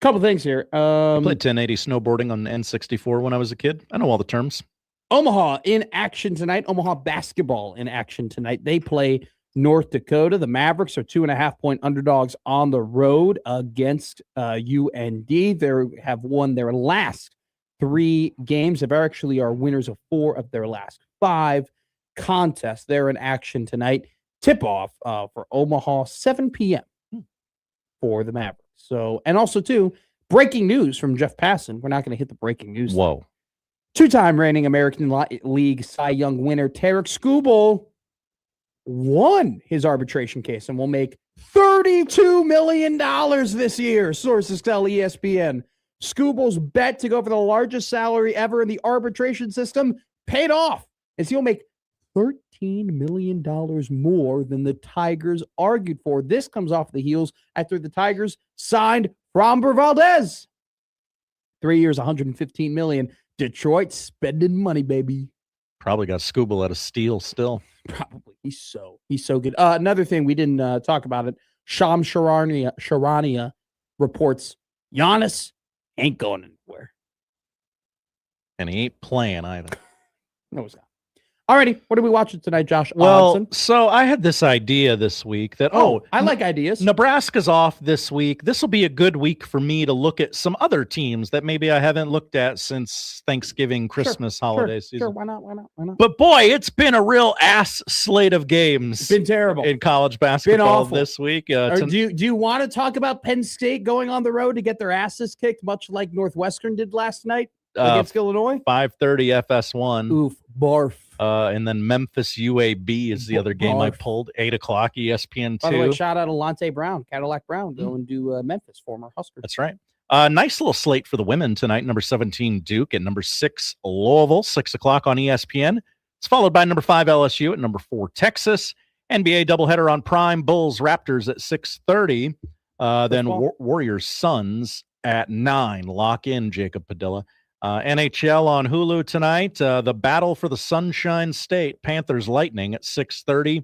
[SPEAKER 11] Couple things here.
[SPEAKER 5] I played 1080 snowboarding on N64 when I was a kid. I know all the terms.
[SPEAKER 11] Omaha in action tonight. Omaha basketball in action tonight. They play North Dakota. The Mavericks are 2.5-point underdogs on the road against UND. They have won their last 3 games. They actually are winners of 4 of their last 5 contests. They're in action tonight. Tip-off for Omaha, 7 p.m. for the Mavericks. So, and also, too, breaking news from Jeff Passan. We're not going to hit the breaking news.
[SPEAKER 5] Whoa.
[SPEAKER 11] 2-time reigning American League Cy Young winner Tarek Skubal won his arbitration case and will make $32 million this year, sources tell ESPN. Skubal's bet to go for the largest salary ever in the arbitration system paid off, as he'll make $13 million more than the Tigers argued for. This comes off the heels after the Tigers signed Framber Valdez. 3 years, $115 million. Detroit spending money, baby.
[SPEAKER 5] Probably got Scooble out of steel still.
[SPEAKER 11] Probably. He's so good. Another thing we didn't talk about it. Shams Charania reports Giannis ain't going anywhere.
[SPEAKER 5] And he ain't playing either.
[SPEAKER 11] No, he's not. Alrighty, what are we watching tonight, Josh?
[SPEAKER 5] Well,
[SPEAKER 11] Odson?
[SPEAKER 5] so I had this idea this week that,
[SPEAKER 11] I like ideas.
[SPEAKER 5] Nebraska's off this week. This will be a good week for me to look at some other teams that maybe I haven't looked at since Thanksgiving, Christmas, holiday season.
[SPEAKER 11] Sure, why not?
[SPEAKER 5] But boy, it's been a real ass slate of games.
[SPEAKER 11] It's been terrible
[SPEAKER 5] in college basketball this week.
[SPEAKER 11] Do you want to talk about Penn State going on the road to get their asses kicked, much like Northwestern did last night against Illinois?
[SPEAKER 5] 5:30 FS1.
[SPEAKER 11] Oof, barf.
[SPEAKER 5] And then Memphis UAB is the other game I pulled. 8 o'clock ESPN2.
[SPEAKER 11] By the way, shout out to Alante Brown, Cadillac Brown, going to Memphis, former Husker.
[SPEAKER 5] That's right. Nice little slate for the women tonight. Number 17 Duke and number 6 Louisville, 6 o'clock on ESPN. It's followed by number 5 LSU at number 4 Texas. NBA doubleheader on Prime. Bulls Raptors at 6:30. Then Warriors Suns at 9. Lock in, Jacob Padilla. NHL on Hulu tonight. The battle for the Sunshine State. Panthers Lightning at 6:30.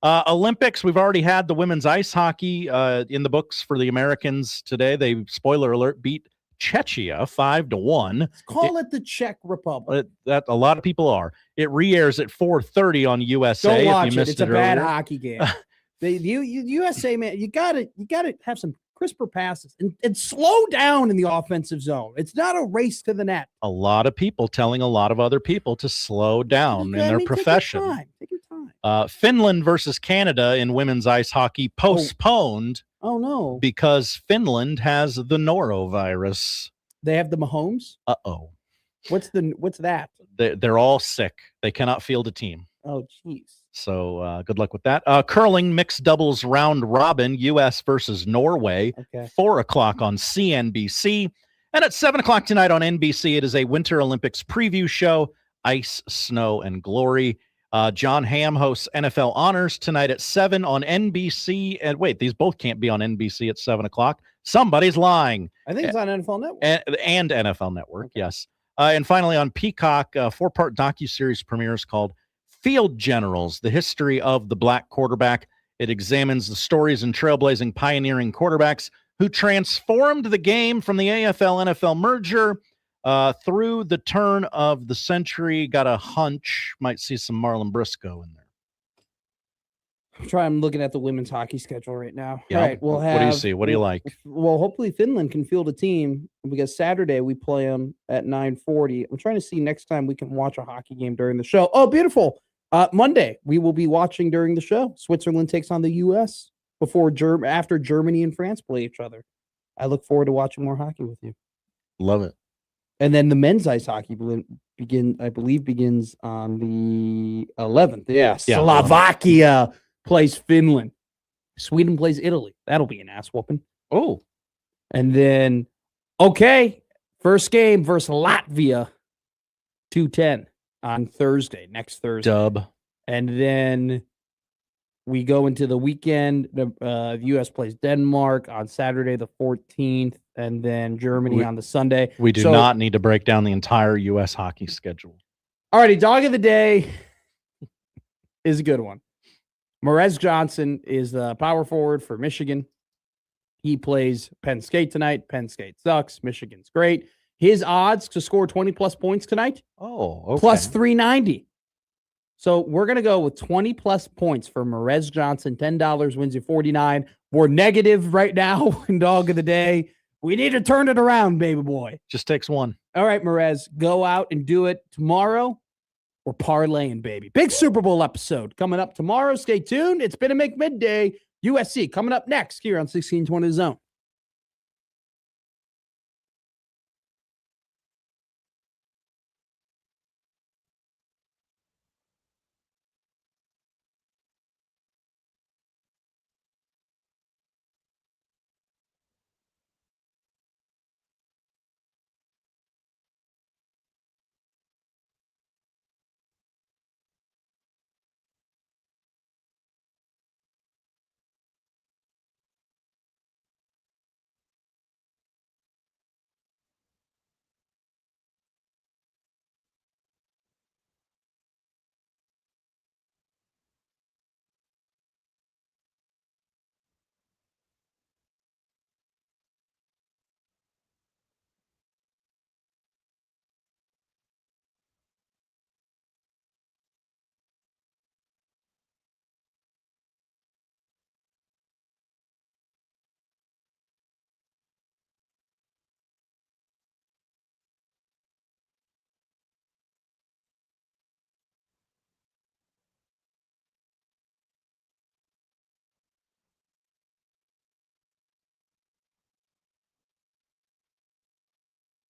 [SPEAKER 5] Olympics, we've already had the women's ice hockey in the books for the Americans today. They, spoiler alert, beat Czechia 5-1.
[SPEAKER 11] Call it the Czech Republic.
[SPEAKER 5] That a lot of people are. It re-airs at 4:30 on USA.
[SPEAKER 11] Don't watch
[SPEAKER 5] if you missed
[SPEAKER 11] It's a
[SPEAKER 5] earlier.
[SPEAKER 11] bad hockey game. USA, man, you gotta have some crisper passes and slow down in the offensive zone. It's not a race to the net.
[SPEAKER 5] A lot of people telling a lot of other people to slow down in their profession.
[SPEAKER 11] Take your time.
[SPEAKER 5] Finland versus Canada in women's ice hockey postponed.
[SPEAKER 11] Oh no!
[SPEAKER 5] Because Finland has the norovirus.
[SPEAKER 11] They have the Mahomes.
[SPEAKER 5] Uh-oh.
[SPEAKER 11] What's that?
[SPEAKER 5] They're all sick. They cannot field a team.
[SPEAKER 11] Oh, jeez.
[SPEAKER 5] So good luck with that. Curling mixed doubles round robin, U.S. versus Norway, 4 o'clock on CNBC. And at 7 o'clock tonight on NBC, it is a Winter Olympics preview show, Ice, Snow, and Glory. John Hamm hosts NFL Honors tonight at 7 on NBC. And wait, these both can't be on NBC at 7 o'clock. Somebody's lying.
[SPEAKER 11] I think it's on NFL Network.
[SPEAKER 5] And NFL Network, yes. And finally on Peacock, a 4-part docuseries premieres called Field Generals, the history of the black quarterback. It examines the stories and trailblazing pioneering quarterbacks who transformed the game from the AFL-NFL merger through the turn of the century. Got a hunch, might see some Marlon Briscoe in there.
[SPEAKER 11] I'm looking at the women's hockey schedule right now.
[SPEAKER 5] Yeah.
[SPEAKER 11] All right, we'll have.
[SPEAKER 5] What do you see? What do you like?
[SPEAKER 11] Well, hopefully Finland can field a team because Saturday we play them at 9:40. I'm trying to see next time we can watch a hockey game during the show. Oh, beautiful. Monday we will be watching during the show. Switzerland takes on the U.S. after Germany and France play each other. I look forward to watching more hockey with you.
[SPEAKER 5] Love it.
[SPEAKER 11] And then the men's ice hockey begins on the 11th. Yeah. Slovakia plays Finland. Sweden plays Italy. That'll be an ass whooping.
[SPEAKER 5] Oh.
[SPEAKER 11] And then, first game versus Latvia, 2:10 on next Thursday.
[SPEAKER 5] Dub.
[SPEAKER 11] And then we go into the weekend. The U.S. plays Denmark on Saturday the 14th, and then Germany on the Sunday.
[SPEAKER 5] We do not need to break down the entire U.S. hockey schedule.
[SPEAKER 11] All righty, dog of the day is a good one. Merez Johnson is the power forward for Michigan. He plays Penn State tonight. Penn State sucks. Michigan's great. His odds to score 20-plus points tonight?
[SPEAKER 5] Oh, okay.
[SPEAKER 11] Plus 390. So we're going to go with 20-plus points for Merez Johnson. $10 wins you 49. We're negative right now in dog of the day. We need to turn it around, baby boy.
[SPEAKER 5] Just takes one.
[SPEAKER 11] All right, Merez, go out and do it tomorrow. We're parlaying, baby. Big Super Bowl episode coming up tomorrow. Stay tuned. It's been a Midday. USC coming up next here on 1620 Zone.